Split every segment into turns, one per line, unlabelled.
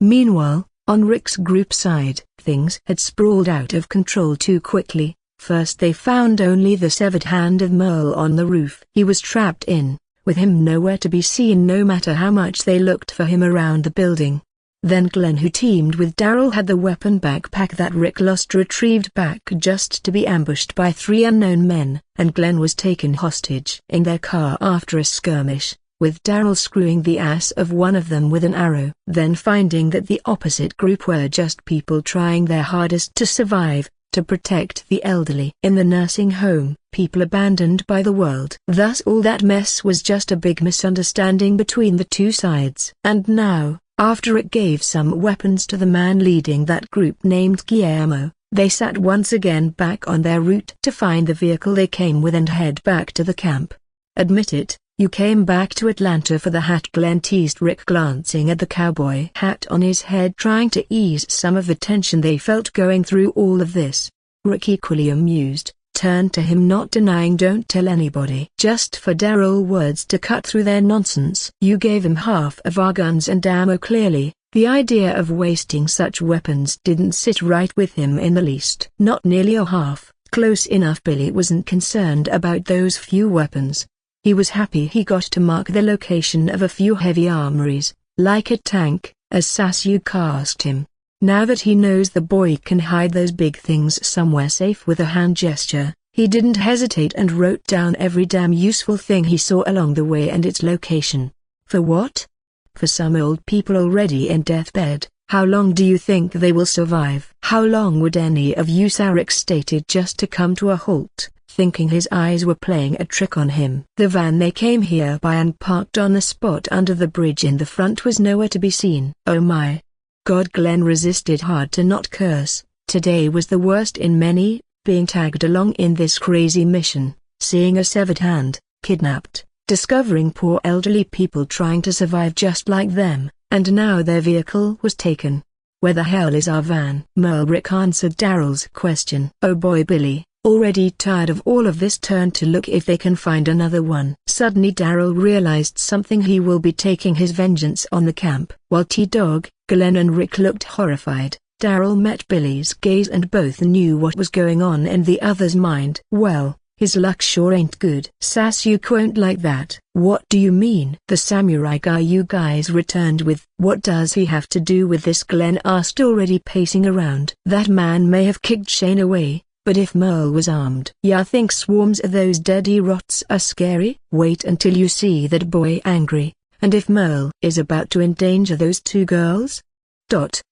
Meanwhile, on Rick's group side, things had sprawled out of control too quickly. First they found only the severed hand of Merle on the roof. He was trapped in, with him nowhere to be seen no matter how much they looked for him around the building. Then Glenn, who teamed with Daryl, had the weapon backpack that Rick lost retrieved back just to be ambushed by 3 unknown men, and Glenn was taken hostage in their car after a skirmish, with Daryl screwing the ass of one of them with an arrow. Then finding that the opposite group were just people trying their hardest to survive, to protect the elderly in the nursing home, people abandoned by the world. Thus all that mess was just a big misunderstanding between the two sides. And now, after it gave some weapons to the man leading that group named Guillermo, they sat once again back on their route to find the vehicle they came with and head back to the camp. "Admit it, you came back to Atlanta for the hat," Glenn teased Rick, glancing at the cowboy hat on his head, trying to ease some of the tension they felt going through all of this. Rick, equally amused, turned to him, not denying "Don't tell anybody," just for Daryl words to cut through their nonsense. "You gave him half of our guns and ammo." Clearly, the idea of wasting such weapons didn't sit right with him in the least. Not nearly a half, close enough. Billy wasn't concerned about those few weapons. He was happy he got to mark the location of a few heavy armories, like a tank, as Sasuke asked him. Now that he knows the boy can hide those big things somewhere safe with a hand gesture, he didn't hesitate and wrote down every damn useful thing he saw along the way and its location. For what? For some old people already in deathbed. How long do you think they will survive? How long would any of you, Sarek stated, just to come to a halt, thinking his eyes were playing a trick on him. The van they came here by and parked on the spot under the bridge in the front was nowhere to be seen. Oh my God! Glenn resisted hard to not curse. Today was the worst in many, being tagged along in this crazy mission, seeing a severed hand, kidnapped, discovering poor elderly people trying to survive just like them, and now their vehicle was taken. "Where the hell is our van?" Rick answered Daryl's question. "Oh boy." Billy, already tired of all of this, turned to look if they can find another one. Suddenly Daryl realized something. He will be taking his vengeance on the camp. While T-Dog, Glenn and Rick looked horrified, Daryl met Billy's gaze and both knew what was going on in the other's mind. "Well, his luck sure ain't good. Sasuke won't like that." "What do you mean?" "The samurai guy you guys returned with." "What does he have to do with this?" Glenn asked, already pacing around. "That man may have kicked Shane away, but if Merle was armed." "Ya think swarms of those deady rots are scary? Wait until you see that boy angry, and if Merle is about to endanger those 2 girls?"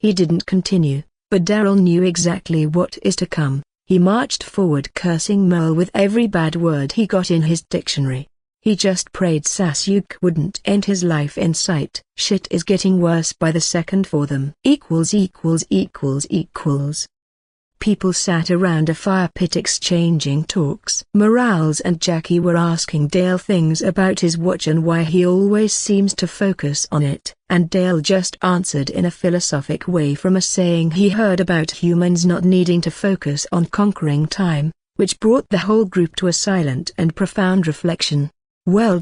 He didn't continue, but Daryl knew exactly what is to come. He marched forward, cursing Merle with every bad word he got in his dictionary. He just prayed Sasuke wouldn't end his life in sight. Shit is getting worse by the second for them. People sat around a fire pit exchanging talks. Morales and Jackie were asking Dale things about his watch and why he always seems to focus on it, and Dale just answered in a philosophic way from a saying he heard about humans not needing to focus on conquering time, which brought the whole group to a silent and profound reflection. "Well,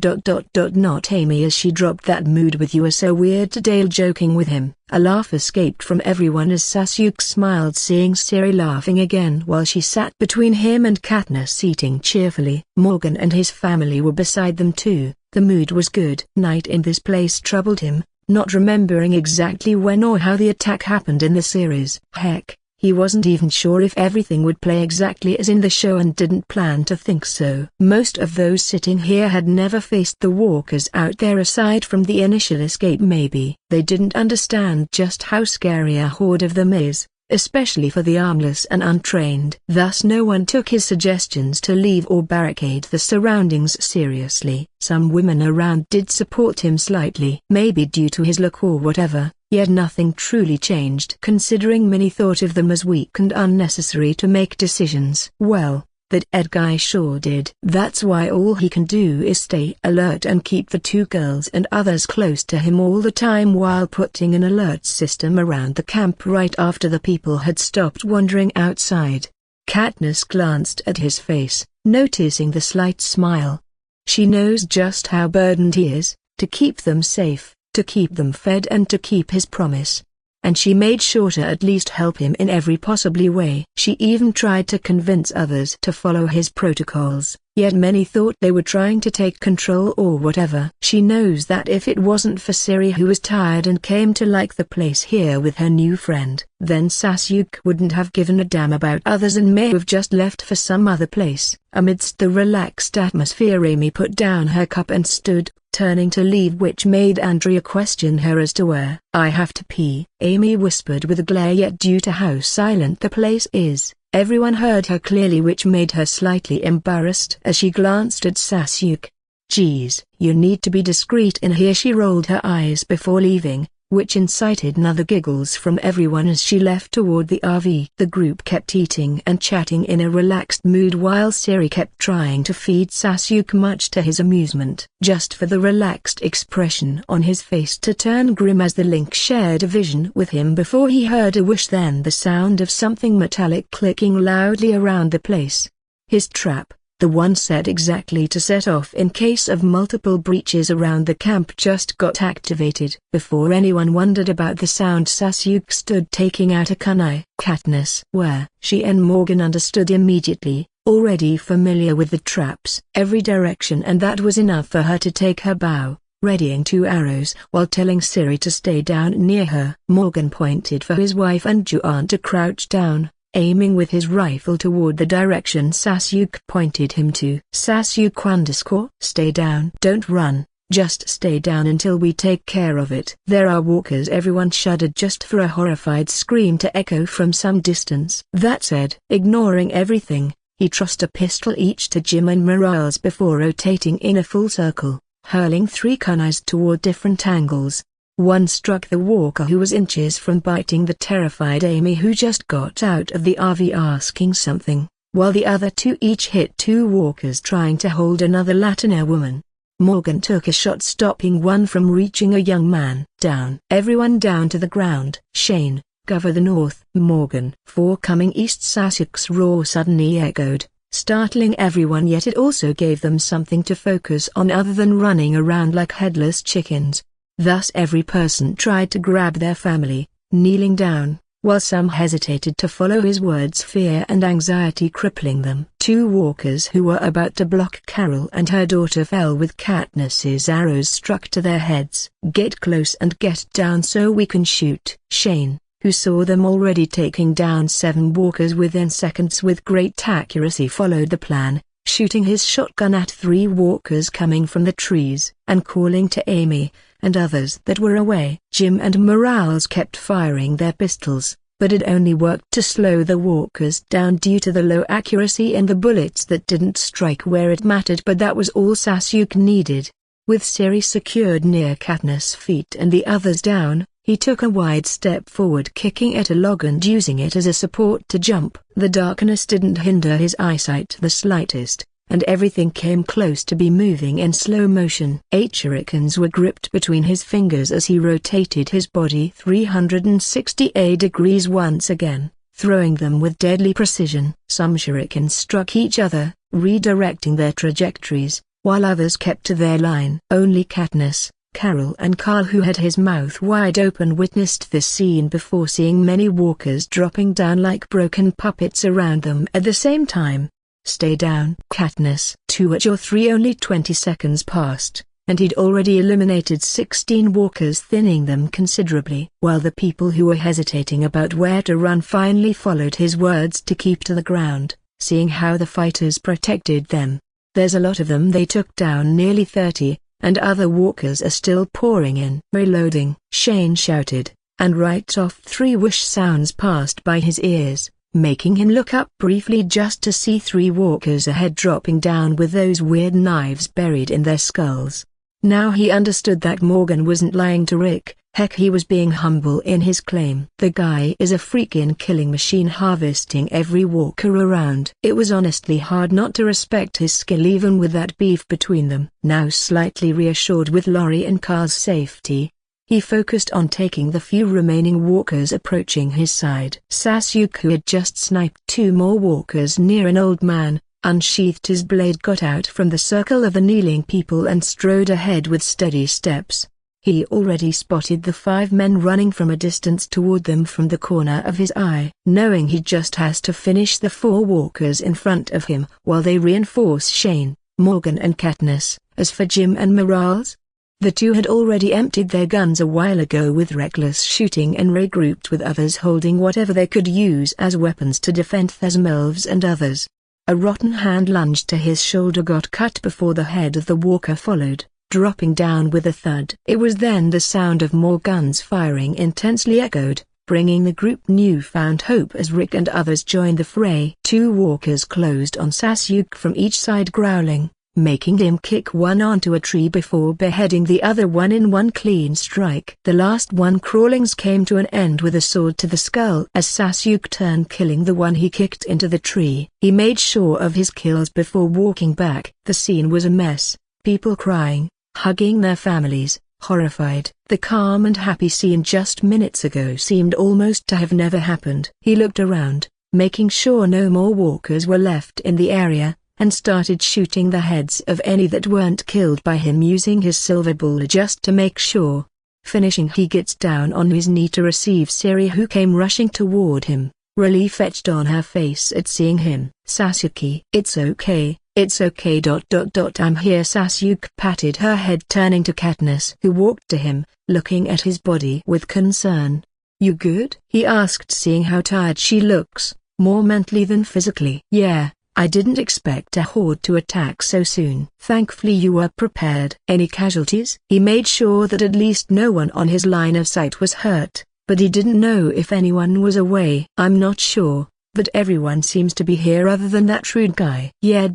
not Amy, as she dropped that mood with you are so weird," to Dale joking with him. A laugh escaped from everyone as Sasuke smiled, seeing Siri laughing again while she sat between him and Katniss, eating cheerfully. Morgan and his family were beside them too. The mood was good. Night in this place troubled him, not remembering exactly when or how the attack happened in the series. Heck, he wasn't even sure if everything would play exactly as in the show and didn't plan to think so. Most of those sitting here had never faced the walkers out there aside from the initial escape. Maybe they didn't understand just how scary a horde of them is, especially for the armless and untrained. Thus no one took his suggestions to leave or barricade the surroundings seriously. Some women around did support him slightly, maybe due to his look or whatever. Yet nothing truly changed, considering many thought of them as weak and unnecessary to make decisions. Well, that Ed guy sure did. That's why all he can do is stay alert and keep the 2 girls and others close to him all the time while putting an alert system around the camp right after the people had stopped wandering outside. Katniss glanced at his face, noticing the slight smile. She knows just how burdened he is, to keep them safe, to keep them fed and to keep his promise. and she made sure to at least help him in every possible way. She even tried to convince others to follow his protocols, yet many thought they were trying to take control or whatever. She knows that if it wasn't for Siri, who was tired and came to like the place here with her new friend, then Sasuke wouldn't have given a damn about others and may have just left for some other place. Amidst the relaxed atmosphere, Amy put down her cup and stood, turning to leave, which made Andrea question her as to where. "I have to pee," Amy whispered with a glare, yet due to how silent the place is, everyone heard her clearly, which made her slightly embarrassed as she glanced at Sasuke. "Geez, you need to be discreet in here." She rolled her eyes before leaving, which incited another giggles from everyone as she left toward the RV. The group kept eating and chatting in a relaxed mood while Siri kept trying to feed Sasuke, much to his amusement, just for the relaxed expression on his face to turn grim as the Link shared a vision with him before he heard a whoosh, then the sound of something metallic clicking loudly around the place. His trap, the one set exactly to set off in case of multiple breaches around the camp, just got activated. Before anyone wondered about the sound, Sasuke stood taking out a kunai. Katniss, where? She and Morgan understood immediately, already familiar with the traps, every direction, and that was enough for her to take her bow, readying 2 arrows while telling Siri to stay down near her. Morgan pointed for his wife and Juan to crouch down, aiming with his rifle toward the direction Sasuke pointed him to. Sasuke _ stay down. Don't run, just stay down until we take care of it. There are walkers. Everyone shuddered just for a horrified scream to echo from some distance. That said, ignoring everything, he tossed a pistol each to Jim and Morales before rotating in a full circle, hurling 3 kunais toward different angles. One struck the walker who was inches from biting the terrified Amy, who just got out of the RV asking something, while the other 2 each hit 2 walkers trying to hold another Latina woman. Morgan took a shot, stopping one from reaching a young man. Down. Everyone down to the ground. Shane, cover the north. Morgan. 4 coming east. Sasuke's roar suddenly echoed, startling everyone, yet it also gave them something to focus on other than running around like headless chickens. Thus every person tried to grab their family, kneeling down, while some hesitated to follow his words, fear and anxiety crippling them. 2 walkers who were about to block Carol and her daughter fell with Katniss's arrows struck to their heads. Get close and get down so we can shoot. Shane, who saw them already taking down 7 walkers within seconds with great accuracy, followed the plan, shooting his shotgun at 3 walkers coming from the trees, and calling to Amy and others that were away. Jim and Morales kept firing their pistols, but it only worked to slow the walkers down due to the low accuracy in the bullets that didn't strike where it mattered. But that was all Sasuke needed. With Siri secured near Katniss' feet and the others down, he took a wide step forward, kicking at a log and using it as a support to jump. The darkness didn't hinder his eyesight the slightest, and everything came close to be moving in slow motion. 8 shurikens were gripped between his fingers as he rotated his body 360 degrees once again, throwing them with deadly precision. Some shurikens struck each other, redirecting their trajectories, while others kept to their line. Only Katniss, Carol and Carl, who had his mouth wide open, witnessed this scene before seeing many walkers dropping down like broken puppets around them at the same time. Stay down. Katniss. 2 or 3. Only 20 seconds passed, and he'd already eliminated 16 walkers, thinning them considerably. While the people who were hesitating about where to run finally followed his words to keep to the ground, seeing how the fighters protected them. There's a lot of them. They took down nearly 30, and other walkers are still pouring in. Reloading, Shane shouted, and right off 3 whoosh sounds passed by his ears, making him look up briefly just to see 3 walkers ahead dropping down with those weird knives buried in their skulls. Now he understood that Morgan wasn't lying to Rick. Heck, he was being humble in his claim. The guy is a freaking killing machine, harvesting every walker around. It was honestly hard not to respect his skill even with that beef between them. Now slightly reassured with Lori and Carl's safety, he focused on taking the few remaining walkers approaching his side. Sasuke, who had just sniped 2 more walkers near an old man, unsheathed his blade, got out from the circle of the kneeling people and strode ahead with steady steps. He already spotted the 5 men running from a distance toward them from the corner of his eye. Knowing he just has to finish the 4 walkers in front of him while they reinforce Shane, Morgan and Katniss. As for Jim and Morales, the 2 had already emptied their guns a while ago with reckless shooting and regrouped with others holding whatever they could use as weapons to defend Thesmelves and others. A rotten hand lunged to his shoulder, got cut before the head of the walker followed, dropping down with a thud. It was then the sound of more guns firing intensely echoed, bringing the group newfound hope as Rick and others joined the fray. 2 walkers closed on Sasuke from each side, growling, making him kick one onto a tree before beheading the other one in one clean strike. The last one crawlings came to an end with a sword to the skull as Sasuke turned, killing the one he kicked into the tree. He made sure of his kills before walking back. The scene was a mess, people crying, hugging their families, horrified. The calm and happy scene just minutes ago seemed almost to have never happened. He looked around, making sure no more walkers were left in the area, and started shooting the heads of any that weren't killed by him using his silver ball just to make sure. Finishing, he gets down on his knee to receive Siri, who came rushing toward him, relief etched on her face at seeing him. Sasuke, it's okay, I'm here. Sasuke patted her head, turning to Katniss, who walked to him, looking at his body with concern. You good? He asked, seeing how tired she looks, more mentally than physically. Yeah. I didn't expect a horde to attack so soon. Thankfully you were prepared. Any casualties? He made sure that at least no one on his line of sight was hurt, but he didn't know if anyone was away. I'm not sure, but everyone seems to be here other than that rude guy. Yeah.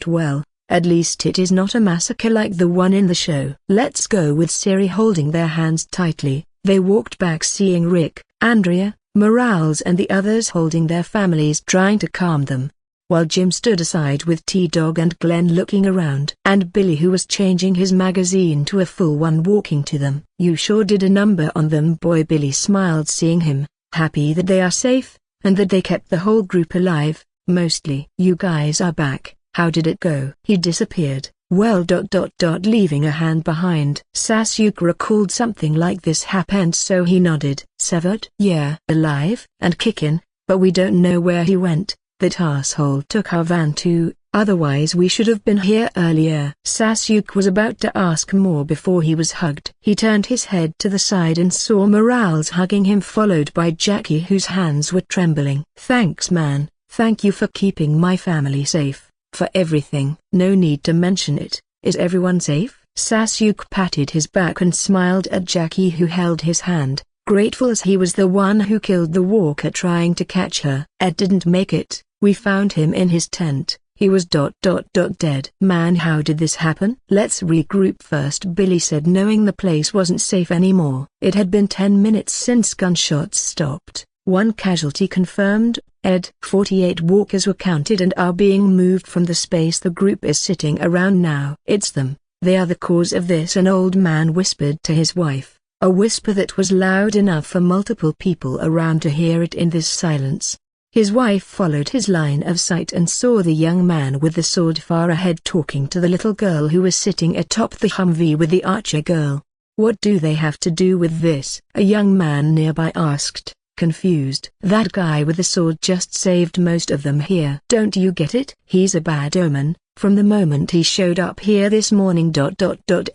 Well, at least it is not a massacre like the one in the show. Let's go. With Siri holding their hands tightly, they walked back, seeing Rick, Andrea, Morales and the others holding their families, trying to calm them, while Jim stood aside with T-Dog and Glenn looking around, and Billy, who was changing his magazine to a full one, walking to them. You sure did a number on them, boy. Billy smiled, seeing him, happy that they are safe, and that they kept the whole group alive, mostly. You guys are back, how did it go? He disappeared, well, leaving a hand behind. Sasuke recalled something like this happened, so he nodded. Severed? Yeah. Alive, and kicking, but we don't know where he went. That asshole took our van too, otherwise we should have been here earlier. Sasuke was about to ask more before he was hugged. He turned his head to the side and saw Morales hugging him, followed by Jackie, whose hands were trembling. Thanks man, thank you for keeping my family safe, for everything. No need to mention it. Is everyone safe? Sasuke patted his back and smiled at Jackie, who held his hand, grateful as he was the one who killed the walker trying to catch her. Ed didn't make it. We found him in his tent. He was dead. Man, how did this happen? Let's regroup first, Billy said, knowing the place wasn't safe anymore. It had been 10 minutes since gunshots stopped. 1 casualty confirmed. Ed, 48 walkers were counted and are being moved from the space the group is sitting around now. It's them. They are the cause of this, an old man whispered to his wife, a whisper that was loud enough for multiple people around to hear it in this silence. His wife followed his line of sight and saw the young man with the sword far ahead talking to the little girl who was sitting atop the Humvee with the archer girl. What do they have to do with this? A young man nearby asked, confused. That guy with the sword just saved most of them here. Don't you get it? He's a bad omen. From the moment he showed up here this morning,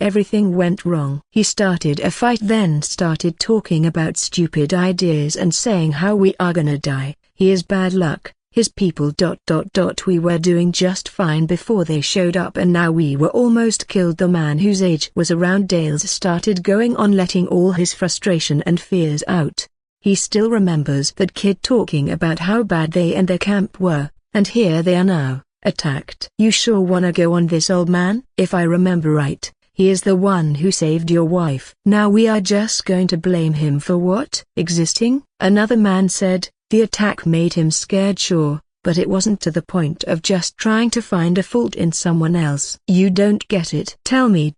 everything went wrong. He started a fight, then started talking about stupid ideas and saying how we are gonna die. He is bad luck. His people. We were doing just fine before they showed up, and now we were almost killed. The man, whose age was around Dale's, started going on, letting all his frustration and fears out. He still remembers that kid talking about how bad they and their camp were, and here they are now, attacked. You sure wanna go on this, old man? If I remember right, he is the one who saved your wife. Now we are just going to blame him for what? Existing? Another man said. The attack made him scared, sure, but it wasn't to the point of just trying to find a fault in someone else. You don't get it. Tell me.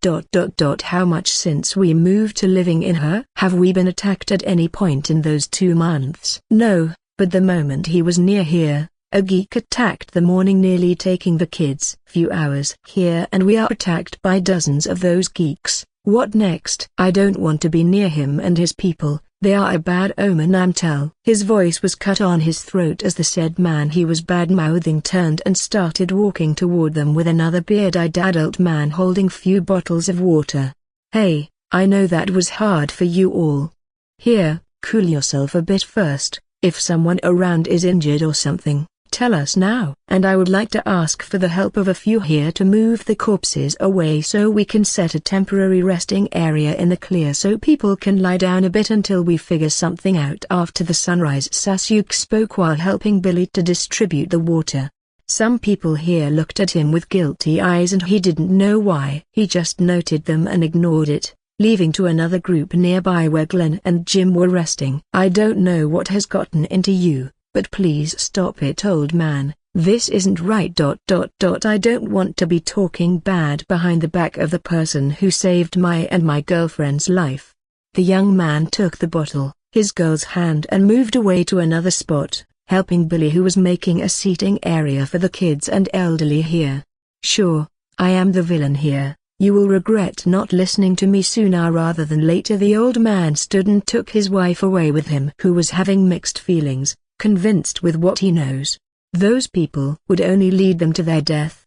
How much since we moved to living in her? Have we been attacked at any point in those 2 months? No, but the moment he was near here, a geek attacked the morning, nearly taking the kids. Few hours here and we are attacked by dozens of those geeks. What next? I don't want to be near him and his people. They are a bad omen, I'm tell. His voice was cut on his throat as the said man he was bad-mouthing turned and started walking toward them with another beard-eyed adult man holding few bottles of water. Hey, I know that was hard for you all. Here, cool yourself a bit first. If someone around is injured or something, tell us now. And I would like to ask for the help of a few here to move the corpses away so we can set a temporary resting area in the clear so people can lie down a bit until we figure something out after the sunrise. Sasuke spoke while helping Billy to distribute the water. Some people here looked at him with guilty eyes and he didn't know why. He just noted them and ignored it, leaving to another group nearby where Glenn and Jim were resting. I don't know what has gotten into you, but please stop it, old man. This isn't right. I don't want to be talking bad behind the back of the person who saved my and my girlfriend's life. The young man took the bottle, his girl's hand, and moved away to another spot, helping Billy, who was making a seating area for the kids and elderly here. Sure, I am the villain here. You will regret not listening to me sooner rather than later. The old man stood and took his wife away with him, who was having mixed feelings, convinced with what he knows. Those people would only lead them to their death.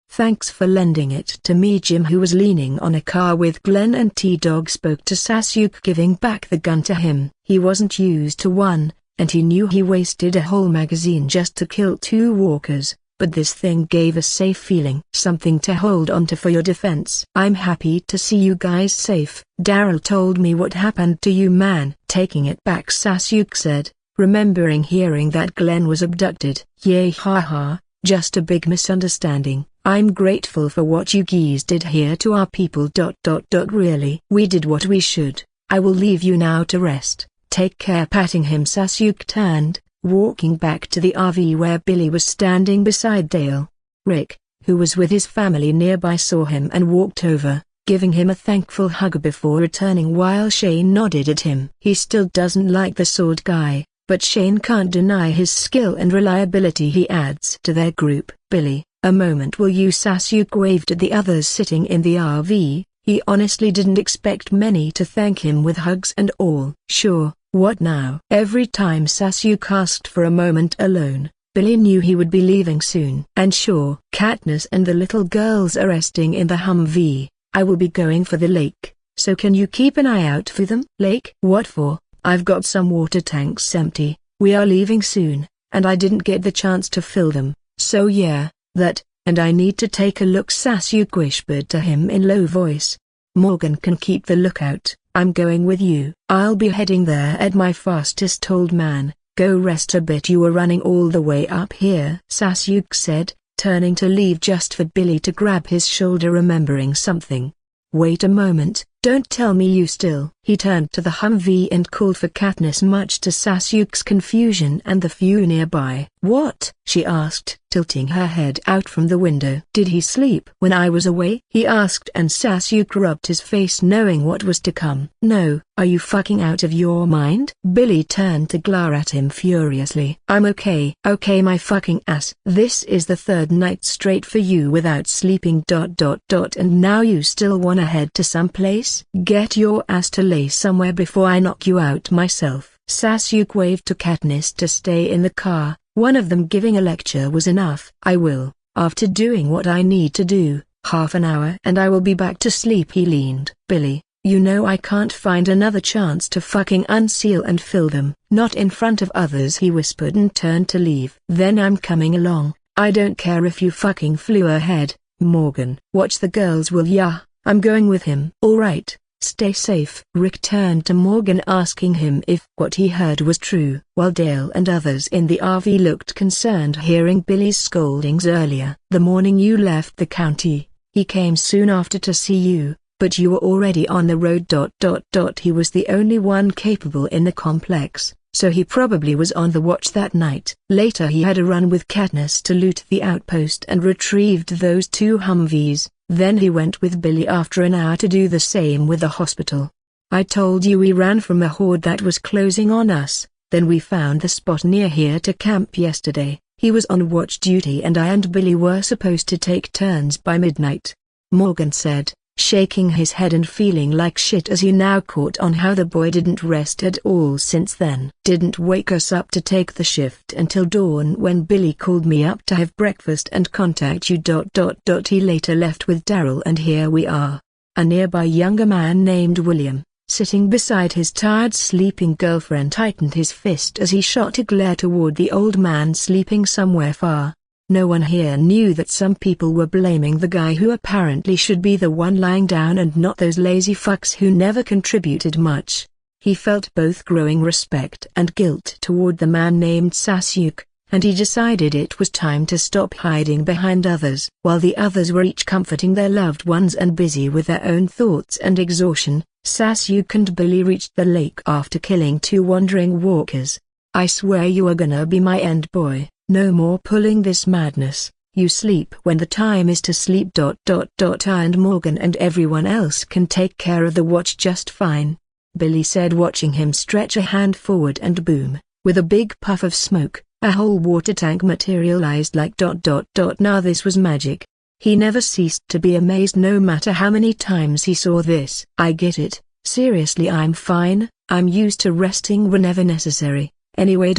Thanks for lending it to me. Jim, who was leaning on a car with Glenn and T-Dog, spoke to Sasuke, giving back the gun to him. He wasn't used to one, and he knew he wasted a whole magazine just to kill 2 walkers. But this thing gave a safe feeling, something to hold onto for your defense. I'm happy to see you guys safe. Daryl told me what happened to you, man. Taking it back, Sasuke said, remembering hearing that Glenn was abducted. Yay, haha, just a big misunderstanding. I'm grateful for what you geese did here to our people. Really, we did what we should. I will leave you now to rest. Take care. Patting him, Sasuke turned, walking back to the RV where Billy was standing beside Dale. Rick, who was with his family nearby, saw him and walked over, giving him a thankful hug before returning while Shane nodded at him. He still doesn't like the sword guy, but Shane can't deny his skill and reliability he adds to their group. Billy, a moment will you? Sasuke waved at the others sitting in the RV. He honestly didn't expect many to thank him with hugs and all. Sure. What now? Every time Sasuke asked for a moment alone, Billy knew he would be leaving soon. And sure, Katniss and the little girls are resting in the Humvee. I will be going for the lake, so can you keep an eye out for them? Lake? What for? I've got some water tanks empty. We are leaving soon, and I didn't get the chance to fill them. So yeah, that, and I need to take a look. Sasuke whispered to him in low voice. Morgan can keep the lookout. I'm going with you. I'll be heading there at my fastest. Old man, go rest a bit. You were running all the way up here, Sasuke said, turning to leave just for Billy to grab his shoulder, remembering something. Wait a moment, don't tell me you still. He turned to the Humvee and called for Katniss, much to Sasuke's confusion and the few nearby. What? She asked, tilting her head out from the window. Did he sleep when I was away? He asked, and Sasuke rubbed his face knowing what was to come. No, are you fucking out of your mind? Billy turned to glare at him furiously. I'm okay. Okay, my fucking ass. This is the 3rd night straight for you without sleeping. And now you still wanna head to some place? Get your ass to lay somewhere before I knock you out myself. Sasuke waved to Katniss to stay in the car. One of them giving a lecture was enough. I will, after doing what I need to do, half an hour and I will be back to sleep. He leaned. Billy, you know I can't find another chance to fucking unseal and fill them. Not in front of others, he whispered and turned to leave. Then I'm coming along. I don't care if you fucking flew ahead, Morgan. Watch the girls, will ya? I'm going with him. Alright. Stay safe. Rick turned to Morgan, asking him if what he heard was true, while Dale and others in the RV looked concerned hearing Billy's scoldings earlier. The morning you left the county, he came soon after to see you, but you were already on the road. He was the only one capable in the complex, so he probably was on the watch that night. Later he had a run with Katniss to loot the outpost and retrieved those 2 Humvees. Then he went with Billy after an hour to do the same with the hospital. I told you we ran from a horde that was closing on us, then we found the spot near here to camp yesterday. He was on watch duty and I and Billy were supposed to take turns by midnight. Morgan said, shaking his head and feeling like shit as he now caught on how the boy didn't rest at all since then. Didn't wake us up to take the shift until dawn when Billy called me up to have breakfast and contact you. He later left with Daryl and here we are. A nearby younger man named William, sitting beside his tired sleeping girlfriend, tightened his fist as he shot a glare toward the old man sleeping somewhere far. No one here knew that some people were blaming the guy who apparently should be the one lying down and not those lazy fucks who never contributed much. He felt both growing respect and guilt toward the man named Sasuke, and he decided it was time to stop hiding behind others. While the others were each comforting their loved ones and busy with their own thoughts and exhaustion, Sasuke and Billy reached the lake after killing 2 wandering walkers. I swear you are gonna be my end boy. No more pulling this madness. You sleep when the time is to sleep. I and Morgan and everyone else can take care of the watch just fine, Billy said, watching him stretch a hand forward and boom, with a big puff of smoke, a whole water tank materialized like ... Now this was magic. He never ceased to be amazed no matter how many times he saw this. I get it, seriously, I'm fine, I'm used to resting whenever necessary. Anyway ...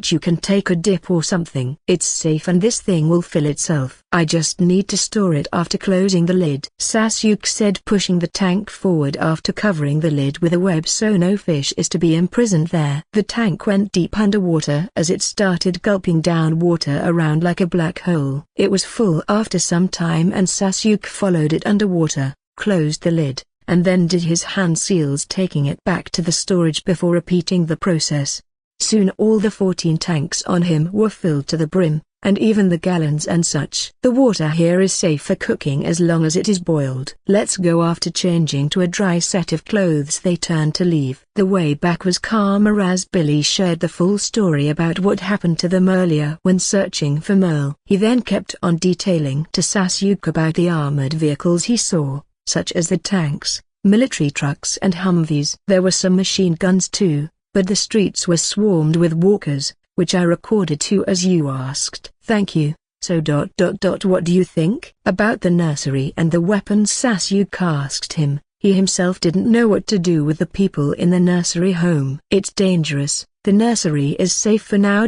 You can take a dip or something. It's safe and this thing will fill itself. I just need to store it after closing the lid, Sasuke said, pushing the tank forward after covering the lid with a web so no fish is to be imprisoned there. The tank went deep underwater as it started gulping down water around like a black hole. It was full after some time and Sasuke followed it underwater, closed the lid, and then did his hand seals, taking it back to the storage before repeating the process. Soon all the 14 tanks on him were filled to the brim, and even the gallons and such. The water here is safe for cooking as long as it is boiled. Let's go. After changing to a dry set of clothes they turned to leave. The way back was calmer as Billy shared the full story about what happened to them earlier when searching for Merle. He then kept on detailing to Sasuke about the armored vehicles he saw, such as the tanks, military trucks and Humvees. There were some machine guns too, but the streets were swarmed with walkers, which I recorded too as you asked. Thank you. So ... What do you think about the nursery and the weapons? Sasuke asked him. He himself didn't know what to do with the people in the nursery home. It's dangerous. The nursery is safe for now.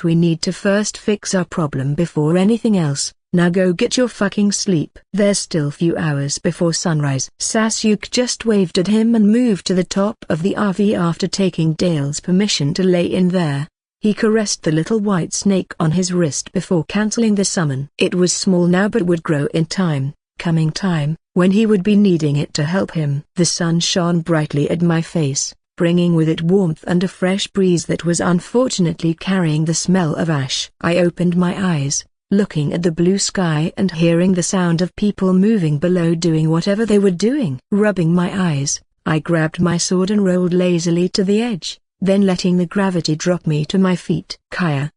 We need to first fix our problem before anything else. Now go get your fucking sleep. There's still few hours before sunrise. Sasuke just waved at him and moved to the top of the RV after taking Dale's permission to lay in there. He caressed the little white snake on his wrist before canceling the summon. It was small now but would grow in time, coming time, when he would be needing it to help him. The sun shone brightly at my face, bringing with it warmth and a fresh breeze that was unfortunately carrying the smell of ash. I opened my eyes, looking at the blue sky and hearing the sound of people moving below doing whatever they were doing. Rubbing my eyes, I grabbed my sword and rolled lazily to the edge, then letting the gravity drop me to my feet. Kaya.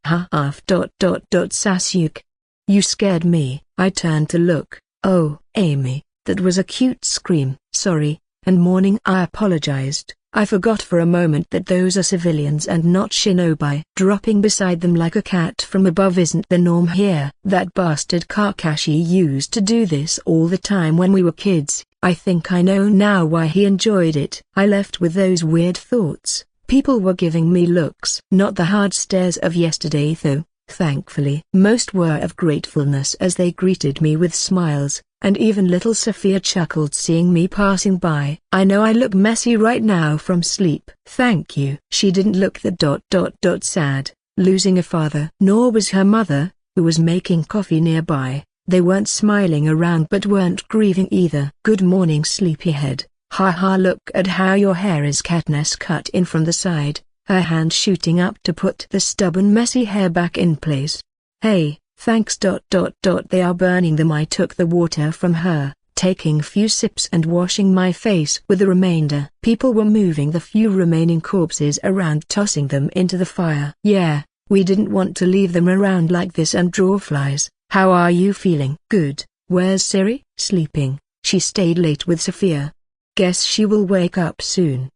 Sasuke. You scared me. I turned to look. Oh, Amy, that was a cute scream. Sorry, and morning. I apologized. I forgot for a moment that those are civilians and not shinobi. Dropping beside them like a cat from above isn't the norm here. That bastard Kakashi used to do this all the time when we were kids. I think I know now why he enjoyed it. I left with those weird thoughts. People were giving me looks. Not the hard stares of yesterday though, thankfully. Most were of gratefulness as they greeted me with smiles. And even little Sophia chuckled seeing me passing by. I know I look messy right now from sleep. Thank you. She didn't look that sad, losing a father. Nor was her mother, who was making coffee nearby. They weren't smiling around but weren't grieving either. Good morning, sleepyhead. Haha, look at how your hair is. Katniss cut in from the side, her hand shooting up to put the stubborn messy hair back in place. Hey. Thanks. They are burning them. I took the water from her, taking few sips and washing my face with the remainder. People were moving the few remaining corpses around, tossing them into the fire. Yeah, we didn't want to leave them around like this and draw flies. How are you feeling? Good. Where's Siri? Sleeping. She stayed late with Sophia. Guess she will wake up soon.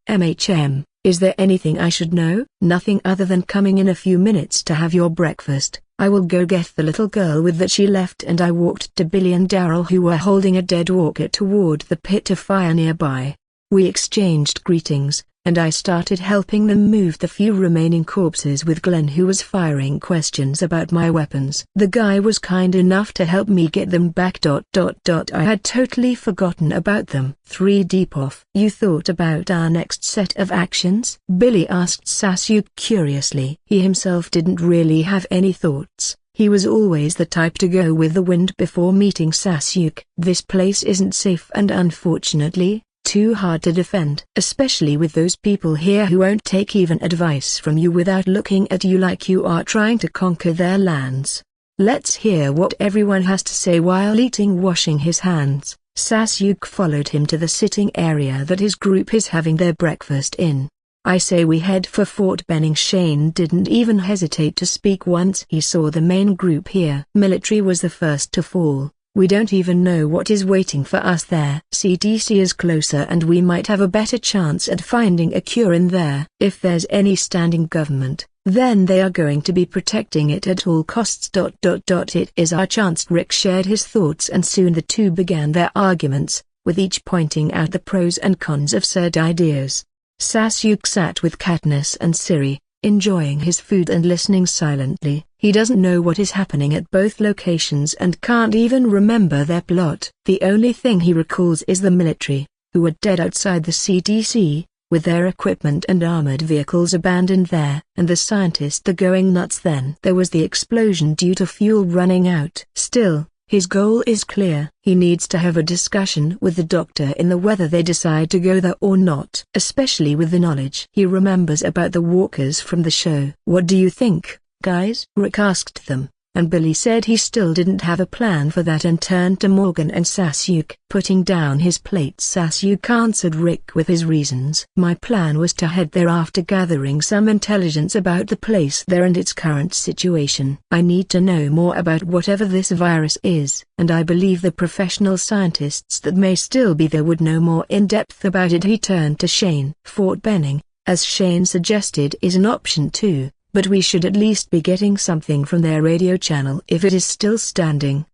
Is there anything I should know? Nothing other than coming in a few minutes to have your breakfast. I will go get the little girl." With that she left, and I walked to Billy and Daryl, who were holding a dead walker toward the pit of fire nearby. We exchanged greetings, and I started helping them move the few remaining corpses with Glenn, who was firing questions about my weapons. The guy was kind enough to help me get them back. I had totally forgotten about them. 3 deep off. "You thought about our next set of actions?" Billy asked Sasuke curiously. He himself didn't really have any thoughts. He was always the type to go with the wind before meeting Sasuke. "This place isn't safe and unfortunately too hard to defend, especially with those people here who won't take even advice from you without looking at you like you are trying to conquer their lands. Let's hear what everyone has to say." While eating, washing his hands, Sasuke followed him to the sitting area that his group is having their breakfast in. "I say we head for Fort Benning." Shane didn't even hesitate to speak once he saw the main group here. "Military was the first to fall. We don't even know what is waiting for us there. CDC is closer and we might have a better chance at finding a cure in there. If there's any standing government, then they are going to be protecting it at all costs. It is our chance." Rick shared his thoughts, and soon the two began their arguments, with each pointing out the pros and cons of said ideas. Sasuke sat with Katniss and Siri, enjoying his food and listening silently. He doesn't know what is happening at both locations and can't even remember their plot. The only thing he recalls is the military, who were dead outside the CDC, with their equipment and armored vehicles abandoned there, and the scientists are going nuts. Then there was the explosion due to fuel running out. Still, his goal is clear. He needs to have a discussion with the doctor in the whether they decide to go there or not, especially with the knowledge he remembers about the walkers from the show. "What do you think, guys?" Rick asked them, and Billy said he still didn't have a plan for that and turned to Morgan and Sasuke. Putting down his plate, Sasuke answered Rick with his reasons. "My plan was to head there after gathering some intelligence about the place there and its current situation. I need to know more about whatever this virus is, and I believe the professional scientists that may still be there would know more in depth about it." He turned to Shane. "Fort Benning, as Shane suggested, is an option too. But we should at least be getting something from their radio channel if it is still standing."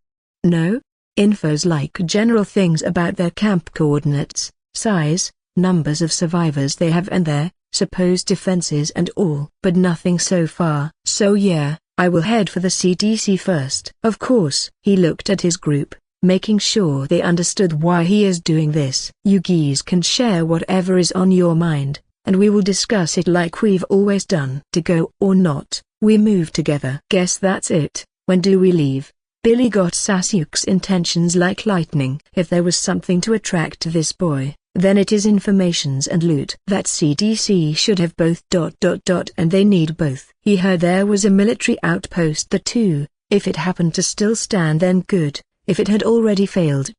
"No? Infos like general things about their camp coordinates, size, numbers of survivors they have and their supposed defenses and all. But nothing so far. So yeah, I will head for the CDC first." "Of course." He looked at his group, making sure they understood why he is doing this. "You guys can share whatever is on your mind, and we will discuss it like we've always done. To go or not, we move together." "Guess that's it. When do we leave?" Billy got Sasuke's intentions like lightning. If there was something to attract this boy, then it is informations and loot. That CDC should have both. And they need both. He heard there was a military outpost there too. If it happened to still stand, then good. If it had already failed.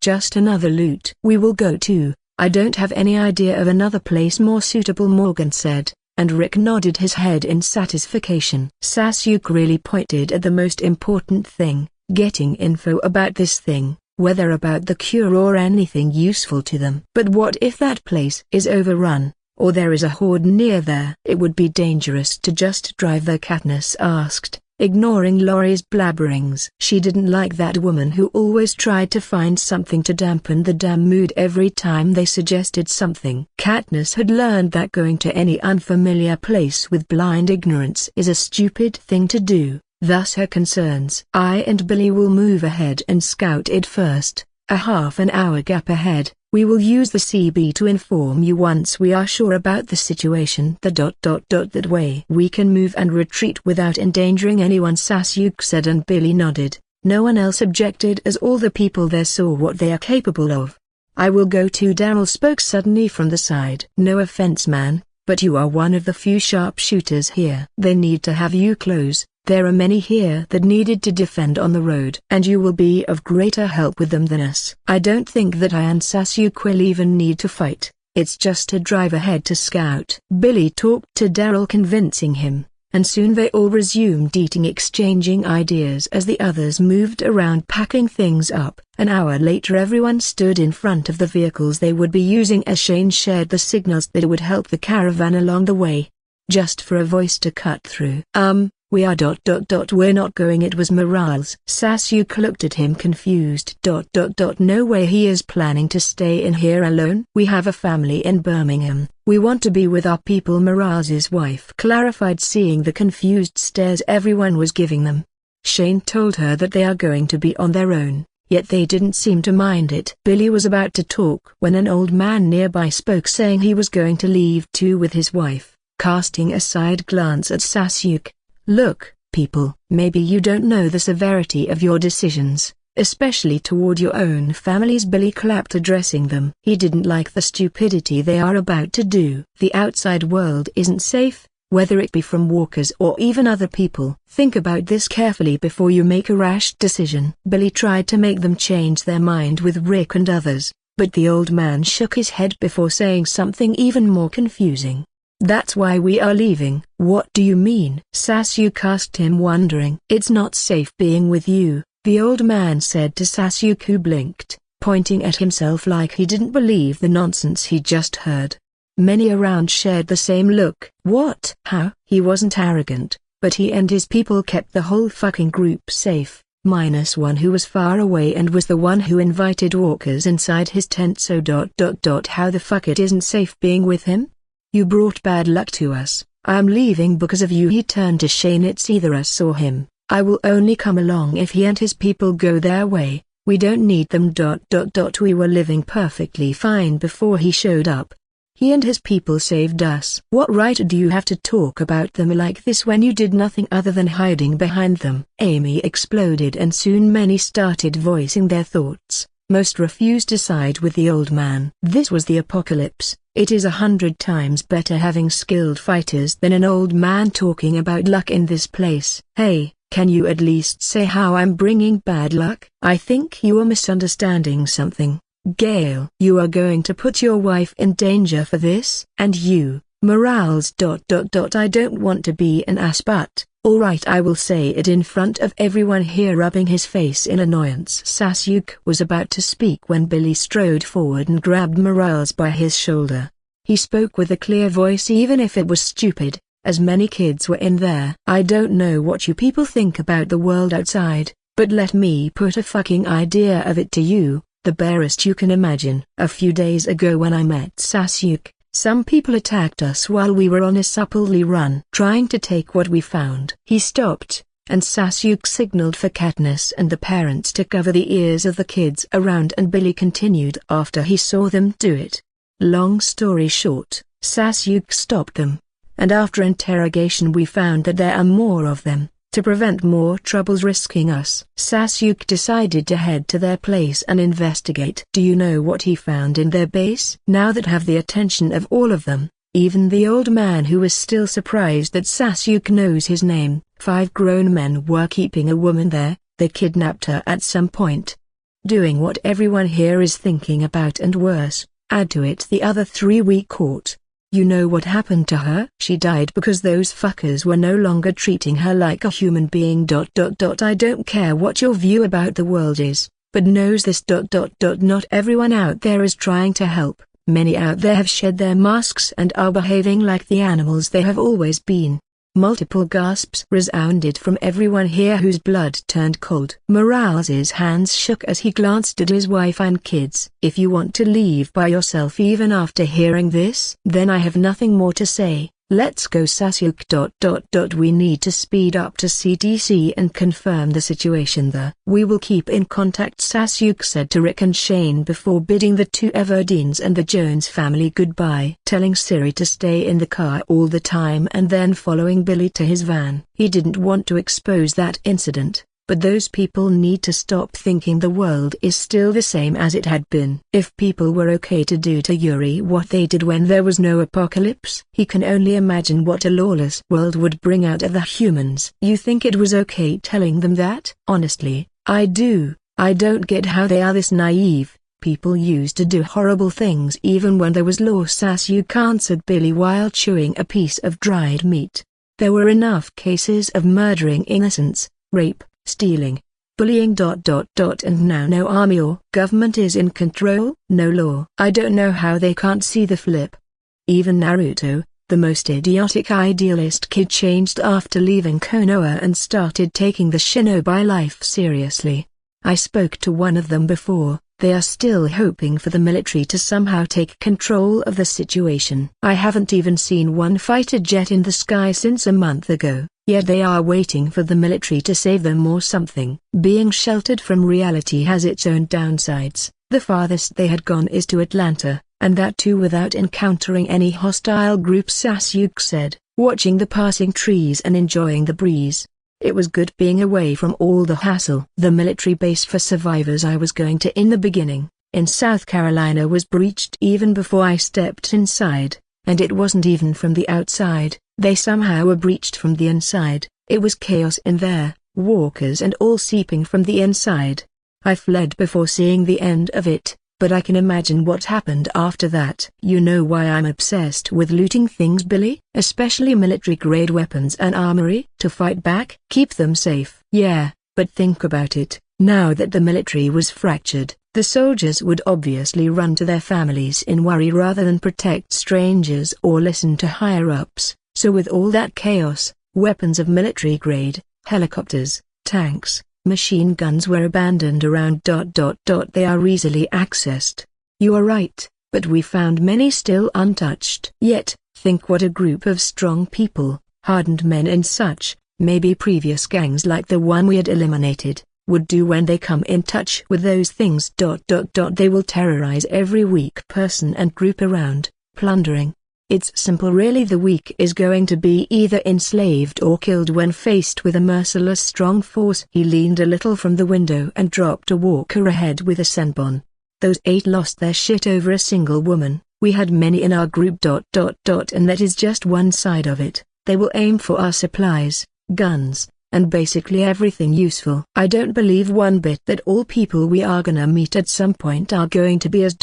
Just another loot. "We will go too. I don't have any idea of another place more suitable," Morgan said, and Rick nodded his head in satisfaction. Sasuke really pointed at the most important thing, getting info about this thing, whether about the cure or anything useful to them. "But what if that place is overrun, or there is a horde near there?" "It would be dangerous to just drive there," Katniss asked, ignoring Laurie's blabberings. She didn't like that woman who always tried to find something to dampen the damn mood every time they suggested something. Katniss had learned that going to any unfamiliar place with blind ignorance is a stupid thing to do, thus her concerns. "I and Billy will move ahead and scout it first, a half an hour gap ahead. We will use the CB to inform you once we are sure about the situation. That way we can move and retreat without endangering anyone," Sasuke said, and Billy nodded. No one else objected as all the people there saw what they are capable of. "I will go too," Daryl spoke suddenly from the side. "No offense, man, but you are one of the few sharpshooters here. They need to have you close. There are many here that needed to defend on the road, and you will be of greater help with them than us." "I don't think that I and Sasuke will even need to fight. It's just a drive ahead to scout." Billy talked to Daryl, convincing him, and soon they all resumed eating, exchanging ideas as the others moved around packing things up. An hour later everyone stood in front of the vehicles they would be using as Shane shared the signals that would help the caravan along the way. Just for a voice to cut through. We are ... We're not going. It was morals. Sasuke looked at him confused. ... No way he is planning to stay in here alone. We have a family in Birmingham. We want to be with our people, Morales's wife clarified, seeing the confused stares everyone was giving them. Shane told her that they are going to be on their own, yet they didn't seem to mind it. Billy was about to talk when an old man nearby spoke, saying he was going to leave too with his wife, casting a side glance at Sasuke. Look, people, maybe you don't know the severity of your decisions, especially toward your own families. Billy clapped, addressing them. He didn't like the stupidity they are about to do. The outside world isn't safe, whether it be from walkers or even other people. Think about this carefully before you make a rash decision. Billy tried to make them change their mind with Rick and others, but the old man shook his head before saying something even more confusing. That's why we are leaving. What do you mean? Sasuke asked him, wondering. It's not safe being with you, the old man said to Sasuke, who blinked, pointing at himself like he didn't believe the nonsense he just heard. Many around shared the same look. What? How? He wasn't arrogant, but he and his people kept the whole fucking group safe, minus one who was far away and was the one who invited walkers inside his tent. So ... How the fuck it isn't safe being with him? You brought bad luck to us. I am leaving because of you. He turned to Shane. It's either us or him. I will only come along if he and his people go their way. We don't need them. ... We were living perfectly fine before he showed up. He and his people saved us. What right do you have to talk about them like this when you did nothing other than hiding behind them? Amy exploded, and soon many started voicing their thoughts. Most refused to side with the old man. This was the apocalypse. It is 100 times better having skilled fighters than an old man talking about luck in this place. Hey, can you at least say how I'm bringing bad luck? I think you are misunderstanding something. Gale, you are going to put your wife in danger for this? And you, Morales. ... I don't want to be an ass, but, alright, I will say it in front of everyone here, rubbing his face in annoyance. Sasuke was about to speak when Billy strode forward and grabbed Morales by his shoulder. He spoke with a clear voice, even if it was stupid, as many kids were in there. I don't know what you people think about the world outside, but let me put a fucking idea of it to you, the barest you can imagine. A few days ago when I met Sasuke, some people attacked us while we were on a supposedly run, trying to take what we found. He stopped, and Sasuke signaled for Katniss and the parents to cover the ears of the kids around, and Billy continued after he saw them do it. Long story short, Sasuke stopped them, and after interrogation we found that there are more of them. To prevent more troubles risking us, Sasuke decided to head to their place and investigate. Do you know what he found in their base? Now that have the attention of all of them, even the old man, who was still surprised that Sasuke knows his name. 5 grown men were keeping a woman there. They kidnapped her at some point. Doing what everyone here is thinking about, and worse, add to it the other 3 we caught. You know what happened to her? She died because those fuckers were no longer treating her like a human being. ... I don't care what your view about the world is, but knows this. ... Not everyone out there is trying to help. Many out there have shed their masks and are behaving like the animals they have always been. Multiple gasps resounded from everyone here, whose blood turned cold. Morales's hands shook as he glanced at his wife and kids. If you want to leave by yourself even after hearing this, then I have nothing more to say. Let's go, Sasuke. ... We need to speed up to CTC and confirm the situation there. We will keep in contact, Sasuke said to Rick and Shane before bidding the 2 Everdines and the Jones family goodbye, telling Siri to stay in the car all the time and then following Billy to his van. He didn't want to expose that incident, but those people need to stop thinking the world is still the same as it had been. If people were okay to do to Yuri what they did when there was no apocalypse, he can only imagine what a lawless world would bring out of the humans. You think it was okay telling them that? Honestly, I do. I don't get how they are this naive. People used to do horrible things even when there was law, Sasuke answered Billy while chewing a piece of dried meat. There were enough cases of murdering innocents, rape, stealing, bullying. ... And now no army or government is in control, no law. I don't know how they can't see the flip. Even Naruto, The most idiotic idealist kid changed after leaving Konoha and started taking the shinobi life seriously. I spoke to one of them before. They are still hoping for the military to somehow take control of the situation. I haven't even seen one fighter jet in the sky since a month ago, yet they are waiting for the military to save them or something. Being sheltered from reality has its own downsides. The farthest they had gone is to Atlanta, and that too without encountering any hostile groups, Sasuke said, watching the passing trees and enjoying the breeze. It was good being away from all the hassle. The military base for survivors I was going to in the beginning, in South Carolina, was breached even before I stepped inside, and it wasn't even from the outside. They somehow were breached from the inside. It was chaos in there, walkers and all seeping from the inside. I fled before seeing the end of it, but I can imagine what happened after that. You know why I'm obsessed with looting things, Billy? Especially military-grade weapons and armory? To fight back? Keep them safe. Yeah, but think about it. Now that the military was fractured, the soldiers would obviously run to their families in worry rather than protect strangers or listen to higher-ups. So with all that chaos, weapons of military grade, helicopters, tanks, machine guns were abandoned around. They are easily accessed. You are right, but we found many still untouched. Yet, think what a group of strong people, hardened men and such, maybe previous gangs like the one we had eliminated, would do when they come in touch with those things. They will terrorize every weak person and group around, plundering. It's simple really. The weak is going to be either enslaved or killed when faced with a merciless strong force. He leaned a little from the window and dropped a walker ahead with a senbon. Those 8 lost their shit over a single woman. We had many in our group. And that is just one side of it. They will aim for our supplies, guns, and basically everything useful. I don't believe one bit that all people we are gonna meet at some point are going to be as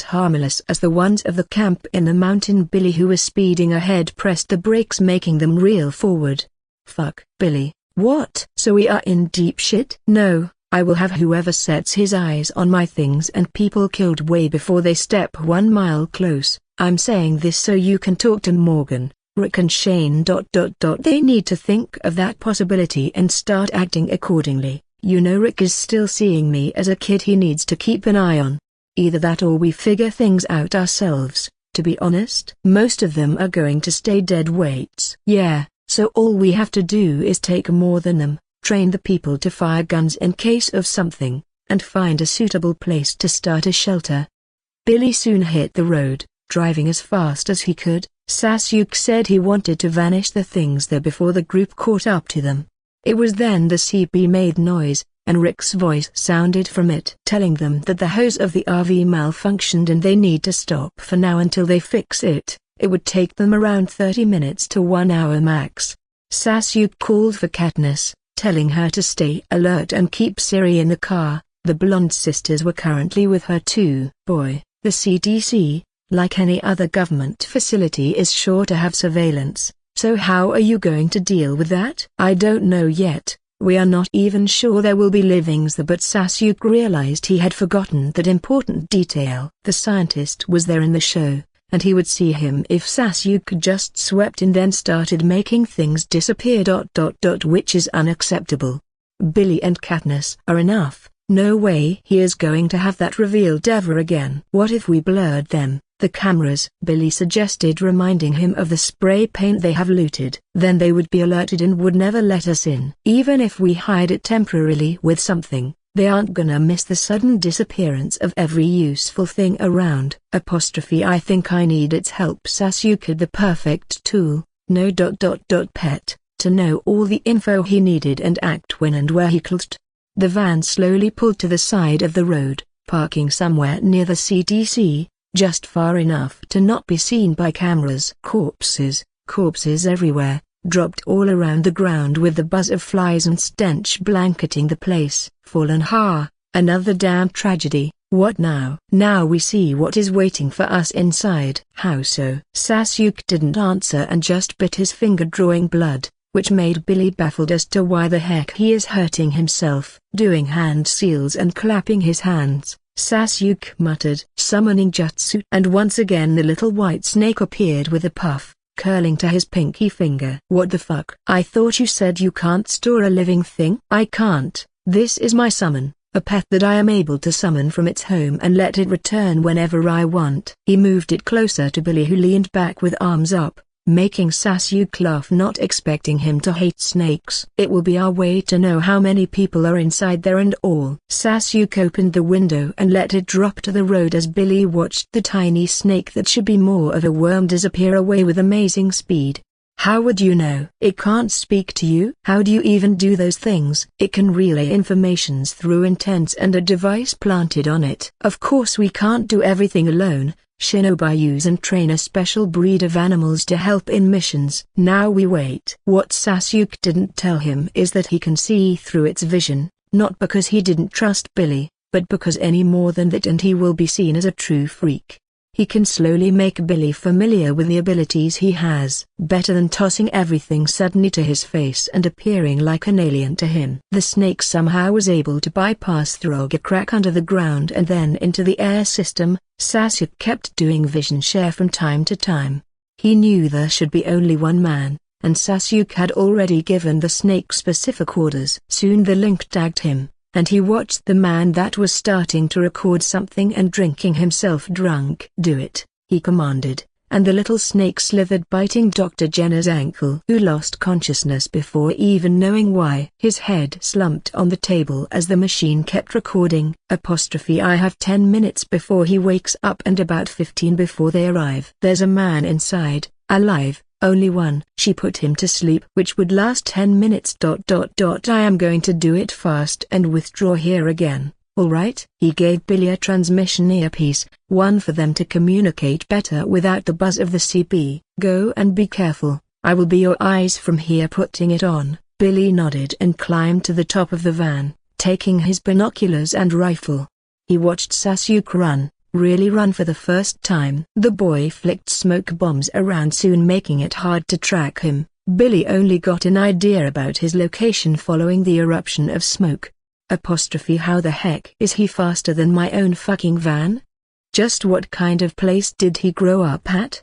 harmless as the ones of the camp in the mountain. Billy, who was speeding ahead, pressed the brakes, making them reel forward. Fuck, Billy, what? So we are in deep shit? No, I will have whoever sets his eyes on my things and people killed way before they step 1 mile close. I'm saying this so you can talk to Morgan, Rick and Shane. They need to think of that possibility and start acting accordingly. You know Rick is still seeing me as a kid he needs to keep an eye on. Either that or we figure things out ourselves. To be honest, most of them are going to stay dead weights. Yeah, so all we have to do is take more than them, train the people to fire guns in case of something, and find a suitable place to start a shelter. Billy soon hit the road, driving as fast as he could. Sasuke said he wanted to vanish the things there before the group caught up to them. It was then the CP made noise, and Rick's voice sounded from it, telling them that the hose of the RV malfunctioned and they need to stop for now until they fix it. It would take them around 30 minutes to 1 hour max. Sasuke called for Katniss, telling her to stay alert and keep Siri in the car. The blonde sisters were currently with her too. Boy, the CDC, like any other government facility, is sure to have surveillance, so how are you going to deal with that? I don't know yet, we are not even sure there will be livings there. But Sasuke realized he had forgotten that important detail. The scientist was there in the show, and he would see him if Sasuke just swept in then started making things disappear. Which is unacceptable. Billy and Katniss are enough, no way he is going to have that revealed ever again. What if we blurred them? The cameras, Billy suggested, reminding him of the spray paint they have looted. Then they would be alerted and would never let us in. Even if we hide it temporarily with something, they aren't gonna miss the sudden disappearance of every useful thing around. I think I need its help. Sasuke had the perfect tool, no pet, to know all the info he needed and act when and where he could. The van slowly pulled to the side of the road, parking somewhere near the CDC. Just far enough to not be seen by cameras. Corpses everywhere, dropped all around the ground with the buzz of flies and stench blanketing the place. Fallen. Another damn tragedy. What now? Now we see what is waiting for us inside. How so? Sasuke didn't answer and just bit his finger, drawing blood, which made Billy baffled as to why the heck he is hurting himself. Doing hand seals and clapping his hands, Sasuke muttered, summoning jutsu, and once again the little white snake appeared with a puff, curling to his pinky finger. What the fuck? I thought you said you can't store a living thing? I can't. This is my summon, a pet that I am able to summon from its home and let it return whenever I want. He moved it closer to Billy, who leaned back with arms up, making Sasuke laugh, not expecting him to hate snakes. It will be our way to know how many people are inside there and all. Sasuke opened the window and let it drop to the road as Billy watched the tiny snake that should be more of a worm disappear away with amazing speed. How would you know? It can't speak to you? How do you even do those things? It can relay informations through intents and a device planted on it. Of course we can't do everything alone. Shinobi use and train a special breed of animals to help in missions. Now we wait. What Sasuke didn't tell him is that he can see through its vision, not because he didn't trust Billy, but because any more than that and he will be seen as a true freak. He can slowly make Billy familiar with the abilities he has, better than tossing everything suddenly to his face and appearing like an alien to him. The snake somehow was able to bypass through a crack under the ground and then into the air system. Sasuke kept doing vision share from time to time. He knew there should be only one man, and Sasuke had already given the snake specific orders. Soon the link tagged him, and he watched the man that was starting to record something and drinking himself drunk. Do it, he commanded, and the little snake slithered, biting Dr. Jenna's ankle, who lost consciousness before even knowing why. His head slumped on the table as the machine kept recording. I have 10 minutes before he wakes up and about 15 before they arrive. There's a man inside, alive. Only one. She put him to sleep, which would last 10 minutes. I am going to do it fast and withdraw here again, alright? He gave Billy a transmission earpiece, one for them to communicate better without the buzz of the CP. Go and be careful, I will be your eyes from here. Putting it on, Billy nodded and climbed to the top of the van, taking his binoculars and rifle. He watched Sasuke run. Really run for the first time. The boy flicked smoke bombs around, soon making it hard to track him. Billy only got an idea about his location following the eruption of smoke. How the heck is he faster than my own fucking van? Just what kind of place did he grow up at?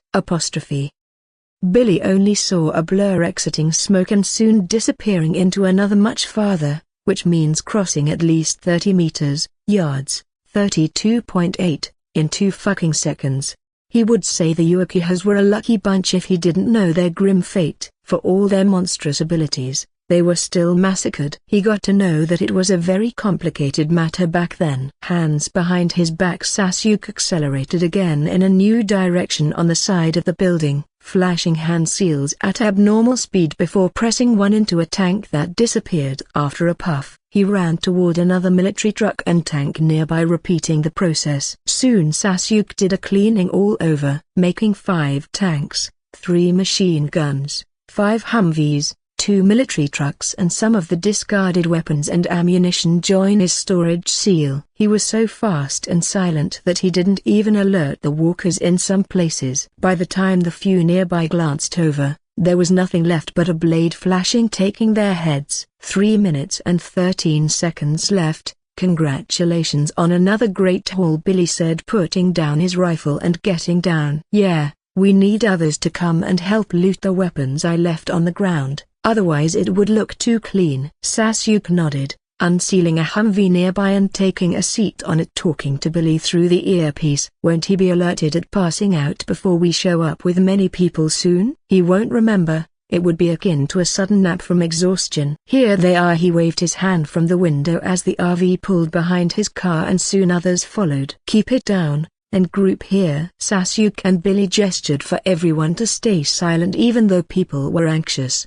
Billy only saw a blur exiting smoke and soon disappearing into another much farther, which means crossing at least 30 meters, yards, 32.8. in 2 fucking seconds. He would say the Ukihas were a lucky bunch if he didn't know their grim fate. For all their monstrous abilities, they were still massacred. He got to know that it was a very complicated matter back then. Hands behind his back, Sasuke accelerated again in a new direction on the side of the building, flashing hand seals at abnormal speed before pressing one into a tank that disappeared. After a puff, he ran toward another military truck and tank nearby, repeating the process. Soon Sasuke did a cleaning all over, making 5 tanks, 3 machine guns, 5 Humvees, 2 military trucks and some of the discarded weapons and ammunition join his storage seal. He was so fast and silent that he didn't even alert the walkers in some places. By the time the few nearby glanced over, there was nothing left but a blade flashing, taking their heads. 3 minutes and 13 seconds left. Congratulations on another great haul, Billy said, putting down his rifle and getting down. Yeah, we need others to come and help loot the weapons I left on the ground, otherwise it would look too clean. Sasuke nodded, unsealing a Humvee nearby and taking a seat on it, talking to Billy through the earpiece. Won't he be alerted at passing out before we show up with many people soon? He won't remember. It would be akin to a sudden nap from exhaustion. Here they are. He waved his hand from the window as the RV pulled behind his car and soon others followed. Keep it down, and group here. Sasuke and Billy gestured for everyone to stay silent, even though people were anxious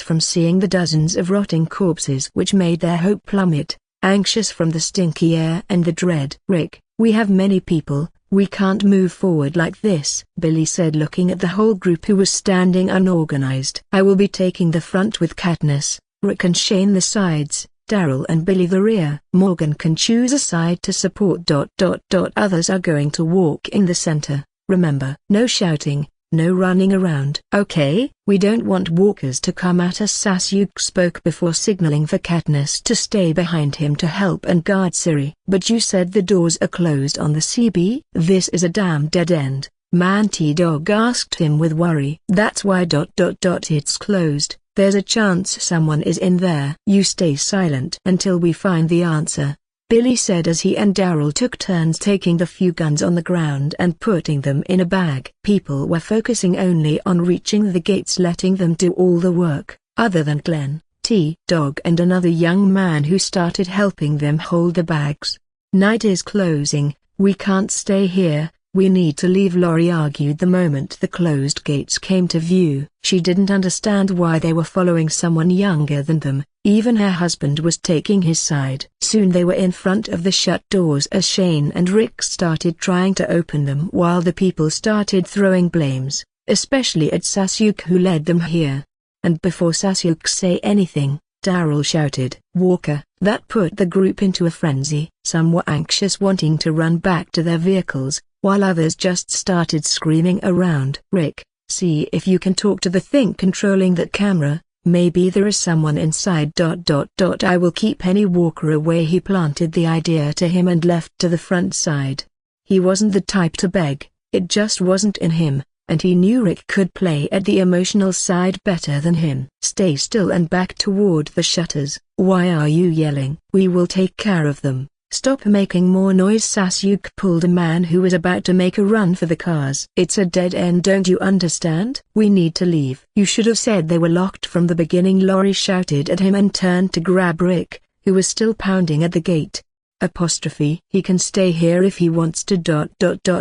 from seeing the dozens of rotting corpses which made their hope plummet, anxious from the stinky air and the dread. Rick, we have many people. We can't move forward like this, Billy said, looking at the whole group who was standing unorganized. I will be taking the front with Katniss, Rick and Shane the sides, Daryl and Billy the rear. Morgan can choose a side to support. Others are going to walk in the center. Remember, no shouting, no running around. Okay, we don't want walkers to come at us. Sasuke spoke before signaling for Katniss to stay behind him to help and guard Siri. But you said the doors are closed on the CB? This is a damn dead end, man. T-Dog asked him with worry. That's why ... It's closed. There's a chance someone is in there. You stay silent until we find the answer, Billy said as he and Daryl took turns taking the few guns on the ground and putting them in a bag. People were focusing only on reaching the gates, letting them do all the work, other than Glenn, T-Dog and another young man who started helping them hold the bags. Night is closing, we can't stay here. We need to leave, Lori argued the moment the closed gates came to view. She didn't understand why they were following someone younger than them. Even her husband was taking his side. Soon they were in front of the shut doors as Shane and Rick started trying to open them while the people started throwing blames, especially at Sasuke who led them here. And before Sasuke say anything, Daryl shouted, "Walker!" That put the group into a frenzy. Some were anxious, wanting to run back to their vehicles, while others just started screaming around. Rick, see if you can talk to the thing controlling that camera. Maybe there is someone inside. I will keep any walker away. He planted the idea to him and left to the front side. He wasn't the type to beg, it just wasn't in him, and he knew Rick could play at the emotional side better than him. Stay still and back toward the shutters. Why are you yelling? We will take care of them. Stop making more noise. Sasuke pulled a man who was about to make a run for the cars. It's a dead end, don't you understand? We need to leave. You should have said they were locked from the beginning. Lori shouted at him and turned to grab Rick, who was still pounding at the gate. He can stay here if he wants to.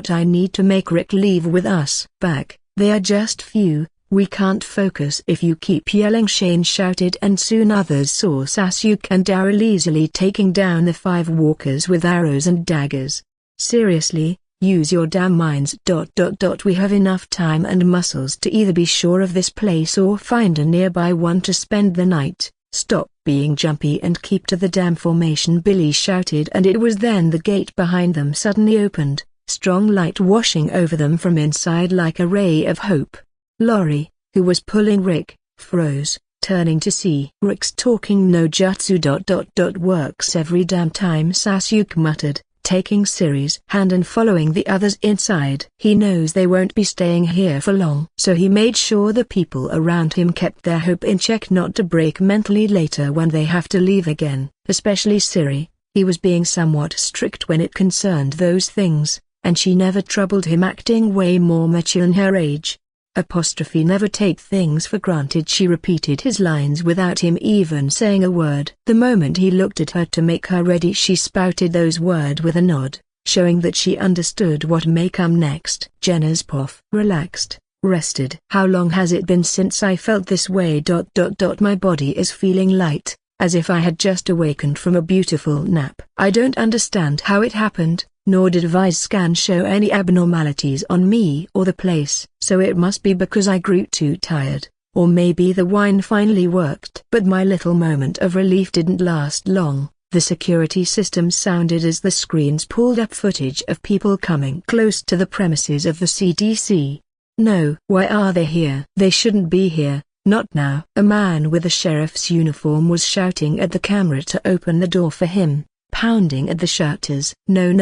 I need to make Rick leave with us. Back, they are just few. We can't focus if you keep yelling, Shane shouted, and soon others saw Sasuke and Daryl easily taking down the 5 walkers with arrows and daggers. Seriously, use your damn minds. We have enough time and muscles to either be sure of this place or find a nearby one to spend the night. Stop being jumpy and keep to the damn formation, Billy shouted, and it was then the gate behind them suddenly opened, strong light washing over them from inside like a ray of hope. Lori, who was pulling Rick, froze, turning to see Rick's talking no jutsu. Works every damn time, Sasuke muttered, taking Siri's hand and following the others inside. He knows they won't be staying here for long, so he made sure the people around him kept their hope in check not to break mentally later when they have to leave again, especially Siri. He was being somewhat strict when it concerned those things, and she never troubled him, acting way more mature in her age. Never take things for granted. She repeated his lines without him even saying a word. The moment he looked at her to make her ready, she spouted those words with a nod, showing that she understood what may come next. Jenna's puff. Relaxed, rested. How long has it been since I felt this way? My body is feeling light, as if I had just awakened from a beautiful nap. I don't understand how it happened, nor did Vi's scan show any abnormalities on me or the place, so it must be because I grew too tired, or maybe the wine finally worked. But my little moment of relief didn't last long. The security system sounded as the screens pulled up footage of people coming close to the premises of the CDC. No. Why are they here? They shouldn't be here, not now. A man with a sheriff's uniform was shouting at the camera to open the door for him, pounding at the shutters. No,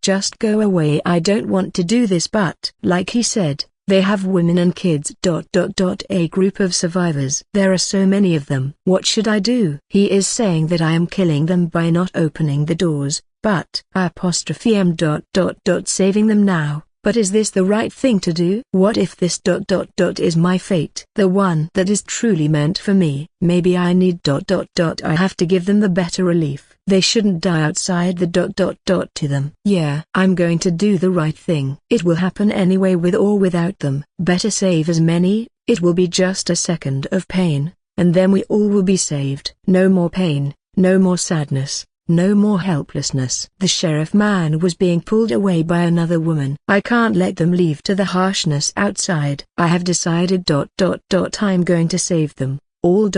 just go away. I don't want to do this. But, like he said, they have women and kids. A group of survivors. There are so many of them. What should I do? He is saying that I am killing them by not opening the doors, but saving them now. But is this the right thing to do? What if this is my fate? The one that is truly meant for me. Maybe I need I have to give them the better relief. They shouldn't die outside the to them. Yeah, I'm going to do the right thing. It will happen anyway with or without them. Better save as many. It will be just a second of pain, and then we all will be saved. No more pain, no more sadness. No more helplessness. The sheriff man was being pulled away by another woman. I can't let them leave to the harshness outside. I have decided. I'm going to save them, all.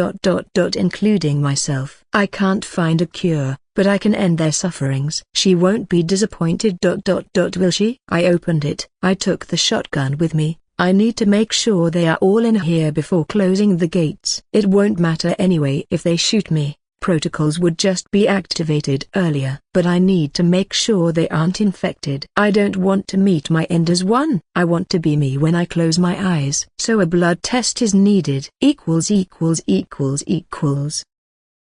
Including myself. I can't find a cure, but I can end their sufferings. She won't be disappointed. Will she? I opened it. I took the shotgun with me, I need to make sure they are all in here before closing the gates. It won't matter anyway if they shoot me. Protocols would just be activated earlier. But I need to make sure they aren't infected. I don't want to meet my end as one. I want to be me when I close my eyes. So a blood test is needed.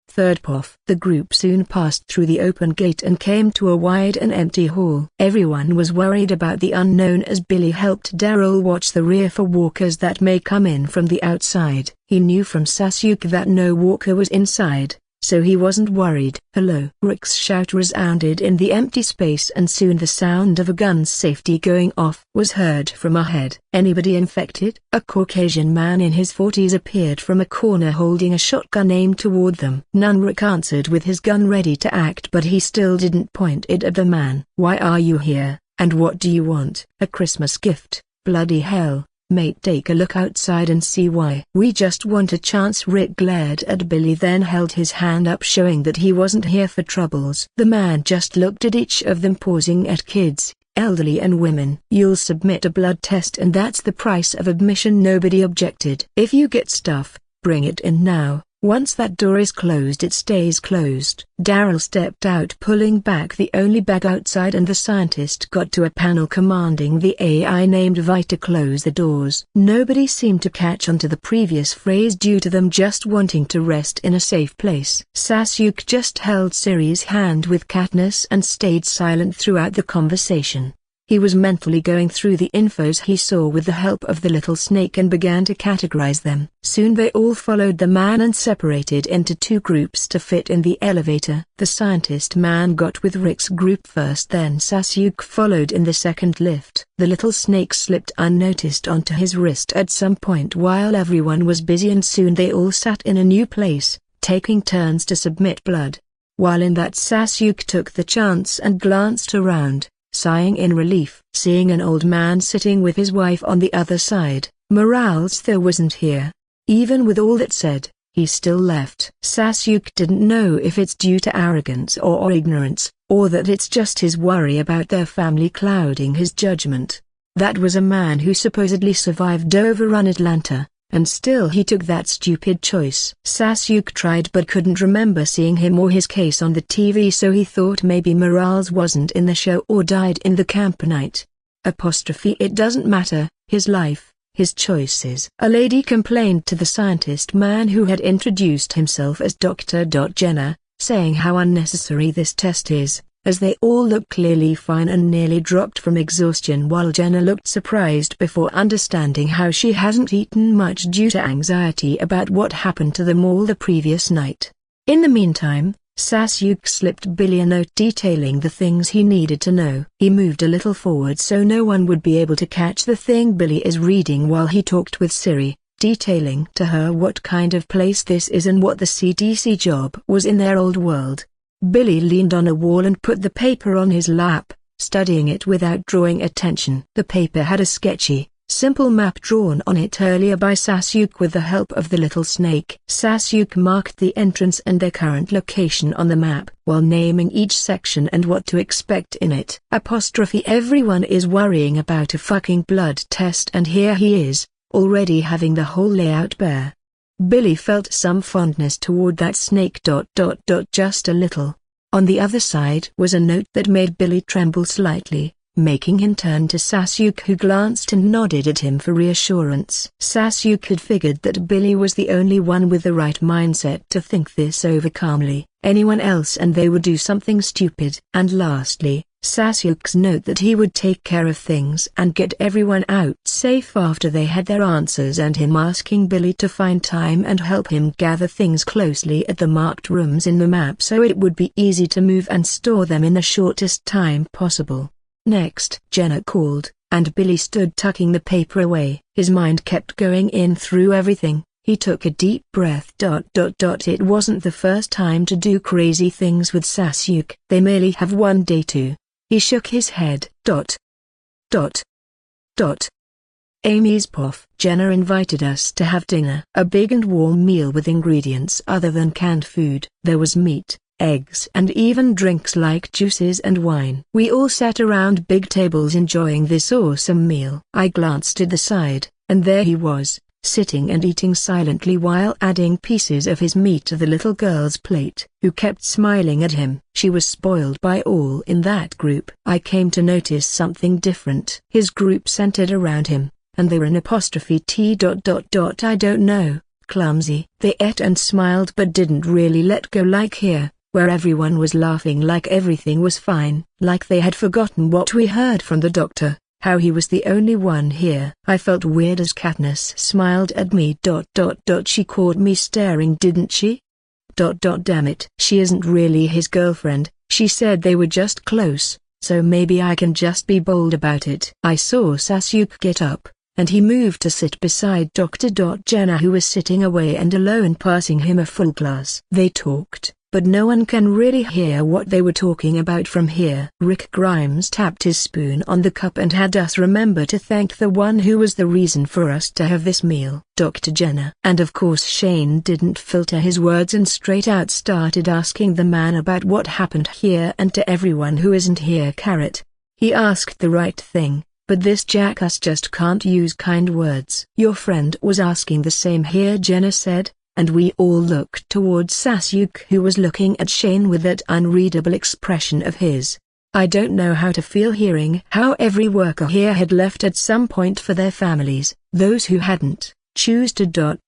Third puff. The group soon passed through the open gate and came to a wide and empty hall. Everyone was worried about the unknown as Billy helped Daryl watch the rear for walkers that may come in from the outside. He knew from Sasuke that no walker was inside, so he wasn't worried. "Hello!" Rick's shout resounded in the empty space, and soon the sound of a gun's safety going off was heard from ahead. "Anybody infected?" A Caucasian man in his 40s appeared from a corner holding a shotgun aimed toward them. None. Rick answered with his gun ready to act, but he still didn't point it at the man. "Why are you here, and what do you want?" "A Christmas gift." "Bloody hell, mate, take a look outside and see why." "We just want a chance." Rick glared at Billy, then held his hand up showing that he wasn't here for troubles. The man just looked at each of them, pausing at kids, elderly and women. "You'll submit a blood test and that's the price of admission." Nobody objected. "If you get stuff, bring it in now. Once that door is closed, it stays closed." Daryl stepped out, pulling back the only bag outside, and the scientist got to a panel commanding the AI named Vi to close the doors. Nobody seemed to catch on to the previous phrase due to them just wanting to rest in a safe place. Sasuke just held Siri's hand with Katniss and stayed silent throughout the conversation. He was mentally going through the infos he saw with the help of the little snake and began to categorize them. Soon they all followed the man and separated into two groups to fit in the elevator. The scientist man got with Rick's group first, then Sasuke followed in the second lift. The little snake slipped unnoticed onto his wrist at some point while everyone was busy, and soon they all sat in a new place, taking turns to submit blood. While in that, Sasuke took the chance and glanced around, sighing in relief. Seeing an old man sitting with his wife on the other side, morale still wasn't here. Even with all that said, he still left. Sasuke didn't know if it's due to arrogance or ignorance, or that it's just his worry about their family clouding his judgment. That was a man who supposedly survived overrun Atlanta, and still he took that stupid choice. Sasuke tried but couldn't remember seeing him or his case on the TV, so he thought maybe Morales wasn't in the show or died in the camp night. It doesn't matter, his life, his choices. A lady complained to the scientist man who had introduced himself as Dr. Jenner, saying how unnecessary this test is, as they all looked clearly fine and nearly dropped from exhaustion, while Jenna looked surprised before understanding how she hasn't eaten much due to anxiety about what happened to them all the previous night. In the meantime, Sasuke slipped Billy a note detailing the things he needed to know. He moved a little forward so no one would be able to catch the thing Billy is reading while he talked with Siri, detailing to her what kind of place this is and what the CDC job was in their old world. Billy leaned on a wall and put the paper on his lap, studying it without drawing attention. The paper had a sketchy, simple map drawn on it earlier by Sasuke with the help of the little snake. Sasuke marked the entrance and their current location on the map, while naming each section and what to expect in it. Everyone is worrying about a fucking blood test, and here he is, already having the whole layout bare. Billy felt some fondness toward that snake. Just a little. On the other side was a note that made Billy tremble slightly, making him turn to Sasuke, who glanced and nodded at him for reassurance. Sasuke had figured that Billy was the only one with the right mindset to think this over calmly. Anyone else and they would do something stupid. And lastly, Sasuke's note that he would take care of things and get everyone out safe after they had their answers, and him asking Billy to find time and help him gather things closely at the marked rooms in the map so it would be easy to move and store them in the shortest time possible. Next, Jenna called, and Billy stood tucking the paper away. His mind kept going in through everything. He took a deep breath. It wasn't the first time to do crazy things with Sasuke. They merely have one day to. He shook his head. Amy's puff. Jenna invited us to have dinner. A big and warm meal with ingredients other than canned food. There was meat, eggs and even drinks like juices and wine. We all sat around big tables enjoying this awesome meal. I glanced at the side, and there he was, sitting and eating silently while adding pieces of his meat to the little girl's plate, who kept smiling at him. She was spoiled by all in that group. I came to notice something different. His group centered around him, and they were an apostrophe T. I don't know, clumsy. They ate and smiled but didn't really let go like here, where everyone was laughing like everything was fine. Like they had forgotten what we heard from the doctor, how he was the only one here. I felt weird as Katniss smiled at me. She caught me staring, didn't she? Damn it. She isn't really his girlfriend. She said they were just close, so maybe I can just be bold about it. I saw Sasuke get up, and he moved to sit beside Dr. Jenna, who was sitting away and alone, passing him a full glass. They talked, but no one can really hear what they were talking about from here. Rick Grimes tapped his spoon on the cup and had us remember to thank the one who was the reason for us to have this meal, Dr. Jenna. And of course Shane didn't filter his words and straight out started asking the man about what happened here and to everyone who isn't here. He asked the right thing, but this jackass just can't use kind words. Your friend was asking the same here, Jenna said, and we all looked towards Sasuke, who was looking at Shane with that unreadable expression of his. I don't know how to feel hearing how every worker here had left at some point for their families. Those who hadn't, choose to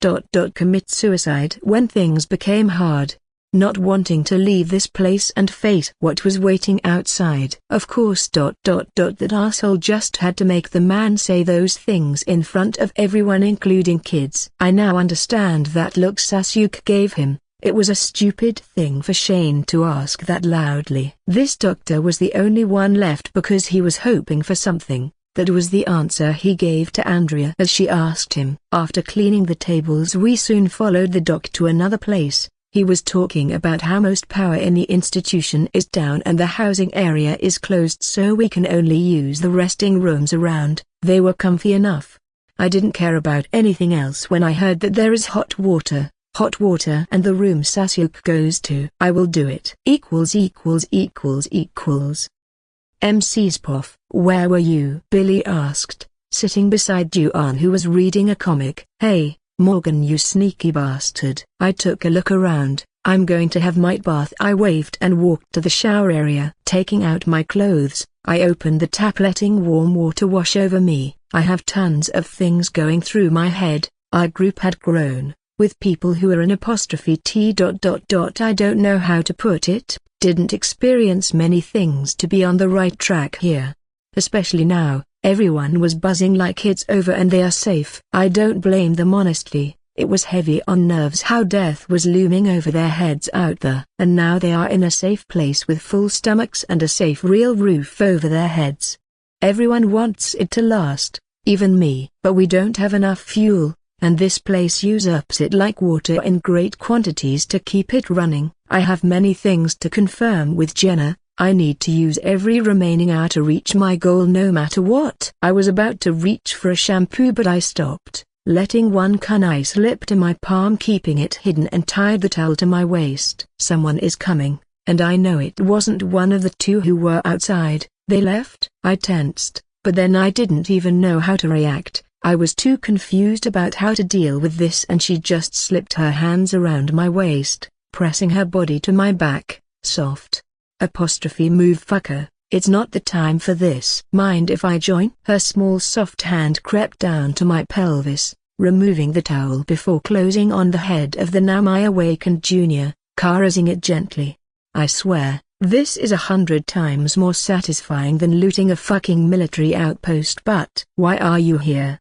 commit suicide when things became hard, not wanting to leave this place and face what was waiting outside. Of course that asshole just had to make the man say those things in front of everyone, including kids. I now understand that look Sasuke gave him. It was a stupid thing for Shane to ask that loudly. This doctor was the only one left because he was hoping for something. That was the answer he gave to Andrea as she asked him. After cleaning the tables, we soon followed the doc to another place. He was talking about how most power in the institution is down and the housing area is closed, so we can only use the resting rooms around. They were comfy enough. I didn't care about anything else when I heard that there is hot water and the room Sasuke goes to. I will do it. MC's Poff, where were you? Billy asked, sitting beside Juan, who was reading a comic. Hey, Morgan, you sneaky bastard. I took a look around. I'm going to have my bath. I waved and walked to the shower area. Taking out my clothes, I opened the tap, letting warm water wash over me. I have tons of things going through my head. Our group had grown, with people who are an apostrophe T. I don't know how to put it, didn't experience many things to be on the right track here. Especially now. Everyone was buzzing like it's over and they are safe. I don't blame them honestly. It was heavy on nerves how death was looming over their heads out there. And now they are in a safe place with full stomachs and a safe real roof over their heads. Everyone wants it to last, even me. But we don't have enough fuel, and this place uses it like water in great quantities to keep it running. I have many things to confirm with Jenna. I need to use every remaining hour to reach my goal no matter what. I was about to reach for a shampoo but I stopped, letting one kunai slip to my palm, keeping it hidden, and tied the towel to my waist. Someone is coming, and I know it wasn't one of the two who were outside. They left? I tensed, but then I didn't even know how to react. I was too confused about how to deal with this, and she just slipped her hands around my waist, pressing her body to my back. Soft. Apostrophe move fucker, it's not the time for this. Mind if I join? Her small soft hand crept down to my pelvis, removing the towel before closing on the head of the now my awakened junior, caressing it gently. I swear, this is 100 times more satisfying than looting a fucking military outpost. But why are you here?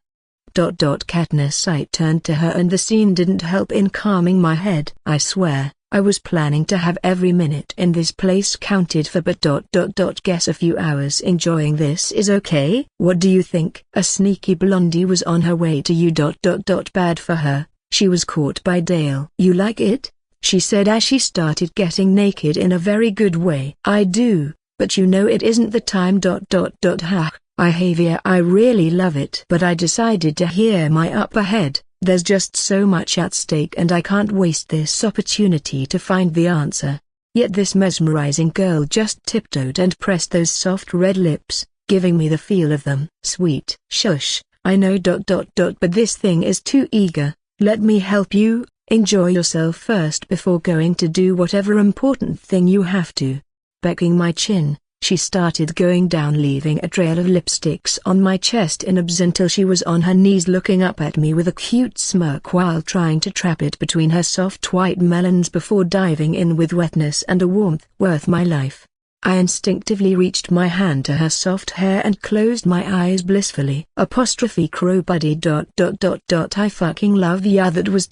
Katniss. I turned to her and the scene didn't help in calming my head. I swear, I was planning to have every minute in this place counted for, but guess a few hours enjoying this is okay. What do you think? A sneaky blondie was on her way to you. Bad for her, she was caught by Dale. You like it? She said as she started getting naked in a very good way. I do, but you know it isn't the time. Ha, I really love it. But I decided to hear my upper head. There's just so much at stake and I can't waste this opportunity to find the answer. Yet this mesmerizing girl just tiptoed and pressed those soft red lips, giving me the feel of them. Sweet. Shush, I know ... but this thing is too eager. Let me help you. Enjoy yourself first before going to do whatever important thing you have to. Becking my chin, she started going down, leaving a trail of lipsticks on my chest in abs until she was on her knees looking up at me with a cute smirk while trying to trap it between her soft white melons before diving in with wetness and a warmth worth my life. I instinctively reached my hand to her soft hair and closed my eyes blissfully. Crow buddy ... I fucking love ya, that was ...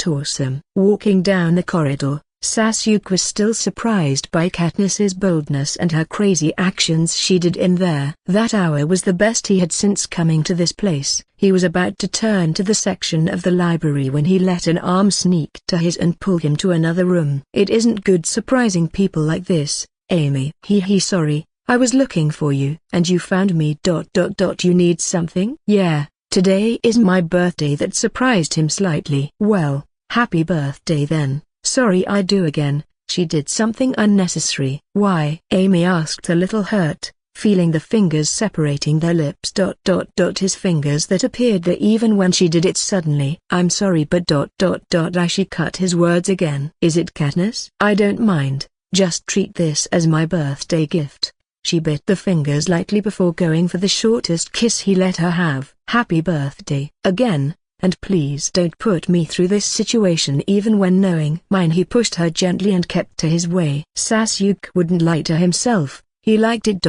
awesome. Walking down the corridor, Sasuke was still surprised by Katniss's boldness and her crazy actions she did in there. That hour was the best he had since coming to this place. He was about to turn to the section of the library when he let an arm sneak to his and pull him to another room. It isn't good surprising people like this, Amy. Sorry, I was looking for you. And you found me ... You need something? Yeah, today is my birthday. That surprised him slightly. Well, happy birthday then. Sorry I do again. She did something unnecessary. Why? Amy asked, a little hurt, feeling the fingers separating their lips. His fingers that appeared there even when she did it suddenly. I'm sorry but ... As she cut his words again. Is it Katniss? I don't mind. Just treat this as my birthday gift. She bit the fingers lightly before going for the shortest kiss he let her have. Happy birthday. Again, and please don't put me through this situation even when knowing mine. He pushed her gently and kept to his way. Sasuke wouldn't lie to himself. He liked it ...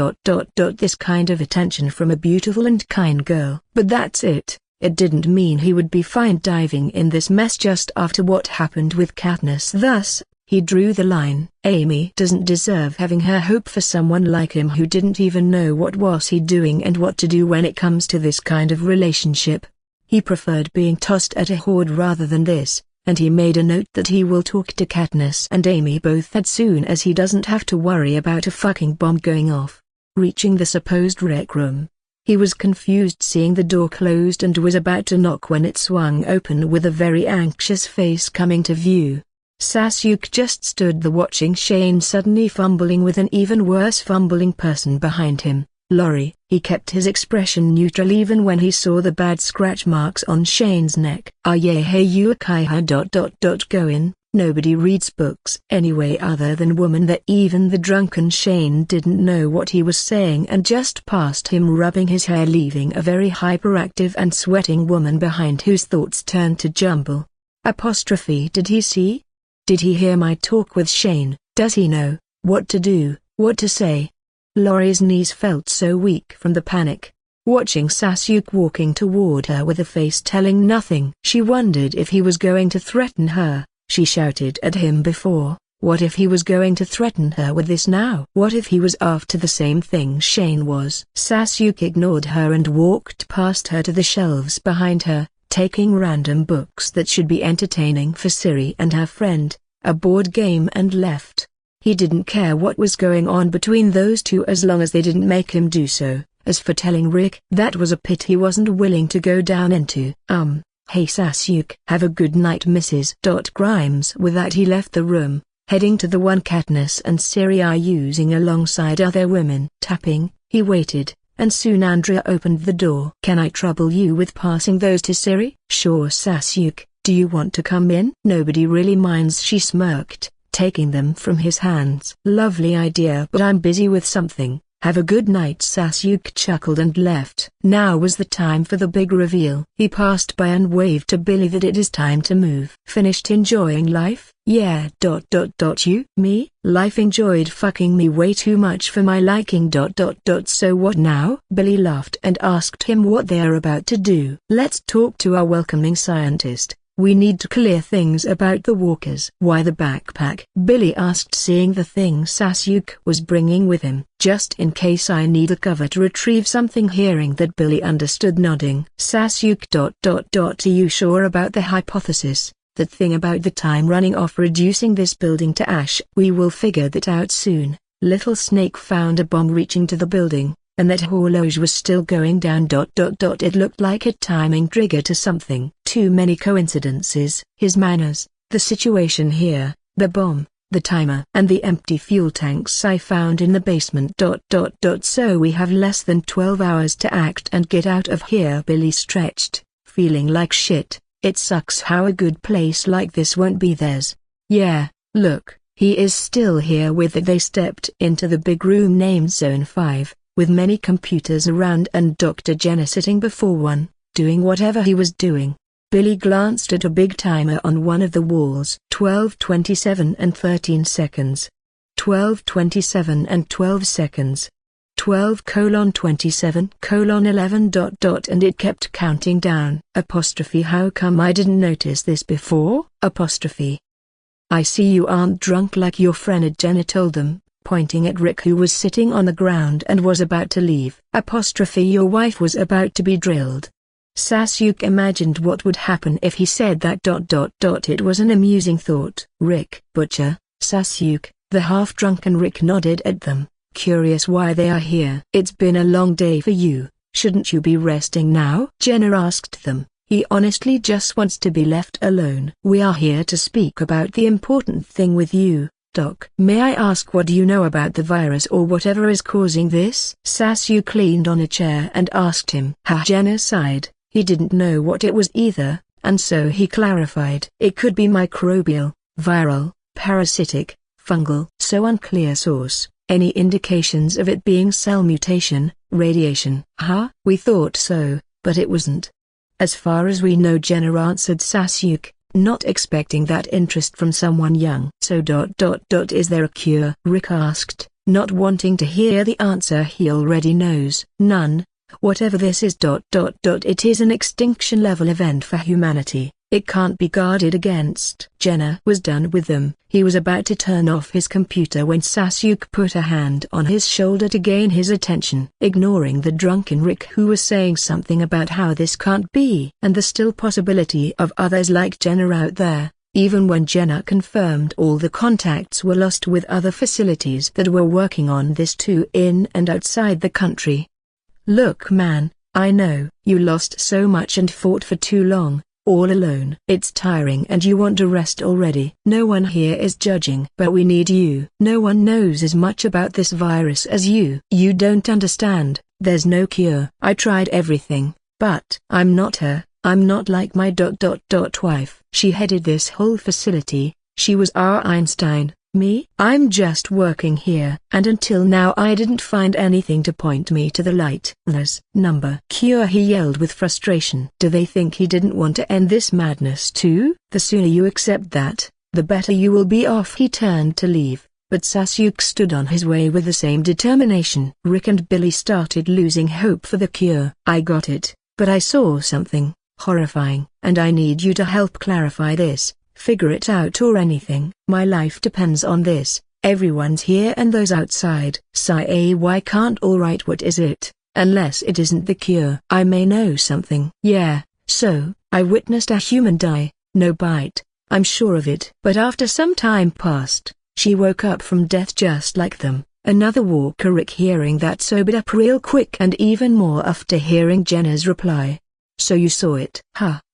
This kind of attention from a beautiful and kind girl. But that's it. It didn't mean he would be fine diving in this mess just after what happened with Katniss. Thus, he drew the line. Amy doesn't deserve having her hope for someone like him who didn't even know what was he doing and what to do when it comes to this kind of relationship. He preferred being tossed at a horde rather than this, and he made a note that he will talk to Katniss and Amy both as soon as he doesn't have to worry about a fucking bomb going off. Reaching the supposed rec room, he was confused seeing the door closed and was about to knock when it swung open with a very anxious face coming to view. Sasuke just stood there watching Shane suddenly fumbling with an even worse fumbling person behind him, Lori. He kept his expression neutral even when he saw the bad scratch marks on Shane's neck. Yeah, hey you Kaiha ... Go in. Nobody reads books anyway other than woman. That even the drunken Shane didn't know what he was saying and just passed him rubbing his hair, leaving a very hyperactive and sweating woman behind whose thoughts turned to jumble. Did he see? Did he hear my talk with Shane? Does he know what to do, what to say? Lori's knees felt so weak from the panic. Watching Sasuke walking toward her with a face telling nothing. She wondered if he was going to threaten her. She shouted at him before. What if he was going to threaten her with this now? What if he was after the same thing Shane was? Sasuke ignored her and walked past her to the shelves behind her, taking random books that should be entertaining for Siri and her friend, a board game, and left. He didn't care what was going on between those two as long as they didn't make him do so. As for telling Rick, that was a pit he wasn't willing to go down into. Hey Sasuke. Have a good night Mrs. Grimes. With that he left the room, heading to the one Katniss and Siri are using alongside other women. Tapping, he waited, and soon Andrea opened the door. Can I trouble you with passing those to Siri? Sure Sasuke, do you want to come in? Nobody really minds, she smirked, taking them from his hands. Lovely idea, but I'm busy with something. Have a good night. Sasuke chuckled and left. Now was the time for the big reveal. He passed by and waved to Billy that it is time to move. Finished enjoying life? Yeah. You? Me? Life enjoyed fucking me way too much for my liking. So what now? Billy laughed and asked him what they are about to do. Let's talk to our welcoming scientist. We need to clear things about the walkers. Why the backpack? Billy asked, seeing the thing Sasuke was bringing with him. Just in case I need a cover to retrieve something. Hearing that, Billy understood, nodding. Sasuke. Are you sure about the hypothesis? That thing about the time running off reducing this building to ash? We will figure that out soon. Little Snake found a bomb reaching to the building, and that horloge was still going down. It looked like a timing trigger to something. Too many coincidences. His manners, the situation here, the bomb, the timer and the empty fuel tanks I found in the basement. So we have less than 12 hours to act and get out of here. Billy stretched, feeling like shit. It sucks how a good place like this won't be theirs. Yeah, look, he is still here with it. They stepped into the big room named Zone 5, with many computers around and Dr. Jenner sitting before one, doing whatever he was doing. Billy glanced at a big timer on one of the walls. 12:27 and 13 seconds. 12:27 and 12 seconds. 12:27:11. And it kept counting down. How come I didn't notice this before? I see you aren't drunk like your friend Jenna told them, pointing at Rick who was sitting on the ground and was about to leave. Your wife was about to be drilled. Sasuke imagined what would happen if he said that. It was an amusing thought. Rick, Butcher, Sasuke, the half-drunken Rick nodded at them, curious why they are here. It's been a long day for you, shouldn't you be resting now? Jenner asked them. He honestly just wants to be left alone. We are here to speak about the important thing with you, Doc. May I ask what you know about the virus or whatever is causing this? Sasuke leaned on a chair and asked him. Jenner sighed. He didn't know what it was either, and so he clarified. It could be microbial, viral, parasitic, fungal. So unclear source. Any indications of it being cell mutation, radiation? We thought so, but it wasn't. As far as we know, Jenner answered Sasuke, not expecting that interest from someone young. So is there a cure? Rick asked, not wanting to hear the answer he already knows. None. Whatever this is. It is an extinction-level event for humanity. It can't be guarded against. Jenner was done with them. He was about to turn off his computer when Sasuke put a hand on his shoulder to gain his attention, ignoring the drunken Rick who was saying something about how this can't be and the still possibility of others like Jenner out there, even when Jenner confirmed all the contacts were lost with other facilities that were working on this too in and outside the country. Look man, I know, you lost so much and fought for too long, all alone. It's tiring and you want to rest already. No one here is judging. But we need you. No one knows as much about this virus as you. You don't understand, there's no cure. I tried everything, but I'm not her, I'm not like my wife. She headed this whole facility, she was our Einstein. Me? I'm just working here. And until now I didn't find anything to point me to the light. There's number cure, he yelled with frustration. Do they think he didn't want to end this madness too? The sooner you accept that, the better you will be off. He turned to leave, but Sasuke stood on his way with the same determination. Rick and Billy started losing hope for the cure. I got it, but I saw something horrifying, and I need you to help clarify this. Figure it out or anything. My life depends on this. Everyone's here and those outside. Why can't all right, what is it? Unless it isn't the cure. I may know something. Yeah, so, I witnessed a human die, no bite, I'm sure of it. But after some time passed, she woke up from death just like them. Another walker. Rick hearing that sobered up real quick and even more after hearing Jenner's reply. So you saw it?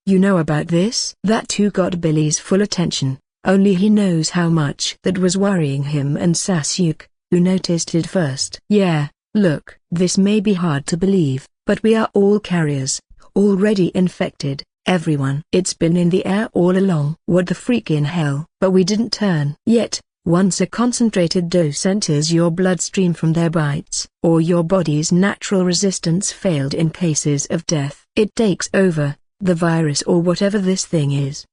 You know about this? That too got Billy's full attention, only he knows how much that was worrying him and Sasuke, who noticed it first. Yeah, look, this may be hard to believe, but we are all carriers, already infected, everyone. It's been in the air all along. What the freak in hell? But we didn't turn. Yet, once a concentrated dose enters your bloodstream from their bites, or your body's natural resistance failed in cases of death, it takes over. The virus or whatever this thing is.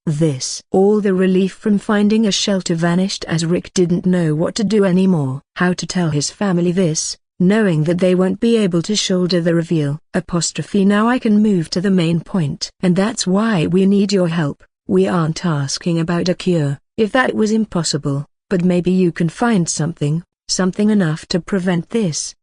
All the relief from finding a shelter vanished as Rick didn't know what to do anymore. How to tell his family this, knowing that they won't be able to shoulder the reveal. Now I can move to the main point. And that's why we need your help. We aren't asking about a cure, if that was impossible, but maybe you can find something enough to prevent this.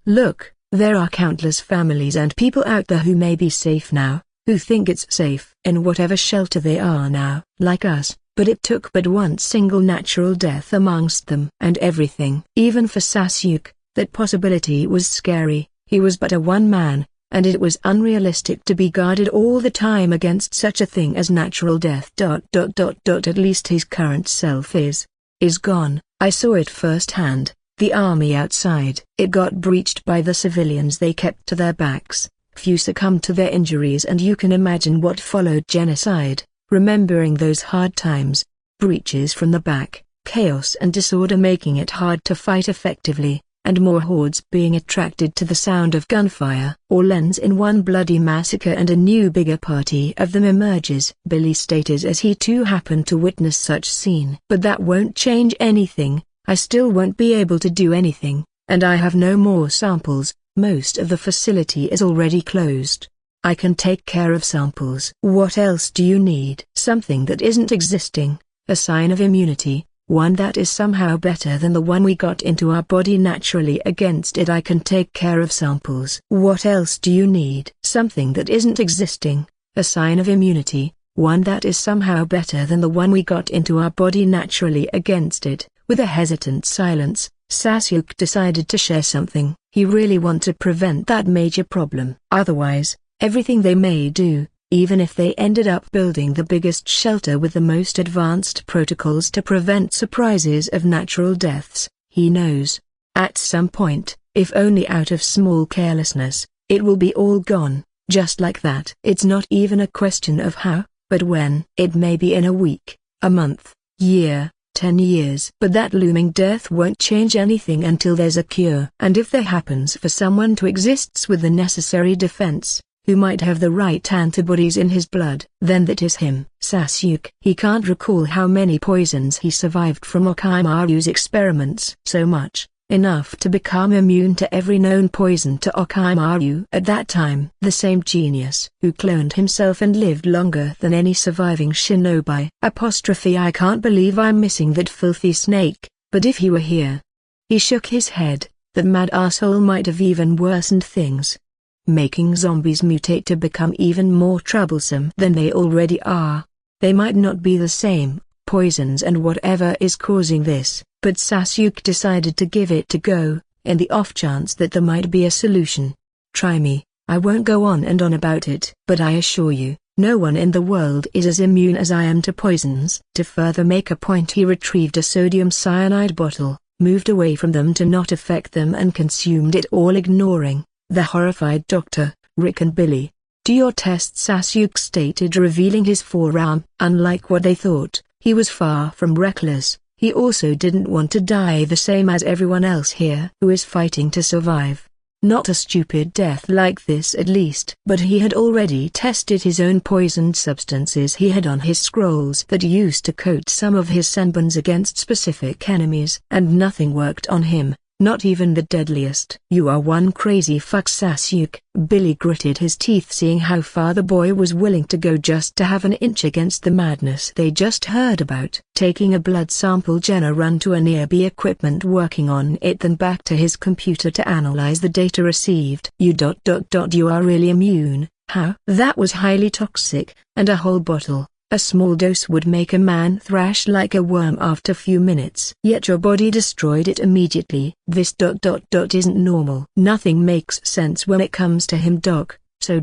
Look, there are countless families and people out there who may be safe now, who think it's safe in whatever shelter they are now, like us, but it took but one single natural death amongst them. And everything, even for Sasuke, that possibility was scary. He was but a one man, and it was unrealistic to be guarded all the time against such a thing as natural death. At least his current self is. is gone. I saw it firsthand. The army outside. It got breached by the civilians they kept to their backs. Few succumbed to their injuries, and you can imagine what followed: genocide. Remembering those hard times, breaches from the back, chaos and disorder making it hard to fight effectively, and more hordes being attracted to the sound of gunfire. All ends in one bloody massacre, and a new bigger party of them emerges, Billy stated as he too happened to witness such scene. But that won't change anything. I still won't be able to do anything, and I have no more samples. Most of the facility is already closed. I can take care of samples. What else do you need? Something that isn't existing, a sign of immunity, one that is somehow better than the one we got into our body naturally. Against it I can take care of samples. What else do you need? Something that isn't existing, a sign of immunity, one that is somehow better than the one we got into our body naturally. Against it, with a hesitant silence, Sasuke decided to share something. He really wants to prevent that major problem. Otherwise, everything they may do, even if they ended up building the biggest shelter with the most advanced protocols to prevent surprises of natural deaths, he knows, at some point, if only out of small carelessness, it will be all gone, just like that. It's not even a question of how, but when. It may be in a week, a month, year, 10 years. But that looming death won't change anything until there's a cure. And if there happens for someone to exist with the necessary defense, who might have the right antibodies in his blood, then that is him. Sasuke. He can't recall how many poisons he survived from Orochimaru's experiments. So much, enough to become immune to every known poison to Orochimaru at that time. The same genius who cloned himself and lived longer than any surviving shinobi. I can't believe I'm missing that filthy snake, but if he were here. He shook his head. That mad asshole might have even worsened things, making zombies mutate to become even more troublesome than they already are. They might not be the same poisons and whatever is causing this, but Sasuke decided to give it a go, in the off chance that there might be a solution. Try me. I won't go on and on about it, but I assure you, no one in the world is as immune as I am to poisons. To further make a point, he retrieved a sodium cyanide bottle, moved away from them to not affect them, and consumed it all, ignoring the horrified doctor, Rick and Billy. Do your test, Sasuke stated, revealing his forearm. Unlike what they thought, he was far from reckless. He also didn't want to die the same as everyone else here who is fighting to survive. Not a stupid death like this at least. But he had already tested his own poisoned substances he had on his scrolls that used to coat some of his senbons against specific enemies, and nothing worked on him. Not even the deadliest. You are one crazy fuck, Sasuke. Billy gritted his teeth, seeing how far the boy was willing to go just to have an inch against the madness they just heard about. Taking a blood sample, Jenna ran to a nearby equipment working on it, then back to his computer to analyze the data received. You are really immune. How? That was highly toxic, and a whole bottle. A small dose would make a man thrash like a worm after few minutes. Yet your body destroyed it immediately. This isn't normal. Nothing makes sense when it comes to him, Doc. So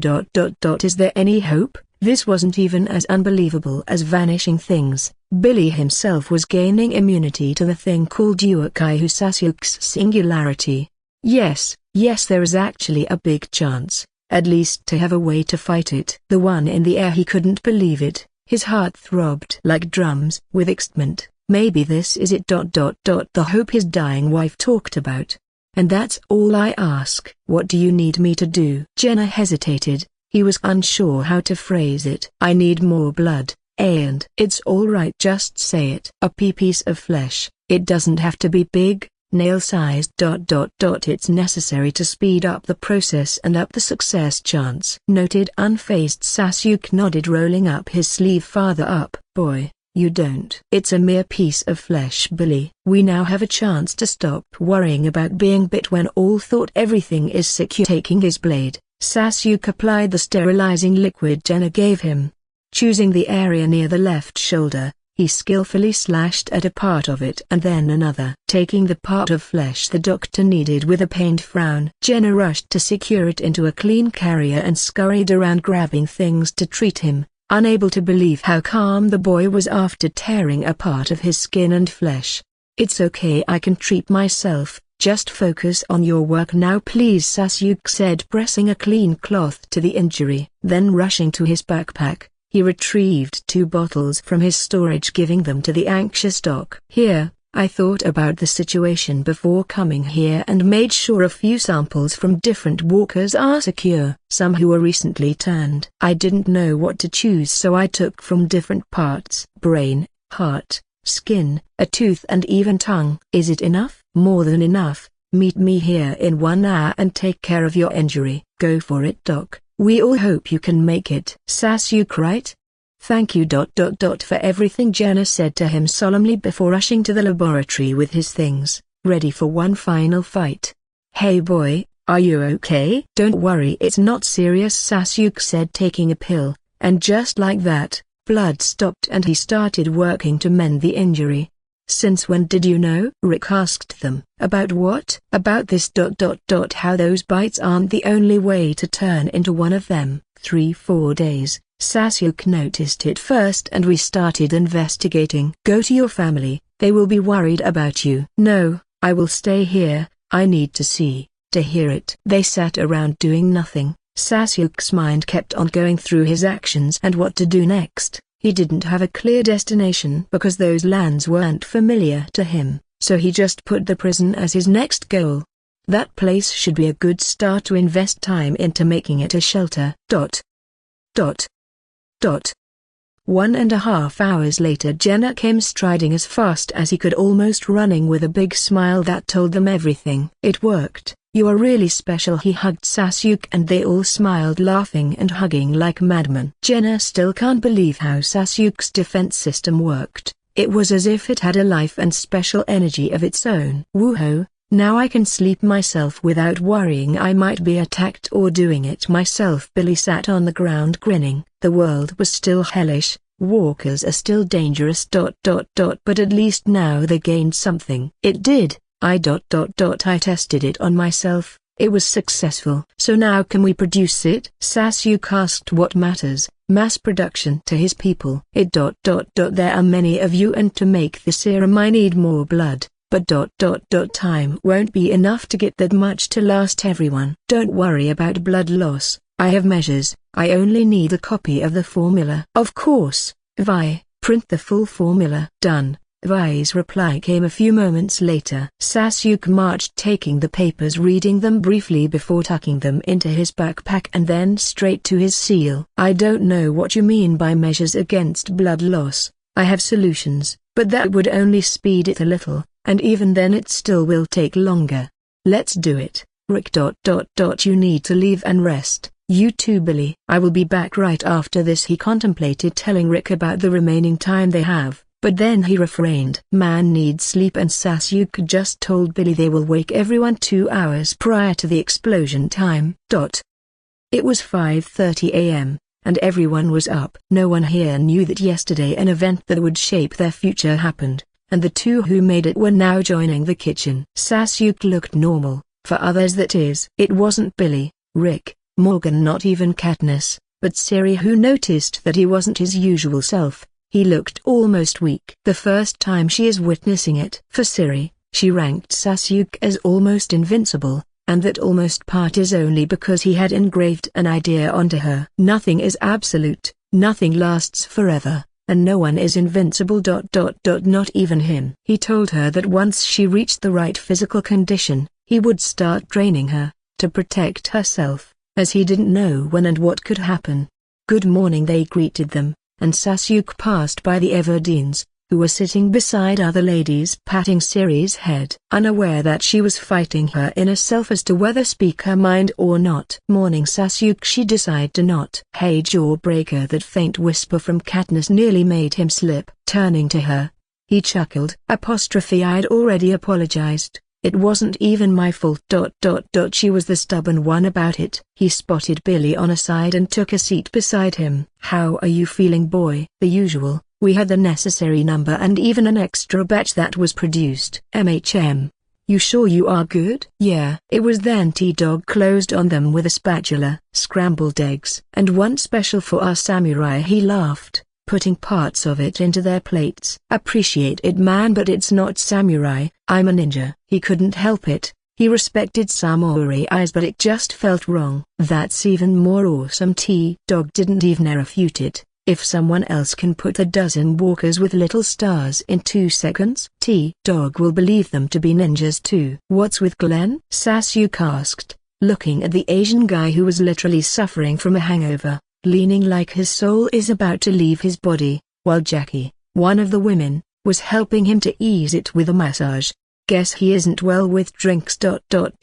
is there any hope? This wasn't even as unbelievable as vanishing things. Billy himself was gaining immunity to the thing called Uokaihu, Sasuke's singularity. Yes, there is actually a big chance, at least to have a way to fight it. The one in the air, he couldn't believe it. His heart throbbed like drums with excitement. Maybe this is it. The hope his dying wife talked about. And that's all I ask. What do you need me to do? Jenna hesitated. He was unsure how to phrase it. I need more blood, and it's all right, just say it. A piece of flesh. It doesn't have to be big, nail-sized. It's necessary to speed up the process and up the success chance. Noted. Unfazed, Sasuke nodded, rolling up his sleeve farther up. Boy, you don't. It's a mere piece of flesh, Billy. We now have a chance to stop worrying about being bit when all thought everything is secure. Taking his blade, Sasuke applied the sterilizing liquid Jenna gave him. Choosing the area near the left shoulder, he skillfully slashed at a part of it and then another. Taking the part of flesh the doctor needed with a pained frown, Jenna rushed to secure it into a clean carrier and scurried around grabbing things to treat him, unable to believe how calm the boy was after tearing a part of his skin and flesh. It's okay, I can treat myself, just focus on your work now please, Sasuke said, pressing a clean cloth to the injury. Then rushing to his backpack, he retrieved 2 bottles from his storage, giving them to the anxious doc. Here, I thought about the situation before coming here and made sure a few samples from different walkers are secure. Some who were recently turned. I didn't know what to choose, so I took from different parts: brain, heart, skin, a tooth and even tongue. Is it enough? More than enough. Meet me here in 1 hour and take care of your injury. Go for it, Doc. We all hope you can make it. Sasuke, right? Thank you for everything, Jenna said to him solemnly before rushing to the laboratory with his things, ready for one final fight. Hey boy, are you okay? Don't worry, it's not serious, Sasuke said, taking a pill, and just like that, blood stopped and he started working to mend the injury. Since when did you know? Rick asked them. About what? About this ... how those bites aren't the only way to turn into one of them. 3-4 days. Sasuke noticed it first and we started investigating. Go to your family, they will be worried about you. No, I will stay here, I need to see, to hear it. They sat around doing nothing. Sasuke's mind kept on going through his actions and what to do next. He didn't have a clear destination because those lands weren't familiar to him, so he just put the prison as his next goal. That place should be a good start to invest time into making it a shelter. 1.5 hours later, Jenna came striding as fast as he could, almost running with a big smile that told them everything. It worked. You are really special. He hugged Sasuke and they all smiled, laughing and hugging like madmen. Jenna still can't believe how Sasuke's defense system worked. It was as if it had a life and special energy of its own. Woohoo, now I can sleep myself without worrying I might be attacked or doing it myself. Billy sat on the ground grinning. The world was still hellish, walkers are still dangerous ... but at least now they gained something. It did. I tested it on myself, it was successful. So now can we produce it? Sasuke asked. What matters, mass production to his people. It ... there are many of you and to make the serum I need more blood, but ... time won't be enough to get that much to last everyone. Don't worry about blood loss, I have measures, I only need a copy of the formula. Of course, Vi, print the full formula. Done. Vi's reply came a few moments later. Sasuke marched, taking the papers, reading them briefly before tucking them into his backpack and then straight to his seal. I don't know what you mean by measures against blood loss. I have solutions, but that would only speed it a little, and even then it still will take longer. Let's do it, Rick. You need to leave and rest. You too, Billy. I will be back right after this. He contemplated telling Rick about the remaining time they have, but then he refrained. Man needs sleep, and Sasuke just told Billy they will wake everyone 2 hours prior to the explosion time. It was 5:30 a.m., and everyone was up. No one here knew that yesterday an event that would shape their future happened, and the 2 who made it were now joining the kitchen. Sasuke looked normal, for others that is. It wasn't Billy, Rick, Morgan, not even Katniss, but Siri, who noticed that he wasn't his usual self. He looked almost weak. The first time she is witnessing it. For Siri, she ranked Sasuke as almost invincible, and that almost part is only because he had engraved an idea onto her. Nothing is absolute, nothing lasts forever, and no one is invincible ... not even him. He told her that once she reached the right physical condition, he would start training her, to protect herself, as he didn't know when and what could happen. Good morning, they greeted them, and Sasuke passed by the Everdines, who were sitting beside other ladies, patting Siri's head, unaware that she was fighting her inner self as to whether speak her mind or not. Morning, Sasuke, she decided to not. Hey, jawbreaker. That faint whisper from Katniss nearly made him slip. Turning to her, he chuckled. I'd already apologized. It wasn't even my fault ... She was the stubborn one about it. He spotted Billy on a side and took a seat beside him. How are you feeling, boy? The usual. We had the necessary number and even an extra batch that was produced. You sure you are good? Yeah. It was then T-Dog closed on them with a spatula. Scrambled eggs. And one special for our samurai. He laughed. putting parts of it into their plates. "Appreciate it, man, but it's not samurai, I'm a ninja." He couldn't help it. He respected samurais, but it just felt wrong. "That's even more awesome." T-Dog didn't even refute it. "If someone else can put a dozen walkers with little stars in 2 seconds, T-Dog will believe them to be ninjas too." "What's with Glenn?" Sasuke asked, looking at the Asian guy who was literally suffering from a hangover, leaning like his soul is about to leave his body, while Jackie, one of the women, was helping him to ease it with a massage. "Guess he isn't well with drinks.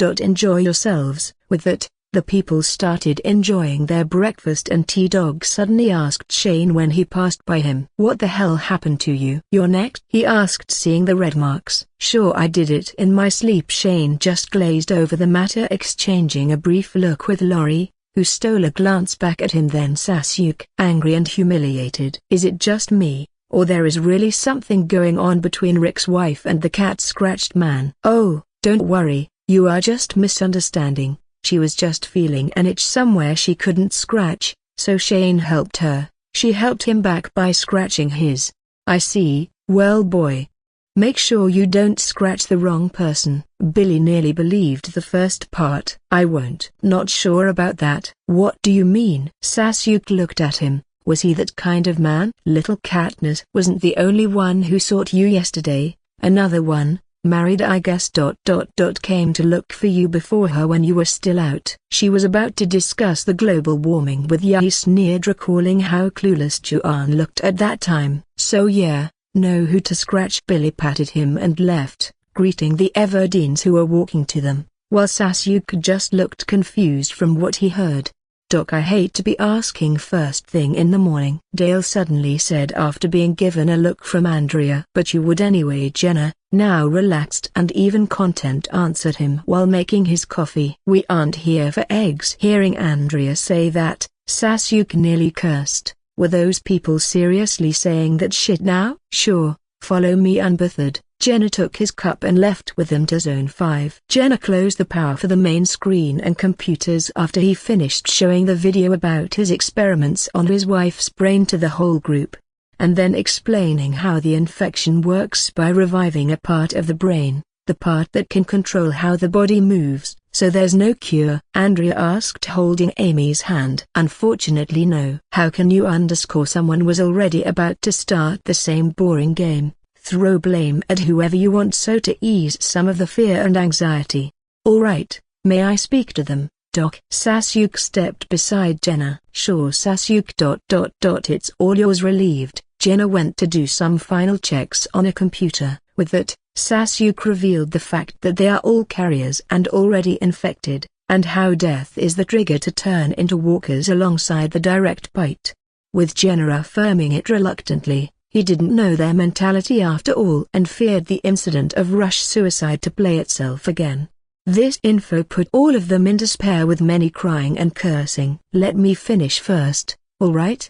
Enjoy yourselves." With that, the people started enjoying their breakfast and T-Dog suddenly asked Shane when he passed by him. "What the hell happened to you?" "You're next?" he asked, seeing the red marks. "Sure, I did it in my sleep." Shane just glazed over the matter, exchanging a brief look with Lori, who stole a glance back at him, then Sasuke, angry and humiliated. "Is it just me, or there is really something going on between Rick's wife and the cat-scratched man?" "Oh, don't worry, you are just misunderstanding. She was just feeling an itch somewhere she couldn't scratch, so Shane helped her." She helped him back by scratching his. "I see, well boy. Make sure you don't scratch the wrong person." Billy nearly believed the first part. "I won't." "Not sure about that." "What do you mean?" Sasuke looked at him. "Was he that kind of man?" "Little Katniss wasn't the only one who sought you yesterday. Another one, married I guess. Came to look for you before her when you were still out." She was about to discuss the global warming with Yahi, sneered, recalling how clueless Juan looked at that time. "So yeah, know who to scratch." Billy patted him and left, greeting the Everdeens who were walking to them, while Sasuke just looked confused from what he heard. "Doc, I hate to be asking first thing in the morning," Dale suddenly said after being given a look from Andrea. "But you would anyway." Jenna, now relaxed and even content, answered him while making his coffee. "We aren't here for eggs." Hearing Andrea say that, Sasuke nearly cursed. Were those people seriously saying that shit now? "Sure, follow me." Unbothered, Jenna took his cup and left with them to Zone 5. Jenna closed the power for the main screen and computers after he finished showing the video about his experiments on his wife's brain to the whole group, and then explaining how the infection works by reviving a part of the brain, the part that can control how the body moves. "So there's no cure?" Andrea asked, holding Amy's hand. "Unfortunately no." "How can you Someone was already about to start the same boring game. Throw blame at whoever you want so to ease some of the fear and anxiety." "All right, may I speak to them, Doc?" Sasuke stepped beside Jenna. "Sure Sasuke. It's all yours." Relieved, Jenna went to do some final checks on a computer. With that, Sasuke revealed the fact that they are all carriers and already infected, and how death is the trigger to turn into walkers alongside the direct bite. With Jenna affirming it reluctantly, he didn't know their mentality after all and feared the incident of rush suicide to play itself again. This info put all of them in despair, with many crying and cursing. "Let me finish first, all right?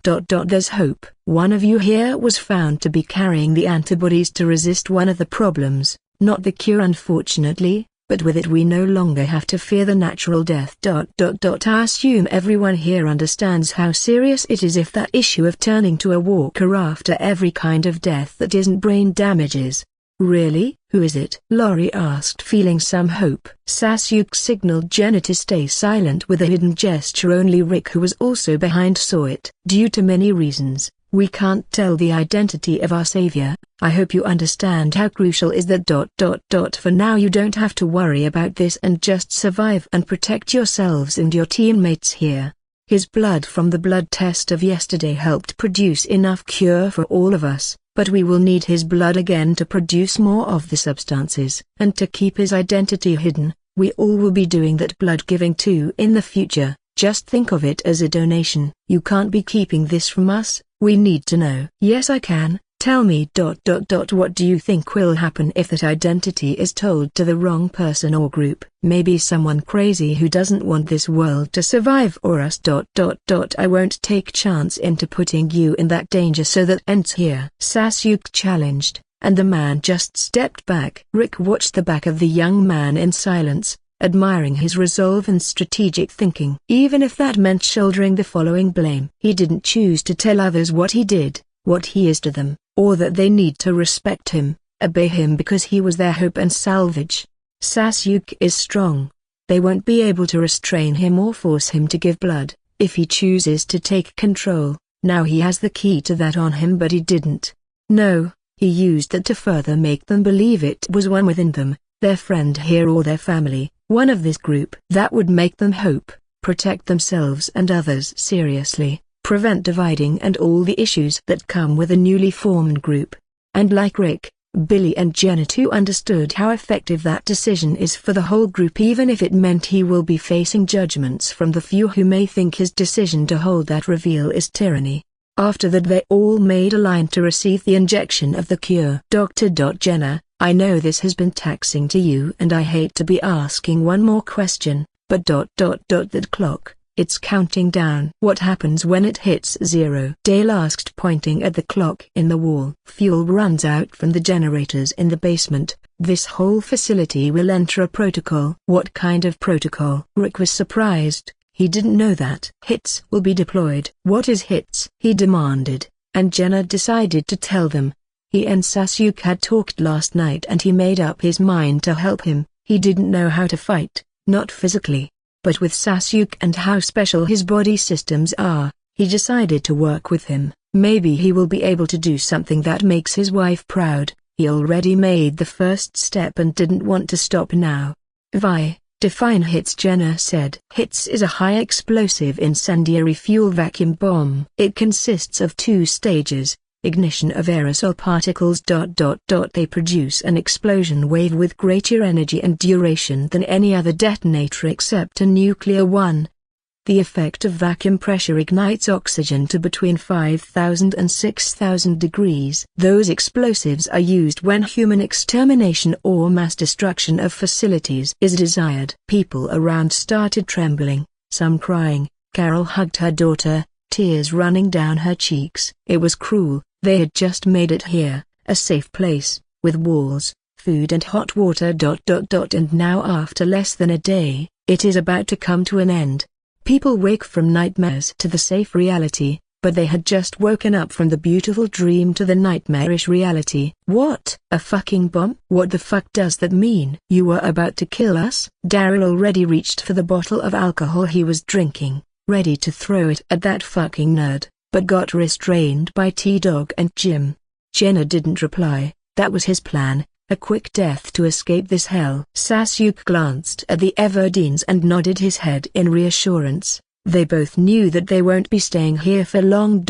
There's hope. One of you here was found to be carrying the antibodies to resist one of the problems, not the cure unfortunately, but with it we no longer have to fear the natural death. I assume everyone here understands how serious it is if that issue of turning to a walker after every kind of death that isn't brain damages." "Really? Who is it?" Lori asked, feeling some hope. Sasuke signaled Jenna to stay silent with a hidden gesture. Only Rick, who was also behind, saw it. "Due to many reasons, we can't tell the identity of our savior. I hope you understand how crucial is that. For now you don't have to worry about this and just survive and protect yourselves and your teammates here." His blood from the blood test of yesterday helped produce enough cure for all of us, but we will need his blood again to produce more of the substances. And to keep his identity hidden, we all will be doing that blood giving too in the future. Just think of it as a donation. You can't be keeping this from us, we need to know. "Yes I can. Tell me. What do you think will happen if that identity is told to the wrong person or group?" "Maybe someone crazy who doesn't want this world to survive or us. I won't take chance into putting you in that danger, so that ends here." Sasuke challenged, and the man just stepped back. Rick watched the back of the young man in silence, admiring his resolve and strategic thinking. Even if that meant shouldering the following blame. He didn't choose to tell others what he did, what he is to them, or that they need to respect him, obey him because he was their hope and salvage. Sasuke is strong. They won't be able to restrain him or force him to give blood, if he chooses to take control. Now he has the key to that on him, but he didn't. No, he used that to further make them believe it was one within them, their friend here or their family, one of this group. That would make them hope, protect themselves and others seriously, prevent dividing and all the issues that come with a newly formed group. And like Rick, Billy and Jenna too understood how effective that decision is for the whole group, even if it meant he will be facing judgments from the few who may think his decision to hold that reveal is tyranny. After that they all made a line to receive the injection of the cure. Dr. Jenna, I know this has been taxing to you and I hate to be asking one more question, but that clock, it's counting down. What happens when it hits 0? Dale asked, pointing at the clock in the wall. Fuel runs out from the generators in the basement. This whole facility will enter a protocol. What kind of protocol? Rick was surprised. He didn't know that. Hits will be deployed. What is hits? He demanded, and Jenna decided to tell them. He and Sasuke had talked last night and he made up his mind to help him. He didn't know how to fight, not physically. But with Sasuke and how special his body systems are, he decided to work with him. Maybe he will be able to do something that makes his wife proud. He already made the first step and didn't want to stop now. Define hits, Jenna said. Hits is a high explosive incendiary fuel vacuum bomb. It consists of 2 stages. Ignition of aerosol particles. They produce an explosion wave with greater energy and duration than any other detonator except a nuclear one. The effect of vacuum pressure ignites oxygen to between 5,000 and 6,000 degrees. Those explosives are used when human extermination or mass destruction of facilities is desired. People around started trembling, some crying. Carol hugged her daughter, tears running down her cheeks. It was cruel. They had just made it here, a safe place, with walls, food and hot water. And now after less than a day, it is about to come to an end. People wake from nightmares to the safe reality, but they had just woken up from the beautiful dream to the nightmarish reality. What? A fucking bomb? What the fuck does that mean? You were about to kill us? Daryl already reached for the bottle of alcohol he was drinking, ready to throw it at that fucking nerd, but got restrained by T-Dog and Jim. Jenna didn't reply. That was his plan, a quick death to escape this hell. Sasuke glanced at the Everdeens and nodded his head in reassurance. They both knew that they won't be staying here for long.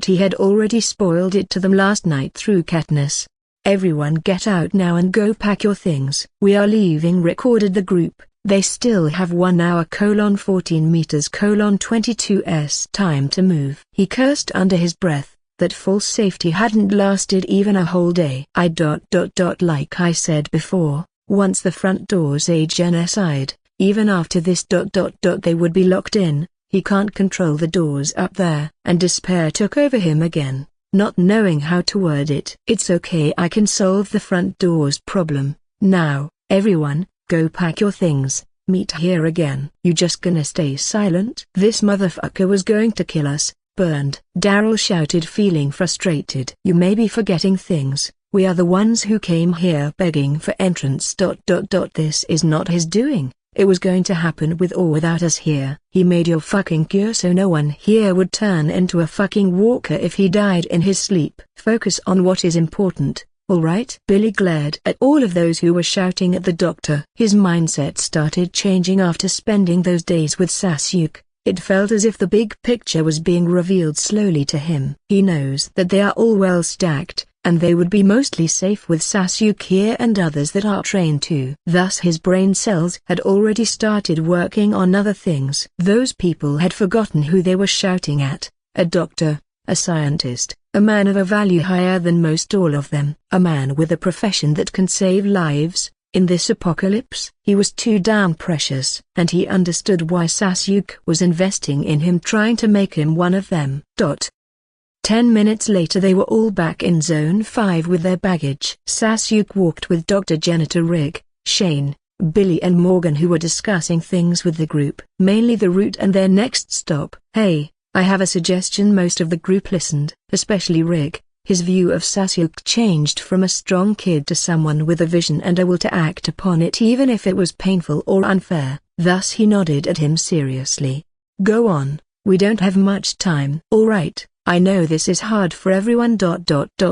He had already spoiled it to them last night through Katniss. Everyone get out now and go pack your things. We are leaving, Rick ordered the group. They still have 1 hour 14 meters 22 s time to move. He cursed under his breath. That false safety hadn't lasted even a whole day. Like I said before, once the front doors Jenna sighed, even after this they would be locked in. He can't control the doors up there. And despair took over him again, not knowing how to word it. It's okay, I can solve the front doors problem. Now, everyone, go pack your things, meet here again. You just gonna stay silent? This motherfucker was going to kill us. Burned. Daryl shouted, feeling frustrated. You may be forgetting things. We are the ones who came here begging for entrance. This is not his doing. It was going to happen with or without us here. He made your fucking cure so no one here would turn into a fucking walker if he died in his sleep. Focus on what is important, alright? Billy glared at all of those who were shouting at the doctor. His mindset started changing after spending those days with Sasuke. It felt as if the big picture was being revealed slowly to him. He knows that they are all well stacked, and they would be mostly safe with Sasuke here and others that are trained too. Thus his brain cells had already started working on other things. Those people had forgotten who they were shouting at. A doctor, a scientist, a man of a value higher than most, all of them. A man with a profession that can save lives. In this apocalypse, he was too damn precious. And he understood why Sasuke was investing in him, trying to make him one of them. 10 minutes later they were all back in Zone 5 with their baggage. Sasuke walked with Dr. Jenna to Rick, Shane, Billy and Morgan, who were discussing things with the group, mainly the route and their next stop. "Hey, I have a suggestion." Most of the group listened, especially Rick. His view of Sasuke changed from a strong kid to someone with a vision and a will to act upon it even if it was painful or unfair. Thus he nodded at him seriously. "Go on, we don't have much time." "Alright, I know this is hard for everyone.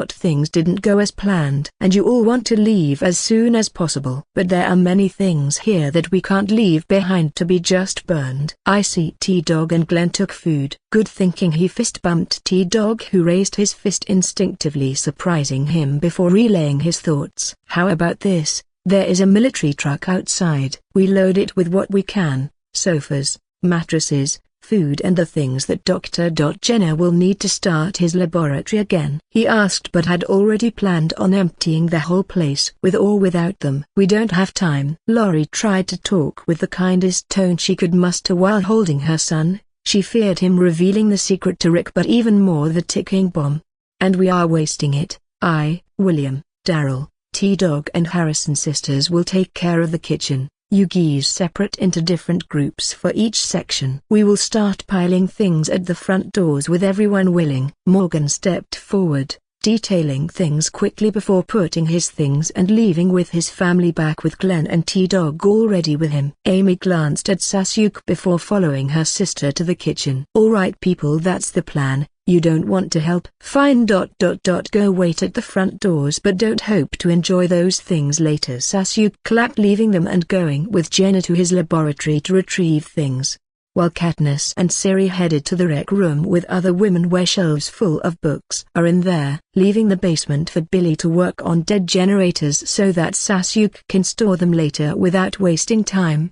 Things didn't go as planned and you all want to leave as soon as possible. But there are many things here that we can't leave behind to be just burned." "I see." T-Dog and Glenn took food. Good thinking. He fist bumped T-Dog, who raised his fist instinctively, surprising him before relaying his thoughts. "How about this? There is a military truck outside. We load it with what we can, sofas, mattresses, food and the things that Dr. Jenner will need to start his laboratory again." He asked but had already planned on emptying the whole place with or without them. "We don't have time." Lori tried to talk with the kindest tone she could muster while holding her son. She feared him revealing the secret to Rick, but even more the ticking bomb. "And we are wasting it. I, William, Daryl, T-Dog and Harrison sisters will take care of the kitchen. You geese separate into different groups for each section. We will start piling things at the front doors with everyone willing." Morgan stepped forward, detailing things quickly before putting his things and leaving with his family, back with Glenn and T-Dog already with him. Amy glanced at Sasuke before following her sister to the kitchen. "Alright people, that's the plan. You don't want to help? Fine. Go wait at the front doors, but don't hope to enjoy those things later." Sasuke clapped, leaving them and going with Jenna to his laboratory to retrieve things, while Katniss and Siri headed to the rec room with other women where shelves full of books are in there, leaving the basement for Billy to work on dead generators so that Sasuke can store them later without wasting time.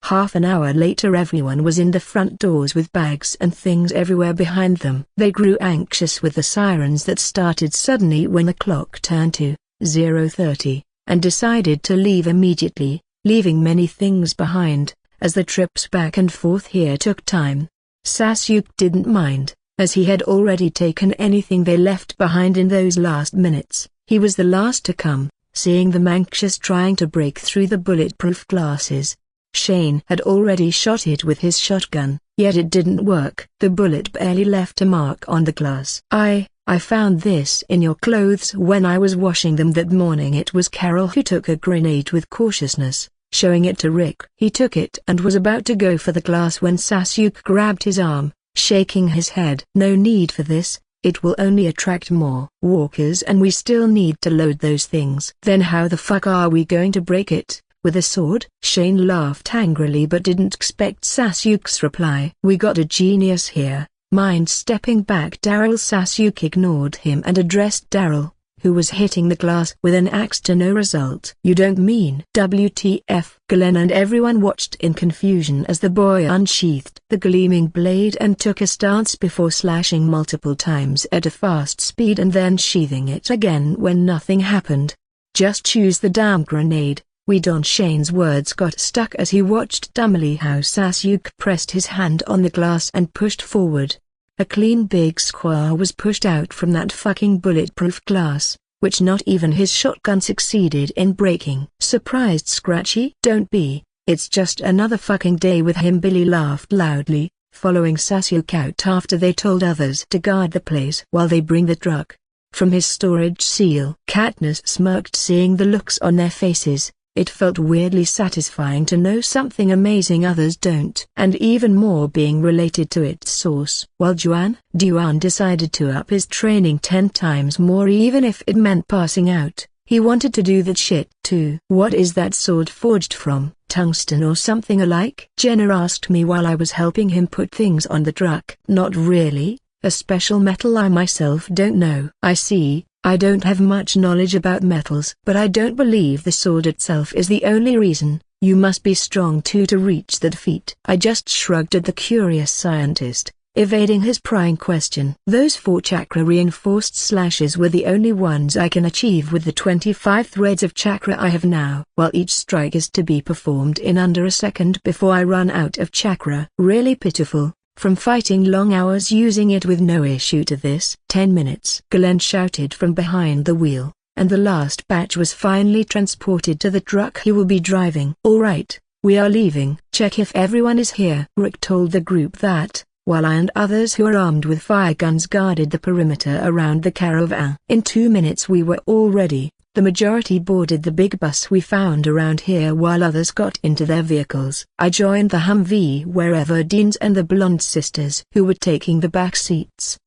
Half an hour later, everyone was in the front doors with bags and things everywhere behind them. They grew anxious with the sirens that started suddenly when the clock turned to 0:30, and decided to leave immediately, leaving many things behind, as the trips back and forth here took time. Sasuke didn't mind, as he had already taken anything they left behind in those last minutes. He was the last to come, seeing them anxious trying to break through the bulletproof glasses. Shane had already shot it with his shotgun, yet it didn't work. The bullet barely left a mark on the glass. I found this in your clothes when I was washing them that morning." It was Carol who took a grenade with cautiousness, showing it to Rick. He took it and was about to go for the glass when Sasuke grabbed his arm, shaking his head. "No need for this. It will only attract more walkers and we still need to load those things." "Then how the fuck are we going to break it? With a sword?" Shane laughed angrily but didn't expect Sasuke's reply. "We got a genius here." Mind stepping back Daryl. Sasuke ignored him and addressed Daryl, who was hitting the glass with an axe to no result. "You don't mean?" "WTF?" Glenn and everyone watched in confusion as the boy unsheathed the gleaming blade and took a stance before slashing multiple times at a fast speed and then sheathing it again when nothing happened. "Just choose the damn grenade. We don't." Shane's words got stuck as he watched dumbly how Sasuke pressed his hand on the glass and pushed forward. A clean big square was pushed out from that fucking bulletproof glass, which not even his shotgun succeeded in breaking. "Surprised, Scratchy?" "Don't be, it's just another fucking day with him." Billy laughed loudly, following Sasuke out after they told others to guard the place while they bring the truck from his storage seal. Katniss smirked, seeing the looks on their faces. It felt weirdly satisfying to know something amazing others don't, and even more being related to its source. While Duan decided to up his training 10 times more even if it meant passing out. He wanted to do that shit too. "What is that sword forged from? Tungsten or something alike?" Jenna asked me while I was helping him put things on the truck. "Not really, a special metal I myself don't know." "I see. I don't have much knowledge about metals, but I don't believe the sword itself is the only reason. You must be strong too to reach that feat." I just shrugged at the curious scientist, evading his prying question. "Those 4 chakra reinforced slashes were the only ones I can achieve with the 25 threads of chakra I have now. While each strike is to be performed in under a second before I run out of chakra. Really pitiful. From fighting long hours using it with no issue to this." 10 minutes. Glenn shouted from behind the wheel. and the last batch was finally transported to the truck he will be driving. "All right, we are leaving. Check if everyone is here." Rick told the group that, while I and others who were armed with fire guns guarded the perimeter around the caravan. In 2 minutes we were all ready. The majority boarded the big bus we found around here while others got into their vehicles. I joined the Humvee wherever Dean's and the blonde sisters who were taking the back seats.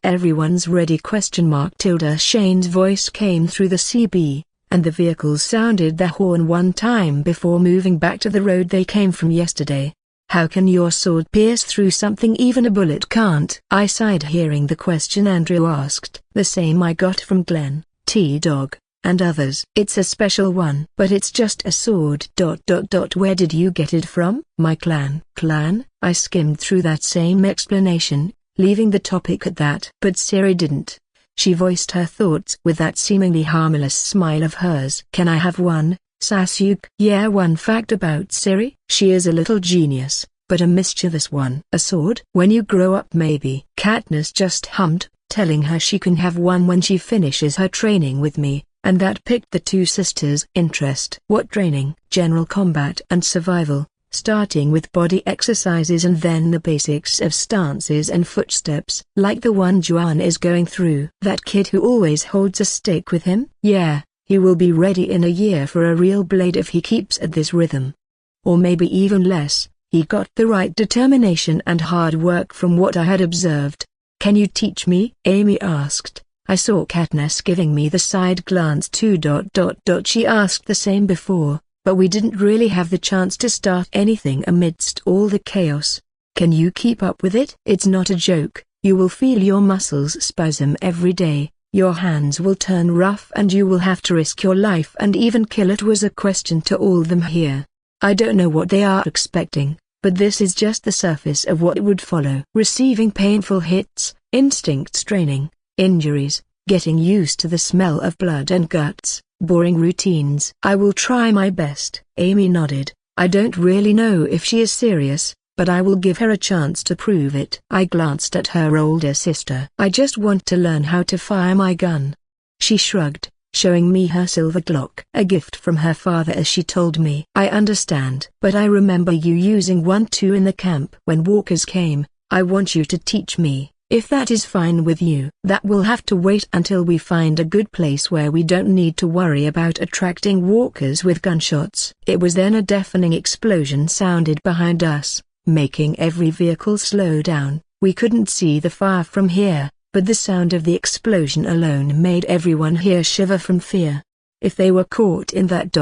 Everyone's ready ? Shane's voice came through the CB, and the vehicles sounded their horn one time before moving back to the road they came from yesterday. "How can your sword pierce through something even a bullet can't?" I sighed hearing the question Andrew asked. "The same I got from Glenn, T-Dog, and others." "It's a special one." "But it's just a sword. Where did you get it from?" "My clan." "Clan?" I skimmed through that same explanation, leaving the topic at that. But Siri didn't. She voiced her thoughts with that seemingly harmless smile of hers. "Can I have one, Sasuke?" "Yeah, one fact about Siri. She is a little genius, but a mischievous one." "A sword?" "When you grow up maybe." Katniss just hummed, telling her she can have one when she finishes her training with me, and that piqued the two sisters' interest. "What training?" "General combat and survival, starting with body exercises and then the basics of stances and footsteps." "Like the one Juan is going through." "That kid who always holds a stick with him?" "Yeah, he will be ready in a year for a real blade if he keeps at this rhythm. Or maybe even less. He got the right determination and hard work from what I had observed." "Can you teach me?" Amy asked. I saw Katniss giving me the side glance too. She asked the same before, but we didn't really have the chance to start anything amidst all the chaos. "Can you keep up with it?" "It's not a joke. You will feel your muscles spasm every day, your hands will turn rough and you will have to risk your life and even kill." It was a question to all them here. I don't know what they are expecting, but this is just the surface of what would follow. Receiving painful hits, instinct training, injuries, getting used to the smell of blood and guts, boring routines. "I will try my best." Amy nodded. I don't really know if she is serious, but I will give her a chance to prove it. I glanced at her older sister. "I just want to learn how to fire my gun." She shrugged, showing me her silver Glock. "A gift from her father," as she told me. "I understand. But I remember you using one too in the camp when walkers came. I want you to teach me, if that is fine with you." "That will have to wait until we find a good place where we don't need to worry about attracting walkers with gunshots." It was then a deafening explosion sounded behind us, making every vehicle slow down. We couldn't see the fire from here, but the sound of the explosion alone made everyone here shiver from fear. If they were caught in that ...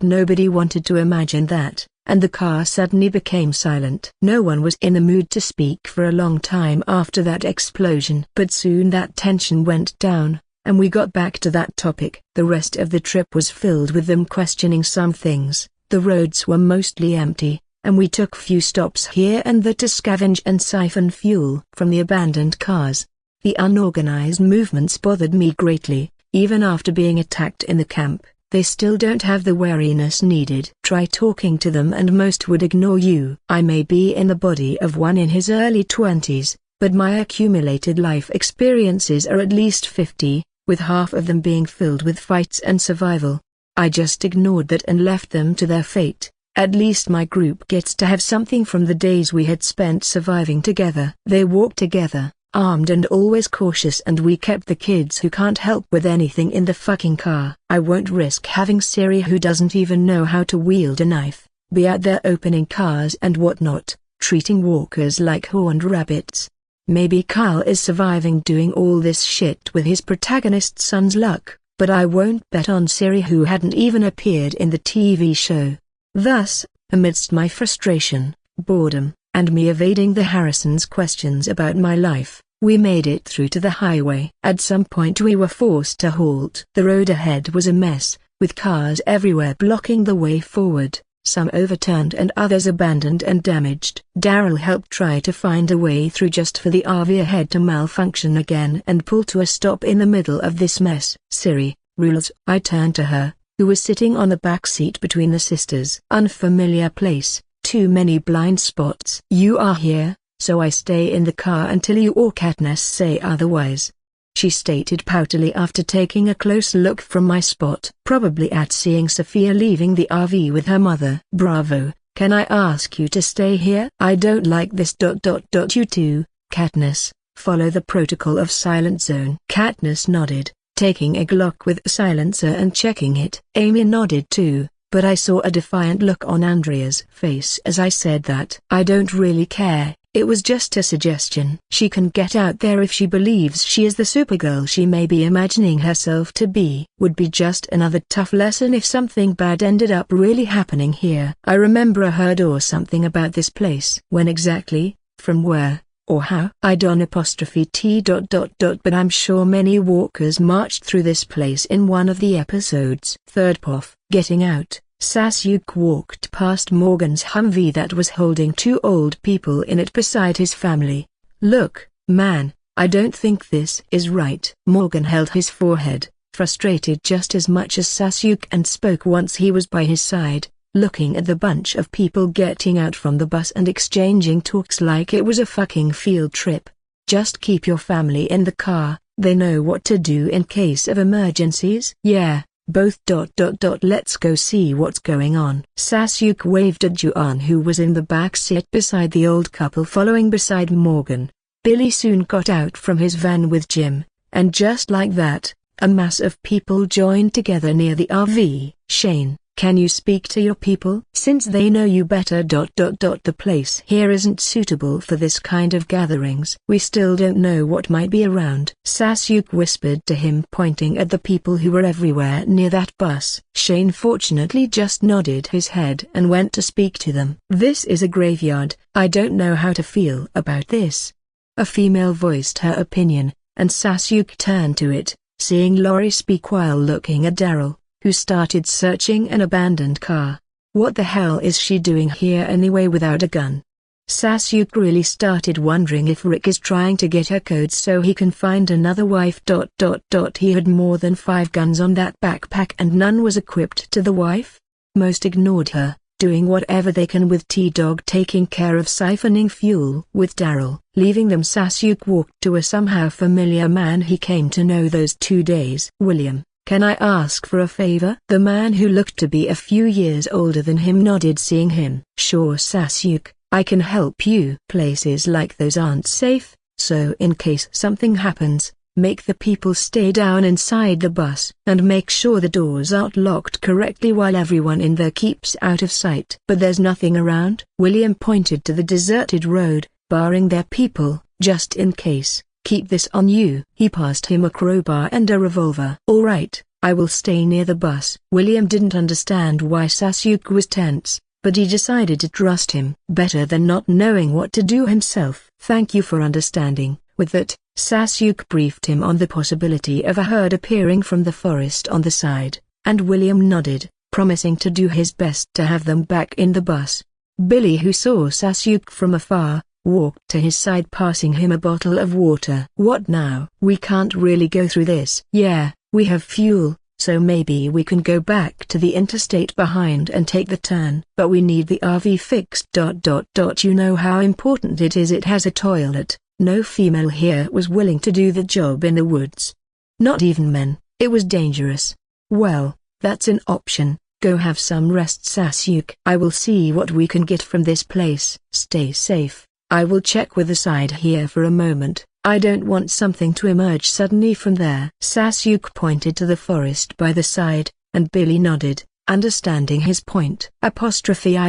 Nobody wanted to imagine that, and the car suddenly became silent. No one was in the mood to speak for a long time after that explosion. But soon that tension went down, and we got back to that topic. The rest of the trip was filled with them questioning some things. The roads were mostly empty, and we took few stops here and there to scavenge and siphon fuel from the abandoned cars. The unorganized movements bothered me greatly. Even after being attacked in the camp, they still don't have the wariness needed. Try talking to them and most would ignore you. I may be in the body of one in his early 20s, but my accumulated life experiences are at least 50, with half of them being filled with fights and survival. I just ignored that and left them to their fate. At least my group gets to have something from the days we had spent surviving together. They walked together, armed and always cautious, and we kept the kids who can't help with anything in the fucking car. I won't risk having Siri, who doesn't even know how to wield a knife, be out there opening cars and whatnot, treating walkers like horned rabbits. Maybe Kyle is surviving doing all this shit with his protagonist's son's luck, but I won't bet on Siri, who hadn't even appeared in the TV show. Thus, amidst my frustration, boredom, and me evading the Harrisons' questions about my life, we made it through to the highway. At some point we were forced to halt. The road ahead was a mess, with cars everywhere blocking the way forward, some overturned and others abandoned and damaged. Daryl helped try to find a way through just for the RV ahead to malfunction again and pull to a stop in the middle of this mess. "Siri, rules." I turned to her, who was sitting on the back seat between the sisters. "Unfamiliar place. Too many blind spots." "You are here, so I stay in the car until you or Katniss say otherwise." she stated poutily after taking a close look from my spot. Probably at seeing Sophia leaving the RV with her mother. Bravo, can I ask you to stay here? I don't like this. You too, Katniss, follow the protocol of silent zone. Katniss nodded, taking a Glock with a silencer and checking it. Amy nodded too, but I saw a defiant look on Andrea's face as I said that. I don't really care. It was just a suggestion. She can get out there if she believes she is the Supergirl she may be imagining herself to be. Would be just another tough lesson if something bad ended up really happening here. I remember I heard or something about this place. When exactly, from where, or how? I don't apostrophe T. But I'm sure many walkers marched through this place in one of the episodes. Third Poff. Getting out, Sasuke walked past Morgan's Humvee that was holding two old people in it beside his family. Look, man, I don't think this is right. Morgan held his forehead, frustrated just as much as Sasuke, and spoke once he was by his side, looking at the bunch of people getting out from the bus and exchanging talks like it was a fucking field trip. Just keep your family in the car, they know what to do in case of emergencies. Yeah. Both. Let's go see what's going on. Sasuke waved at Juan, who was in the back seat beside the old couple following beside Morgan. Billy soon got out from his van with Jim, and just like that, a mass of people joined together near the RV. Shane, can you speak to your people? Since they know you better. The place here isn't suitable for this kind of gatherings. We still don't know what might be around. Sasuke whispered to him, pointing at the people who were everywhere near that bus. Shane fortunately just nodded his head and went to speak to them. This is a graveyard. I don't know how to feel about this. A female voiced her opinion, and Sasuke turned to it, seeing Lori speak while looking at Daryl, who started searching an abandoned car. What the hell is she doing here anyway without a gun? Sasuke really started wondering if Rick is trying to get her codes so he can find another wife. He had more than 5 guns on that backpack and none was equipped to the wife. Most ignored her, doing whatever they can with T-Dog taking care of siphoning fuel. With Daryl leaving them, Sasuke walked to a somehow familiar man he came to know those 2 days. William, can I ask for a favor? The man who looked to be a few years older than him nodded, seeing him. Sure Sasuke, I can help you. Places like those aren't safe, so in case something happens, make the people stay down inside the bus, and make sure the doors aren't locked correctly while everyone in there keeps out of sight. But there's nothing around? William pointed to the deserted road, barring their people, just in case. Keep this on you. He passed him a crowbar and a revolver. All right, I will stay near the bus. William didn't understand why Sasuke was tense, but he decided to trust him. Better than not knowing what to do himself. Thank you for understanding. With that, Sasuke briefed him on the possibility of a herd appearing from the forest on the side, and William nodded, promising to do his best to have them back in the bus. Billy, who saw Sasuke from afar, walked to his side, passing him a bottle of water. What now? We can't really go through this. Yeah, we have fuel, so maybe we can go back to the interstate behind and take the turn. But we need the RV fixed. You know how important it is. It has a toilet. No female here was willing to do the job in the woods. Not even men. It was dangerous. Well, that's an option. Go have some rest, Sasuke. I will see what we can get from this place. Stay safe. I will check with the side here for a moment. I don't want something to emerge suddenly from there. Sasuke pointed to the forest by the side, and Billy nodded, understanding his point. I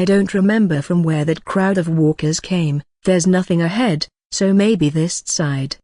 don't remember from where that crowd of walkers came. There's nothing ahead, so maybe this side.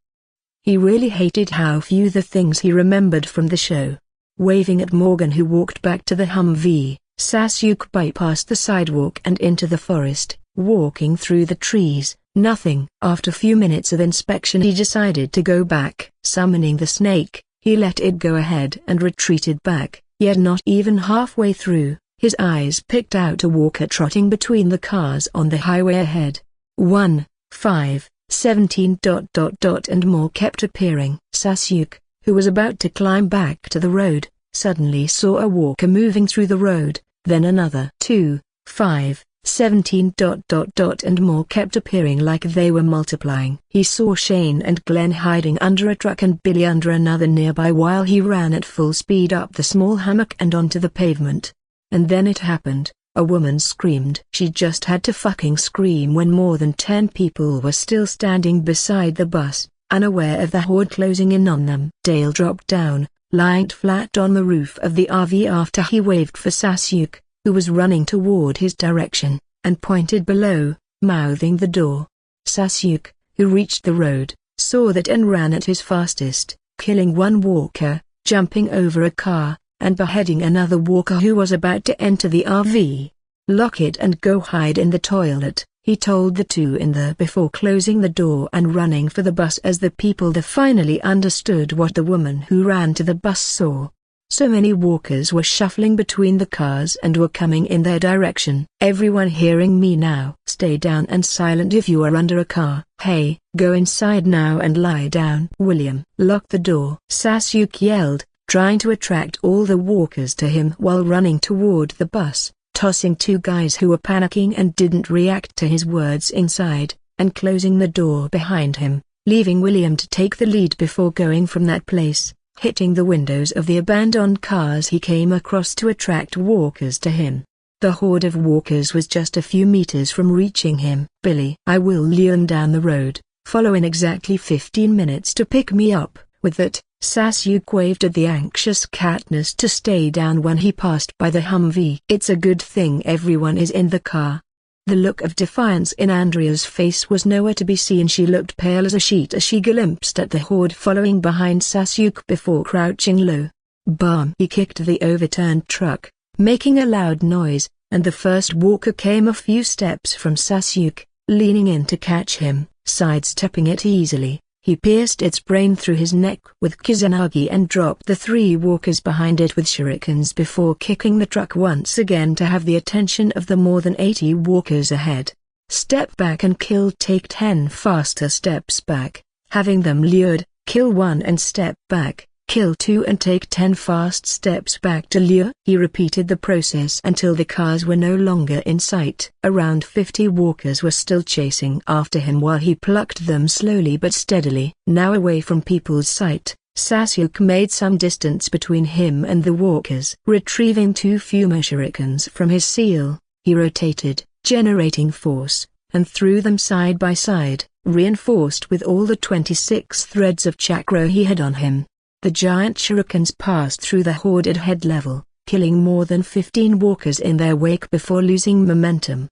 He really hated how few the things he remembered from the show. Waving at Morgan, who walked back to the Humvee, Sasuke bypassed the sidewalk and into the forest, walking through the trees. Nothing. After few minutes of inspection, he decided to go back. Summoning the snake, he let it go ahead and retreated back, yet not even halfway through, his eyes picked out a walker trotting between the cars on the highway ahead. 1, 5, 17. And more kept appearing. Sasuke, who was about to climb back to the road, suddenly saw a walker moving through the road, then another. 2, 5, 17. And more kept appearing like they were multiplying. He saw Shane and Glenn hiding under a truck and Billy under another nearby while he ran at full speed up the small hummock and onto the pavement. And then it happened. A woman screamed. She just had to fucking scream when more than 10 people were still standing beside the bus, unaware of the horde closing in on them. Dale dropped down, lying flat on the roof of the RV after he waved for Sasuke, who was running toward his direction, and pointed below, mouthing the door. Sasuke, who reached the road, saw that and ran at his fastest, killing one walker, jumping over a car, and beheading another walker who was about to enter the RV. "Lock it and go hide in the toilet," he told the two in there before closing the door and running for the bus as the people there finally understood what the woman who ran to the bus saw. So many walkers were shuffling between the cars and were coming in their direction. "Everyone hearing me now? Stay down and silent if you are under a car. Hey, go inside now and lie down." "William, lock the door," Sasuke yelled, trying to attract all the walkers to him while running toward the bus, tossing two guys who were panicking and didn't react to his words inside, and closing the door behind him, leaving William to take the lead before going from that place, hitting the windows of the abandoned cars he came across to attract walkers to him. The horde of walkers was just a few meters from reaching him. "Billy, I will lure them down the road, follow in exactly 15 minutes to pick me up." With that, Sasuke waved at the anxious Katniss to stay down when he passed by the Humvee. "It's a good thing everyone is in the car." The look of defiance in Andrea's face was nowhere to be seen. She looked pale as a sheet as she glimpsed at the horde following behind Sasuke before crouching low. Bam! He kicked the overturned truck, making a loud noise, and the first walker came a few steps from Sasuke, leaning in to catch him, sidestepping it easily. He pierced its brain through his neck with Kusanagi and dropped the 3 walkers behind it with shurikens before kicking the truck once again to have the attention of the more than 80 walkers ahead. "Step back and kill." "Take 10 faster steps back, having them lured, kill 1 and step back, kill 2 and take 10 fast steps back to lure." He repeated the process until the cars were no longer in sight. Around 50 walkers were still chasing after him while he plucked them slowly but steadily. Now away from people's sight, Sasuke made some distance between him and the walkers. Retrieving 2 Fuma shurikens from his seal, he rotated, generating force, and threw them side by side, reinforced with all the 26 threads of chakra he had on him. The giant shurikens passed through the horde at head level, killing more than 15 walkers in their wake before losing momentum.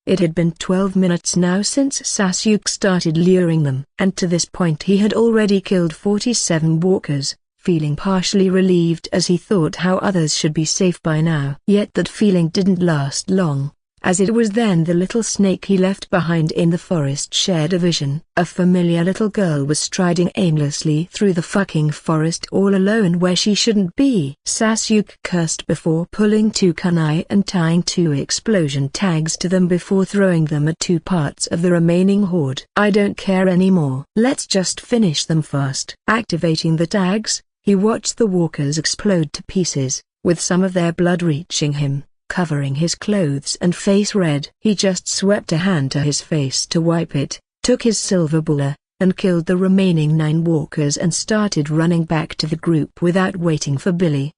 It had been 12 minutes now since Sasuke started luring them, and to this point he had already killed 47 walkers, feeling partially relieved as he thought how others should be safe by now. Yet that feeling didn't last long, as it was then the little snake he left behind in the forest shared a vision. A familiar little girl was striding aimlessly through the fucking forest all alone where she shouldn't be. Sasuke cursed before pulling 2 kunai and tying 2 explosion tags to them before throwing them at 2 parts of the remaining horde. "I don't care anymore. Let's just finish them fast." Activating the tags, he watched the walkers explode to pieces, with some of their blood reaching him, covering his clothes and face red. He just swept a hand to his face to wipe it, took his silver bullet, and killed the remaining 9 walkers and started running back to the group without waiting for Billy.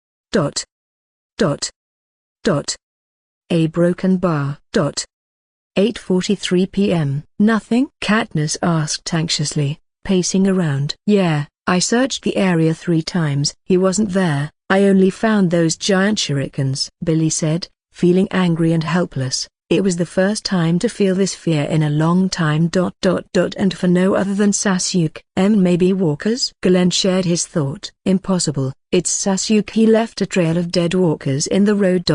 A broken bar. 8:43 p.m. "Nothing?" Katniss asked anxiously, pacing around. "Yeah, I searched the area 3 times. He wasn't there. I only found those giant shurikens," Billy said, feeling angry and helpless. It was the first time to feel this fear in a long time. And for no other than Sasuke. Maybe walkers? Glenn shared his thought. "Impossible, it's Sasuke. He left a trail of dead walkers in the road.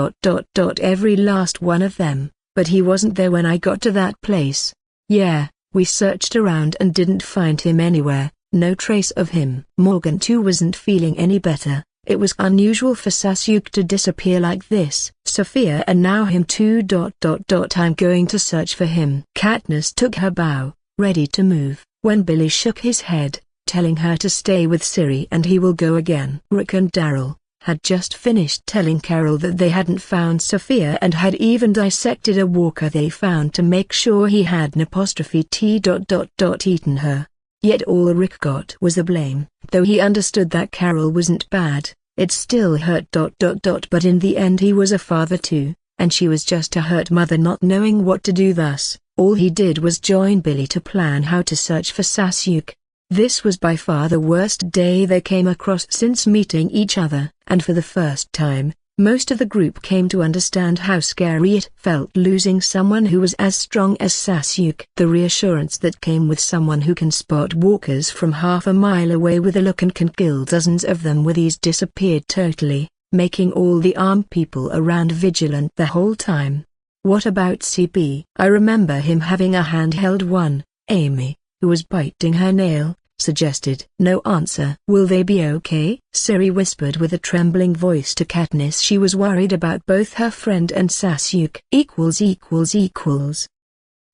Every last one of them, but he wasn't there when I got to that place." "Yeah, we searched around and didn't find him anywhere, no trace of him." Morgan too wasn't feeling any better. It was unusual for Sasuke to disappear like this. "Sophia and now him too. I'm going to search for him." Katniss took her bow, ready to move, when Billy shook his head, telling her to stay with Siri and he will go again. Rick and Daryl, had just finished telling Carol that they hadn't found Sophia and had even dissected a walker they found to make sure he hadn't eaten her. Yet all Rick got was the blame. Though he understood that Carol wasn't bad, it still hurt. But in the end he was a father too, and she was just a hurt mother not knowing what to do. Thus, all he did was join Billy to plan how to search for Sasuke. This was by far the worst day they came across since meeting each other, and for the first time, most of the group came to understand how scary it felt losing someone who was as strong as Sasuke. The reassurance that came with someone who can spot walkers from half a mile away with a look and can kill dozens of them with ease disappeared totally, making all the armed people around vigilant the whole time. What about CB? I remember him having a handheld one. Amy, who was biting her nail, suggested. No answer. Will they be okay? Siri whispered with a trembling voice to Katniss. She was worried about both her friend and Sasuke.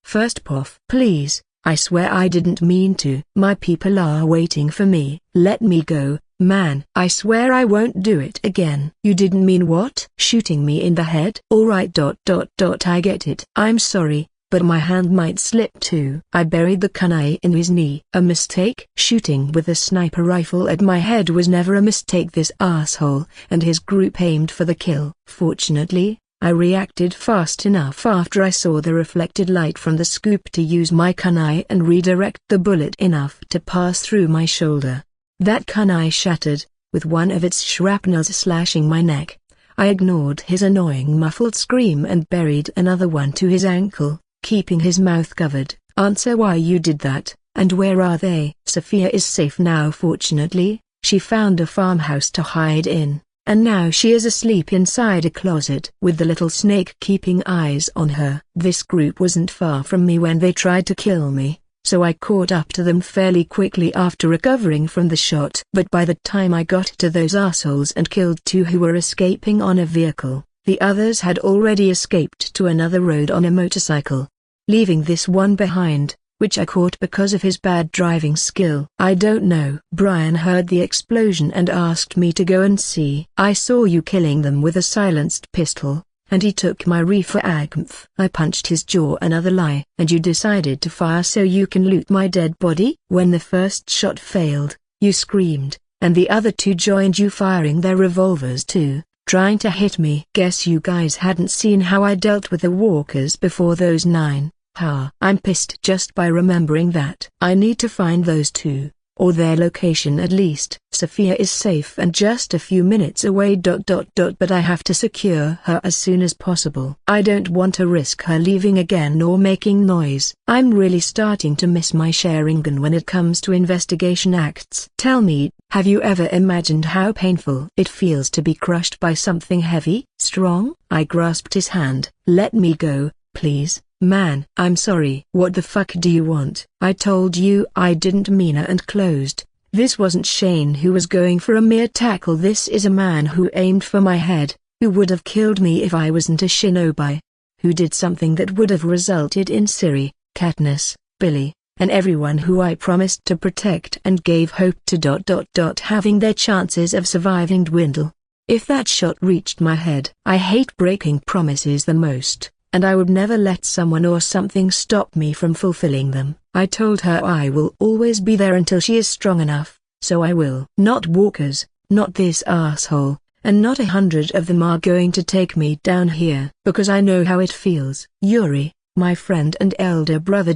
First Puff. Please, I swear I didn't mean to. My people are waiting for me. Let me go, man. I swear I won't do it again. You didn't mean what? Shooting me in the head? Alright. I get it. I'm sorry, but my hand might slip too. I buried the kunai in his knee. A mistake? Shooting with a sniper rifle at my head was never a mistake. This asshole and his group aimed for the kill. Fortunately, I reacted fast enough after I saw the reflected light from the scoop to use my kunai and redirect the bullet enough to pass through my shoulder. That kunai shattered, with one of its shrapnels slashing my neck. I ignored his annoying muffled scream and buried another one to his ankle, keeping his mouth covered. Answer why you did that, and where are they? Sophia is safe now. Fortunately, she found a farmhouse to hide in, and now she is asleep inside a closet with the little snake keeping eyes on her. This group wasn't far from me when they tried to kill me, so I caught up to them fairly quickly after recovering from the shot. But by the time I got to those assholes and killed two who were escaping on a vehicle, the others had already escaped to another road on a motorcycle, leaving this one behind, which I caught because of his bad driving skill. I don't know. Brian heard the explosion and asked me to go and see. I saw you killing them with a silenced pistol, and he took my reefer agmph. I punched his jaw. Another lie. And you decided to fire so you can loot my dead body? When the first shot failed, you screamed, and the other two joined you firing their revolvers too, trying to hit me. Guess you guys hadn't seen how I dealt with the walkers before those 9. I'm pissed just by remembering that. I need to find those two, or their location at least. Sophia is safe and just a few minutes away. But I have to secure her as soon as possible. I don't want to risk her leaving again or making noise. I'm really starting to miss my Sharingan when it comes to investigation acts. Tell me, have you ever imagined how painful it feels to be crushed by something heavy, strong? I grasped his hand. Let me go, please. Man, I'm sorry. What the fuck do you want? I told you I didn't mean it. And closed. This wasn't Shane who was going for a mere tackle. This is a man who aimed for my head, who would have killed me if I wasn't a shinobi, who did something that would have resulted in Siri, Katniss, Billy, and everyone who I promised to protect and gave hope to. Having their chances of surviving dwindle. If that shot reached my head. I hate breaking promises the most, and I would never let someone or something stop me from fulfilling them. I told her I will always be there until she is strong enough, so I will. Not walkers, not this asshole, and not 100 of them are going to take me down here, because I know how it feels. Yuri, my friend and elder brother.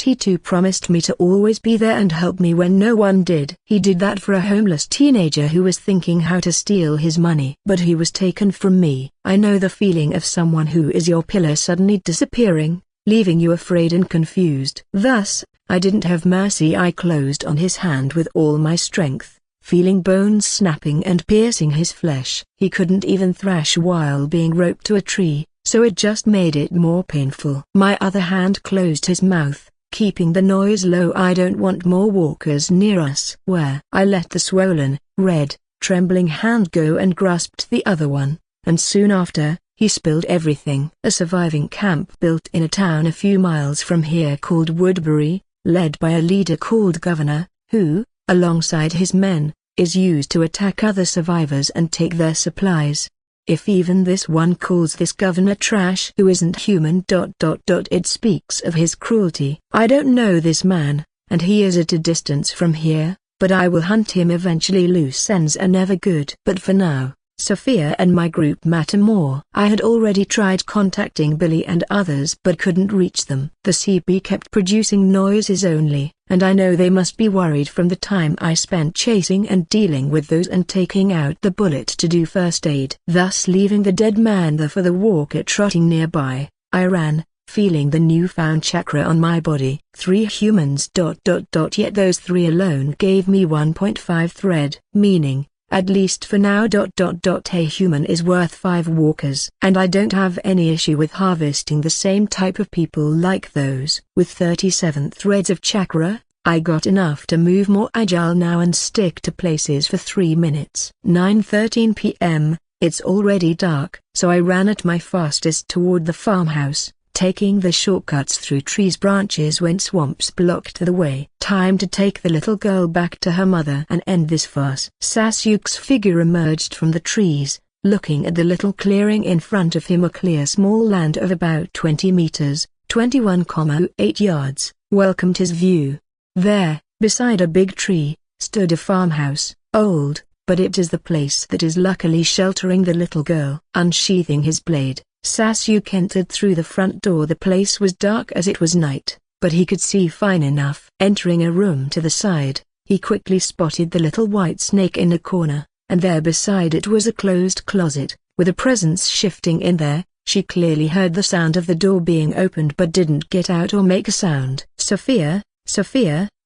He too promised me to always be there and help me when no one did. He did that for a homeless teenager who was thinking how to steal his money. But he was taken from me. I know the feeling of someone who is your pillar suddenly disappearing, leaving you afraid and confused. Thus, I didn't have mercy. I closed on his hand with all my strength, feeling bones snapping and piercing his flesh. He couldn't even thrash while being roped to a tree, so it just made it more painful. My other hand closed his mouth, keeping the noise low. I don't want more walkers near us. Where? I let the swollen, red, trembling hand go and grasped the other one, and soon after, he spilled everything. A surviving camp built in a town a few miles from here called Woodbury, led by a leader called Governor, who, alongside his men, is used to attack other survivors and take their supplies. If even this one calls this governor trash who isn't human. It speaks of his cruelty. I don't know this man, and he is at a distance from here, but I will hunt him eventually. Loose ends are never good. But for now, Sophia and my group matter more. I had already tried contacting Billy and others but couldn't reach them. The CB kept producing noises only, and I know they must be worried from the time I spent chasing and dealing with those and taking out the bullet to do first aid. Thus leaving the dead man there for the walker trotting nearby, I ran, feeling the newfound chakra on my body. 3 humans. Yet those 3 alone gave me 1.5 thread, meaning, at least for now. A human is worth 5 walkers. And I don't have any issue with harvesting the same type of people like those. With 37 threads of chakra, I got enough to move more agile now and stick to places for 3 minutes. 9:13 p.m., it's already dark, so I ran at my fastest toward the farmhouse, taking the shortcuts through trees, branches when swamps blocked the way. Time to take the little girl back to her mother and end this farce. Sasuke's figure emerged from the trees, looking at the little clearing in front of him, a clear small land of about 20 meters, 21,8 yards, welcomed his view. There, beside a big tree, stood a farmhouse, old, but it is the place that is luckily sheltering the little girl. Unsheathing his blade, Sasuke entered through the front door. The place was dark as it was night, but he could see fine enough. Entering a room to the side, he quickly spotted the little white snake in a corner, and there beside it was a closed closet, with a presence shifting in there. She clearly heard the sound of the door being opened but didn't get out or make a sound. Sophia,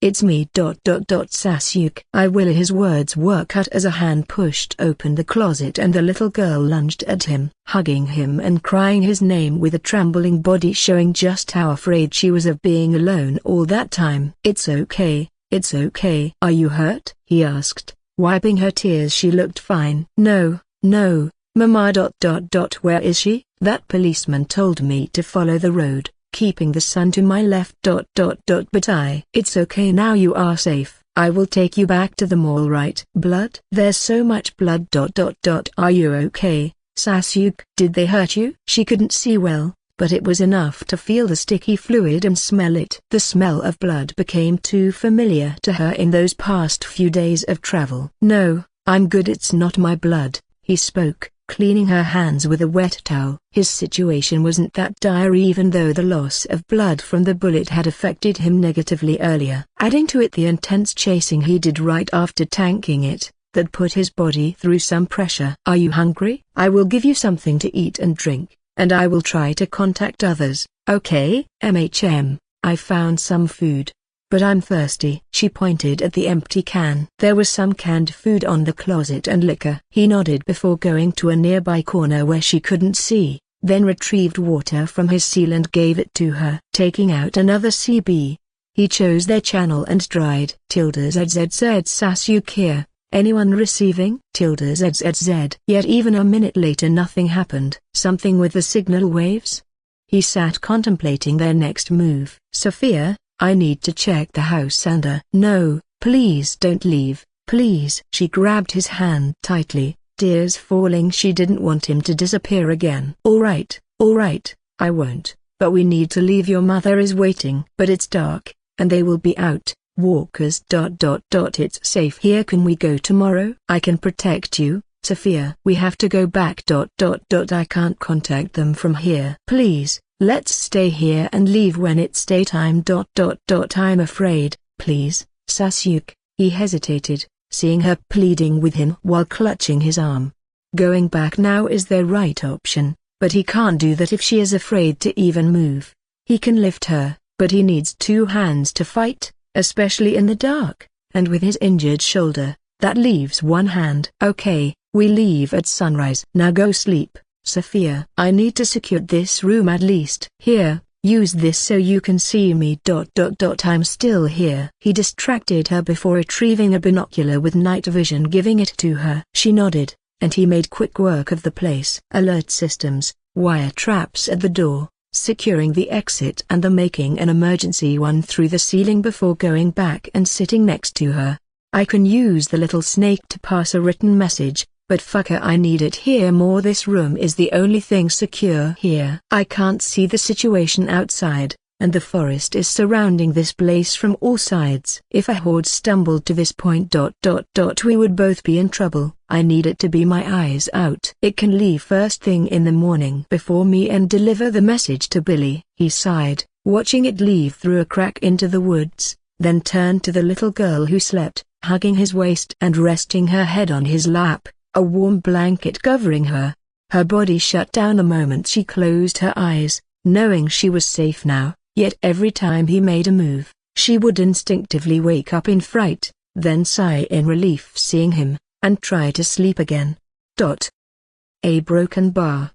it's me. Sasuke. I will. His words were cut as a hand pushed open the closet and the little girl lunged at him, hugging him and crying his name with a trembling body, showing just how afraid she was of being alone all that time. It's okay. Are you hurt? He asked, wiping her tears. She looked fine. No, Mama. Where is she? That policeman told me to follow the road, keeping the sun to my left. But It's okay now, you are safe. I will take you back to the mall. Right? Blood? There's so much blood. Are you okay, Sasuke? Did they hurt you? She couldn't see well, but it was enough to feel the sticky fluid and smell it. The smell of blood became too familiar to her in those past few days of travel. No, I'm good. It's not my blood, he spoke, cleaning her hands with a wet towel. His situation wasn't that dire, even though the loss of blood from the bullet had affected him negatively earlier. Adding to it the intense chasing he did right after tanking it, that put his body through some pressure. Are you hungry? I will give you something to eat and drink, and I will try to contact others. Okay? I found some food, but I'm thirsty. She pointed at the empty can. There was some canned food on the closet and liquor. He nodded before going to a nearby corner where she couldn't see, then retrieved water from his seal and gave it to her. Taking out another CB, he chose their channel and dried. ZZZ. Sasuke here. Anyone receiving? ZZZ. Yet even a minute later nothing happened. Something with the signal waves? He sat contemplating their next move. Sophia, I need to check the house under. No, please don't leave, please. She grabbed his hand tightly, tears falling. She didn't want him to disappear again. All right, I won't, but we need to leave. Your mother is waiting. But it's dark, and they will be out, walkers. It's safe here. Can we go tomorrow? I can protect you, Sophia. We have to go back. I can't contact them from here. Please. Let's stay here and leave when it's daytime. I'm afraid. Please, Sasuke. He hesitated, seeing her pleading with him while clutching his arm. Going back now is their right option, but he can't do that if she is afraid to even move. He can lift her, but he needs 2 hands to fight, especially in the dark, and with his injured shoulder, that leaves 1 hand. Okay, we leave at sunrise. Now go sleep, Sophia. I need to secure this room at least. Here, use this so you can see me. I'm still here. He distracted her before retrieving a binocular with night vision, giving it to her. She nodded, and he made quick work of the place. Alert systems, wire traps at the door, securing the exit and making an emergency one through the ceiling before going back and sitting next to her. I can use the little snake to pass a written message, but fucker, I need it here more. This room is the only thing secure here. I can't see the situation outside, and the forest is surrounding this place from all sides. If a horde stumbled to this point ... we would both be in trouble. I need it to be my eyes out. It can leave first thing in the morning before me and deliver the message to Billy. He sighed, watching it leave through a crack into the woods, then turned to the little girl who slept, hugging his waist and resting her head on his lap, a warm blanket covering her. Her body shut down the moment she closed her eyes, knowing she was safe now, yet every time he made a move, she would instinctively wake up in fright, then sigh in relief seeing him, and try to sleep again. A broken bar.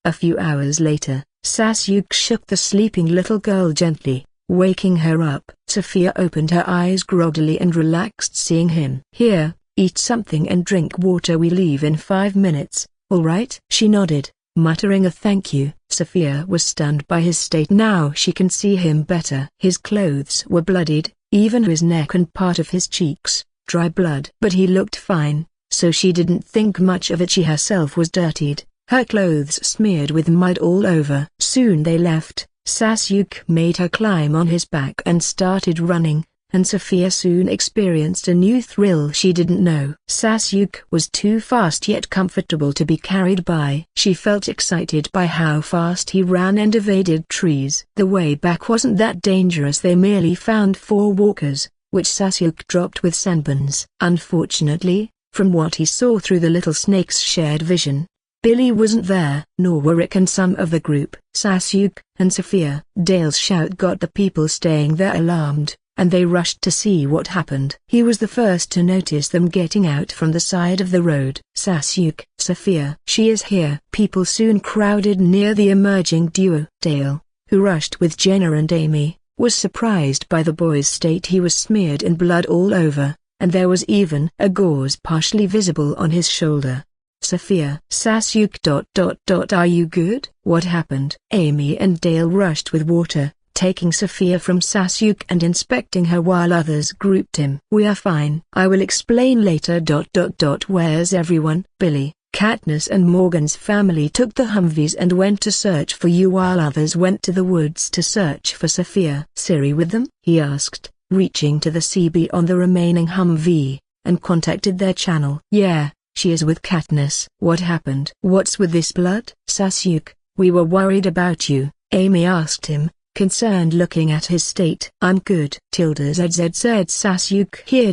A few hours later, Sasuke shook the sleeping little girl gently, waking her up. Sophia opened her eyes groggily and relaxed seeing him. Here, eat something and drink water. We leave in 5 minutes, all right? She nodded, muttering a thank you. Sophia was stunned by his state. Now she can see him better. His clothes were bloodied, even his neck and part of his cheeks, dry blood. But he looked fine, so she didn't think much of it. She herself was dirtied, her clothes smeared with mud all over. Soon they left. Sasuke made her climb on his back and started running, and Sophia soon experienced a new thrill she didn't know. Sasuke was too fast yet comfortable to be carried by. She felt excited by how fast he ran and evaded trees. The way back wasn't that dangerous. They merely found 4 walkers, which Sasuke dropped with senbons. Unfortunately, from what he saw through the little snake's shared vision, Billy wasn't there, nor were Rick and some of the group. Sasuke and Sophia. Dale's shout got the people staying there alarmed, and they rushed to see what happened. He was the first to notice them getting out from the side of the road. Sasuke, Sophia. She is here. People soon crowded near the emerging duo. Dale, who rushed with Jenna and Amy, was surprised by the boy's state. He was smeared in blood all over, and there was even a gauze partially visible on his shoulder. Sophia. Sasuke. Are you good? What happened? Amy and Dale rushed with water, taking Sophia from Sasuke and inspecting her while others grouped him. We are fine. I will explain later. Where's everyone? Billy, Katniss and Morgan's family took the Humvees and went to search for you while others went to the woods to search for Sophia. Siri with them? He asked, reaching to the CB on the remaining Humvee, and contacted their channel. Yeah, she is with Katniss. What happened? What's with this blood? Sasuke, we were worried about you, Amy asked him, concerned looking at his state. I'm good. ZZZ said Sasuke here.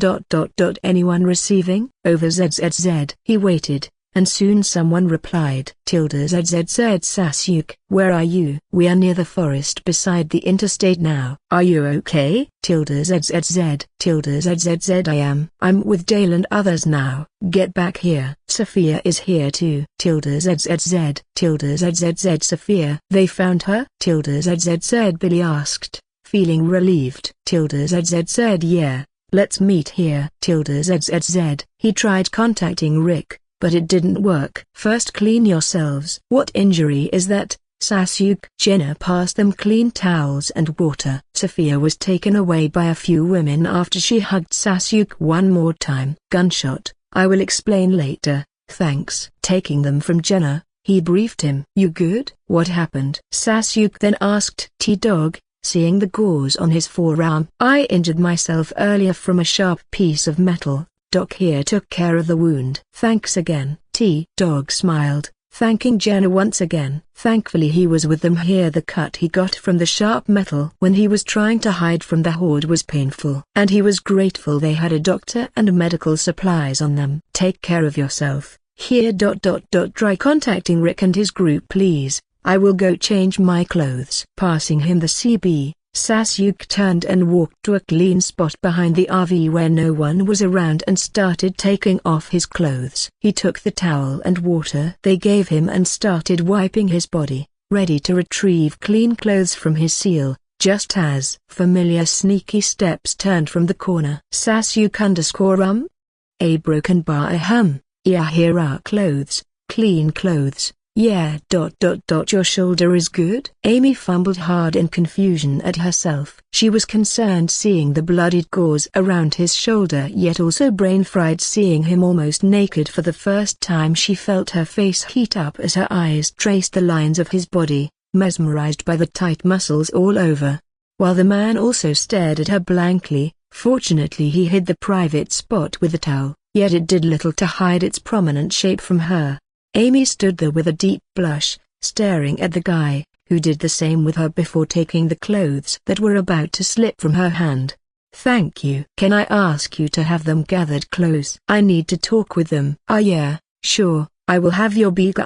Anyone receiving? Over ZZZ. He waited, and soon someone replied. ZZZ said Sasuke. Where are you? We are near the forest beside the interstate now. Are you okay? ZZZ. ZZZ I'm with Dale and others now. Get back here. Sophia is here too. ZZZ. ZZZ Sophia. They found her? ZZZ Billy asked, feeling relieved. ZZZ said yeah, let's meet here. ZZZ. He tried contacting Rick, but it didn't work. First clean yourselves. What injury is that? Sasuke. Jenna passed them clean towels and water. Sophia was taken away by a few women after she hugged Sasuke one more time. Gunshot. I will explain later, thanks. Taking them from Jenna, he briefed him. You good? What happened? Sasuke then asked T-Dog, seeing the gauze on his forearm. I injured myself earlier from a sharp piece of metal. Doc here took care of the wound. Thanks again. T-Dog smiled, thanking Jenna once again. Thankfully he was with them here. The cut he got from the sharp metal when he was trying to hide from the horde was painful, and he was grateful they had a doctor and medical supplies on them. Take care of yourself. Here. Try contacting Rick and his group please. I will go change my clothes. Passing him the CB, Sasuke turned and walked to a clean spot behind the RV where no one was around and started taking off his clothes. He took the towel and water they gave him and started wiping his body, ready to retrieve clean clothes from his seal, just as familiar sneaky steps turned from the corner. Sasuke _ A broken bar. Yeah, here are clothes, clean clothes. Yeah. Your shoulder is good? Amy fumbled hard in confusion at herself. She was concerned seeing the bloodied gauze around his shoulder, yet also brain-fried seeing him almost naked for the first time. She felt her face heat up as her eyes traced the lines of his body, mesmerized by the tight muscles all over. While the man also stared at her blankly. Fortunately he hid the private spot with a towel, yet it did little to hide its prominent shape from her. Amy stood there with a deep blush, staring at the guy, who did the same with her before taking the clothes that were about to slip from her hand. Thank you. Can I ask you to have them gathered close? I need to talk with them. Ah yeah, sure, I will have your beaker.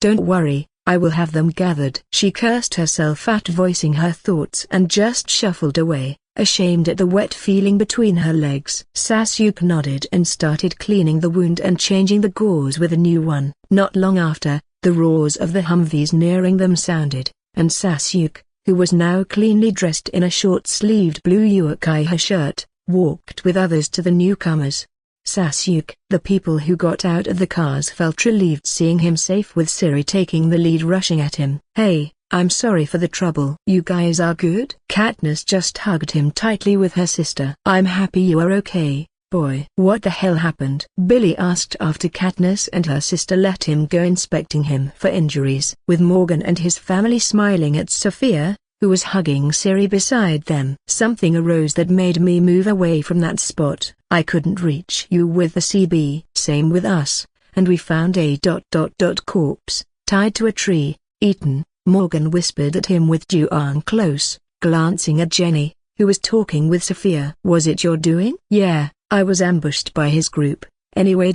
Don't worry, I will have them gathered. She cursed herself at voicing her thoughts and just shuffled away, ashamed at the wet feeling between her legs. Sasuke nodded and started cleaning the wound and changing the gauze with a new one. Not long after, the roars of the Humvees nearing them sounded, and Sasuke, who was now cleanly dressed in a short-sleeved blue ukiha shirt, walked with others to the newcomers. Sasuke. The people who got out of the cars felt relieved seeing him safe with Siri taking the lead rushing at him. Hey, I'm sorry for the trouble. You guys are good? Katniss just hugged him tightly with her sister. I'm happy you are okay, boy. What the hell happened? Billy asked after Katniss and her sister let him go inspecting him for injuries. With Morgan and his family smiling at Sophia, who was hugging Siri beside them. Something arose that made me move away from that spot. I couldn't reach you with the CB. Same with us, and we found a corpse, tied to a tree, eaten. Morgan whispered at him with Juan close, glancing at Jenny, who was talking with Sophia. Was it your doing? Yeah, I was ambushed by his group. Anyway.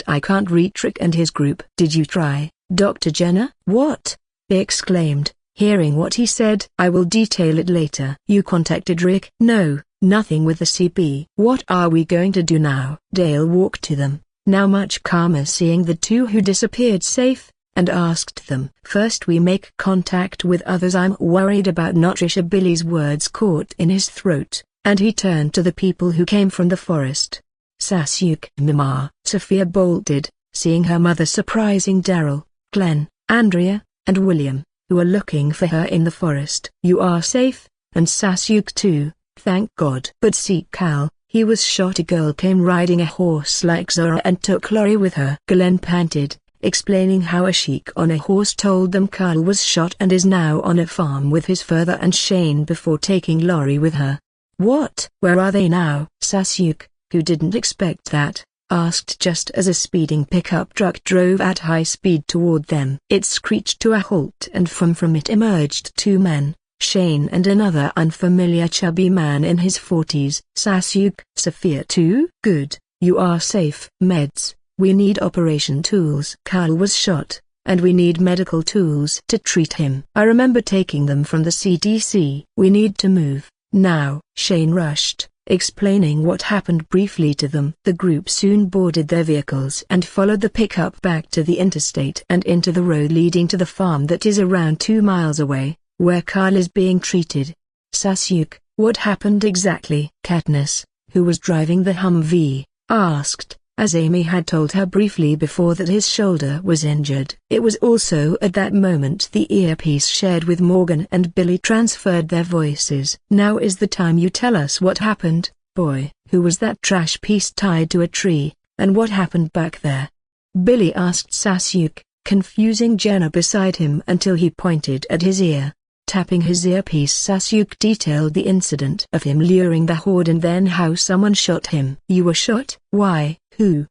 I can't reach Rick and his group. Did you try, Dr. Jenner? What? They exclaimed, hearing what he said. I will detail it later. You contacted Rick? No, nothing with the CP. What are we going to do now? Dale walked to them, now much calmer seeing the two who disappeared safe, and asked them. First we make contact with others. I'm worried about Trisha. Billy's words caught in his throat, and he turned to the people who came from the forest. Sasuke. Mama. Sophia bolted, seeing her mother surprising Daryl, Glenn, Andrea, and William, who are looking for her in the forest. You are safe, and Sasuke too, thank God. But see Cal, he was shot. A girl came riding a horse like Zora and took Lori with her. Glenn panted, explaining how a sheik on a horse told them Carl was shot and is now on a farm with his father and Shane before taking Lori with her. What? Where are they now? Sasuke, who didn't expect that, asked just as a speeding pickup truck drove at high speed toward them. It screeched to a halt and from it emerged two men, Shane and another unfamiliar chubby man in his 40s. Sasuke. Sophia too? Good, you are safe. Meds. We need operation tools. Carl was shot, and we need medical tools to treat him. I remember taking them from the CDC. We need to move, now. Shane rushed, explaining what happened briefly to them. The group soon boarded their vehicles and followed the pickup back to the interstate and into the road leading to the farm that is around 2 miles away, where Carl is being treated. Sasuke, what happened exactly? Katniss, who was driving the Humvee, asked, as Amy had told her briefly before that his shoulder was injured. It was also at that moment the earpiece shared with Morgan and Billy transferred their voices. Now is the time you tell us what happened, boy. Who was that trash piece tied to a tree, and what happened back there? Billy asked Sasuke, confusing Jenna beside him until he pointed at his ear. Tapping his earpiece, Sasuke detailed the incident of him luring the horde and then how someone shot him. You were shot? Why? Who?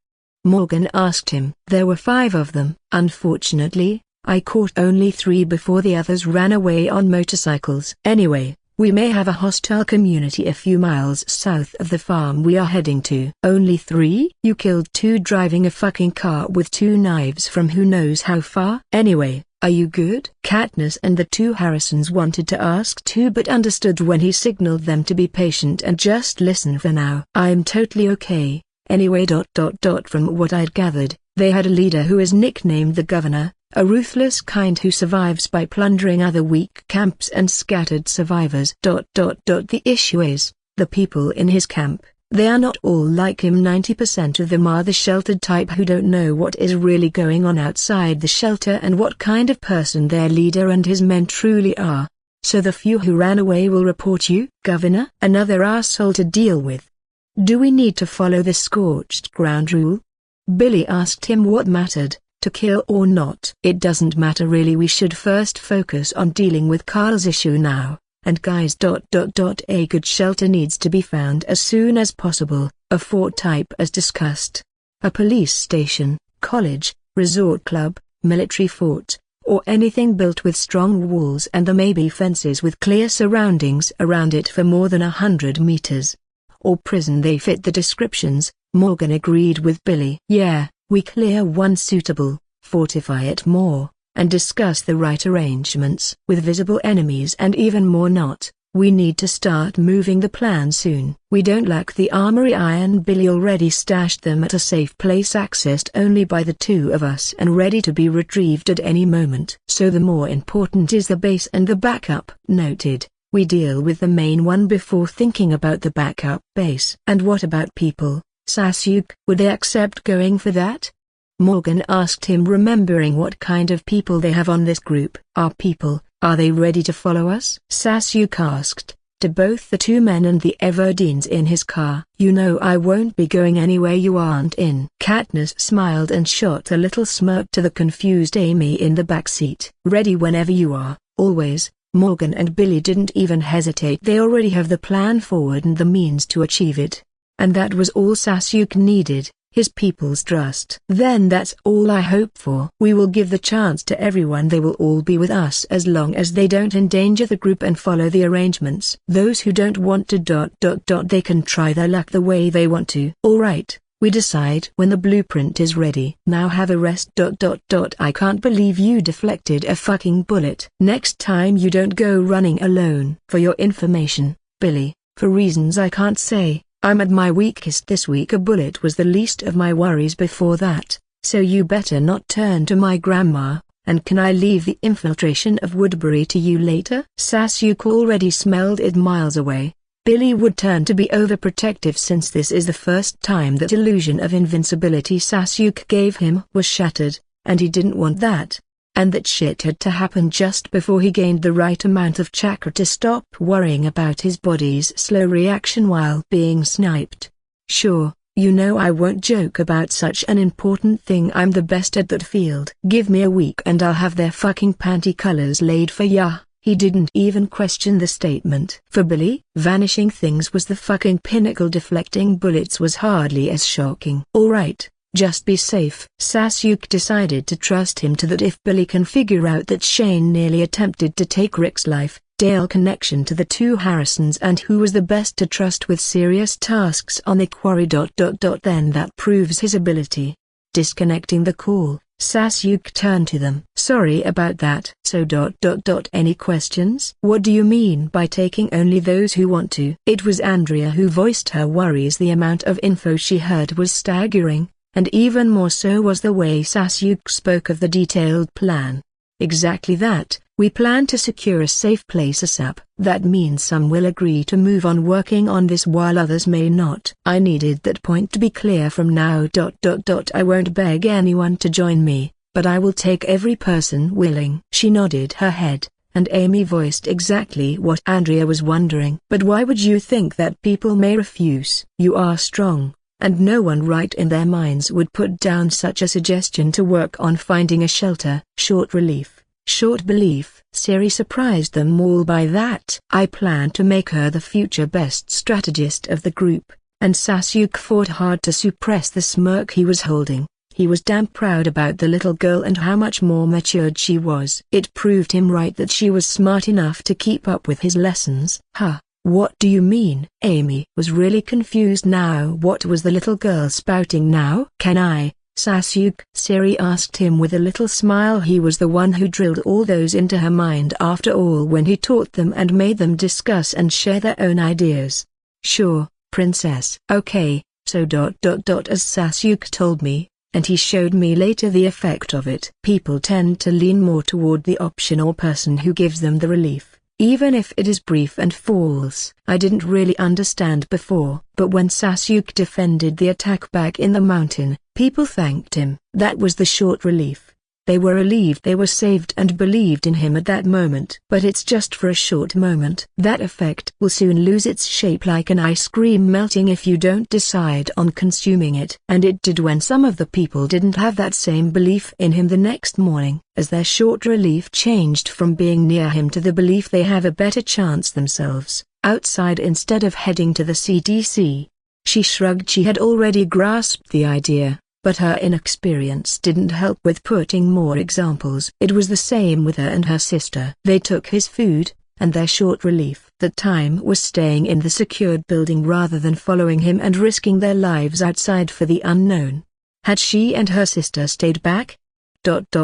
Morgan asked him. There were 5 of them. Unfortunately, I caught only 3 before the others ran away on motorcycles. Anyway, we may have a hostile community a few miles south of the farm we are heading to. Only 3? You killed 2 driving a fucking car with 2 knives from who knows how far? Anyway, are you good? Katniss and the 2 Harrisons wanted to ask too but understood when he signaled them to be patient and just listen for now. I'm totally okay. Anyway. From what I'd gathered, they had a leader who is nicknamed the Governor, a ruthless kind who survives by plundering other weak camps and scattered survivors. The issue is, the people in his camp, They are not all like him. 90% of them are the sheltered type who don't know what is really going on outside the shelter and what kind of person their leader and his men truly are. So the few who ran away will report you, Governor? Another asshole to deal with. Do we need to follow the scorched ground rule? Billy asked him what mattered, to kill or not. It doesn't matter really. We should first focus on dealing with Carl's issue now. And guys. A good shelter needs to be found as soon as possible, a fort type as discussed. A police station, college, resort club, military fort, or anything built with strong walls and there may be fences with clear surroundings around it for more than 100 meters. Or prison. They fit the descriptions. Morgan agreed with Billy. Yeah, we clear one suitable, fortify it more, and discuss the right arrangements. With visible enemies and even more not, we need to start moving the plan soon. We don't lack the armory iron. Billy already stashed them at a safe place accessed only by the two of us and ready to be retrieved at any moment. So the more important is the base and the backup. Noted. We deal with the main one before thinking about the backup base. And what about people, Sasuke? Would they accept going for that? Morgan asked him, remembering what kind of people they have on this group. Our people, are they ready to follow us? Sasuke asked, to both the two men and the Everdeens in his car. You know I won't be going anywhere you aren't in. Katniss smiled and shot a little smirk to the confused Amy in the back seat. Ready whenever you are, always. Morgan and Billy didn't even hesitate. They already have the plan forward and the means to achieve it. And that was all Sasuke needed, his people's trust. Then that's all I hope for. We will give the chance to everyone. They will all be with us as long as they don't endanger the group and follow the arrangements. Those who don't want to they can try their luck the way they want to. Alright. We decide when the blueprint is ready. Now have a rest. I can't believe you deflected a fucking bullet. Next time you don't go running alone. For your information, Billy, for reasons I can't say, I'm at my weakest this week. A bullet was the least of my worries before that, so you better not turn to my grandma. And can I leave the infiltration of Woodbury to you later? Sasuke already smelled it miles away. Billy would turn to be overprotective since this is the first time that illusion of invincibility Sasuke gave him was shattered, and he didn't want that. And that shit had to happen just before he gained the right amount of chakra to stop worrying about his body's slow reaction while being sniped. Sure, you know I won't joke about such an important thing. I'm the best at that field. Give me a week and I'll have their fucking panty colors laid for ya. He didn't even question the statement. For Billy, vanishing things was the fucking pinnacle. Deflecting bullets was hardly as shocking. Alright, just be safe. Sasuke decided to trust him to that. If Billy can figure out that Shane nearly attempted to take Rick's life, Dale connection to the two Harrisons and who was the best to trust with serious tasks on the quarry. Then that proves his ability. Disconnecting the call, Sasuke turned to them. Sorry about that. So any questions? What do you mean by taking only those who want to? It was Andrea who voiced her worries. The amount of info she heard was staggering, and even more so was the way Sasuke spoke of the detailed plan. Exactly that. We plan to secure a safe place ASAP. That means some will agree to move on working on this while others may not. I needed that point to be clear from now. I won't beg anyone to join me, but I will take every person willing. She nodded her head, and Amy voiced exactly what Andrea was wondering. But why would you think that people may refuse? You are strong, and no one right in their minds would put down such a suggestion to work on finding a shelter. Short relief. Short belief. Siri surprised them all by that. I plan to make her the future best strategist of the group, and Sasuke fought hard to suppress the smirk he was holding. He was damn proud about the little girl and how much more matured she was. It proved him right that she was smart enough to keep up with his lessons. Huh, what do you mean? Amy was really confused now. What was the little girl spouting now? Can I? Sasuke? Siri asked him with a little smile. He was the one who drilled all those into her mind after all when he taught them and made them discuss and share their own ideas. Sure, princess. Okay, so as Sasuke told me, and he showed me later the effect of it. People tend to lean more toward the option or person who gives them the relief, even if it is brief and false. I didn't really understand before, but when Sasuke defended the attack back in the mountain, people thanked him. That was the short relief. They were relieved they were saved and believed in him at that moment. But it's just for a short moment. That effect will soon lose its shape like an ice cream melting if you don't decide on consuming it. And it did when some of the people didn't have that same belief in him the next morning, as their short relief changed from being near him to the belief they have a better chance themselves, outside instead of heading to the CDC. She shrugged. She had already grasped the idea, but her inexperience didn't help with putting more examples. It was the same with her and her sister. They took his food, and their short relief that time was staying in the secured building rather than following him and risking their lives outside for the unknown. Had she and her sister stayed back?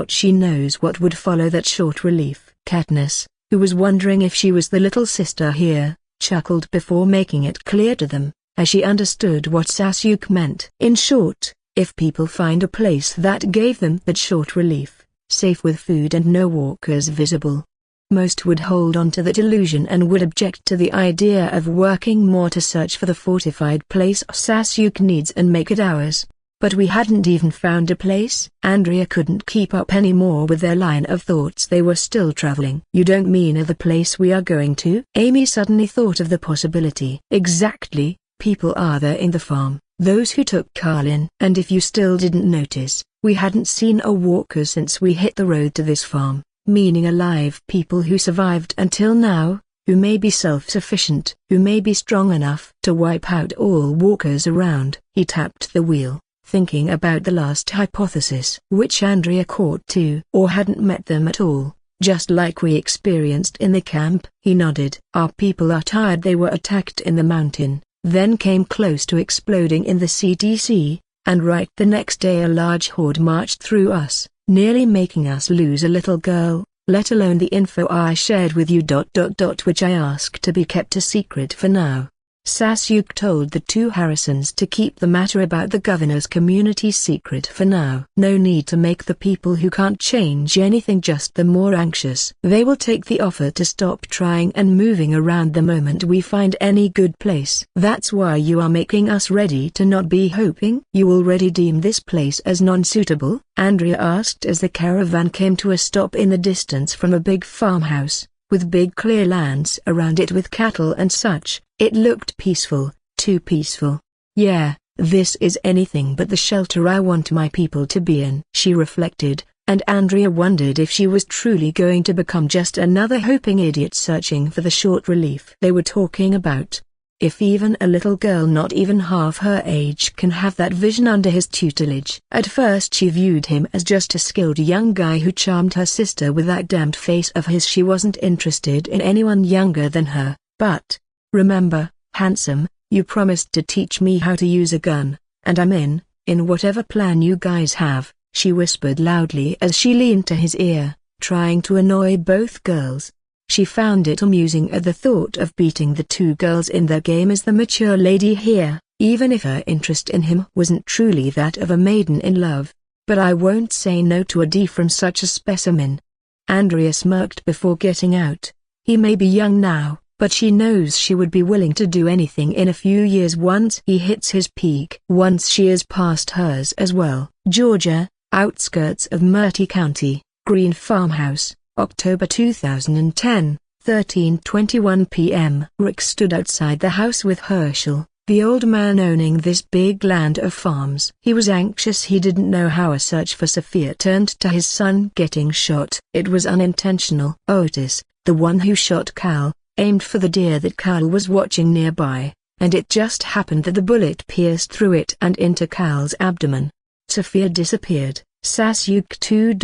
She knows what would follow that short relief. Katniss, who was wondering if she was the little sister here, chuckled before making it clear to them, as she understood what Sasuke meant. In short, if people find a place that gave them that short relief, safe with food and no walkers visible, most would hold on to that illusion and would object to the idea of working more to search for the fortified place Sasuke needs and make it ours. But we hadn't even found a place. Andrea couldn't keep up anymore with their line of thoughts. They were still traveling. You don't mean the place we are going to? Amy suddenly thought of the possibility. Exactly, people are there in the farm. Those who took Carl in. And if you still didn't notice, we hadn't seen a walker since we hit the road to this farm, meaning alive people who survived until now, who may be self-sufficient, who may be strong enough to wipe out all walkers around. He tapped the wheel, thinking about the last hypothesis, which Andrea caught too. Or hadn't met them at all, just like we experienced in the camp. He nodded. Our people are tired. They were attacked in the mountain, then came close to exploding in the CDC, and right the next day a large horde marched through us, nearly making us lose a little girl, let alone the info I shared with you. Which I asked to be kept a secret for now. Sasuke told the two Harrisons to keep the matter about the governor's community secret for now. No need to make the people who can't change anything just the more anxious. They will take the offer to stop trying and moving around the moment we find any good place. That's why you are making us ready to not be hoping. You already deem this place as non-suitable? Andrea asked as the caravan came to a stop in the distance from a big farmhouse, with big clear lands around it with cattle and such. It looked peaceful, too peaceful. Yeah, this is anything but the shelter I want my people to be in. She reflected, and Andrea wondered if she was truly going to become just another hoping idiot searching for the short relief they were talking about. If even a little girl not even half her age can have that vision under his tutelage. At first she viewed him as just a skilled young guy who charmed her sister with that damned face of his. She wasn't interested in anyone younger than her. But, remember, handsome, you promised to teach me how to use a gun, and I'm in whatever plan you guys have, she whispered loudly as she leaned to his ear, trying to annoy both girls. She found it amusing at the thought of beating the two girls in their game as the mature lady here, even if her interest in him wasn't truly that of a maiden in love. But I won't say no to a D from such a specimen. Andrea smirked before getting out. He may be young now, but she knows she would be willing to do anything in a few years once he hits his peak. Once she is past hers as well. Georgia, outskirts of Murty County, Green Farmhouse. October 2010, 13:21 p.m. Rick stood outside the house with Herschel, the old man owning this big land of farms. He was anxious. He didn't know how a search for Sophia turned to his son getting shot. It was unintentional. Otis, the one who shot Cal, aimed for the deer that Cal was watching nearby, and it just happened that the bullet pierced through it and into Cal's abdomen. Sophia disappeared. Sasuke too.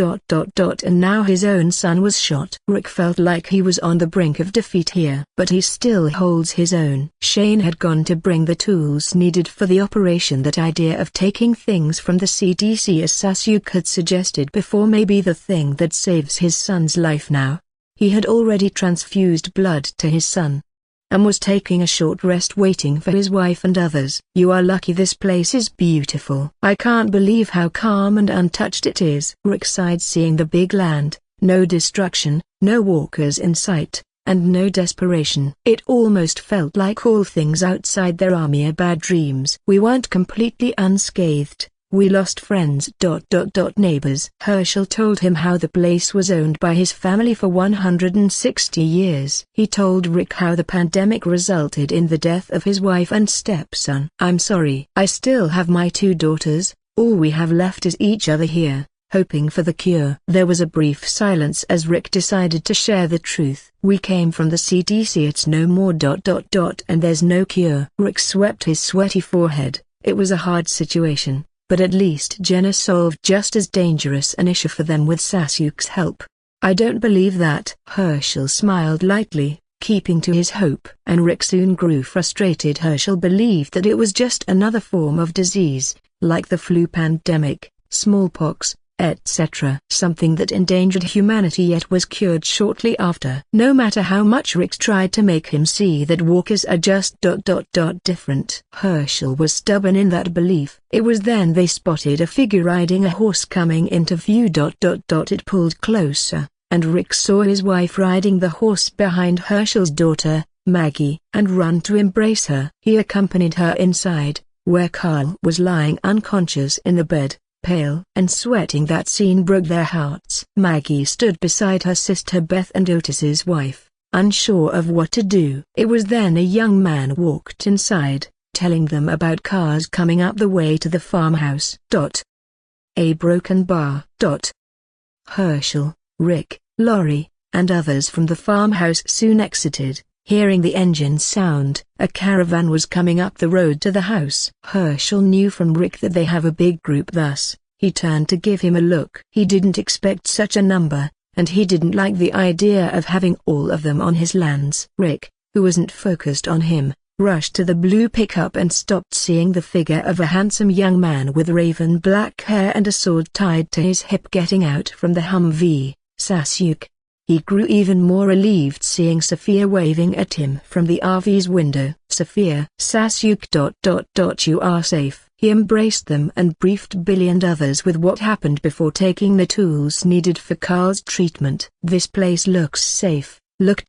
And now his own son was shot. Rick felt like he was on the brink of defeat here. But he still holds his own. Shane had gone to bring the tools needed for the operation. That idea of taking things from the CDC as Sasuke had suggested before may be the thing that saves his son's life now. He had already transfused blood to his son, and was taking a short rest waiting for his wife and others. You are lucky. This place is beautiful. I can't believe how calm and untouched it is. Rick sighed seeing the big land, no destruction, no walkers in sight, and no desperation. It almost felt like all things outside their army are bad dreams. We weren't completely unscathed. We lost friends. Neighbors. Herschel told him how the place was owned by his family for 160 years. He told Rick how the pandemic resulted in the death of his wife and stepson. I'm sorry. I still have my 2 daughters. All we have left is each other here, hoping for the cure. There was a brief silence as Rick decided to share the truth. We came from the CDC. It's no more. And there's no cure. Rick swept his sweaty forehead. It was a hard situation, but at least Jenna solved just as dangerous an issue for them with Sasuke's help. I don't believe that. Herschel smiled lightly, keeping to his hope. And Rick soon grew frustrated. Herschel believed that it was just another form of disease, like the flu pandemic, smallpox, etc. Something that endangered humanity yet was cured shortly after. No matter how much Rick tried to make him see that walkers are just different. Herschel was stubborn in that belief. It was then they spotted a figure riding a horse coming into view. It pulled closer, and Rick saw his wife riding the horse behind Herschel's daughter, Maggie, and run to embrace her. He accompanied her inside, where Carl was lying unconscious in the bed, pale and sweating. That scene broke their hearts. Maggie stood beside her sister Beth and Otis's wife, unsure of what to do. It was then a young man walked inside, telling them about cars coming up the way to the farmhouse. A broken bar. Herschel, Rick, Lori, and others from the farmhouse soon exited. Hearing the engine sound, a caravan was coming up the road to the house. Herschel knew from Rick that they have a big group. Thus, he turned to give him a look. He didn't expect such a number, and he didn't like the idea of having all of them on his lands. Rick, who wasn't focused on him, rushed to the blue pickup and stopped seeing the figure of a handsome young man with raven black hair and a sword tied to his hip getting out from the Humvee. Sasuke. He grew even more relieved seeing Sophia waving at him from the RV's window. Sophia. Sasuke. You are safe. He embraced them and briefed Billy and others with what happened before taking the tools needed for Carl's treatment. This place looks safe. Look.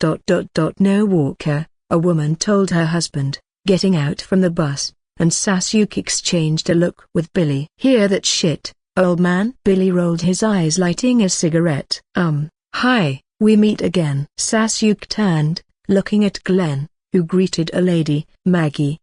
No Walker, a woman told her husband, getting out from the bus, and Sasuke exchanged a look with Billy. Hear that shit, old man? Billy rolled his eyes, lighting a cigarette. Hi. We meet again. Sasuke turned, looking at Glenn, who greeted a lady, Maggie.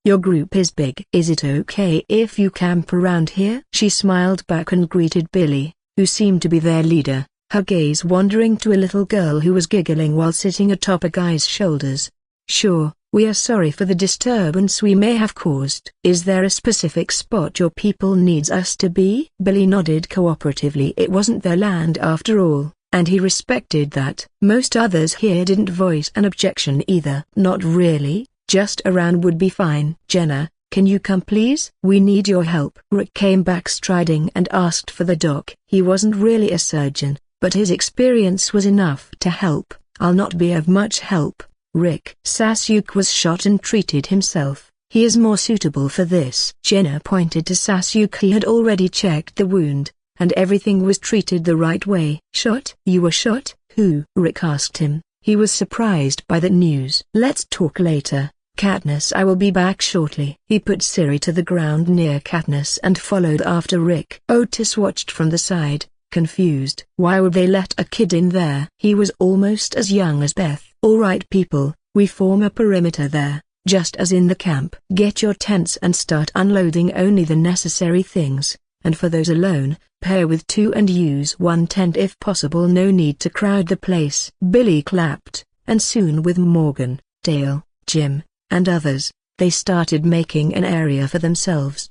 Your group is big. Is it okay if you camp around here? She smiled back and greeted Billy, who seemed to be their leader, her gaze wandering to a little girl who was giggling while sitting atop a guy's shoulders. Sure, we are sorry for the disturbance we may have caused. Is there a specific spot your people needs us to be? Billy nodded cooperatively. It wasn't their land after all, and he respected that. Most others here didn't voice an objection either. Not really, just around would be fine. Jenna, can you come please? We need your help. Rick came back striding and asked for the doc. He wasn't really a surgeon, but his experience was enough to help. I'll not be of much help, Rick. Sasuke was shot and treated himself. He is more suitable for this. Jenna pointed to Sasuke. He had already checked the wound, and everything was treated the right way. Shot? You were shot? Who? Rick asked him. He was surprised by that news. Let's talk later, Katniss. I will be back shortly. He put Siri to the ground near Katniss and followed after Rick. Otis watched from the side, confused. Why would they let a kid in there? He was almost as young as Beth. All right people, we form a perimeter there, just as in the camp. Get your tents and start unloading only the necessary things, and for those alone, pair with two and use one tent if possible. No need to crowd the place. Billy clapped, and soon with Morgan, Dale, Jim, and others, they started making an area for themselves.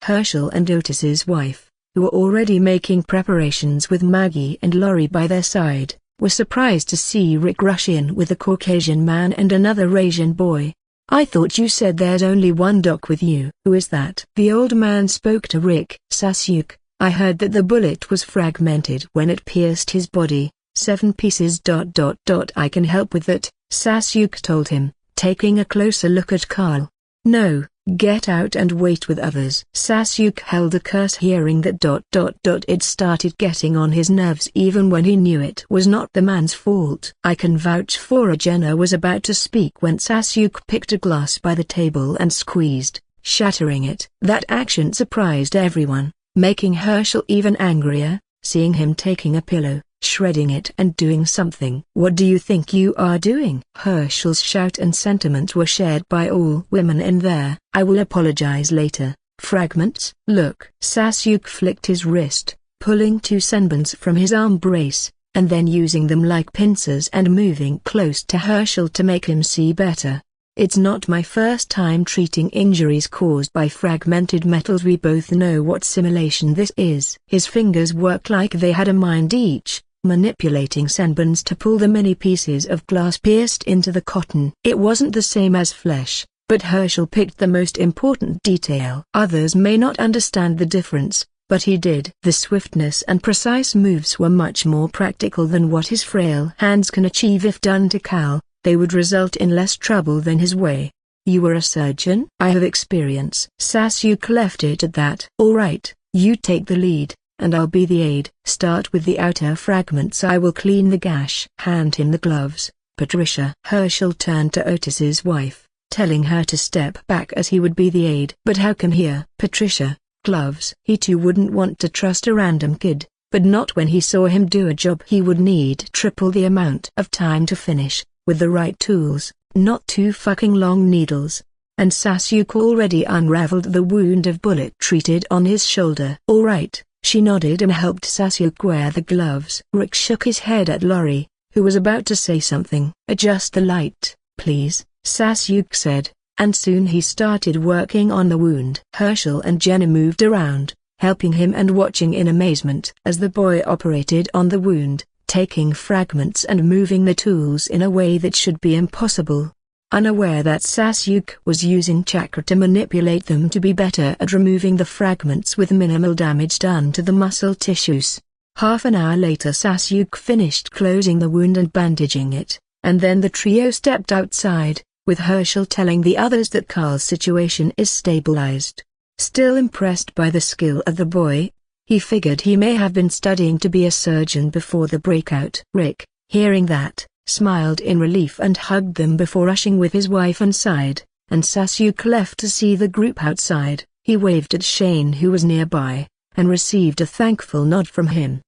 Herschel and Otis's wife, who were already making preparations with Maggie and Lori by their side, were surprised to see Rick rush in with a Caucasian man and another Asian boy. I thought you said there's only one doc with you. Who is that? The old man spoke to Rick. Sasuke, I heard that the bullet was fragmented when it pierced his body, 7 pieces. I can help with that, Sasuke told him, taking a closer look at Carl. No, Get out and wait with others. Sasuke held a curse hearing that. It started getting on his nerves even when he knew it was not the man's fault. I can vouch for. Jenna was about to speak when Sasuke picked a glass by the table and squeezed, shattering it. That action surprised everyone, making Herschel even angrier, seeing him taking a pillow, shredding it and doing something. What do you think you are doing? Herschel's shout and sentiment were shared by all women in there. I will apologize later. Fragments. Look. Sasuke flicked his wrist, pulling two senbons from his arm brace, and then using them like pincers and moving close to Herschel to make him see better. It's not my first time treating injuries caused by fragmented metals. We both know what simulation this is. His fingers worked like they had a mind each, manipulating senbons to pull the many pieces of glass pierced into the cotton. It wasn't the same as flesh, but Herschel picked the most important detail. Others may not understand the difference, but he did. The swiftness and precise moves were much more practical than what his frail hands can achieve. If done to Cal, they would result in less trouble than his way. You were a surgeon? I have experience. Sasuke left it at that. All right, you take the lead, and I'll be the aide. Start with the outer fragments. I will clean the gash. Hand him the gloves, Patricia. Herschel turned to Otis's wife, telling her to step back as he would be the aide. But how come here? Patricia, gloves. He too wouldn't want to trust a random kid, but not when he saw him do a job he would need triple the amount of time to finish, with the right tools, not two fucking long needles. And Sasuke already unraveled the wound of bullet treated on his shoulder. All right, she nodded and helped Sasuke wear the gloves. Rick shook his head at Lori, who was about to say something. Adjust the light, please, Sasuke said, and soon he started working on the wound. Herschel and Jenna moved around, helping him and watching in amazement as the boy operated on the wound, taking fragments and moving the tools in a way that should be impossible. Unaware that Sasuke was using chakra to manipulate them to be better at removing the fragments with minimal damage done to the muscle tissues. Half an hour later Sasuke finished closing the wound and bandaging it, and then the trio stepped outside, with Herschel telling the others that Carl's situation is stabilized. Still impressed by the skill of the boy, he figured he may have been studying to be a surgeon before the breakout. Rick, hearing that, smiled in relief and hugged them before rushing with his wife inside, and Sasuke left to see the group outside. He waved at Shane who was nearby, and received a thankful nod from him.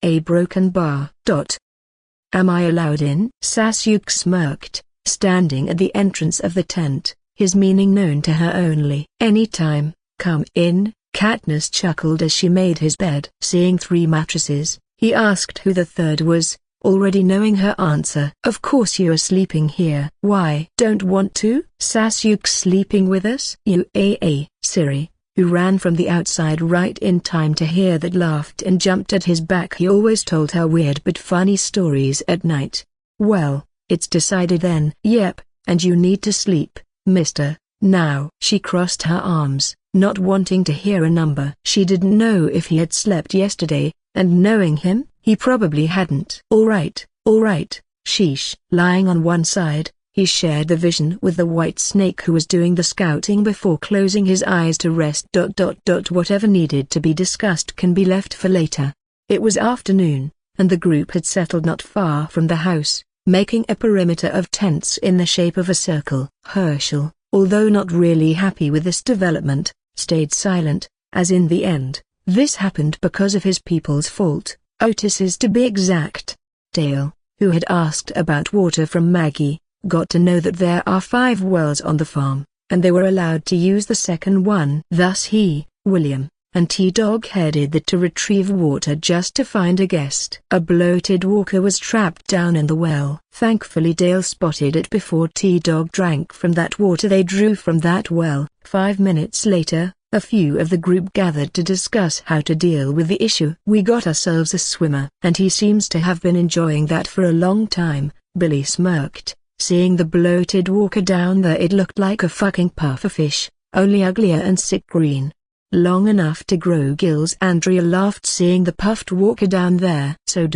A broken bar. Am I allowed in? Sasuke smirked, standing at the entrance of the tent, his meaning known to her only. Anytime, come in. Katniss chuckled as she made his bed. Seeing 3 mattresses, he asked who the third was, already knowing her answer. Of course you are sleeping here. Why? Don't want to? Sasuke sleeping with us? Siri, who ran from the outside right in time to hear that, laughed and jumped at his back. He always told her weird but funny stories at night. Well, it's decided then. Yep, and you need to sleep, mister, now. She crossed her arms, not wanting to hear a number. She didn't know if he had slept yesterday, and knowing him, he probably hadn't. All right, sheesh. Lying on one side, he shared the vision with the white snake who was doing the scouting before closing his eyes to rest. Whatever needed to be discussed can be left for later. It was afternoon, and the group had settled not far from the house, making a perimeter of tents in the shape of a circle. Herschel, although not really happy with this development, stayed silent, as in the end, this happened because of his people's fault, Otis's to be exact. Dale, who had asked about water from Maggie, got to know that there are 5 wells on the farm, and they were allowed to use the second one. Thus he, William, and T-Dog headed there to retrieve water just to find a guest. A bloated walker was trapped down in the well. Thankfully Dale spotted it before T-Dog drank from that water they drew from that well. 5 minutes later, a few of the group gathered to discuss how to deal with the issue. We got ourselves a swimmer, and he seems to have been enjoying that for a long time, Billy smirked, seeing the bloated walker down there. It looked like a fucking pufferfish, only uglier and sick green. Long enough to grow gills. Andrea laughed seeing the puffed walker down there. So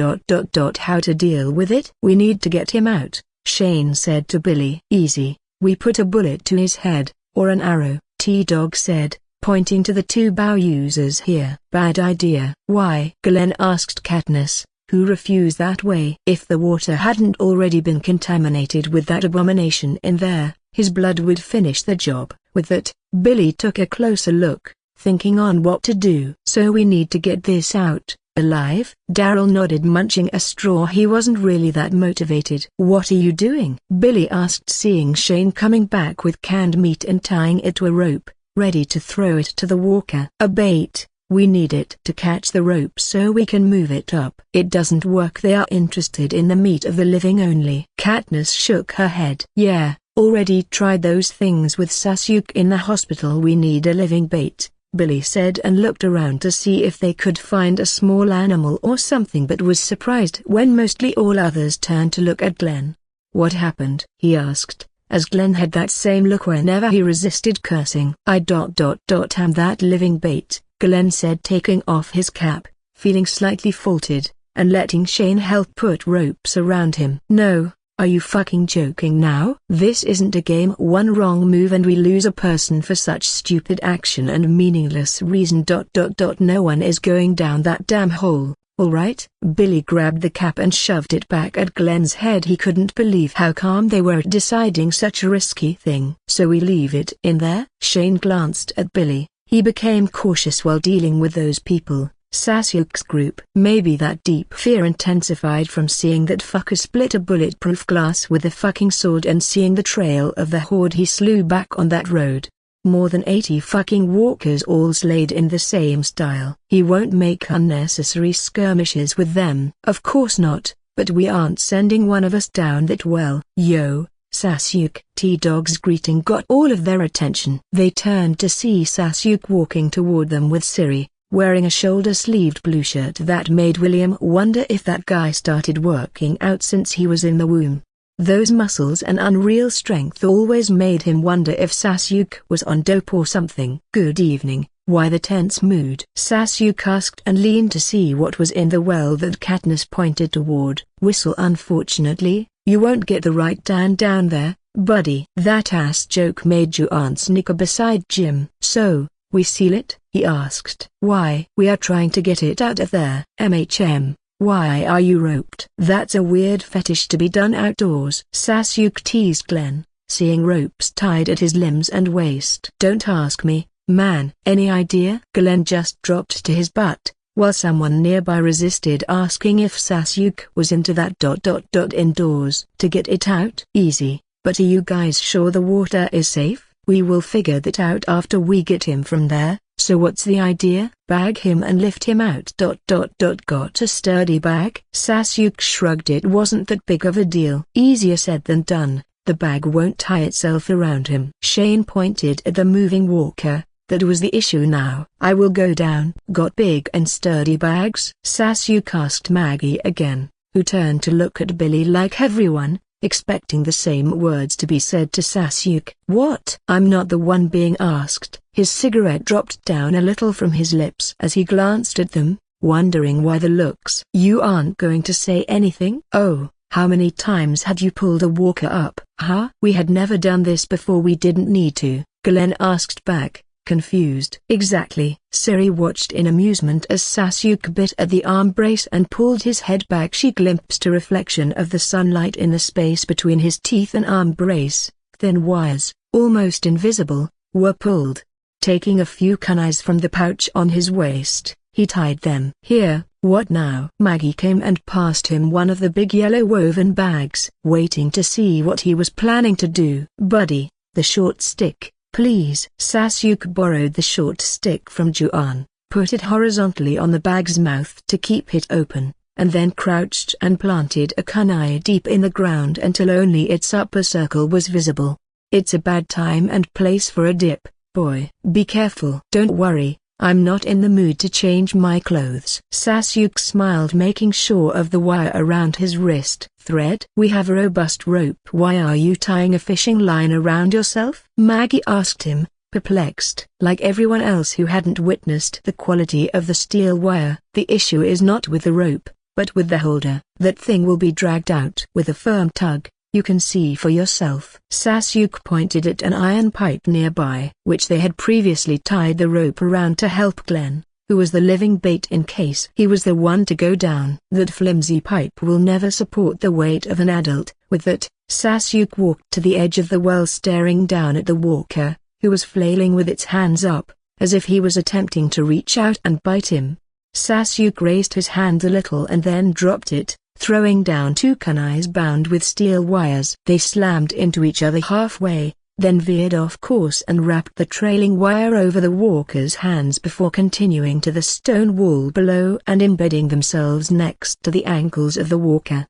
how to deal with it? We need to get him out, Shane said to Billy. Easy, we put a bullet to his head, or an arrow, T-Dog said, pointing to the two bow users here. Bad idea. Why? Glenn asked Katniss, who refused that way. If the water hadn't already been contaminated with that abomination in there, his blood would finish the job. With that, Billy took a closer look, thinking on what to do. So we need to get this out alive? Daryl nodded, munching a straw. He wasn't really that motivated. What are you doing? Billy asked, seeing Shane coming back with canned meat and tying it to a rope, ready to throw it to the walker. A bait. We need it to catch the rope so we can move it up. It doesn't work. They are interested in the meat of the living only. Katniss shook her head. Yeah, already tried those things with Sasuke in the hospital. We need a living bait, Billy said, and looked around to see if they could find a small animal or something, but was surprised when mostly all others turned to look at Glenn. What happened? He asked, as Glenn had that same look whenever he resisted cursing. I am that living bait, Glenn said, taking off his cap, feeling slightly faulted, and letting Shane help put ropes around him. No. Are you fucking joking now? This isn't a game. One wrong move and we lose a person for such stupid action and meaningless reason. No one is going down that damn hole, alright? Billy grabbed the cap and shoved it back at Glenn's head. He couldn't believe how calm they were at deciding such a risky thing. So we leave it in there? Shane glanced at Billy. He became cautious while dealing with those people. Sasuke's group. Maybe that deep fear intensified from seeing that fucker split a bulletproof glass with a fucking sword and seeing the trail of the horde he slew back on that road. More than 80 fucking walkers all slayed in the same style. He won't make unnecessary skirmishes with them. Of course not, but we aren't sending one of us down that well. Yo, Sasuke. T-Dog's greeting got all of their attention. They turned to see Sasuke walking toward them with Siri, wearing a shoulder-sleeved blue shirt that made William wonder if that guy started working out since he was in the womb. Those muscles and unreal strength always made him wonder if Sasuke was on dope or something. Good evening. Why the tense mood? Sasuke asked and leaned to see what was in the well that Katniss pointed toward. Whistle. Unfortunately, you won't get the right Dan down there, buddy. That ass joke made Juan snicker beside Jim. So, we seal it? He asked. Why? We are trying to get it out of there. Why are you roped? That's a weird fetish to be done outdoors. Sasuke teased Glenn, seeing ropes tied at his limbs and waist. Don't ask me, man. Any idea? Glenn just dropped to his butt, while someone nearby resisted asking if Sasuke was into that indoors. To get it out? Easy, but are you guys sure the water is safe? We will figure that out after we get him from there. So what's the idea? Bag him and lift him out. Got a sturdy bag? Sasuke shrugged. It wasn't that big of a deal. Easier said than done. The bag won't tie itself around him. Shane pointed at the moving walker. That was the issue now. I will go down. Got big and sturdy bags? Sasuke asked Maggie again, who turned to look at Billy like everyone, expecting the same words to be said to Sasuke. What? I'm not the one being asked. His cigarette dropped down a little from his lips as he glanced at them, wondering why the looks. You aren't going to say anything? Oh, how many times had you pulled a walker up? Huh? We had never done this before. We didn't need to, Glenn asked back, confused. Exactly. Siri watched in amusement as Sasuke bit at the arm brace and pulled his head back. She glimpsed a reflection of the sunlight in the space between his teeth and arm brace. Thin wires, almost invisible, were pulled. Taking a few kunais from the pouch on his waist, he tied them. Here, what now? Maggie came and passed him one of the big yellow woven bags, waiting to see what he was planning to do. Buddy, the short stick, please. Sasuke borrowed the short stick from Juan, put it horizontally on the bag's mouth to keep it open, and then crouched and planted a kunai deep in the ground until only its upper circle was visible. It's a bad time and place for a dip, boy. Be careful. Don't worry, I'm not in the mood to change my clothes. Sasuke smiled, making sure of the wire around his wrist. Thread? We have a robust rope. Why are you tying a fishing line around yourself? Maggie asked him, perplexed. Like everyone else who hadn't witnessed the quality of the steel wire, the issue is not with the rope, but with the holder. That thing will be dragged out. With a firm tug, You can see for yourself. Sasuke pointed at an iron pipe nearby, which they had previously tied the rope around to help Glenn, who was the living bait in case he was the one to go down. That flimsy pipe will never support the weight of an adult. With that, Sasuke walked to the edge of the well, staring down at the walker, who was flailing with its hands up, as if he was attempting to reach out and bite him. Sasuke raised his hand a little and then dropped it, throwing down 2 kunais bound with steel wires. They slammed into each other halfway, then veered off course and wrapped the trailing wire over the walker's hands before continuing to the stone wall below and embedding themselves next to the ankles of the walker.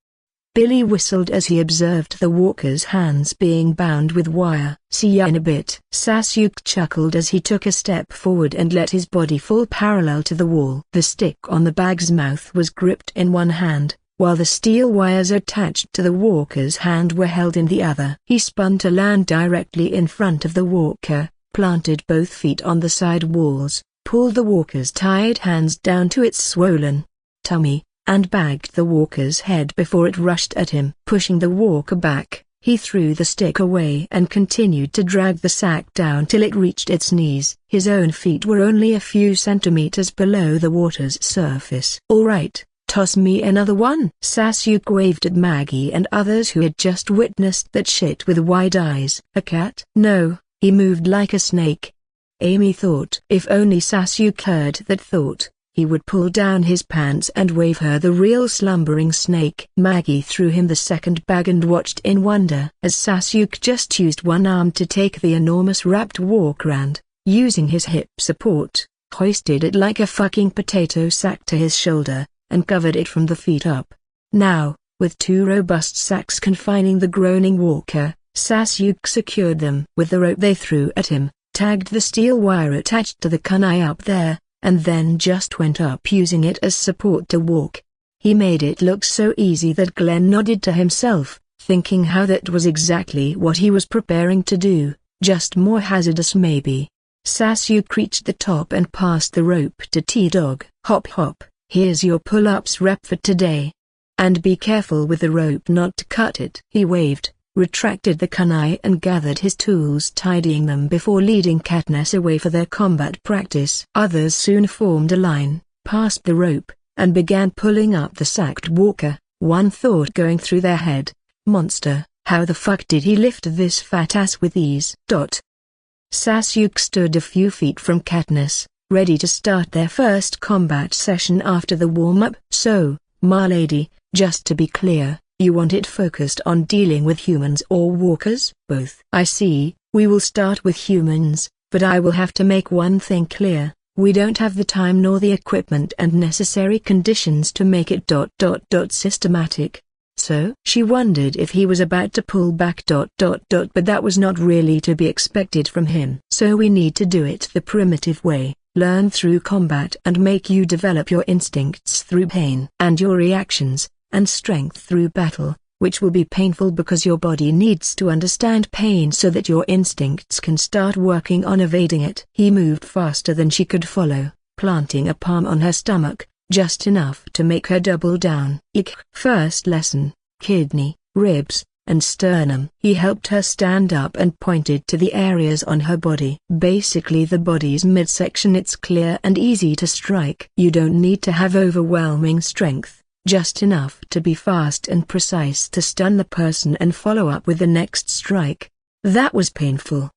Billy whistled as he observed the walker's hands being bound with wire. "See ya in a bit." Sasuke chuckled as he took a step forward and let his body fall parallel to the wall. The stick on the bag's mouth was gripped in one hand, while the steel wires attached to the walker's hand were held in the other. He spun to land directly in front of the walker, planted both feet on the side walls, pulled the walker's tied hands down to its swollen tummy, and bagged the walker's head before it rushed at him. Pushing the walker back, he threw the stick away and continued to drag the sack down till it reached its knees. His own feet were only a few centimeters below the water's surface. "All right, toss me another one." Sasuke waved at Maggie and others who had just witnessed that shit with wide eyes. "A cat?" "No, he moved like a snake," Amy thought. If only Sasuke heard that thought, he would pull down his pants and wave her the real slumbering snake. Maggie threw him the second bag and watched in wonder as Sasuke just used one arm to take the enormous wrapped walker and, using his hip support, hoisted it like a fucking potato sack to his shoulder, and covered it from the feet up. Now, with 2 robust sacks confining the groaning walker, Sasuke secured them with the rope they threw at him, tagged the steel wire attached to the kunai up there, and then just went up using it as support to walk. He made it look so easy that Glenn nodded to himself, thinking how that was exactly what he was preparing to do, just more hazardous maybe. Sasuke reached the top and passed the rope to T-Dog. "Hop hop, here's your pull-ups rep for today. And be careful with the rope not to cut it." He waved, retracted the kunai and gathered his tools, tidying them before leading Katniss away for their combat practice. Others soon formed a line, passed the rope, and began pulling up the sacked walker, one thought going through their head: monster, how the fuck did he lift this fat ass with ease? Sasuke stood a few feet from Katniss, ready to start their first combat session after the warm-up. "So, my lady, just to be clear, you want it focused on dealing with humans or walkers?" "Both." "I see, we will start with humans, but I will have to make one thing clear, we don't have the time nor the equipment and necessary conditions to make it systematic." "So?" She wondered if he was about to pull back but that was not really to be expected from him. "So we need to do it the primitive way, learn through combat and make you develop your instincts through pain and your reactions, and strength through battle, which will be painful because your body needs to understand pain so that your instincts can start working on evading it." He moved faster than she could follow, planting a palm on her stomach, just enough to make her double down. First lesson, kidney, ribs, and sternum. He helped her stand up and pointed to the areas on her body. "Basically the body's midsection. It's clear and easy to strike. You don't need to have overwhelming strength, just enough to be fast and precise to stun the person and follow up with the next strike." That was painful.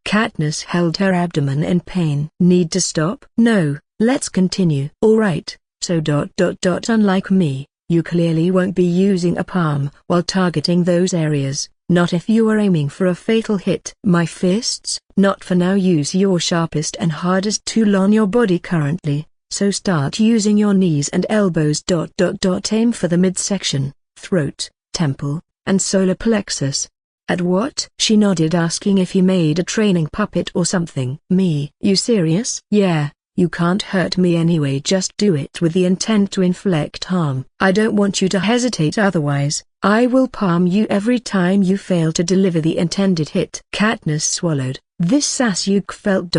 Katniss held her abdomen in pain. "Need to stop?" "No, let's continue." "All right, so unlike me, you clearly won't be using a palm while targeting those areas, not if you are aiming for a fatal hit." "My fists?" "Not for now. Use your sharpest and hardest tool on your body currently. So start using your knees and elbows. Aim for the midsection, throat, temple, and solar plexus." "At what?" She nodded, asking if he made a training puppet or something. "Me?" "You serious?" "Yeah, you can't hurt me anyway. Just do it with the intent to inflict harm. I don't want you to hesitate, otherwise, I will palm you every time you fail to deliver the intended hit." Katniss swallowed. This Sasuke felt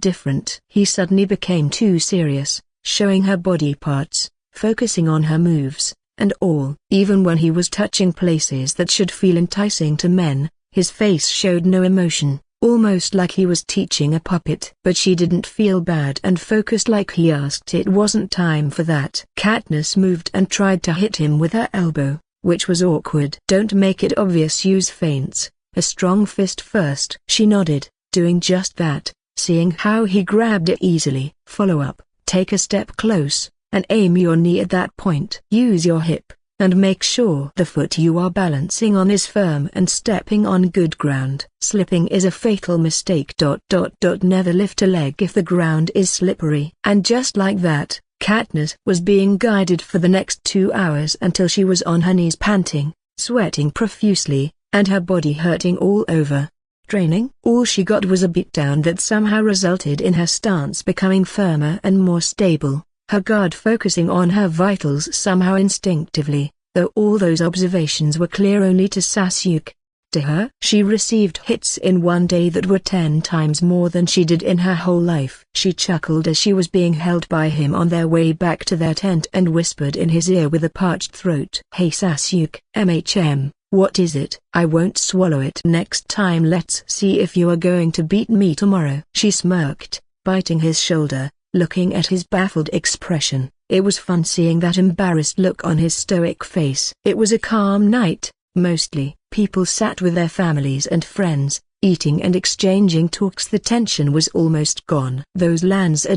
different. He suddenly became too serious, showing her body parts, focusing on her moves, and all. Even when he was touching places that should feel enticing to men, his face showed no emotion, almost like he was teaching a puppet. But she didn't feel bad and focused like he asked. It wasn't time for that. Katniss moved and tried to hit him with her elbow, which was awkward. Don't make it obvious, use feints, a strong fist first. She nodded, doing just that, seeing how he grabbed it easily. Follow up, take a step close, and aim your knee at that point. Use your hip, and make sure the foot you are balancing on is firm and stepping on good ground. Slipping is a fatal mistake. Never lift a leg if the ground is slippery. And just like that, Katniss was being guided for the next 2 hours until she was on her knees panting, sweating profusely, and her body hurting all over. Draining. All she got was a beatdown that somehow resulted in her stance becoming firmer and more stable, her guard focusing on her vitals somehow instinctively, though all those observations were clear only to Sasuke. To her, she received hits in one day that were 10 times more than she did in her whole life. She chuckled as she was being held by him on their way back to their tent and whispered in his ear with a parched throat. Hey Sasuke, what is it? I won't swallow it next time. Let's see if you are going to beat me tomorrow. She smirked, biting his shoulder, looking at his baffled expression. It was fun seeing that embarrassed look on his stoic face. It was a calm night, mostly. People sat with their families and friends, eating and exchanging talks. The tension was almost gone. Those lands are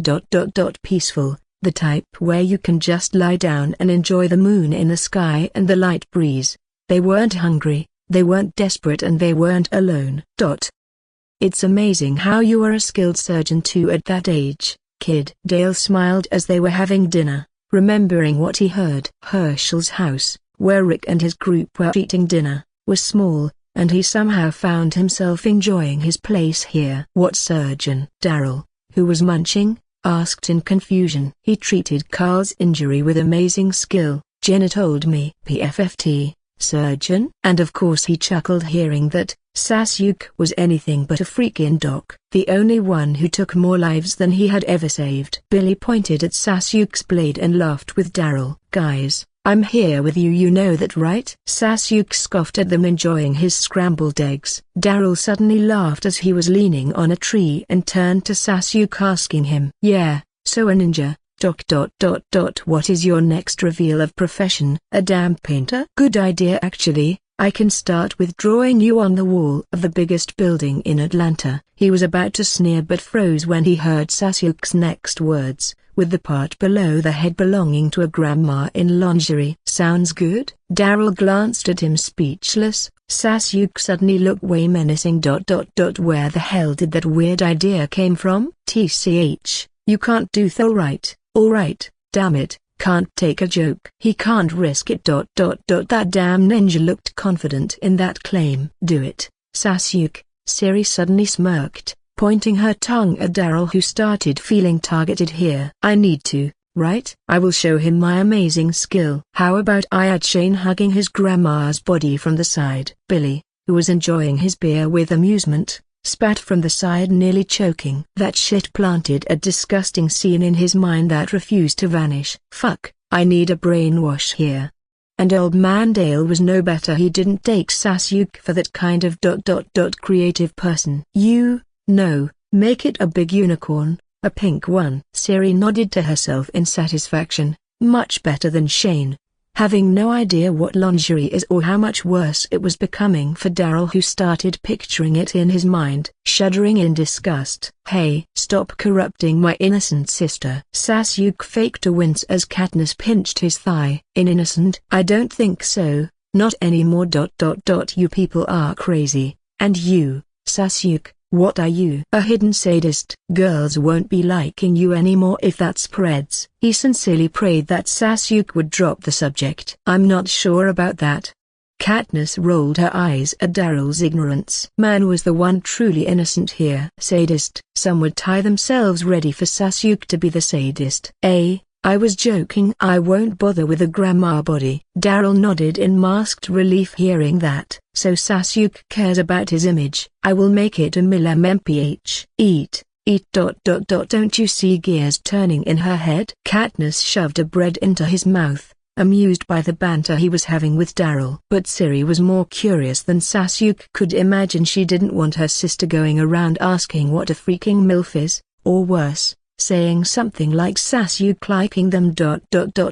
peaceful, the type where you can just lie down and enjoy the moon in the sky and the light breeze. They weren't hungry, they weren't desperate, and they weren't alone. It's amazing how you are a skilled surgeon too at that age, kid. Dale smiled as they were having dinner, remembering what he heard. Herschel's house, where Rick and his group were eating dinner, was small, and he somehow found himself enjoying his place here. What surgeon? Daryl, who was munching, asked in confusion. He treated Carl's injury with amazing skill, Jenna told me. PFFT. Surgeon? And of course he chuckled hearing that. Sasuke was anything but a freakin' doc. The only one who took more lives than he had ever saved. Billy pointed at Sasuke's blade and laughed with Daryl. Guys, I'm here with you, you know that, right? Sasuke scoffed at them, enjoying his scrambled eggs. Daryl suddenly laughed as he was leaning on a tree and turned to Sasuke asking him. Yeah, so a ninja. What is your next reveal of profession? A damn painter? Good idea actually. I can start with drawing you on the wall of the biggest building in Atlanta. He was about to sneer but froze when he heard Sasuke's next words, with the part below the head belonging to a grandma in lingerie. Sounds good? Daryl glanced at him speechless. Sasuke suddenly looked way menacing. Where the hell did that weird idea came from? TCH, you can't do that right. Alright, damn it, can't take a joke. He can't risk it. That damn ninja looked confident in that claim. Do it, Sasuke. Siri suddenly smirked, pointing her tongue at Daryl, who started feeling targeted here. I need to, right? I will show him my amazing skill. How about I add Shane hugging his grandma's body from the side? Billy, who was enjoying his beer with amusement, spat from the side, nearly choking. That shit planted a disgusting scene in his mind that refused to vanish. Fuck, I need a brainwash here. And old man Dale was no better. He didn't take Sasuke for that kind of creative person. You, no, make it a big unicorn, a pink one. Siri nodded to herself in satisfaction. Much better than Shane. Having no idea what lingerie is or how much worse it was becoming for Daryl, who started picturing it in his mind, shuddering in disgust. Hey, stop corrupting my innocent sister. Sasuke faked a wince as Katniss pinched his thigh. Innocent? I don't think so, not anymore. You people are crazy, and you, Sasuke, what are you? A hidden sadist. Girls won't be liking you anymore if that spreads. He sincerely prayed that Sasuke would drop the subject. I'm not sure about that. Katniss rolled her eyes at Daryl's ignorance. Man was the one truly innocent here. Sadist. Some would tie themselves ready for Sasuke to be the sadist. I was joking. I won't bother with a grandma body. Daryl nodded in masked relief hearing that. So Sasuke cares about his image. I will make it a mph. Eat. Don't you see gears turning in her head? Katniss shoved a bread into his mouth, amused by the banter he was having with Daryl. But Siri was more curious than Sasuke could imagine. She didn't want her sister going around asking what a freaking MILF is, or worse, saying something like Sasuke liking them.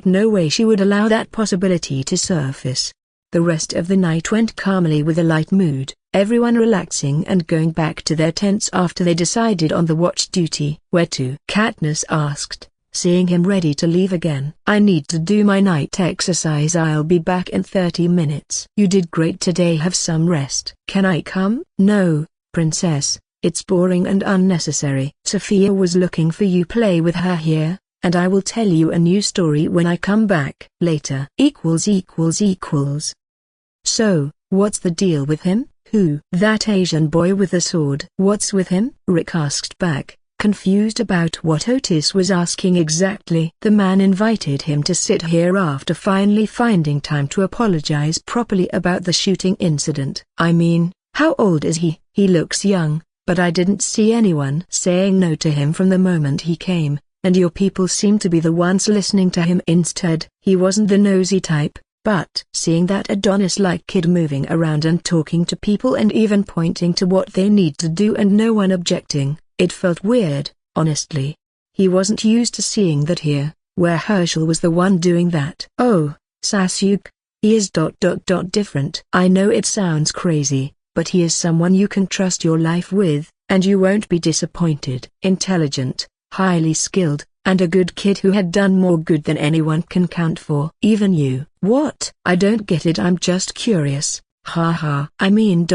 No way she would allow that possibility to surface. The rest of the night went calmly with a light mood, everyone relaxing and going back to their tents after they decided on the watch duty. "Where to?" Katniss asked, seeing him ready to leave again. "I need to do my night exercise. I'll be back in 30 minutes. "You did great today. Have some rest." "Can I come?" "No, princess, it's boring and unnecessary. Sophia was looking for you. Play with her here, and I will tell you a new story when I come back later." "So, what's the deal with him?" "Who?" "That Asian boy with the sword." "What's with him?" Rick asked back, confused about what Otis was asking exactly. "The man invited him to sit here after finally finding time to apologize properly about the shooting incident." "I mean, how old is he?" "He looks young, but I didn't see anyone saying no to him from the moment he came, and your people seem to be the ones listening to him instead." "He wasn't the nosy type, but seeing that Adonis-like kid moving around and talking to people and even pointing to what they need to do and no one objecting, it felt weird, honestly. He wasn't used to seeing that here, where Herschel was the one doing that." "Oh, Sasuke, he is different." "I know it sounds crazy, but he is someone you can trust your life with, and you won't be disappointed. Intelligent, highly skilled, and a good kid who had done more good than anyone can count for." "Even you." "What?" "I don't get it. I'm just curious." "Ha. I mean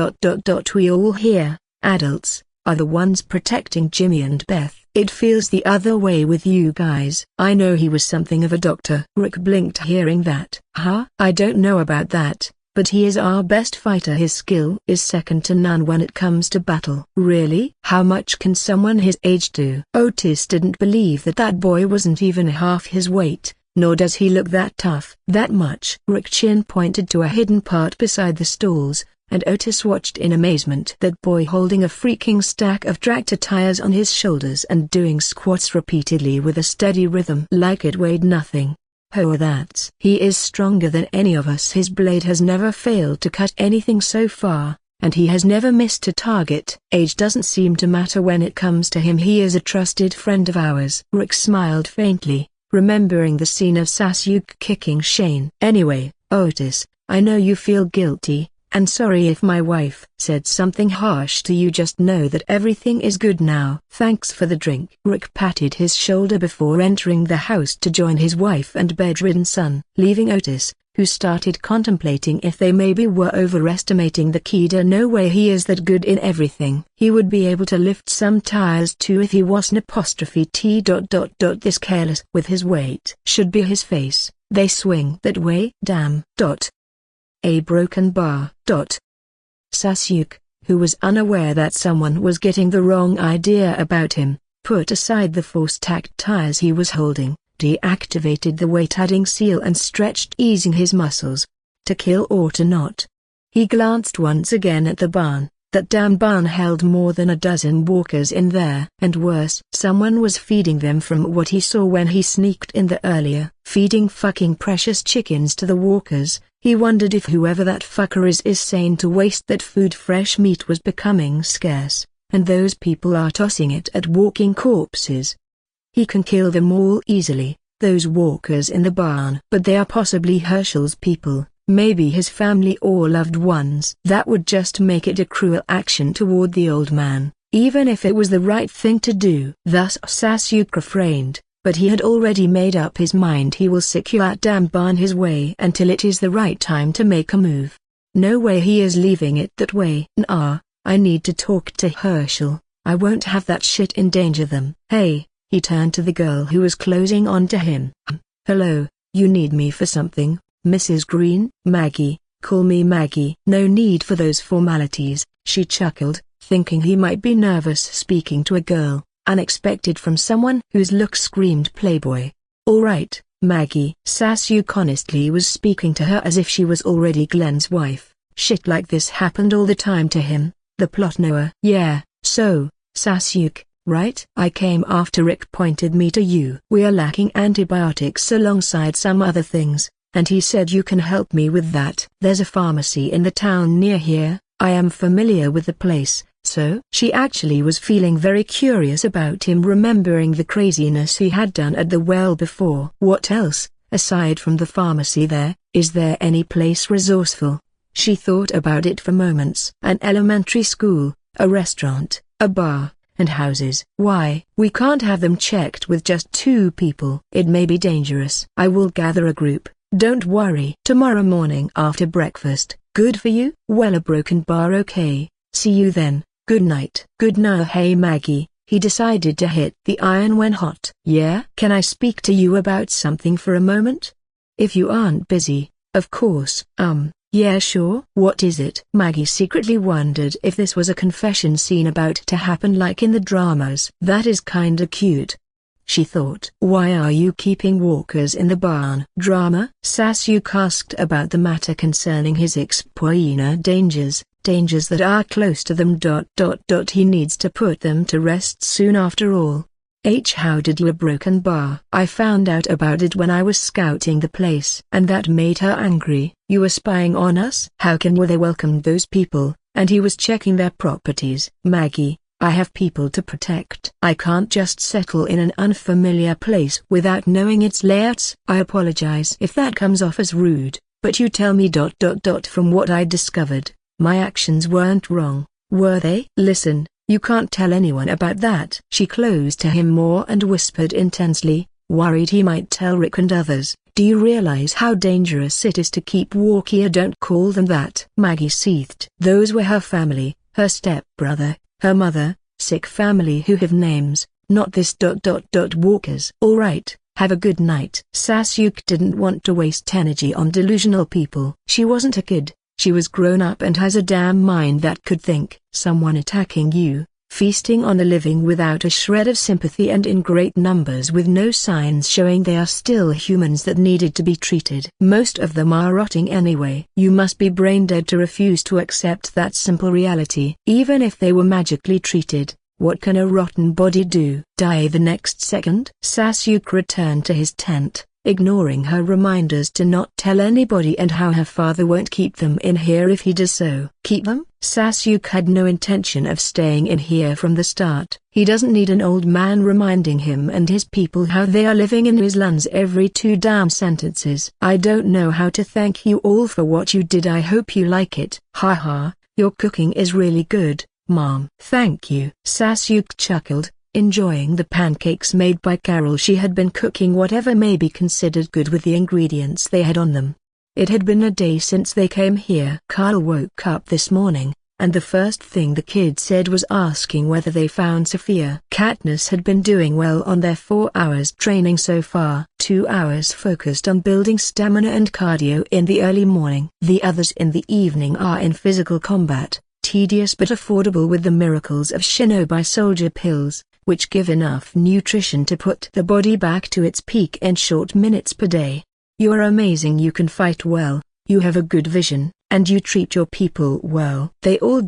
we all here, adults, are the ones protecting Jimmy and Beth. It feels the other way with you guys." "I know he was something of a doctor." Rick blinked hearing that. "Huh? I don't know about that, but he is our best fighter. His skill is second to none when it comes to battle." "Really? How much can someone his age do?" Otis didn't believe that boy wasn't even half his weight, nor does he look that tough. "That much." Rick Chin pointed to a hidden part beside the stalls, and Otis watched in amazement. That boy holding a freaking stack of tractor tires on his shoulders and doing squats repeatedly with a steady rhythm like it weighed nothing. "Oh, that's." "He is stronger than any of us. His blade has never failed to cut anything so far, and he has never missed a target. Age doesn't seem to matter when it comes to him. He is a trusted friend of ours." Rick smiled faintly, remembering the scene of Sasuke kicking Shane. "Anyway, Otis, I know you feel guilty, and sorry if my wife said something harsh to you. Just know that everything is good now." "Thanks for the drink." Rick patted his shoulder before entering the house to join his wife and bedridden son, leaving Otis, who started contemplating if they maybe were overestimating the kid. "No way he is that good in everything. He would be able to lift some tires too if he wasn't T. This careless with his weight. Should be his face. They swing that way. Damn. A broken bar. Sasuke, who was unaware that someone was getting the wrong idea about him, put aside the four-stacked tires he was holding, deactivated the weight-adding seal and stretched, easing his muscles. To kill or to not? He glanced once again at the barn. That damn barn held more than a dozen walkers in there. And worse, someone was feeding them from what he saw when he sneaked in there earlier. Feeding fucking precious chickens to the walkers. He wondered if whoever that fucker is sane to waste that food. Fresh meat was becoming scarce, and those people are tossing it at walking corpses. He can kill them all easily, those walkers in the barn. But they are possibly Herschel's people. Maybe his family or loved ones. That would just make it a cruel action toward the old man, even if it was the right thing to do. Thus Sasuke refrained, but he had already made up his mind. He will secure that damn barn his way until it is the right time to make a move. No way he is leaving it that way. "Nah, I need to talk to Herschel. I won't have that shit endanger them." "Hey," he turned to the girl who was closing on to him. "Hello, you need me for something, Mrs. Green?" "Maggie, call me Maggie." "No need for those formalities," she chuckled, thinking he might be nervous speaking to a girl, unexpected from someone whose look screamed playboy. "All right, Maggie." Sasuke honestly was speaking to her as if she was already Glenn's wife. Shit like this happened all the time to him, the plot knower. "Yeah, so, Sasuke, right? I came after Rick pointed me to you. We are lacking antibiotics alongside some other things. and he said you can help me with that. There's a pharmacy in the town near here. I am familiar with the place. So she actually was feeling very curious about him, remembering the craziness he had done at the well before. What else, aside from the pharmacy there, is there any place resourceful? She thought about it for moments. An elementary school, a restaurant, a bar, and houses. Why? We can't have them checked with just 2 people. It may be dangerous. I will gather a group. Don't worry. Tomorrow morning after breakfast. Good for you? Well, a broken bar, okay. See you then. Good night. Good night. Hey Maggie, he decided to hit the iron when hot. Yeah? Can I speak to you about something for a moment? If you aren't busy, of course. Yeah sure. What is it? Maggie secretly wondered if this was a confession scene about to happen like in the dramas. That is kinda cute, she thought. Why are you keeping walkers in the barn? Drama? Sasuke asked about the matter concerning his ex-poina dangers that are close to them. He needs to put them to rest soon after all. How did you a broken bar? I found out about it when I was scouting the place. And that made her angry. You were spying on us? How can they welcome those people, and he was checking their properties? Maggie, I have people to protect. I can't just settle in an unfamiliar place without knowing its layouts. I apologize if that comes off as rude, but you tell me. From what I discovered, my actions weren't wrong, were they? Listen, you can't tell anyone about that. She closed to him more and whispered intensely, worried he might tell Rick and others. Do you realize how dangerous it is to keep walking? Don't call them that. Maggie seethed. Those were her family, her stepbrother, her mother, sick family who have names, not this. Walkers. All right. Have a good night. Sasuke didn't want to waste energy on delusional people. She wasn't a kid. She was grown up and has a damn mind that could think. Someone attacking you, feasting on the living without a shred of sympathy and in great numbers with no signs showing they are still humans that needed to be treated. Most of them are rotting anyway. You must be brain dead to refuse to accept that simple reality. Even if they were magically treated, what can a rotten body do? Die the next second? Sasuke returned to his tent, ignoring her reminders to not tell anybody and how her father won't keep them in here if he does so. Keep them? Sasuke had no intention of staying in here from the start. He doesn't need an old man reminding him and his people how they are living in his lands every 2 damn sentences. I don't know how to thank you all for what you did. I hope you like it. Haha, your cooking is really good, Mom. Thank you. Sasuke chuckled, enjoying the pancakes made by Carol. She had been cooking whatever may be considered good with the ingredients they had on them. It had been a day since they came here. Carl woke up this morning, and the first thing the kid said was asking whether they found Sophia. Katniss had been doing well on their 4 hours training so far. 2 hours focused on building stamina and cardio in the early morning. The others in the evening are in physical combat, tedious but affordable with the miracles of shinobi soldier pills, which give enough nutrition to put the body back to its peak in short minutes per day. You are amazing. You can fight well, you have a good vision, and you treat your people well. They all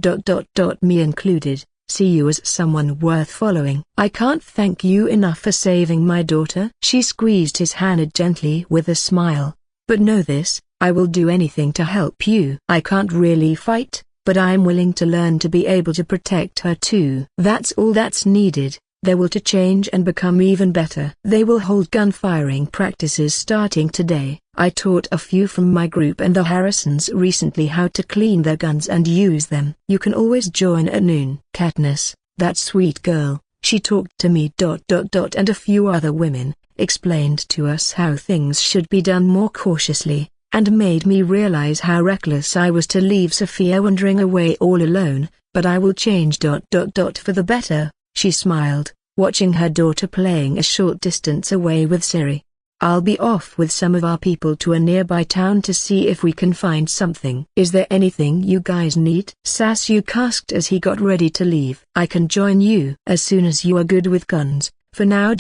me included, see you as someone worth following. I can't thank you enough for saving my daughter. She squeezed his hand gently with a smile. But know this, I will do anything to help you. I can't really fight, but I'm willing to learn to be able to protect her too. That's all that's needed. They will to change and become even better. They will hold gun firing practices starting today. I taught a few from my group and the Harrisons recently how to clean their guns and use them. You can always join at noon. Katniss, that sweet girl, she talked to me. And a few other women, explained to us how things should be done more cautiously, and made me realize how reckless I was to leave Sophia wandering away all alone, but I will change. For the better. She smiled, watching her daughter playing a short distance away with Siri. I'll be off with some of our people to a nearby town to see if we can find something. Is there anything you guys need? Sasuke asked as he got ready to leave. I can join you as soon as you are good with guns. For now.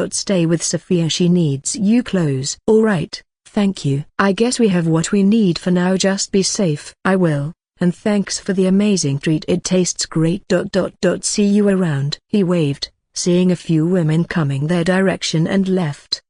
Stay with Sophia. She needs you close. All right, thank you. I guess we have what we need for now. Just be safe. I will. And thanks for the amazing treat. It tastes great. See you around. He waved, seeing a few women coming their direction and left.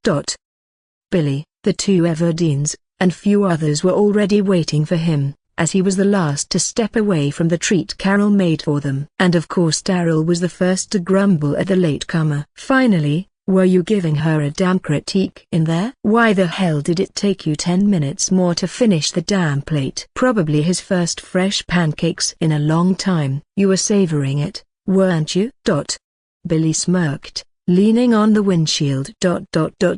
Billy, the 2 Everdines, and few others were already waiting for him, as he was the last to step away from the treat Carol made for them. And of course Daryl was the first to grumble at the latecomer. "Finally, were you giving her a damn critique in there? Why the hell did it take you 10 minutes more to finish the damn plate?" Probably his first fresh pancakes in a long time. "You were savoring it, weren't you?" Billy smirked, leaning on the windshield.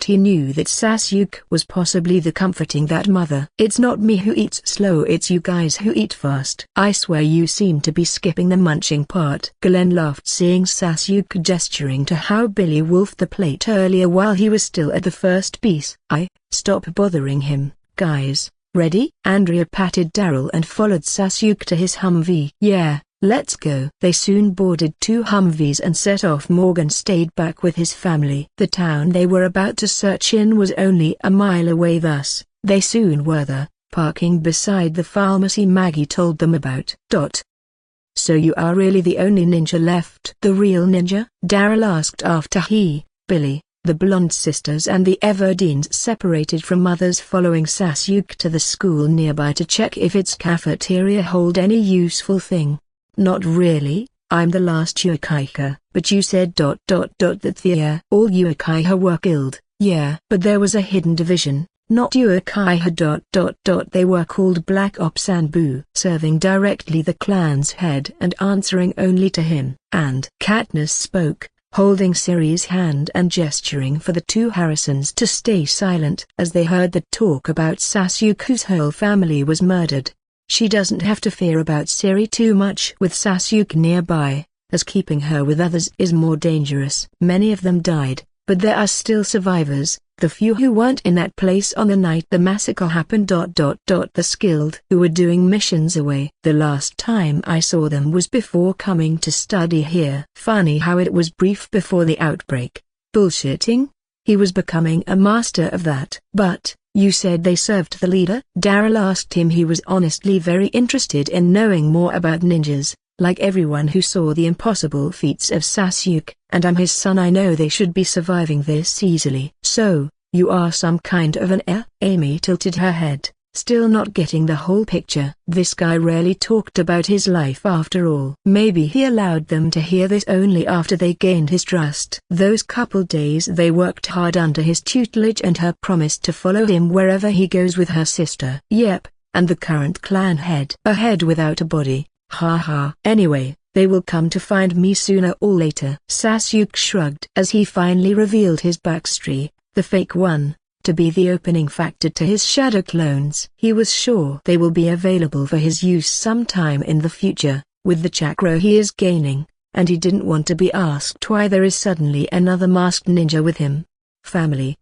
He knew that Sasuke was possibly the comforting that mother. "It's not me who eats slow, it's you guys who eat fast. I swear you seem to be skipping the munching part." Glenn laughed, seeing Sasuke gesturing to how Billy wolfed the plate earlier while he was still at the first piece. Stop bothering him, guys. Ready?" Andrea patted Daryl and followed Sasuke to his Humvee. "Yeah, let's go." They soon boarded 2 Humvees and set off. Morgan stayed back with his family. The town they were about to search in was only a mile away, thus, they soon were there, parking beside the pharmacy Maggie told them about. "So you are really the only ninja left?" "The real ninja?" Daryl asked after he, Billy, the blonde sisters and the Everdeens separated from others following Sasuke to the school nearby to check if its cafeteria hold any useful thing. "Not really, I'm the last Uchiha." "But you said that all Uchiha were killed." "Yeah, but there was a hidden division, not Uchiha. They were called Black Ops and Boo, serving directly the clan's head and answering only to him." And Katniss spoke, holding Siri's hand and gesturing for the 2 Harrisons to stay silent. As they heard the talk about Sasuke, whose whole family was murdered, she doesn't have to fear about Siri too much with Sasuke nearby, as keeping her with others is more dangerous. Many of them died, but there are still survivors, the few who weren't in that place on the night the massacre happened. The skilled who were doing missions away. "The last time I saw them was before coming to study here." "Funny how it was brief before the outbreak." "Bullshitting? He was becoming a master of that." "But, you said they served the leader?" Daryl asked him. He was honestly very interested in knowing more about ninjas, like everyone who saw the impossible feats of Sasuke. "And I'm his son, I know they should be surviving this easily." "So, you are some kind of an heir?" Amy tilted her head, still not getting the whole picture. This guy rarely talked about his life after all. Maybe he allowed them to hear this only after they gained his trust. Those couple days they worked hard under his tutelage and her promise to follow him wherever he goes with her sister. "Yep, and the current clan head." "A head without a body, ha. "Anyway, they will come to find me sooner or later." Sasuke shrugged as he finally revealed his backstory, the fake one, to be the opening factor to his shadow clones. He was sure they will be available for his use sometime in the future, with the chakra he is gaining, and he didn't want to be asked why there is suddenly another masked ninja with him. "Family,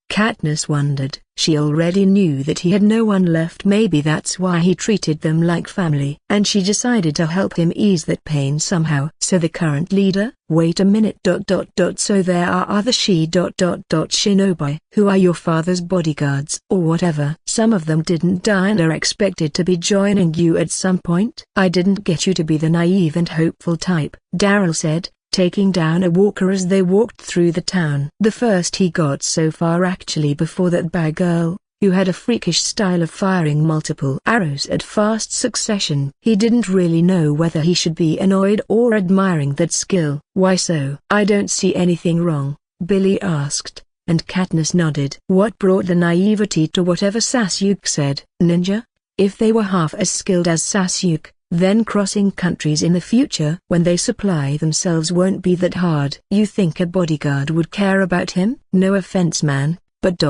Katniss wondered. She already knew that he had no one left. Maybe that's why he treated them like family. And she decided to help him ease that pain somehow. "So the current leader?" "Wait a minute. So there are other shinobi who are your father's bodyguards or whatever. Some of them didn't die and are expected to be joining you at some point." "I didn't get you to be the naive and hopeful type," Daryl said, taking down a walker as they walked through the town. The first he got so far actually before that bad girl, who had a freakish style of firing multiple arrows at fast succession. He didn't really know whether he should be annoyed or admiring that skill. "Why so?" "I don't see anything wrong," Billy asked, and Katniss nodded. What brought the naivety to whatever Sasuke said? Ninja? If they were half as skilled as Sasuke, then crossing countries in the future when they supply themselves won't be that hard. "You think a bodyguard would care about him?" "No offense man, but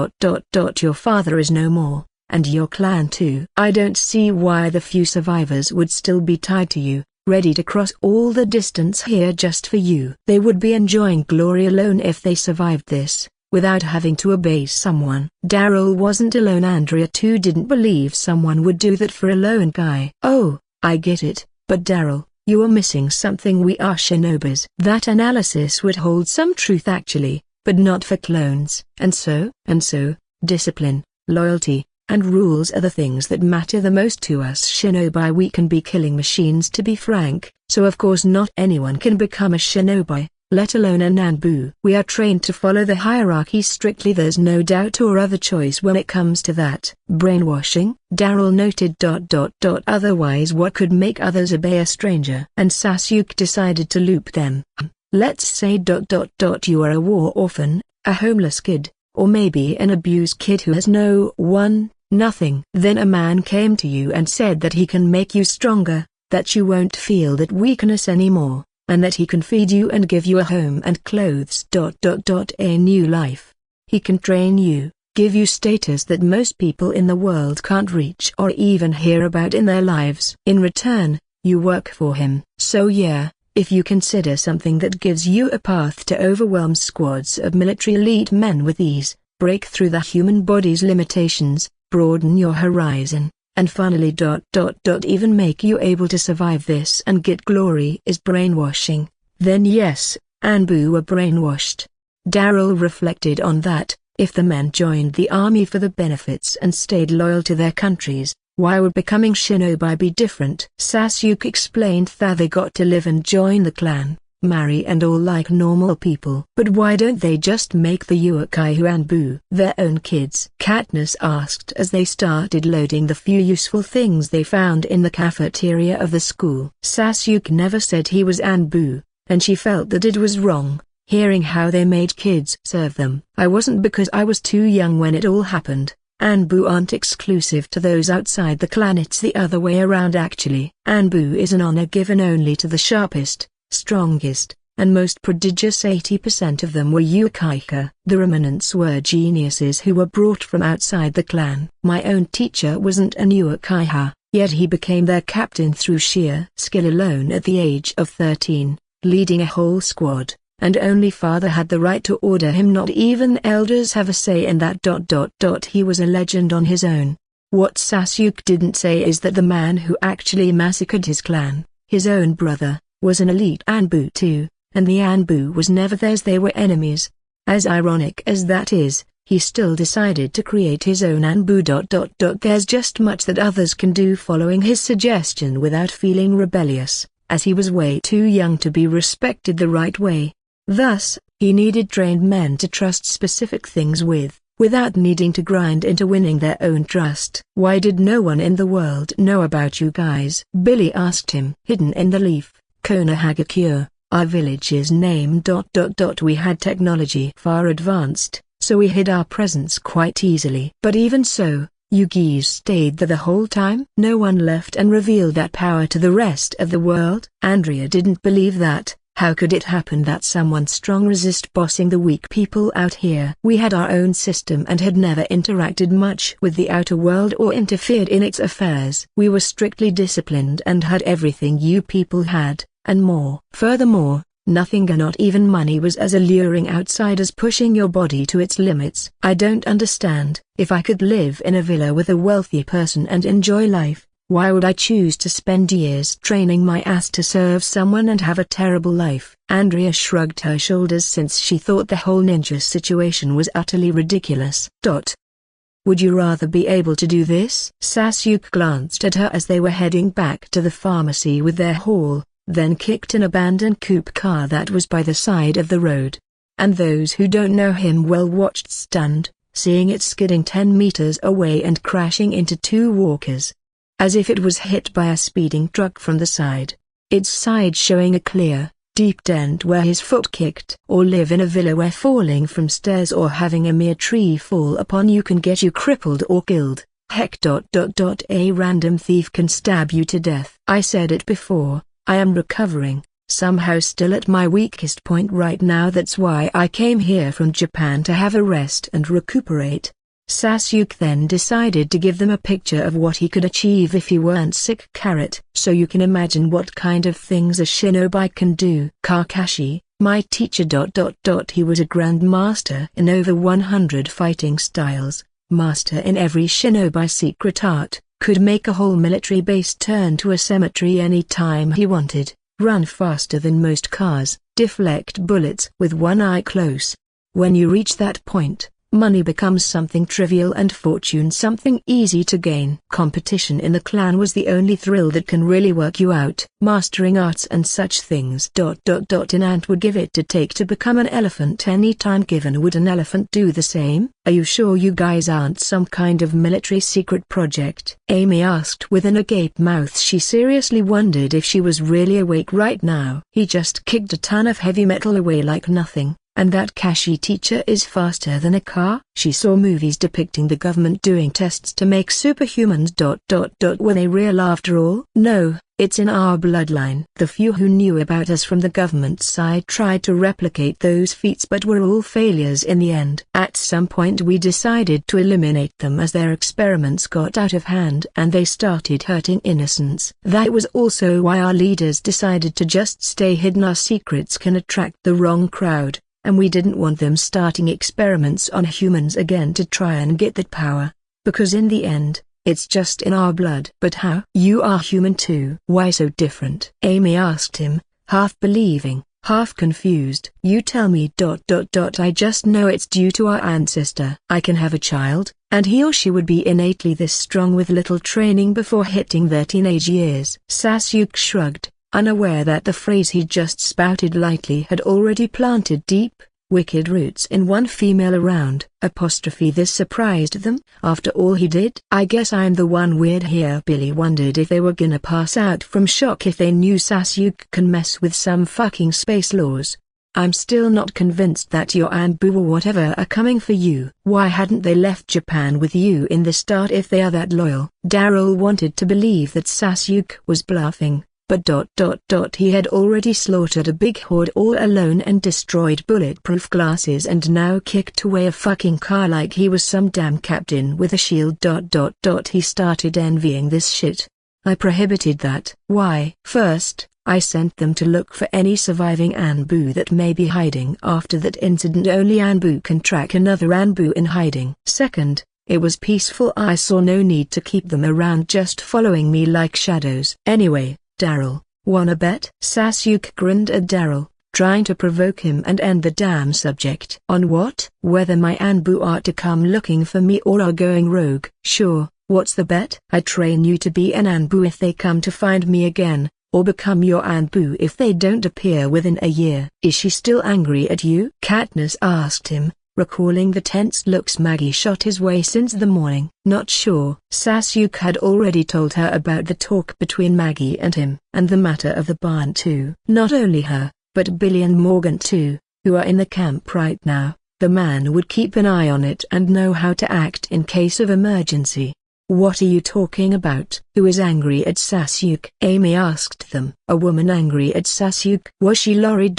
your father is no more, and your clan too. I don't see why the few survivors would still be tied to you, ready to cross all the distance here just for you. They would be enjoying glory alone if they survived this, without having to obey someone." Daryl wasn't alone. Andrea too didn't believe someone would do that for a lone guy. "Oh, I get it, but Daryl, you are missing something. We are shinobis." That analysis would hold some truth actually, but not for clones. And so, discipline, loyalty, and rules are the things that matter the most to us shinobi. We can be killing machines, to be frank, so of course not anyone can become a shinobi. let alone a Nanbu. We are trained to follow the hierarchy strictly. There's no doubt or other choice when it comes to that. Brainwashing, Daryl noted. Otherwise what could make others obey a stranger? And Sasuke decided to loop them. Let's say you are a war orphan, a homeless kid, or maybe an abused kid who has nothing. Then a man came to you and said that he can make you stronger, that you won't feel that weakness anymore, and that he can feed you and give you a home and clothes. A new life. He can train you, give you status that most people in the world can't reach or even hear about in their lives. In return, you work for him. So yeah, if you consider something that gives you a path to overwhelm squads of military elite men with ease, break through the human body's limitations, broaden your horizon, and finally even make you able to survive this and get glory is brainwashing, then yes, Anbu were brainwashed. Daryl reflected on that. If the men joined the army for the benefits and stayed loyal to their countries, why would becoming shinobi be different? Sasuke explained that they got to live and join the clan, marry and all like normal people. But why don't they just make the Uchiha Anbu their own kids? Katniss asked as they started loading the few useful things they found in the cafeteria of the school. Sasuke never said he was Anbu, and she felt that it was wrong, hearing how they made kids serve them. I wasn't because I was too young when it all happened. Anbu aren't exclusive to those outside the clan, it's the other way around actually. Anbu is an honor given only to the sharpest, strongest, and most prodigious. 80% of them were Uchiha. The remnants were geniuses who were brought from outside the clan. My own teacher wasn't an Uchiha, yet he became their captain through sheer skill alone at the age of 13, leading a whole squad, and only father had the right to order him. Not even elders have a say in that. He was a legend on his own. What Sasuke didn't say is that the man who actually massacred his clan, his own brother, was an elite Anbu too, and the Anbu was never theirs, they were enemies. As ironic as that is, he still decided to create his own Anbu. There's just much that others can do following his suggestion without feeling rebellious, as he was way too young to be respected the right way. Thus, he needed trained men to trust specific things with, without needing to grind into winning their own trust. Why did no one in the world know about you guys? Billy asked him. Hidden in the leaf, Konohagakure, our village's name. We had technology far advanced, so we hid our presence quite easily. But even so, you geese stayed there the whole time? No one left and revealed that power to the rest of the world? Andrea didn't believe that. How could it happen that someone strong resist bossing the weak people out here? We had our own system and had never interacted much with the outer world or interfered in its affairs. We were strictly disciplined and had everything you people had, and more. Furthermore, nothing, not even money, was as alluring outside as pushing your body to its limits. I don't understand. If I could live in a villa with a wealthy person and enjoy life, why would I choose to spend years training my ass to serve someone and have a terrible life? Andrea shrugged her shoulders since she thought the whole ninja situation was utterly ridiculous. Would you rather be able to do this? Sasuke glanced at her as they were heading back to the pharmacy with their haul, then kicked an abandoned coupe car that was by the side of the road. And those who don't know him well watched stunned, seeing it skidding 10 meters away and crashing into two walkers, as if it was hit by a speeding truck from the side, its side showing a clear, deep dent where his foot kicked. Or live in a villa where falling from stairs or having a mere tree fall upon you can get you crippled or killed. Heck. A random thief can stab you to death. I said it before, I am recovering, somehow still at my weakest point right now. That's why I came here from Japan, to have a rest and recuperate. Sasuke then decided to give them a picture of what he could achieve if he weren't sick. So you can imagine what kind of things a shinobi can do. Kakashi, my teacher. He was a grandmaster in over 100 fighting styles, master in every shinobi secret art, could make a whole military base turn to a cemetery any time he wanted, run faster than most cars, deflect bullets with one eye closed. When you reach that point, money becomes something trivial and fortune something easy to gain. Competition in the clan was the only thrill that can really work you out. Mastering arts and such things. An ant would give it to take to become an elephant anytime given. Would an elephant do the same? Are you sure you guys aren't some kind of military secret project? Amy asked with an agape mouth. She seriously wondered if she was really awake right now. He just kicked a ton of heavy metal away like nothing. And that Kashi teacher is faster than a car? She saw movies depicting the government doing tests to make superhumans. Were they real after all? No, it's in our bloodline. The few who knew about us from the government side tried to replicate those feats but were all failures in the end. At some point we decided to eliminate them as their experiments got out of hand and they started hurting innocents. That was also why our leaders decided to just stay hidden. Our secrets can attract the wrong crowd. And we didn't want them starting experiments on humans again to try and get that power. Because in the end, it's just in our blood. But how? You are human too. Why so different? Amy asked him, half believing, half confused. You tell me. I just know it's due to our ancestor. I can have a child, and he or she would be innately this strong with little training before hitting their teenage years. Sasuke shrugged, unaware that the phrase he just spouted lightly had already planted deep, wicked roots in one female around. This surprised them. After all he did? I guess I'm the one weird here. Billy wondered if they were gonna pass out from shock if they knew Sasuke can mess with some fucking space laws. I'm still not convinced that your Anbu or whatever are coming for you. Why hadn't they left Japan with you in the start if they are that loyal? Daryl wanted to believe that Sasuke was bluffing. But he had already slaughtered a big horde all alone and destroyed bulletproof glasses and now kicked away a fucking car like he was some damn captain with a shield. He started envying this shit. I prohibited that. Why? First, I sent them to look for any surviving Anbu that may be hiding. After that incident only Anbu can track another Anbu in hiding. Second, it was peaceful. I saw no need to keep them around just following me like shadows. Anyway, Daryl, wanna bet? Sasuke grinned at Daryl, trying to provoke him and end the damn subject. On what? Whether my Anbu are to come looking for me or are going rogue. Sure, what's the bet? I train you to be an Anbu if they come to find me again, or become your Anbu if they don't appear within a year. Is she still angry at you? Katniss asked him, recalling the tense looks Maggie shot his way since the morning. Not sure. Sasuke had already told her about the talk between Maggie and him, and the matter of the barn too. Not only her, but Billy and Morgan too, who are in the camp right now. The man would keep an eye on it and know how to act in case of emergency. What are you talking about? Who is angry at Sasuke? Amy asked them. A woman angry at Sasuke? Was she Lori?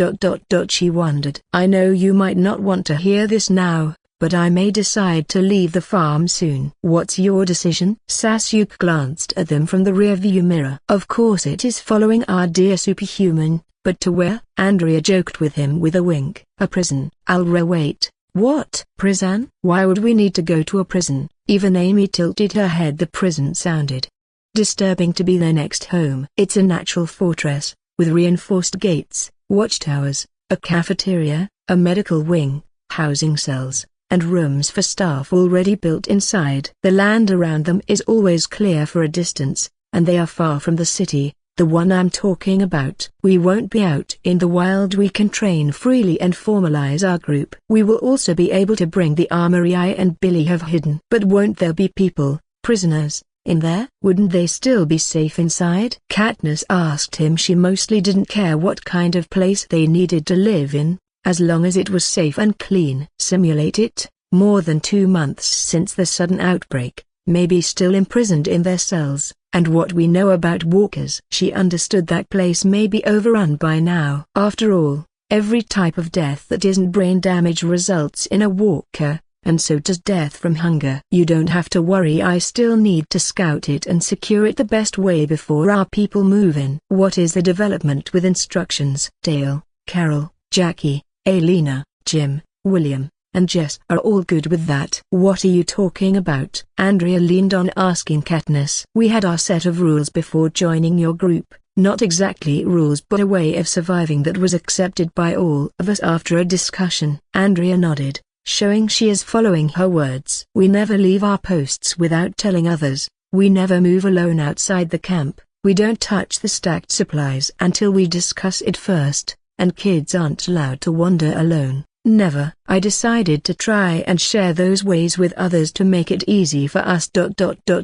She wondered. I know you might not want to hear this now, but I may decide to leave the farm soon. What's your decision? Sasuke glanced at them from the rearview mirror. Of course it is following our dear superhuman, but to where? Andrea joked with him with a wink. A prison. Wait. What? Prison? Why would we need to go to a prison? Even Amy tilted her head. The prison sounded disturbing to be their next home. It's a natural fortress, with reinforced gates, watchtowers, a cafeteria, a medical wing, housing cells, and rooms for staff already built inside. The land around them is always clear for a distance, and they are far from the city. The one I'm talking about. We won't be out in the wild. We can train freely and formalize our group. We will also be able to bring the armory I and Billy have hidden. But won't there be people, prisoners, in there? Wouldn't they still be safe inside? Katniss asked him. She mostly didn't care what kind of place they needed to live in, as long as it was safe and clean. Simulate it. More than 2 months since the sudden outbreak, maybe still imprisoned in their cells. And what we know about walkers. She understood that place may be overrun by now. After all, every type of death that isn't brain damage results in a walker, and so does death from hunger. You don't have to worry. I still need to scout it and secure it the best way before our people move in. What is the development with instructions? Dale, Carol, Jackie, Alina, Jim, William, and Jess are all good with that. What are you talking about? Andrea leaned on, asking Katniss. We had our set of rules before joining your group, not exactly rules but a way of surviving that was accepted by all of us after a discussion. Andrea nodded. showing she is following her words. We never leave our posts without telling others. We never move alone outside the camp. We don't touch the stacked supplies until we discuss it first, and kids aren't allowed to wander alone. Never. I decided to try and share those ways with others to make it easy for us.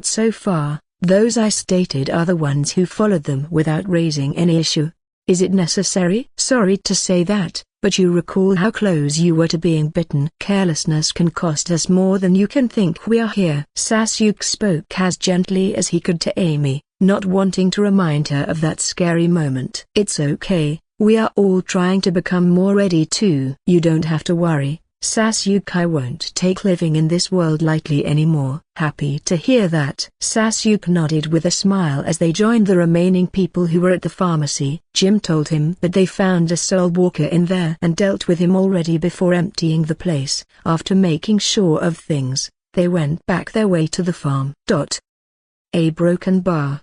So far, those I stated are the ones who followed them without raising any issue. Is it necessary? Sorry to say that, but you recall how close you were to being bitten. Carelessness can cost us more than you can think. We are here. Sasuke spoke as gently as he could to Amy, not wanting to remind her of that scary moment. It's okay, we are all trying to become more ready too. You don't have to worry, Sasuke. I won't take living in this world lightly anymore. Happy to hear that. Sasuke nodded with a smile as they joined the remaining people who were at the pharmacy. Jim told him that they found a soul walker in there and dealt with him already before emptying the place. After making sure of things, they went back their way to the farm. A broken bar.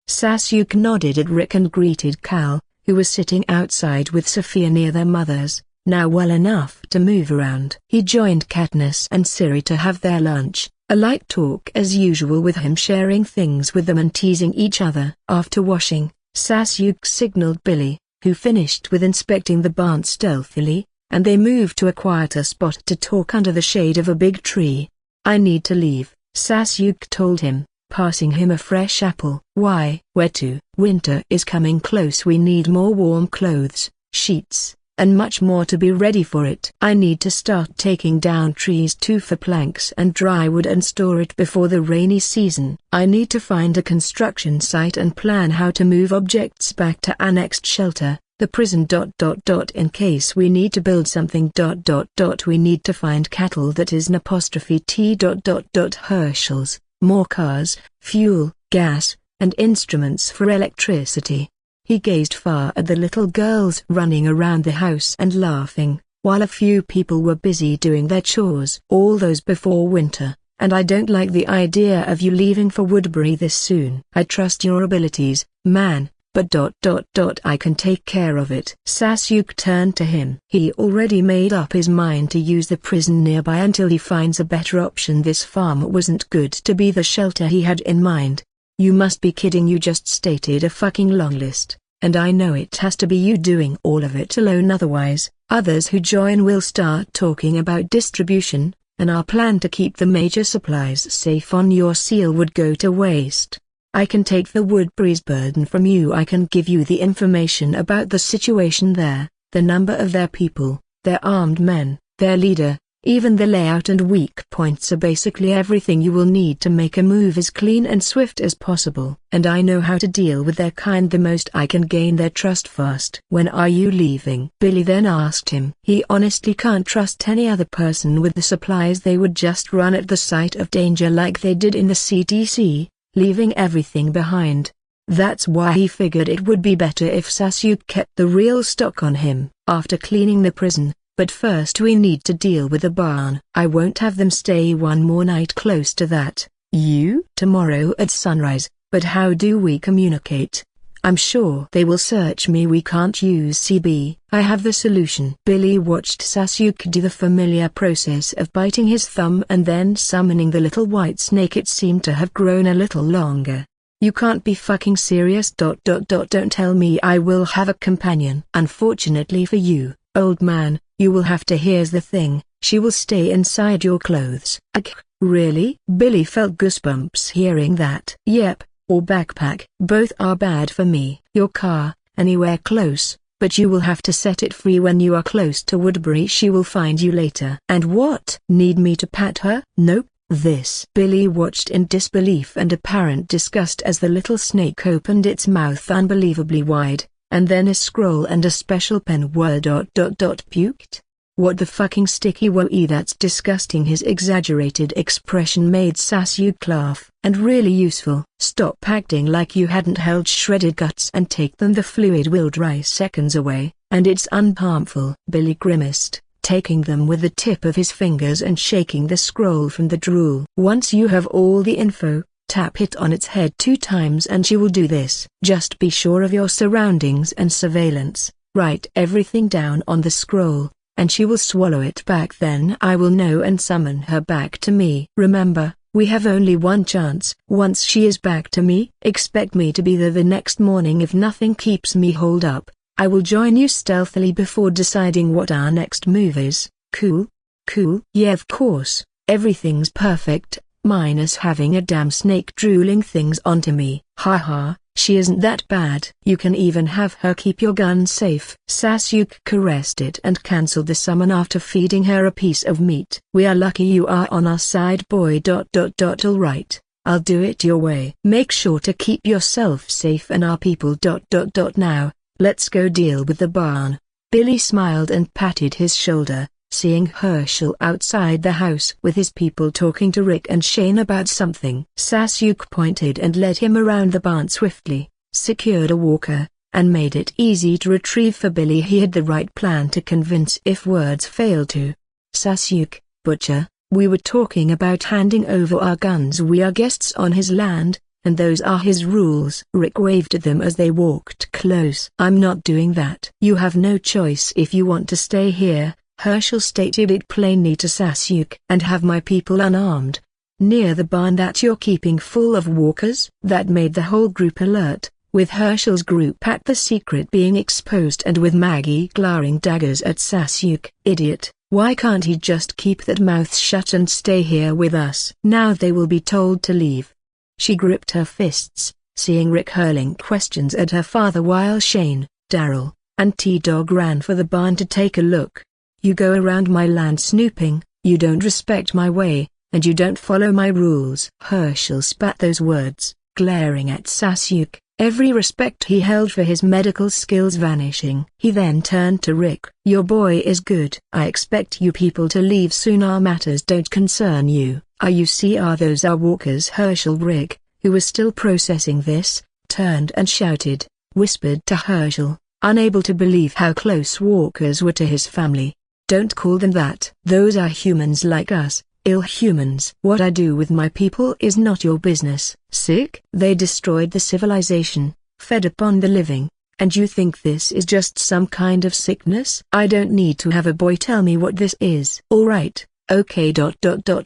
Sasuke nodded at Rick and greeted Cal, who was sitting outside with Sophia near their mothers, now well enough to move around. He joined Katniss and Siri to have their lunch, a light talk as usual with him sharing things with them and teasing each other. After washing, Sasuke signaled Billy, who finished with inspecting the barn stealthily, and they moved to a quieter spot to talk under the shade of a big tree. I need to leave, Sasuke told him, passing him a fresh apple. Why? Where to? Winter is coming close. We need more warm clothes, sheets, and much more to be ready for it. I need to start taking down trees too for planks and dry wood and store it before the rainy season. I need to find a construction site and plan how to move objects back to annexed shelter, the prison. In case we need to build something. We need to find cattle that is an T. Herschel's, more cars, fuel, gas, and instruments for electricity. He gazed far at the little girls running around the house and laughing, while a few people were busy doing their chores. All those before winter, and I don't like the idea of you leaving for Woodbury this soon. I trust your abilities, man, but I can take care of it. Sasuke turned to him. He already made up his mind to use the prison nearby until he finds a better option. This farm wasn't good to be the shelter he had in mind. You must be kidding. You just stated a fucking long list, and I know it has to be you doing all of it alone. Otherwise, others who join will start talking about distribution, and our plan to keep the major supplies safe on your seal would go to waste. I can take the Woodbury's burden from you. I can give you the information about the situation there, the number of their people, their armed men, their leader, even the layout and weak points are basically everything you will need to make a move as clean and swift as possible. And I know how to deal with their kind the most. I can gain their trust fast. When are you leaving? Billy then asked him. He honestly can't trust any other person with the supplies. They would just run at the sight of danger like they did in the CDC, leaving everything behind. That's why he figured it would be better if Sasuke kept the real stock on him. After cleaning the prison, but first we need to deal with the barn. I won't have them stay one more night close to that. You? Tomorrow at sunrise, but how do we communicate? I'm sure they will search me. We can't use CB. I have the solution. Billy watched Sasuke do the familiar process of biting his thumb and then summoning the little white snake. It seemed to have grown a little longer. You can't be fucking serious. Don't tell me I will have a companion. Unfortunately for you, old man, you will have to. Here's the thing, she will stay inside your clothes. Really? Billy felt goosebumps hearing that. Yep, or backpack. Both are bad for me. Your car, anywhere close, but you will have to set it free when you are close to Woodbury. She will find you later. And what? Need me to pat her? Nope. This. Billy watched in disbelief and apparent disgust as the little snake opened its mouth unbelievably wide, and then a scroll and a special pen were puked. What the fucking sticky woe, that's disgusting. His exaggerated expression made Sasuke laugh. And really useful. Stop acting like you hadn't held shredded guts and take them. The fluid will dry seconds away, and it's unharmful. Billy grimaced, taking them with the tip of his fingers and shaking the scroll from the drool. Once you have all the info, tap it on its head 2 times and she will do this. Just be sure of your surroundings and surveillance. Write everything down on the scroll, and she will swallow it back. Then I will know and summon her back to me. Remember, we have only one chance. Once she is back to me, expect me to be there the next morning. If nothing keeps me holed up, I will join you stealthily before deciding what our next move is. Cool? Cool? Yeah, of course. Everything's perfect, minus having a damn snake drooling things onto me. Haha, she isn't that bad. You can even have her keep your gun safe. Sasuke caressed it and cancelled the summon after feeding her a piece of meat. We are lucky you are on our side, boy. Alright, I'll do it your way. Make sure to keep yourself safe and our people. Now, let's go deal with the barn. Billy smiled and patted his shoulder, seeing Herschel outside the house with his people talking to Rick and Shane about something. Sasuke pointed and led him around the barn swiftly, secured a walker, and made it easy to retrieve for Billy. He had the right plan to convince if words failed to. Sasuke, Butcher, we were talking about handing over our guns. We are guests on his land, and those are his rules. Rick waved at them as they walked close. I'm not doing that. You have no choice if you want to stay here, Herschel stated it plainly to Sasuke. And have my people unarmed near the barn that you're keeping full of walkers? That made the whole group alert, with Herschel's group at the secret being exposed and with Maggie glaring daggers at Sasuke. Idiot, why can't he just keep that mouth shut and stay here with us? Now they will be told to leave. She gripped her fists, seeing Rick hurling questions at her father while Shane, Daryl, and T-Dog ran for the barn to take a look. You go around my land snooping, you don't respect my way, and you don't follow my rules. Herschel spat those words, glaring at Sasuke, every respect he held for his medical skills vanishing. He then turned to Rick. Your boy is good. I expect you people to leave soon. Our matters don't concern you. Are those our walkers? Herschel. Rick, who was still processing this, turned and shouted, whispered to Herschel, unable to believe how close walkers were to his family. Don't call them that. Those are humans like us, ill humans. What I do with my people is not your business. Sick? They destroyed the civilization, fed upon the living, and you think this is just some kind of sickness? I don't need to have a boy tell me what this is. Alright. Okay.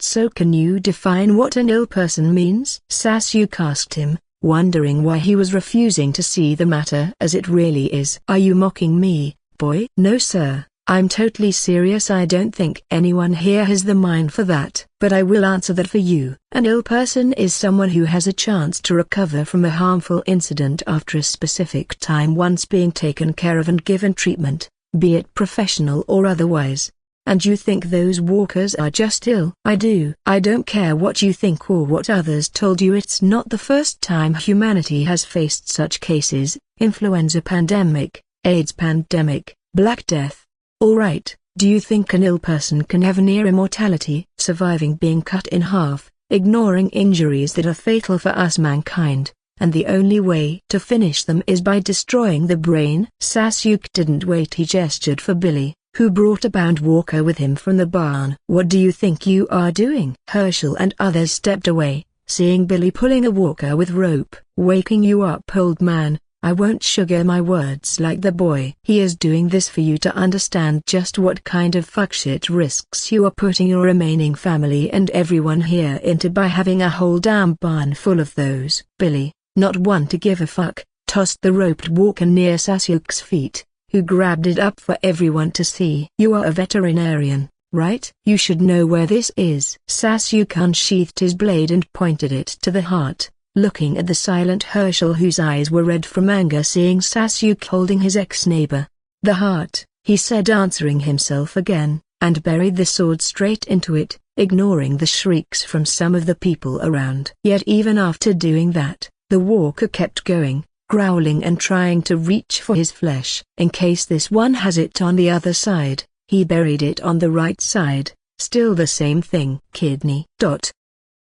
So can you define what an ill person means? Sasuke asked him, wondering why he was refusing to see the matter as it really is. Are you mocking me, boy? No sir, I'm totally serious. I don't think anyone here has the mind for that. But I will answer that for you. An ill person is someone who has a chance to recover from a harmful incident after a specific time once being taken care of and given treatment, be it professional or otherwise. And you think those walkers are just ill? I do. I don't care what you think or what others told you. It's not the first time humanity has faced such cases: influenza pandemic, AIDS pandemic, Black Death. Alright, do you think an ill person can have near immortality, surviving being cut in half, ignoring injuries that are fatal for us mankind, and the only way to finish them is by destroying the brain? Sasuke didn't wait. He gestured for Billy, who brought a bound walker with him from the barn. What do you think you are doing? Herschel and others stepped away, seeing Billy pulling a walker with rope. Waking you up, old man. I won't sugar my words like the boy. He is doing this for you to understand just what kind of fuckshit risks you are putting your remaining family and everyone here into by having a whole damn barn full of those. Billy, not one to give a fuck, tossed the roped walker near Sasuke's feet, who grabbed it up for everyone to see. You are a veterinarian, right? You should know where this is. Sasuke unsheathed his blade and pointed it to the heart, looking at the silent Herschel, whose eyes were red from anger seeing Sasuke holding his ex-neighbor. The heart, he said, answering himself again, and buried the sword straight into it, ignoring the shrieks from some of the people around. Yet even after doing that, the walker kept going, growling and trying to reach for his flesh. In case this one has it on the other side, he buried it on the right side, still the same thing. Kidney.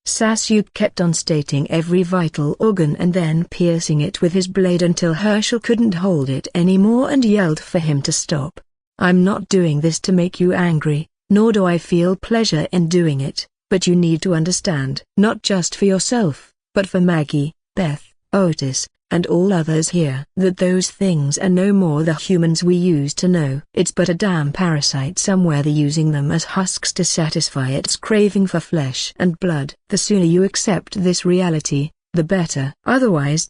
Sasuke kept on stating every vital organ and then piercing it with his blade until Herschel couldn't hold it anymore and yelled for him to stop. I'm not doing this to make you angry, nor do I feel pleasure in doing it, but you need to understand, not just for yourself, but for Maggie, Beth, Otis, and all others here, that those things are no more the humans we used to know. It's but a damn parasite somewhere, they're using them as husks to satisfy its craving for flesh and blood. The sooner you accept this reality, the better. Otherwise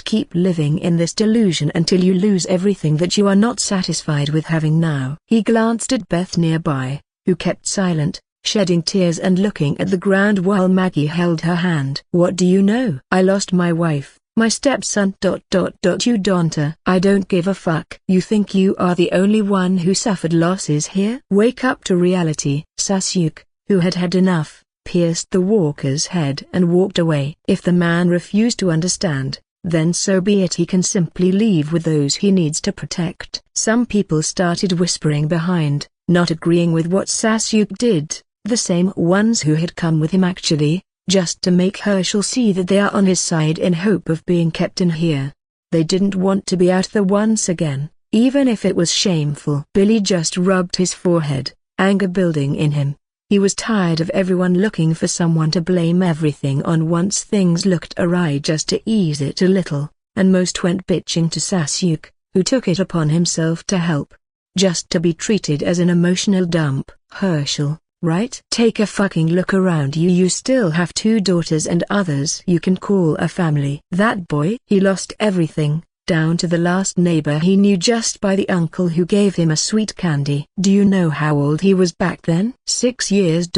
keep living in this delusion until you lose everything that you are not satisfied with having now. He glanced at Beth nearby, who kept silent, shedding tears and looking at the ground while Maggie held her hand. What do you know? I lost my wife, my stepson. You don't. I don't give a fuck. You think you are the only one who suffered losses here? Wake up to reality. Sasuke, who had had enough, pierced the walker's head and walked away. If the man refused to understand, then so be it. He can simply leave with those he needs to protect. Some people started whispering behind, not agreeing with what Sasuke did, the same ones who had come with him actually, just to make Herschel see that they are on his side in hope of being kept in here. They didn't want to be out there once again, even if it was shameful. Billy just rubbed his forehead, anger building in him. He was tired of everyone looking for someone to blame everything on once things looked awry just to ease it a little, and most went bitching to Sasuke, who took it upon himself to help. Just to be treated as an emotional dump. Herschel, right? Take a fucking look around you. You still have 2 daughters and others you can call a family. That boy, he lost everything, down to the last neighbor he knew just by the uncle who gave him a sweet candy. Do you know how old he was back then? 6 years.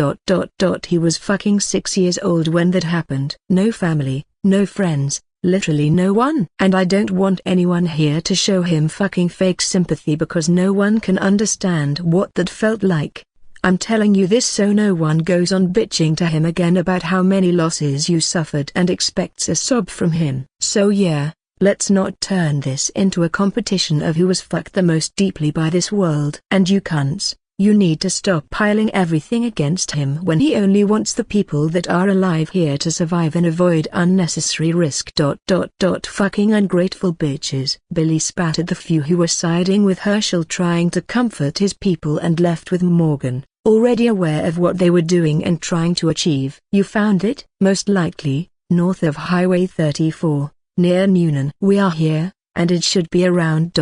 He was fucking 6 years old when that happened. No family, no friends, literally no one. And I don't want anyone here to show him fucking fake sympathy because no one can understand what that felt like. I'm telling you this so no one goes on bitching to him again about how many losses you suffered and expects a sob from him. So yeah. Let's not turn this into a competition of who was fucked the most deeply by this world. And you cunts, you need to stop piling everything against him when he only wants the people that are alive here to survive and avoid unnecessary risk. Fucking ungrateful bitches. Billy spat at the few who were siding with Herschel trying to comfort his people and left with Morgan, already aware of what they were doing and trying to achieve. You found it? Most likely, north of Highway 34. Near Noonan. We are here, and it should be around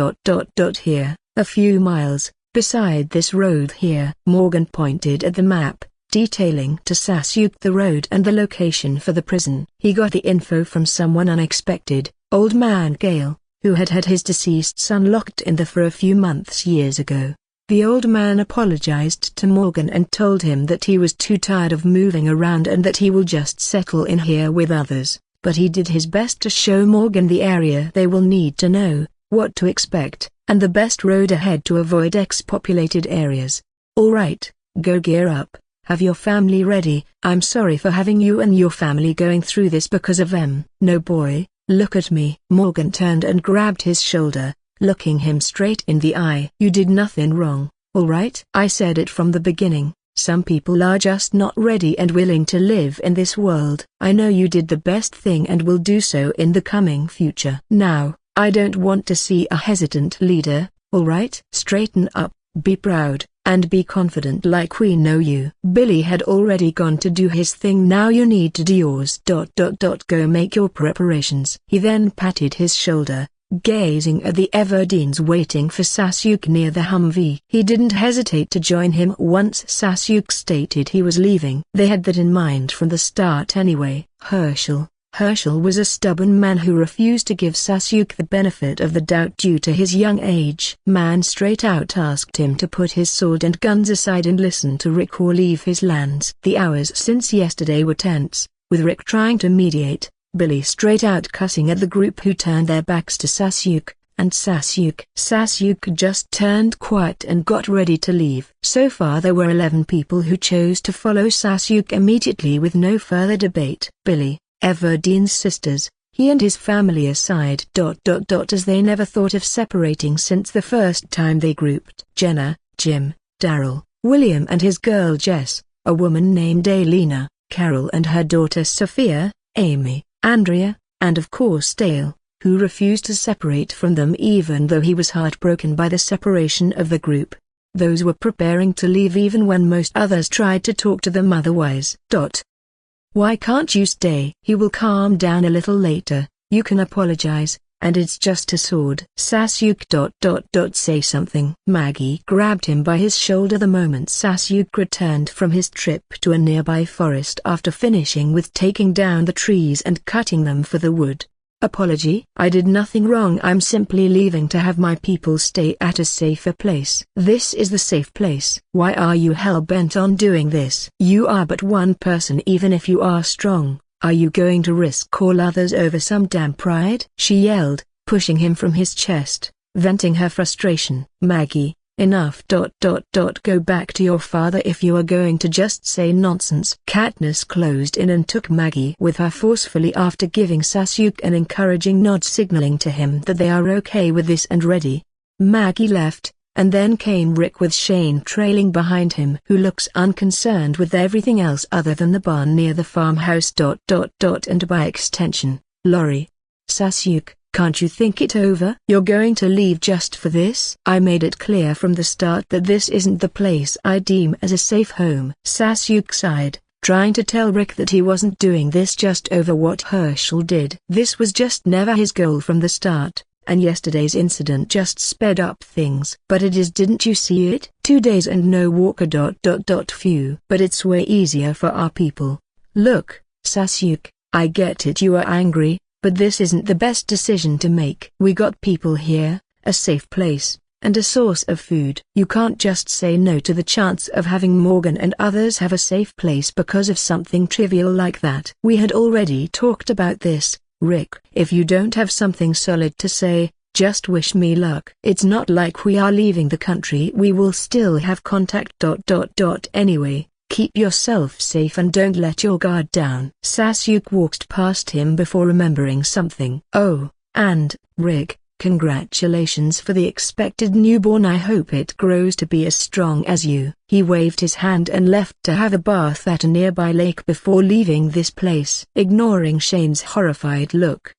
here, a few miles, beside this road here. Morgan pointed at the map, detailing to Sasuke the road and the location for the prison. He got the info from someone unexpected, Old Man Gale, who had had his deceased son locked in there for a few months years ago. The old man apologized to Morgan and told him that he was too tired of moving around and that he will just settle in here with others. But he did his best to show Morgan the area they will need to know, what to expect, and the best road ahead to avoid ex-populated areas. Alright, go gear up, have your family ready. I'm sorry for having you and your family going through this because of them. No boy, look at me. Morgan turned and grabbed his shoulder, looking him straight in the eye. You did nothing wrong, alright? I said it from the beginning. Some people are just not ready and willing to live in this world. I know you did the best thing and will do so in the coming future. Now, I don't want to see a hesitant leader, alright? Straighten up, be proud, and be confident like we know you. Billy had already gone to do his thing. Now you need to do yours. Go make your preparations. He then patted his shoulder, gazing at the Everdeens waiting for Sasuke near the Humvee. He didn't hesitate to join him once Sasuke stated he was leaving. They had that in mind from the start anyway. Herschel was a stubborn man who refused to give Sasuke the benefit of the doubt due to his young age. Man straight out asked him to put his sword and guns aside and listen to Rick or leave his lands. The hours since yesterday were tense, with Rick trying to mediate, Billy straight out cussing at the group who turned their backs to Sasuke, and Sasuke just turned quiet and got ready to leave. So far there were 11 people who chose to follow Sasuke immediately with no further debate. Billy, Everdeen's sisters, he and his family aside. As they never thought of separating since the first time they grouped. Jenna, Jim, Daryl, William and his girl Jess, a woman named Elena, Carol and her daughter Sophia, Amy, Andrea, and of course Dale, who refused to separate from them even though he was heartbroken by the separation of the group. Those were preparing to leave even when most others tried to talk to them otherwise. Why can't you stay? He will calm down a little later, You can apologize, and it's just a sword. Sasuke ... Say something. Maggie grabbed him by his shoulder the moment Sasuke returned from his trip to a nearby forest after finishing with taking down the trees and cutting them for the wood. Apology? I did nothing wrong. I'm simply leaving to have my people stay at a safer place. This is the safe place. Why are you hell-bent on doing this? You are but one person. Even if you are strong, are you going to risk all others over some damn pride? She yelled, pushing him from his chest, venting her frustration. Maggie, enough. Go back to your father if you are going to just say nonsense. Katniss closed in and took Maggie with her forcefully after giving Sasuke an encouraging nod signaling to him that they are okay with this and ready. Maggie left, and then came Rick with Shane trailing behind him, who looks unconcerned with everything else other than the barn near the farmhouse. And by extension, Lori. Sasuke, can't you think it over? You're going to leave just for this? I made it clear from the start that this isn't the place I deem as a safe home. Sasuke sighed, trying to tell Rick that he wasn't doing this just over what Herschel did. This was just never his goal from the start, and yesterday's incident just sped up things. But it is, didn't you see it? 2 days and no walker. Phew. But it's way easier for our people. Look, Sasuke, I get it, you are angry, but this isn't the best decision to make. We got people here, a safe place, and a source of food. You can't just say no to the chance of having Morgan and others have a safe place because of something trivial like that. We had already talked about this, Rick. If you don't have something solid to say, just wish me luck. It's not like we are leaving the country. We will still have contact. Anyway, keep yourself safe and don't let your guard down. Sasuke walked past him before remembering something. Oh, and, Rick, congratulations for the expected newborn. I hope it grows to be as strong as you. He waved his hand and left to have a bath at a nearby lake before leaving this place, ignoring Shane's horrified look.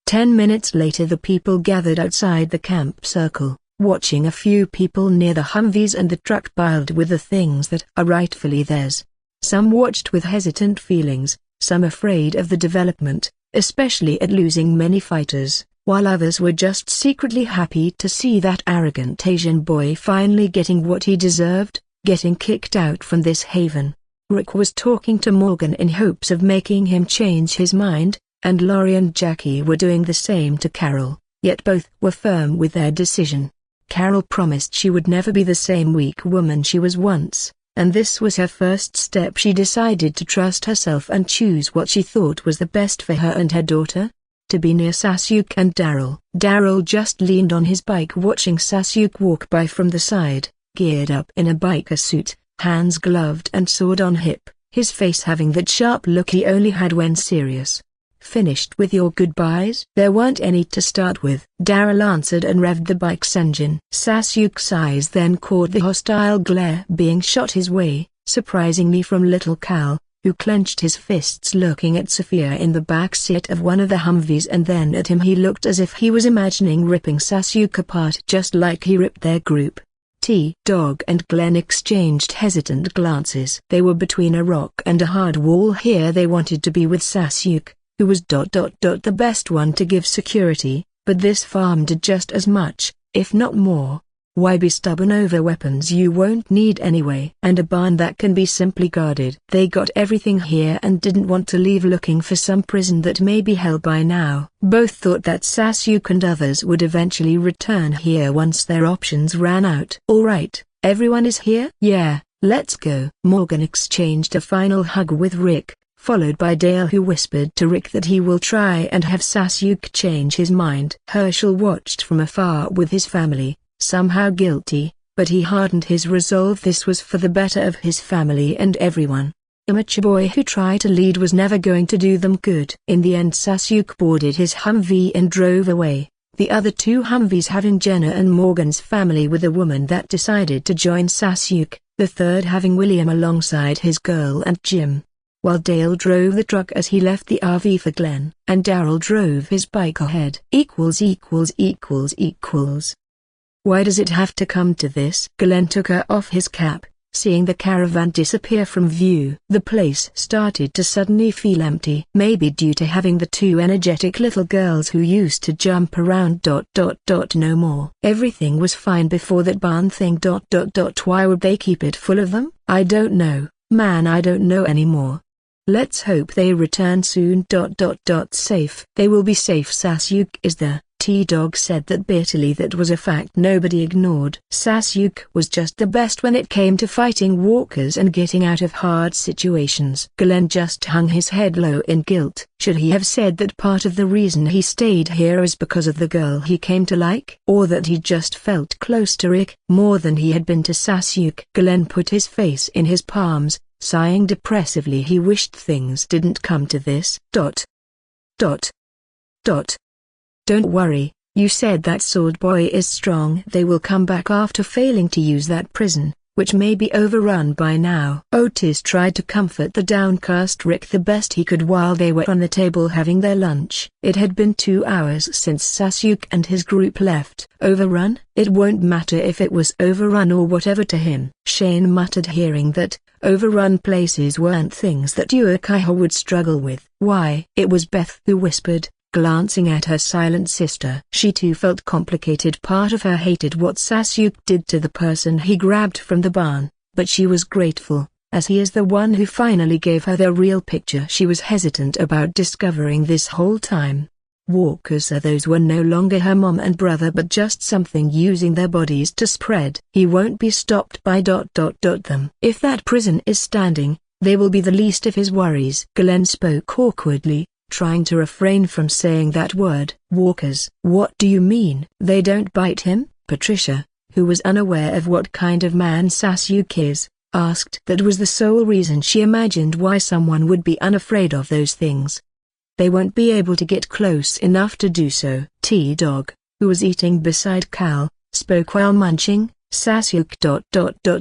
10 minutes later the people gathered outside the camp circle, watching a few people near the Humvees and the truck piled with the things that are rightfully theirs. Some watched with hesitant feelings, some afraid of the development, especially at losing many fighters, while others were just secretly happy to see that arrogant Asian boy finally getting what he deserved, getting kicked out from this haven. Rick was talking to Morgan in hopes of making him change his mind, and Lori and Jackie were doing the same to Carol, yet both were firm with their decision. Carol promised she would never be the same weak woman she was once, and this was her first step. She decided to trust herself and choose what she thought was the best for her and her daughter. To be near Sasuke and Daryl. Daryl just leaned on his bike watching Sasuke walk by from the side, geared up in a biker suit, hands gloved and sword on hip, his face having that sharp look he only had when serious. Finished with your goodbyes? There weren't any to start with, Daryl answered and revved the bike's engine. Sasuke's eyes then caught the hostile glare being shot his way, surprisingly from little Cal, who clenched his fists looking at Sophia in the back seat of one of the Humvees and then at him. He looked as if he was imagining ripping Sasuke apart just like he ripped their group. T-Dog and Glenn exchanged hesitant glances. They were between a rock and a hard wall here. They wanted to be with Sasuke, who was ... the best one to give security, but this farm did just as much, if not more. Why be stubborn over weapons you won't need anyway? And a barn that can be simply guarded. They got everything here and didn't want to leave looking for some prison that may be hell by now. Both thought that Sasuke and others would eventually return here once their options ran out. Alright, everyone is here? Yeah, let's go. Morgan exchanged a final hug with Rick, followed by Dale, who whispered to Rick that he will try and have Sasuke change his mind. Herschel watched from afar with his family, somehow guilty, but he hardened his resolve. This was for the better of his family and everyone. A mature boy who tried to lead was never going to do them good. In the end Sasuke boarded his Humvee and drove away, the other two Humvees having Jenna and Morgan's family with a woman that decided to join Sasuke, the third having William alongside his girl and Jim. While Dale drove the truck as he left the RV for Glenn, and Daryl drove his bike ahead. Why does it have to come to this? Glenn took her off his cap, Seeing the caravan disappear from view, the place started to suddenly feel empty. Maybe due to having the two energetic little girls who used to jump around. No more. Everything was fine before that barn thing. Why would they keep it full of them? I don't know, man, I don't know anymore. Let's hope they return soon. Safe. They will be safe. Sasuke is there. T-Dog said that bitterly. That was a fact nobody ignored. Sasuke was just the best when it came to fighting walkers and getting out of hard situations. Glenn just hung his head low in guilt. Should he have said that part of the reason he stayed here is because of the girl he came to like? Or that he just felt close to Rick more than he had been to Sasuke? Glenn put his face in his palms, sighing depressively. He wished things didn't come to this. Don't worry, you said that sword boy is strong. They will come back after failing to use that prison, which may be overrun by now. Otis tried to comfort the downcast Rick the best he could while they were on the table having their lunch. It had been 2 hours since Sasuke and his group left. Overrun? It won't matter if it was overrun or whatever to him. Shane muttered, hearing that overrun places weren't things that Uchiha would struggle with. Why? It was Beth who whispered, glancing at her silent sister. She too felt complicated. Part of her hated what Sasuke did to the person he grabbed from the barn, but she was grateful, as he is the one who finally gave her the real picture she was hesitant about discovering this whole time. Walkers are those were no longer her mom and brother but just something using their bodies to spread. He won't be stopped by them. If that prison is standing, they will be the least of his worries. Glenn spoke awkwardly, trying to refrain from saying that word. Walkers? What do you mean? They don't bite him? Patricia, who was unaware of what kind of man Sasuke is, asked. That was the sole reason she imagined why someone would be unafraid of those things. They won't be able to get close enough to do so. T-Dog, who was eating beside Cal, spoke while munching. Sasuke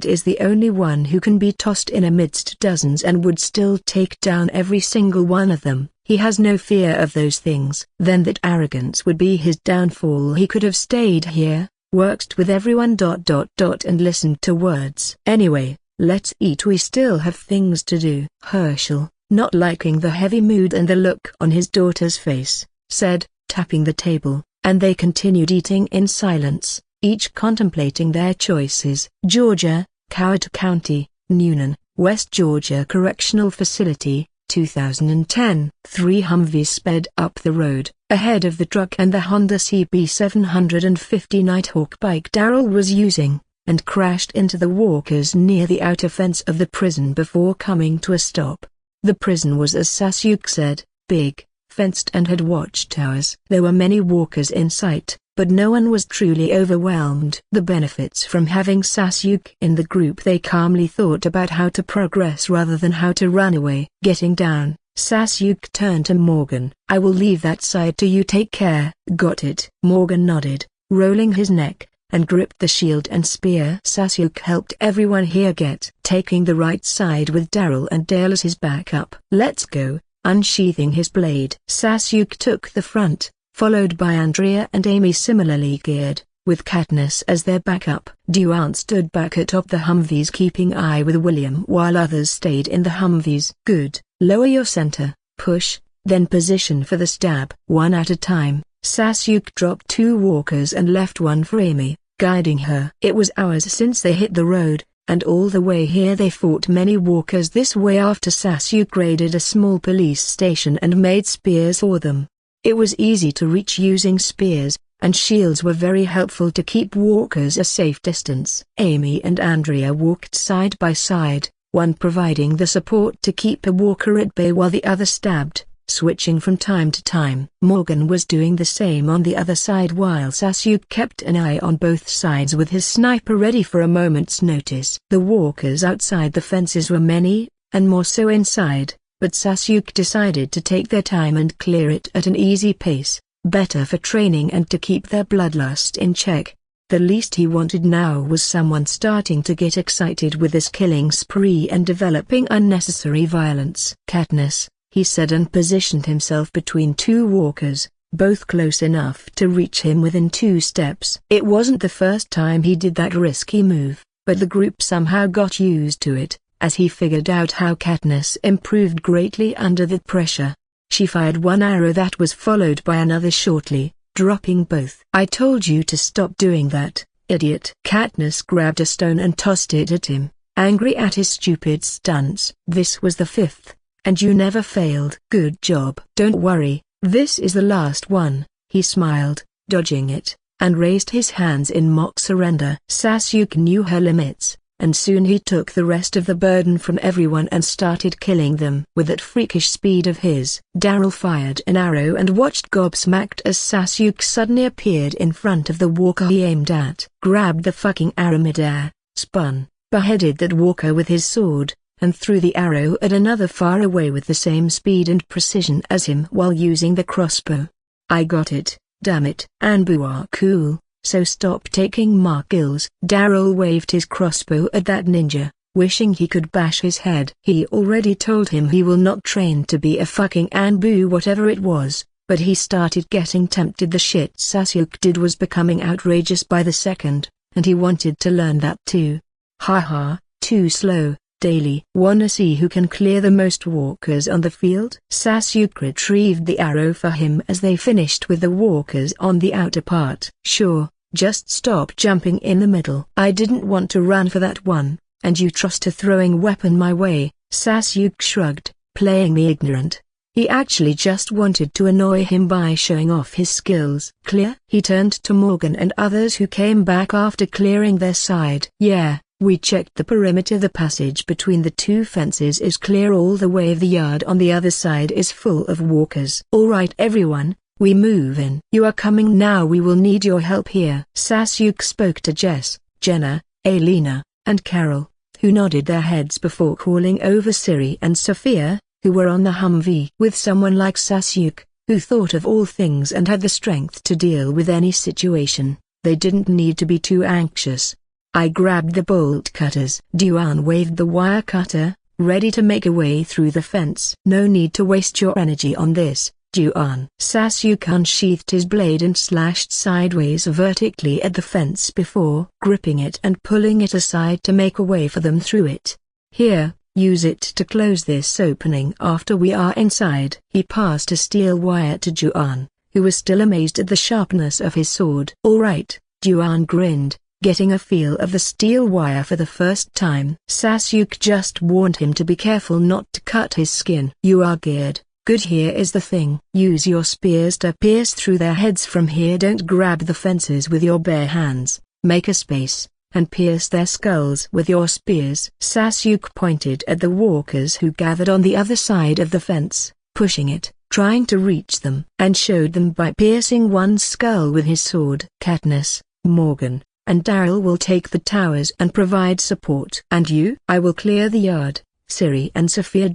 is the only one who can be tossed in amidst dozens and would still take down every single one of them. He has no fear of those things. Then that arrogance would be his downfall. He could have stayed here, worked with everyone. And listened to words. Anyway, let's eat. We still have things to do. Herschel, not liking the heavy mood and the look on his daughter's face, said, tapping the table, and they continued eating in silence, each contemplating their choices. Georgia, Coward County, Noonan, West Georgia Correctional Facility, 2010. 3 Humvees sped up the road, ahead of the truck and the Honda CB750 Nighthawk bike Daryl was using, and crashed into the walkers near the outer fence of the prison before coming to a stop. The prison was, as Sasuke said, big, fenced and had watchtowers. There were many walkers in sight, but no one was truly overwhelmed. The benefits from having Sasuke in the group. They calmly thought about how to progress rather than how to run away. Getting down, Sasuke turned to Morgan. I will leave that side to you. Take care. Got it. Morgan nodded, rolling his neck, and gripped the shield and spear. Sasuke helped everyone here get taking the right side with Daryl and Dale as his backup. Let's go. Unsheathing his blade, Sasuke took the front, followed by Andrea and Amy similarly geared, with Katniss as their backup. Duane stood back atop the Humvees keeping eye with William while others stayed in the Humvees. Good. Lower your center, push, then position for the stab. One at a time, Sasuke dropped 2 walkers and left one for Amy, guiding her. It was hours since they hit the road, and all the way here they fought many walkers this way after Sasuke raided a small police station and made spears for them. It was easy to reach using spears, and shields were very helpful to keep walkers a safe distance. Amy and Andrea walked side by side, one providing the support to keep a walker at bay while the other stabbed, switching from time to time. Morgan was doing the same on the other side while Sasuke kept an eye on both sides with his sniper ready for a moment's notice. The walkers outside the fences were many, and more so inside, but Sasuke decided to take their time and clear it at an easy pace, better for training and to keep their bloodlust in check. The least he wanted now was someone starting to get excited with this killing spree and developing unnecessary violence. Katniss, he said, and positioned himself between 2 walkers, both close enough to reach him within 2 steps. It wasn't the first time he did that risky move. but the group somehow got used to it, as he figured out how Katniss improved greatly under the pressure. She fired one arrow that was followed by another shortly, dropping both. "I told you to stop doing that, idiot." Katniss grabbed a stone and tossed it at him, angry at his stupid stunts. "This was the fifth, and you never failed." "Good job." "Don't worry, this is the last one," he smiled, dodging it, and raised his hands in mock surrender. Sasuke knew her limits, and soon he took the rest of the burden from everyone and started killing them. With that freakish speed of his, Daryl fired an arrow and watched gobsmacked as Sasuke suddenly appeared in front of the walker he aimed at. Grabbed the fucking arrow midair, spun, beheaded that walker with his sword, and threw the arrow at another far away with the same speed and precision as him while using the crossbow. "I got it, damn it." "Anbu are cool, so stop taking my kills." Daryl waved his crossbow at that ninja, wishing he could bash his head. He already told him he will not train to be a fucking Anbu whatever it was, but he started getting tempted. The shit Sasuke did was becoming outrageous by the second, and he wanted to learn that too. Haha, too slow, daily. "Wanna see who can clear the most walkers on the field?" Sasuke retrieved the arrow for him as they finished with the walkers on the outer part. "Sure, just stop jumping in the middle." "I didn't want to run for that one, and you trust a throwing weapon my way." Sasuke shrugged, playing the ignorant. He actually just wanted to annoy him by showing off his skills. "Clear?" He turned to Morgan and others who came back after clearing their side. "Yeah. We checked the perimeter. The passage between the two fences is clear all the way. The yard on the other side is full of walkers." "All right everyone, we move in." "You are coming now. We will need your help here." Sasuke spoke to Jess, Jenna, Alina, and Carol, who nodded their heads before calling over Siri and Sophia, who were on the Humvee. With someone like Sasuke, who thought of all things and had the strength to deal with any situation, they didn't need to be too anxious. "I grabbed the bolt cutters." Duan waved the wire cutter, ready to make a way through the fence. "No need to waste your energy on this, Duan." Sasuke unsheathed his blade and slashed sideways vertically at the fence before gripping it and pulling it aside to make a way for them through it. "Here, use it to close this opening after we are inside." He passed a steel wire to Duan, who was still amazed at the sharpness of his sword. "All right," Duan grinned, getting a feel of the steel wire for the first time. Sasuke just warned him to be careful not to cut his skin. "You are geared. Good. Here is the thing. Use your spears to pierce through their heads from here. Don't grab the fences with your bare hands. Make a space, and pierce their skulls with your spears." Sasuke pointed at the walkers who gathered on the other side of the fence, pushing it, trying to reach them, and showed them by piercing one skull with his sword. "Katniss, Morgan, and Daryl will take the towers and provide support." "And you?" "I will clear the yard. Siri and Sophia ...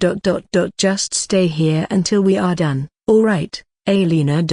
Just stay here until we are done." "All right, Alina ...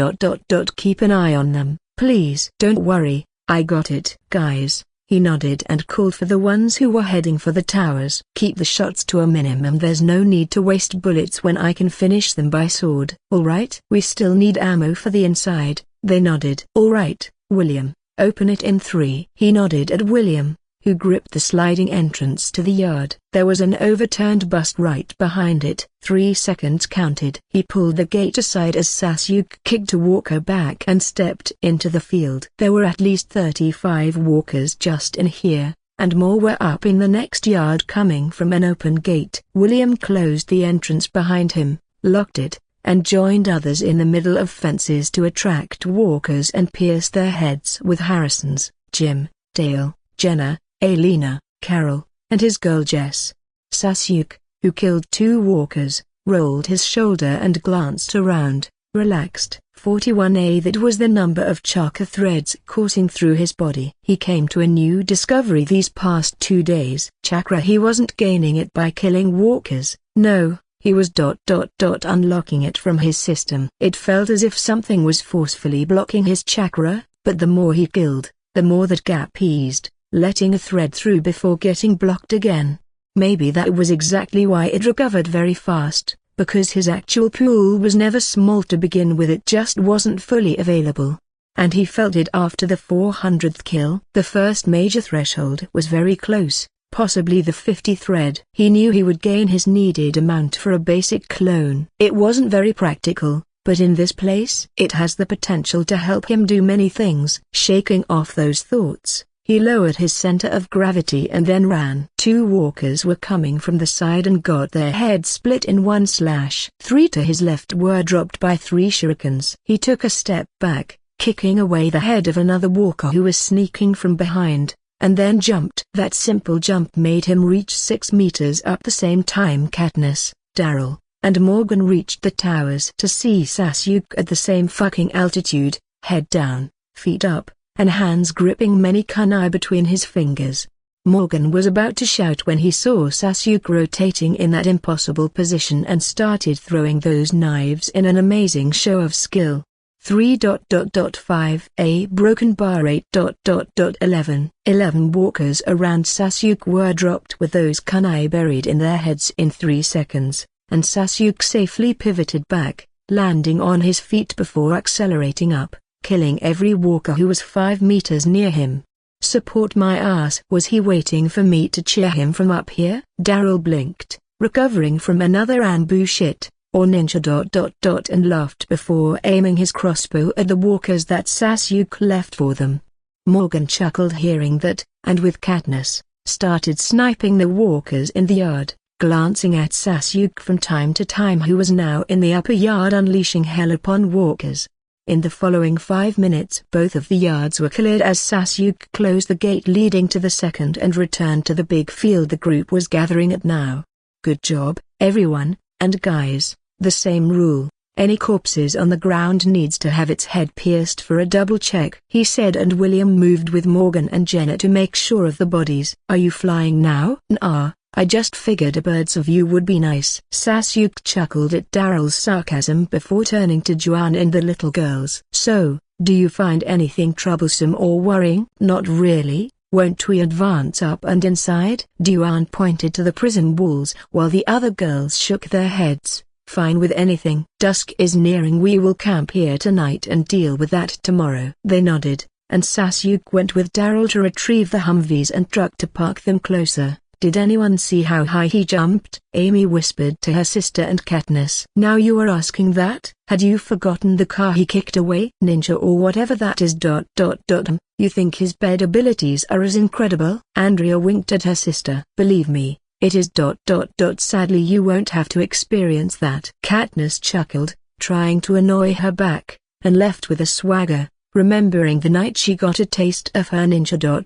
Keep an eye on them, please." "Don't worry, I got it." "Guys," he nodded and called for the ones who were heading for the towers. "Keep the shots to a minimum. There's no need to waste bullets when I can finish them by sword." "All right." "We still need ammo for the inside." They nodded. "All right, William. Open it in 3. He nodded at William, who gripped the sliding entrance to the yard. There was an overturned bus right behind it. 3 seconds counted. He pulled the gate aside as Sasuke kicked a walker back and stepped into the field. There were at least 35 walkers just in here, and more were up in the next yard coming from an open gate. William closed the entrance behind him, locked it, and joined others in the middle of fences to attract walkers and pierce their heads with Harrison's, Jim, Dale, Jenna, Alina, Carol, and his girl Jess. Sasuke, who killed 2 walkers, rolled his shoulder and glanced around, relaxed. 41A. That was the number of chakra threads coursing through his body. He came to a new discovery these past 2 days. Chakra. He wasn't gaining it by killing walkers, no. He was unlocking it from his system. It felt as if something was forcefully blocking his chakra, but the more he killed, the more that gap eased, letting a thread through before getting blocked again. Maybe that was exactly why it recovered very fast, because his actual pool was never small to begin with. It just wasn't fully available. and he felt it after the 400th kill. The first major threshold was very close, possibly the 50th thread. He knew he would gain his needed amount for a basic clone. It wasn't very practical, but in this place it has the potential to help him do many things. Shaking off those thoughts, he lowered his center of gravity and then ran. 2 walkers were coming from the side and got their heads split in 1/3. To his left were dropped by 3 shurikens. He took a step back, kicking away the head of another walker who was sneaking from behind, and then jumped. That simple jump made him reach 6 meters up. The same time Katniss, Daryl, and Morgan reached the towers to see Sasuke at the same fucking altitude, head down, feet up, and hands gripping many kunai between his fingers. Morgan was about to shout when he saw Sasuke rotating in that impossible position and started throwing those knives in an amazing show of skill. 3.5 A broken bar 8.11 11 walkers around Sasuke were dropped with those kunai buried in their heads in 3 seconds, and Sasuke safely pivoted back, landing on his feet before accelerating up, killing every walker who was 5 meters near him. Support my ass. Was he waiting for me to cheer him from up here? Daryl blinked, recovering from another ambush or ninja ... and laughed before aiming his crossbow at the walkers that Sasuke left for them. Morgan chuckled hearing that, and with Katniss, started sniping the walkers in the yard, glancing at Sasuke from time to time who was now in the upper yard unleashing hell upon walkers. In the following 5 minutes both of the yards were cleared as Sasuke closed the gate leading to the second and returned to the big field the group was gathering at now. Good job, everyone, and guys, the same rule, any corpses on the ground needs to have its head pierced for a double check, he said, and William moved with Morgan and Jenna to make sure of the bodies. Are you flying now? Nah, I just figured a bird's view would be nice. Sasuke chuckled at Daryl's sarcasm before turning to Juan and the little girls. So, do you find anything troublesome or worrying? Not really. Won't we advance up and inside? Juan pointed to the prison walls while the other girls shook their heads. Fine with anything. Dusk is nearing. We will camp here tonight and deal with that tomorrow. They nodded, and Sasuke went with Daryl to retrieve the Humvees and truck to park them closer. Did anyone see how high he jumped? Amy whispered to her sister and Katniss. Now you are asking that? Had you forgotten the car he kicked away? Ninja or whatever that is. You think his bed abilities are as incredible? Andrea winked at her sister. Believe me, it is. Sadly you won't have to experience that. Katniss chuckled, trying to annoy her back, and left with a swagger, remembering the night she got a taste of her ninja.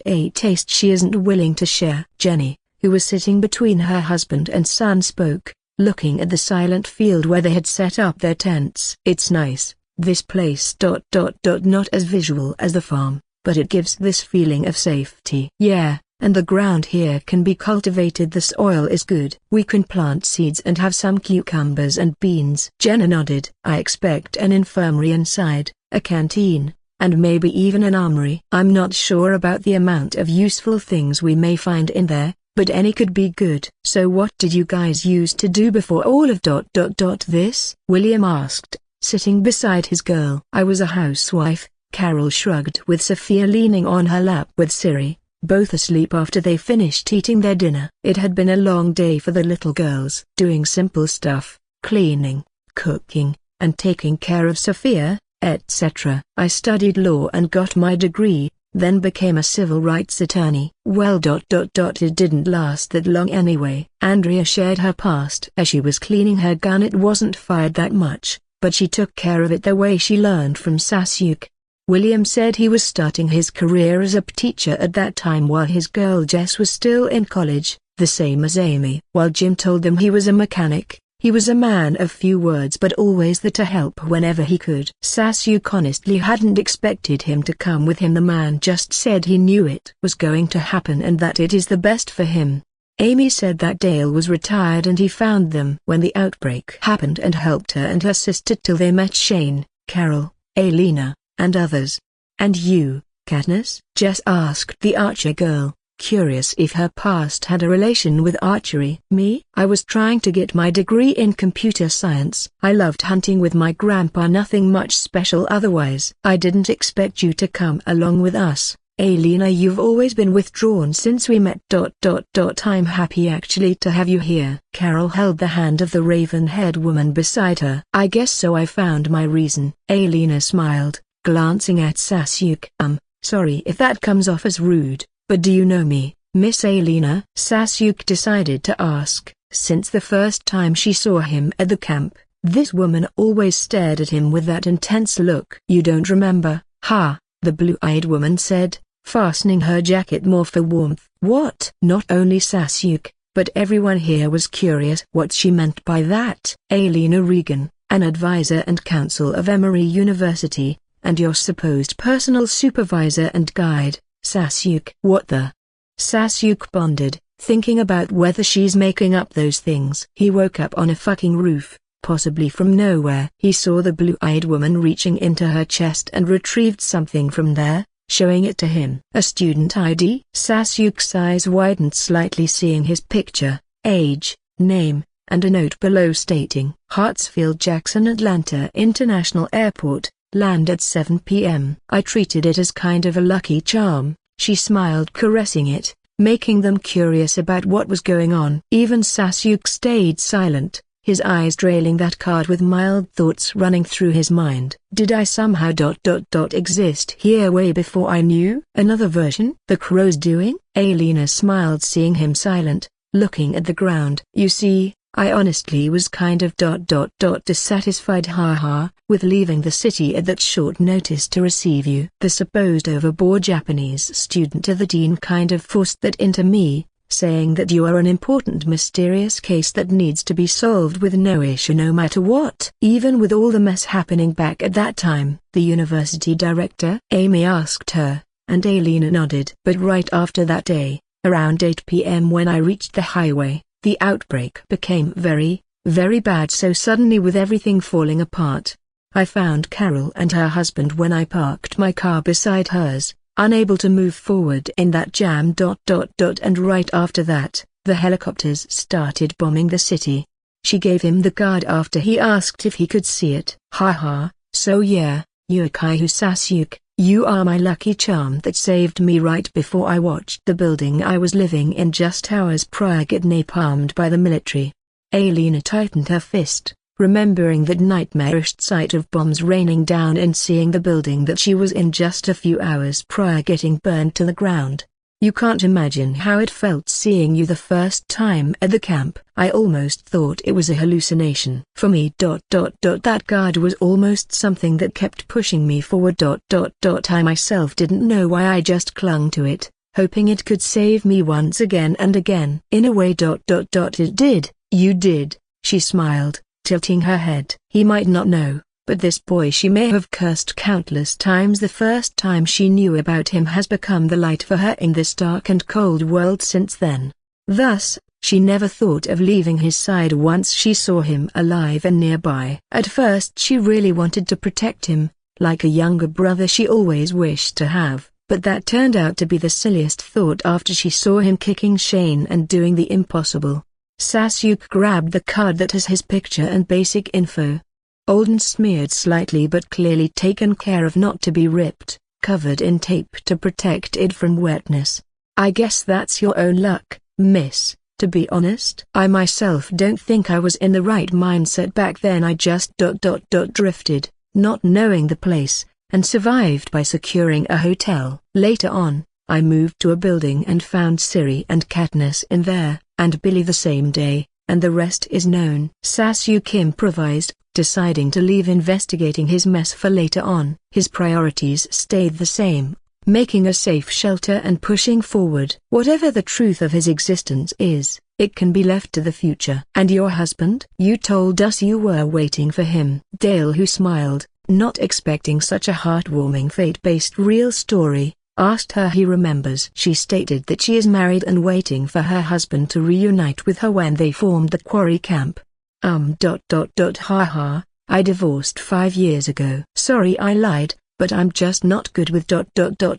A taste she isn't willing to share. Jenny, who was sitting between her husband and son, spoke, looking at the silent field where they had set up their tents. It's nice, this place. Not as visual as the farm, but it gives this feeling of safety. Yeah, and the ground here can be cultivated. The soil is good. We can plant seeds and have some cucumbers and beans. Jenna nodded. I expect an infirmary inside, a canteen, and maybe even an armory. I'm not sure about the amount of useful things we may find in there, but any could be good. So what did you guys use to do before all of this? William asked, sitting beside his girl. I was a housewife, Carol shrugged, with Sophia leaning on her lap with Siri, both asleep after they finished eating their dinner. It had been a long day for the little girls, doing simple stuff, cleaning, cooking, and taking care of Sophia, etc. I studied law and got my degree, then became a civil rights attorney. Well. It didn't last that long anyway. Andrea shared her past. As she was cleaning her gun, it wasn't fired that much, but she took care of it the way she learned from Sasuke. William said he was starting his career as a teacher at that time while his girl Jess was still in college, the same as Amy. While Jim told them he was a mechanic, he was a man of few words but always there to help whenever he could. Sasuke honestly hadn't expected him to come with him. The man just said he knew it was going to happen and that it is the best for him. Amy said that Dale was retired and he found them when the outbreak happened and helped her and her sister till they met Shane, Carol, Alina, and others. And you, Katniss? Jess asked the archer girl, curious if her past had a relation with archery. Me? I was trying to get my degree in computer science. I loved hunting with my grandpa, nothing much special otherwise. I didn't expect you to come along with us. Alina, you've always been withdrawn since we met. I'm happy actually to have you here. Carol held the hand of the raven-haired woman beside her. I guess so, I found my reason. Alina smiled, glancing at Sasuke. Sorry if that comes off as rude, but do you know me, Miss Alina? Sasuke decided to ask, since the first time she saw him at the camp, this woman always stared at him with that intense look. You don't remember? Ha, the blue-eyed woman said, fastening her jacket more for warmth. What? Not only Sasuke, but everyone here was curious what she meant by that. Alina Regan, an advisor and counsel of Emory University, and your supposed personal supervisor and guide, Sasuke. What the? Sasuke pondered, thinking about whether she's making up those things. He woke up on a fucking roof, possibly from nowhere. He saw the blue-eyed woman reaching into her chest and retrieved something from there, showing it to him. A student ID? Sasuke's eyes widened slightly, seeing his picture, age, name, and a note below stating, Hartsfield-Jackson Atlanta International Airport, land at 7 p.m. I treated it as kind of a lucky charm, she smiled, caressing it, making them curious about what was going on. Even Sasuke stayed silent, his eyes trailing that card with mild thoughts running through his mind. Did I somehow exist here way before I knew? Another version? The crow's doing? Alina smiled, seeing him silent, looking at the ground. You see, I honestly was kind of dissatisfied with leaving the city at that short notice to receive you. The supposed overboard Japanese student of the dean kind of forced that into me, saying that you are an important mysterious case that needs to be solved with no issue no matter what. Even with all the mess happening back at that time, the university director? Amy asked her, and Alina nodded. But right after that day, around 8 p.m. when I reached the highway, the outbreak became very, very bad. So suddenly, with everything falling apart, I found Carol and her husband when I parked my car beside hers, unable to move forward in that jam. And right after that, the helicopters started bombing the city. She gave him the card after he asked if he could see it. So yeah, Yukihu Sasuke, you are my lucky charm that saved me right before I watched the building I was living in just hours prior get napalmed by the military. Alina tightened her fist, remembering that nightmarish sight of bombs raining down and seeing the building that she was in just a few hours prior getting burned to the ground. You can't imagine how it felt seeing you the first time at the camp. I almost thought it was a hallucination. For me that guard was almost something that kept pushing me forward. I myself didn't know why I just clung to it, hoping it could save me once again and again. In a way it did. You did, she smiled, tilting her head. He might not know, but this boy she may have cursed countless times the first time she knew about him has become the light for her in this dark and cold world since then. Thus, she never thought of leaving his side once she saw him alive and nearby. At first she really wanted to protect him, like a younger brother she always wished to have, but that turned out to be the silliest thought after she saw him kicking Shane and doing the impossible. Sasuke grabbed the card that has his picture and basic info. Old and smeared slightly but clearly taken care of not to be ripped, covered in tape to protect it from wetness. I guess that's your own luck, miss. To be honest, I myself don't think I was in the right mindset back then. I just drifted, not knowing the place, and survived by securing a hotel. Later on, I moved to a building and found Siri and Katniss in there, and Billy the same day, and the rest is known. Sasuke improvised, deciding to leave investigating his mess for later on. His priorities stayed the same, making a safe shelter and pushing forward. Whatever the truth of his existence is, it can be left to the future. And your husband? You told us you were waiting for him. Dale, who smiled, not expecting such a heartwarming fate-based real story, asked her he remembers. She stated that she is married and waiting for her husband to reunite with her when they formed the quarry camp. I divorced 5 years ago. Sorry I lied, but I'm just not good with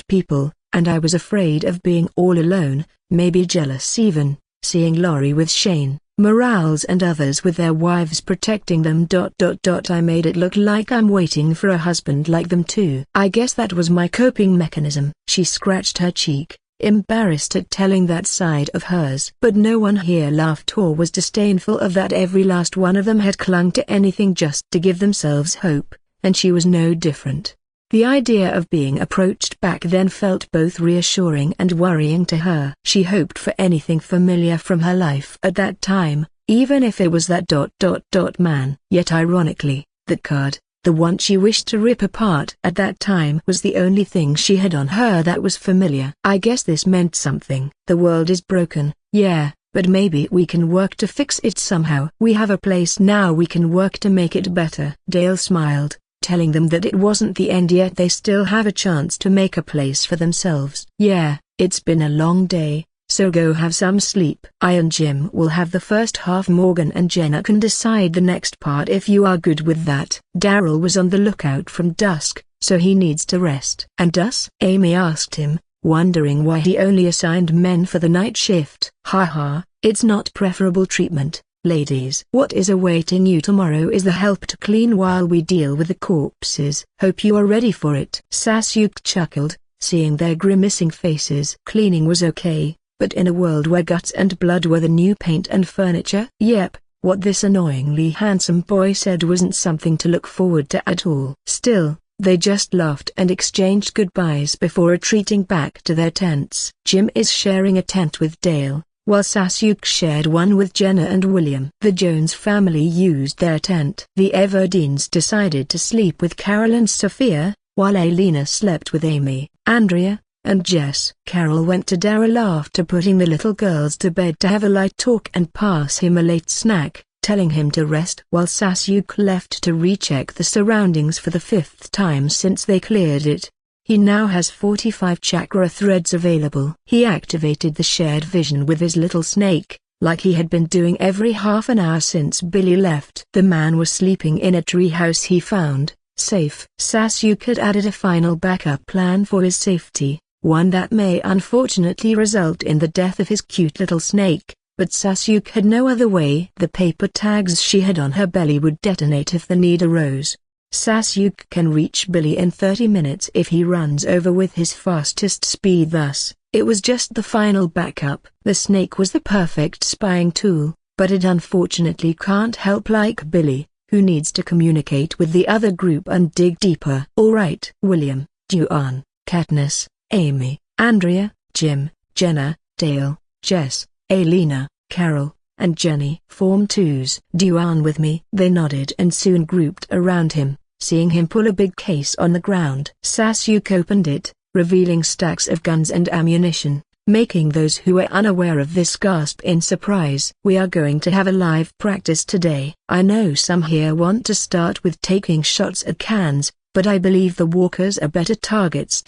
people. and I was afraid of being all alone, maybe jealous even, seeing Laurie with Shane, Morales and others with their wives protecting them. I made it look like I'm waiting for a husband like them too. I guess that was my coping mechanism. She scratched her cheek, embarrassed at telling that side of hers. But no one here laughed or was disdainful of that. Every last one of them had clung to anything just to give themselves hope, and she was no different. The idea of being approached back then felt both reassuring and worrying to her. She hoped for anything familiar from her life at that time, even if it was that man. Yet ironically, that card, the one she wished to rip apart at that time, was the only thing she had on her that was familiar. I guess this meant something. The world is broken, yeah, but maybe we can work to fix it somehow. We have a place now, we can work to make it better. Dale smiled, telling them that it wasn't the end yet. They still have a chance to make a place for themselves. Yeah, it's been a long day, so go have some sleep. I and Jim will have the first half. Morgan and Jenna can decide the next part if you are good with that. Daryl was on the lookout from dusk, so he needs to rest. And us? Amy asked him, wondering why he only assigned men for the night shift. Haha, it's not preferable treatment. Ladies, what is awaiting you tomorrow is the help to clean while we deal with the corpses. Hope you are ready for it. Sasuke chuckled, seeing their grimacing faces. Cleaning was okay, but in a world where guts and blood were the new paint and furniture? Yep, what this annoyingly handsome boy said wasn't something to look forward to at all. Still, they just laughed and exchanged goodbyes before retreating back to their tents. Jim is sharing a tent with Dale, while Sasuke shared one with Jenna and William. The Jones family used their tent. The Everdeens decided to sleep with Carol and Sophia, while Alina slept with Amy, Andrea, and Jess. Carol went to Daryl after putting the little girls to bed to have a light talk and pass him a late snack, telling him to rest, while Sasuke left to recheck the surroundings for the 5th time since they cleared it. He now has 45 chakra threads available. He activated the shared vision with his little snake, like he had been doing every half an hour since Billy left. The man was sleeping in a treehouse he found safe. Sasuke had added a final backup plan for his safety, one that may unfortunately result in the death of his cute little snake, but Sasuke had no other way. The paper tags she had on her belly would detonate if the need arose. Sasuke can reach Billy in 30 minutes if he runs over with his fastest speed. Thus, it was just the final backup. The snake was the perfect spying tool, but it unfortunately can't help like Billy, who needs to communicate with the other group and dig deeper. Alright. William, Duan, Katniss, Amy, Andrea, Jim, Jenna, Dale, Jess, Alina, Carol, and Jenny form twos. Duan with me. They nodded and soon grouped around him, seeing him pull a big case on the ground. Sasuke opened it, revealing stacks of guns and ammunition, making those who were unaware of this gasp in surprise. We are going to have a live practice today. I know some here want to start with taking shots at cans, but I believe the walkers are better targets.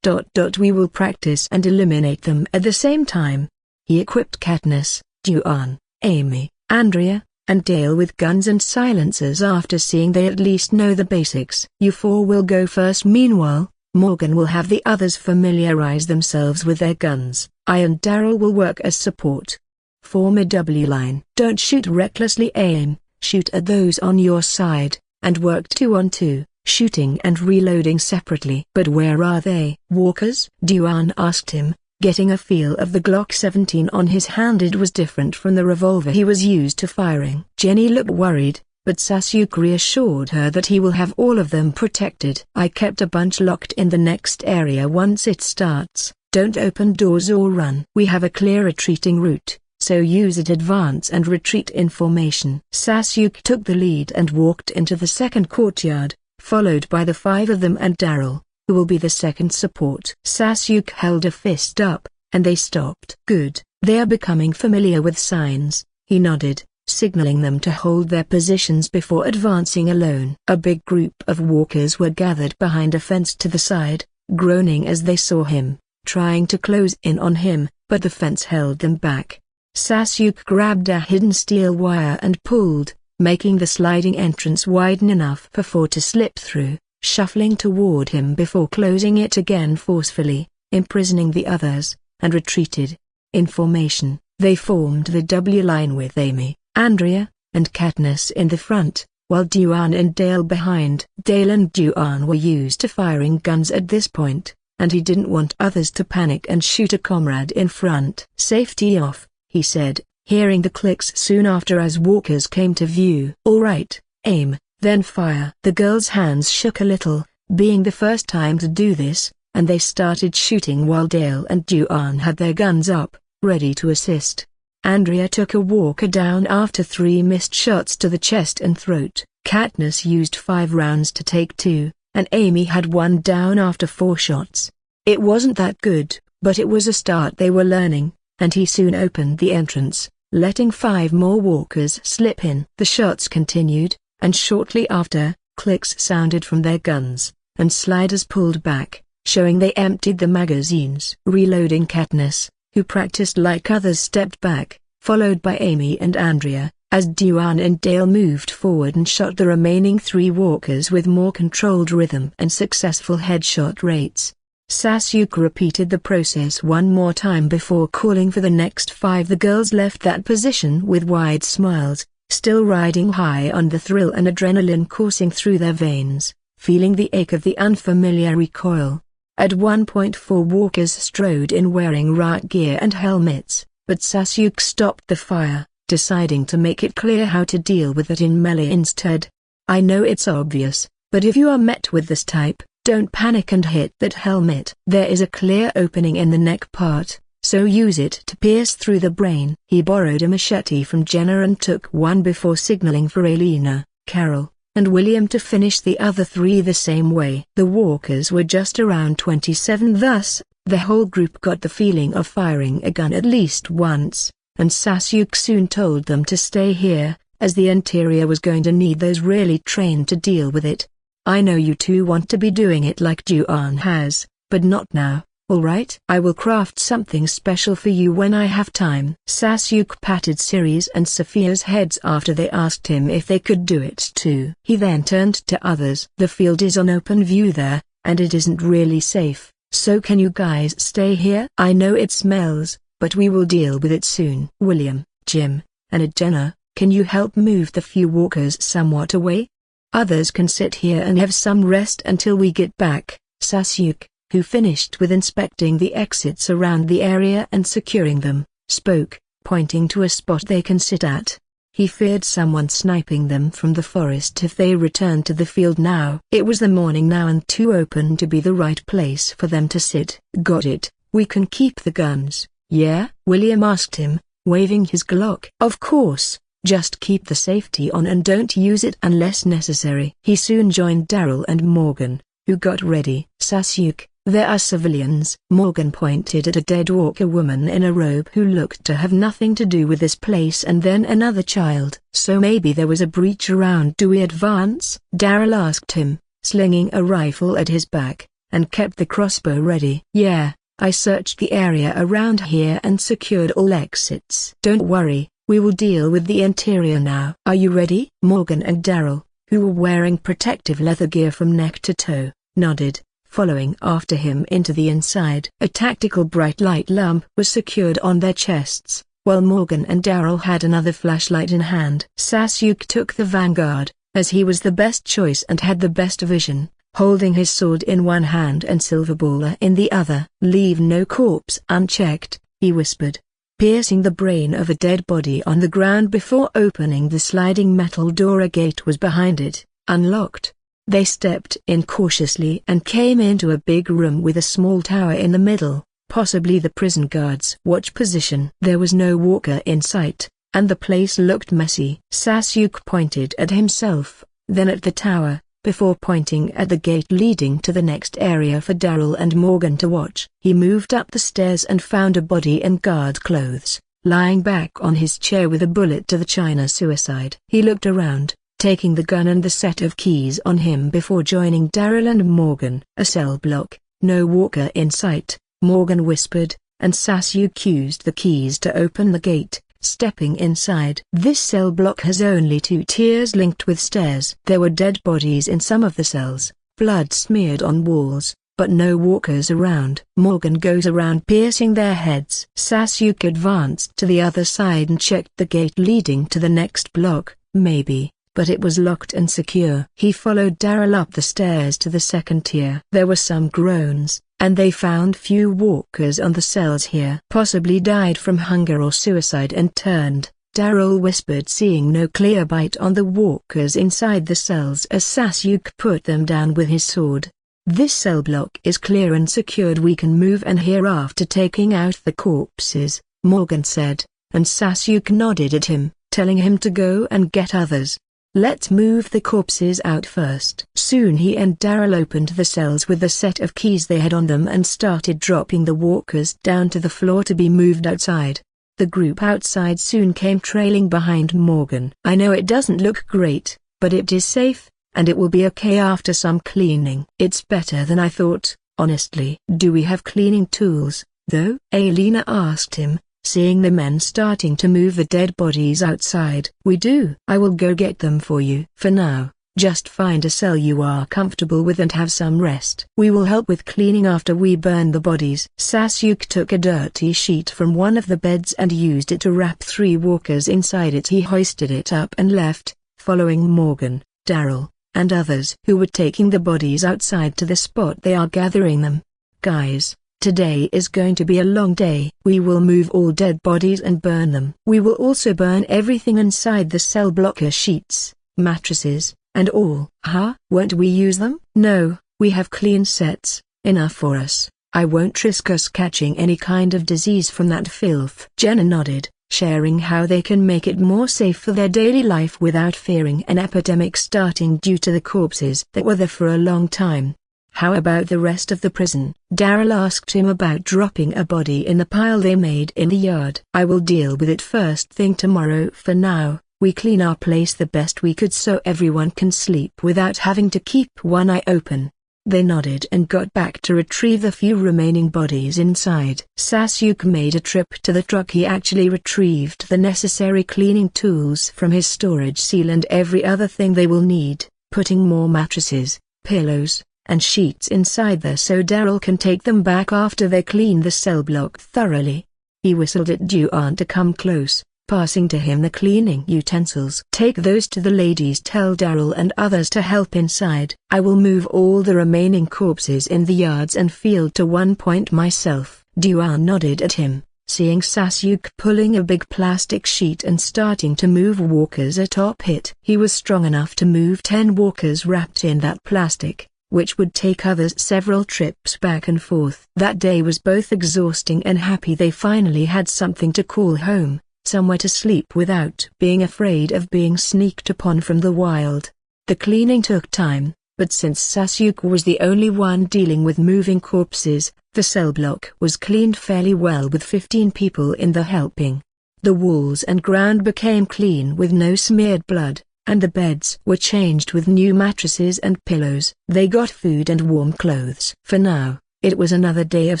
We will practice and eliminate them at the same time. He equipped Katniss, Duan, Amy, Andrea, and Dale with guns and silencers after seeing they at least know the basics. You four will go first. Meanwhile, Morgan will have the others familiarize themselves with their guns. I and Daryl will work as support. Form a W line. Don't shoot recklessly. Aim, shoot at those on your side, and work 2 on 2, shooting and reloading separately. But where are they? Walkers? Duan asked him, getting a feel of the Glock 17 on his hand. It was different from the revolver he was used to firing. Jenny looked worried, but Sasuke reassured her that he will have all of them protected. I kept a bunch locked in the next area. Once it starts, don't open doors or run. We have a clear retreating route, so use it. Advance and retreat in formation. Sasuke took the lead and walked into the second courtyard, followed by the 5 of them and Daryl, who will be the second support. Sasuke held a fist up, and they stopped. Good, they are becoming familiar with signs. He nodded, signaling them to hold their positions before advancing alone. A big group of walkers were gathered behind a fence to the side, groaning as they saw him, trying to close in on him, but the fence held them back. Sasuke grabbed a hidden steel wire and pulled, making the sliding entrance widen enough for 4 to slip through, shuffling toward him before closing it again forcefully. imprisoning the others, and retreated. In formation, they formed the W line with Amy, Andrea, and Katniss in the front, while Duan and Dale behind. Dale and Duan were used to firing guns at this point, and he didn't want others to panic and shoot a comrade in front. "Safety off," he said, hearing the clicks soon after as walkers came to view. "All right, aim, then fire." The girls' hands shook a little, being the first time to do this, and they started shooting while Dale and Duan had their guns up, ready to assist. Andrea took a walker down after 3 missed shots to the chest and throat. Katniss used 5 rounds to take 2, and Amy had 1 down after 4 shots. It wasn't that good, but it was a start. They were learning, and he soon opened the entrance, letting 5 more walkers slip in. The shots continued, and shortly after, clicks sounded from their guns, and sliders pulled back, showing they emptied the magazines. Reloading. Katniss, who practiced like others, stepped back, followed by Amy and Andrea, as Duan and Dale moved forward and shot the remaining 3 walkers with more controlled rhythm and successful headshot rates. Sasuke repeated the process one more time before calling for the next 5. The girls left that position with wide smiles, still riding high on the thrill and adrenaline coursing through their veins, feeling the ache of the unfamiliar recoil. At one point 4 walkers strode in wearing riot gear and helmets, but Sasuke stopped the fire, deciding to make it clear how to deal with it in melee instead. "I know it's obvious, but if you are met with this type, don't panic and hit that helmet. There is a clear opening in the neck part, so use it to pierce through the brain." He borrowed a machete from Jenna and took one before signaling for Elena, Carol, and William to finish the other 3 the same way. The walkers were just around 27, thus, the whole group got the feeling of firing a gun at least once, and Sasuke soon told them to stay here, as the interior was going to need those really trained to deal with it. "I know you 2 want to be doing it like Duan has, but not now, alright? I will craft something special for you when I have time." Sasuke patted Siri's and Sophia's heads after they asked him if they could do it too. He then turned to others. "The field is on open view there, and it isn't really safe, so can you guys stay here? I know it smells, but we will deal with it soon." "William, Jim, and Jenna, can you help move the few walkers somewhat away? Others can sit here and have some rest until we get back." Sasuke, who finished with inspecting the exits around the area and securing them, spoke, pointing to a spot they can sit at. He feared someone sniping them from the forest if they returned to the field now. It was the morning now and too open to be the right place for them to sit. "Got it, we can keep the guns, yeah?" William asked him, waving his Glock. "Of course, just keep the safety on and don't use it unless necessary." He soon joined Daryl and Morgan, who got ready. "Sasuke, there are civilians." Morgan pointed at a dead walker woman in a robe who looked to have nothing to do with this place, and then another child. "So maybe there was a breach around. Do we advance?" Daryl asked him, slinging a rifle at his back, and kept the crossbow ready. "Yeah, I searched the area around here and secured all exits." "Don't worry, we will deal with the interior now." "Are you ready?" Morgan and Daryl, who were wearing protective leather gear from neck to toe, nodded, following after him into the inside. A tactical bright light lamp was secured on their chests, while Morgan and Daryl had another flashlight in hand. Sasuke took the vanguard, as he was the best choice and had the best vision, holding his sword in one hand and silverballer in the other. "Leave no corpse unchecked," he whispered, piercing the brain of a dead body on the ground before opening the sliding metal door. A gate was behind it, unlocked. They stepped in cautiously and came into a big room with a small tower in the middle, possibly the prison guard's watch position. There was no walker in sight, and the place looked messy. Sasuke pointed at himself, then at the tower, before pointing at the gate leading to the next area for Daryl and Morgan to watch. He moved up the stairs and found a body in guard clothes, lying back on his chair with a bullet to the China suicide. He looked around, taking the gun and the set of keys on him before joining Daryl and Morgan. "A cell block, no walker in sight," Morgan whispered, and Sasuke used the keys to open the gate, stepping inside. "This cell block has only 2 tiers linked with stairs." There were dead bodies in some of the cells, blood smeared on walls, but no walkers around. Morgan goes around piercing their heads. Sasuke advanced to the other side and checked the gate leading to the next block, maybe, but it was locked and secure. He followed Daryl up the stairs to the second tier. There were some groans, and they found few walkers on the cells here. Possibly died from hunger or suicide and turned, Daryl whispered, seeing no clear bite on the walkers inside the cells as Sasuke put them down with his sword. This cell block is clear and secured. We can move and hereafter taking out the corpses, Morgan said, and Sasuke nodded at him, telling him to go and get others. Let's move the corpses out first. Soon he and Daryl opened the cells with the set of keys they had on them and started dropping the walkers down to the floor to be moved outside. The group outside soon came trailing behind Morgan. I know it doesn't look great, but it is safe, and it will be okay after some cleaning. It's better than I thought, honestly. Do we have cleaning tools, though? Alina asked him, seeing the men starting to move the dead bodies outside. We do. I will go get them for you. For now, just find a cell you are comfortable with and have some rest. We will help with cleaning after we burn the bodies. Sasuke took a dirty sheet from one of the beds and used it to wrap 3 walkers inside it. He hoisted it up and left, following Morgan, Daryl, and others who were taking the bodies outside to the spot they are gathering them. Guys, today is going to be a long day. We will move all dead bodies and burn them. We will also burn everything inside the cell blocker, sheets, mattresses, and all. Huh? Won't we use them? No, we have clean sets, enough for us. I won't risk us catching any kind of disease from that filth. Jenna nodded, sharing how they can make it more safe for their daily life without fearing an epidemic starting due to the corpses that were there for a long time. How about the rest of the prison? Daryl asked him about dropping a body in the pile they made in the yard. I will deal with it first thing tomorrow. For now, we clean our place the best we could so everyone can sleep without having to keep one eye open. They nodded and got back to retrieve the few remaining bodies inside. Sasuke made a trip to the truck. He actually retrieved the necessary cleaning tools from his storage seal and every other thing they will need, putting more mattresses, pillows, and sheets inside there so Daryl can take them back after they clean the cell block thoroughly. He whistled at Duan to come close, passing to him the cleaning utensils. Take those to the ladies. Tell Daryl and others to help inside. I will move all the remaining corpses in the yards and field to one point myself. Duan nodded at him, seeing Sasuke pulling a big plastic sheet and starting to move walkers atop it. He was strong enough to move 10 walkers wrapped in that plastic, which would take others several trips back and forth. That day was both exhausting and happy. They finally had something to call home, somewhere to sleep without being afraid of being sneaked upon from the wild. The cleaning took time, but since Sasuke was the only one dealing with moving corpses, the cell block was cleaned fairly well with 15 people in the helping. The walls and ground became clean with no smeared blood, and the beds were changed with new mattresses and pillows. They got food and warm clothes. For now, it was another day of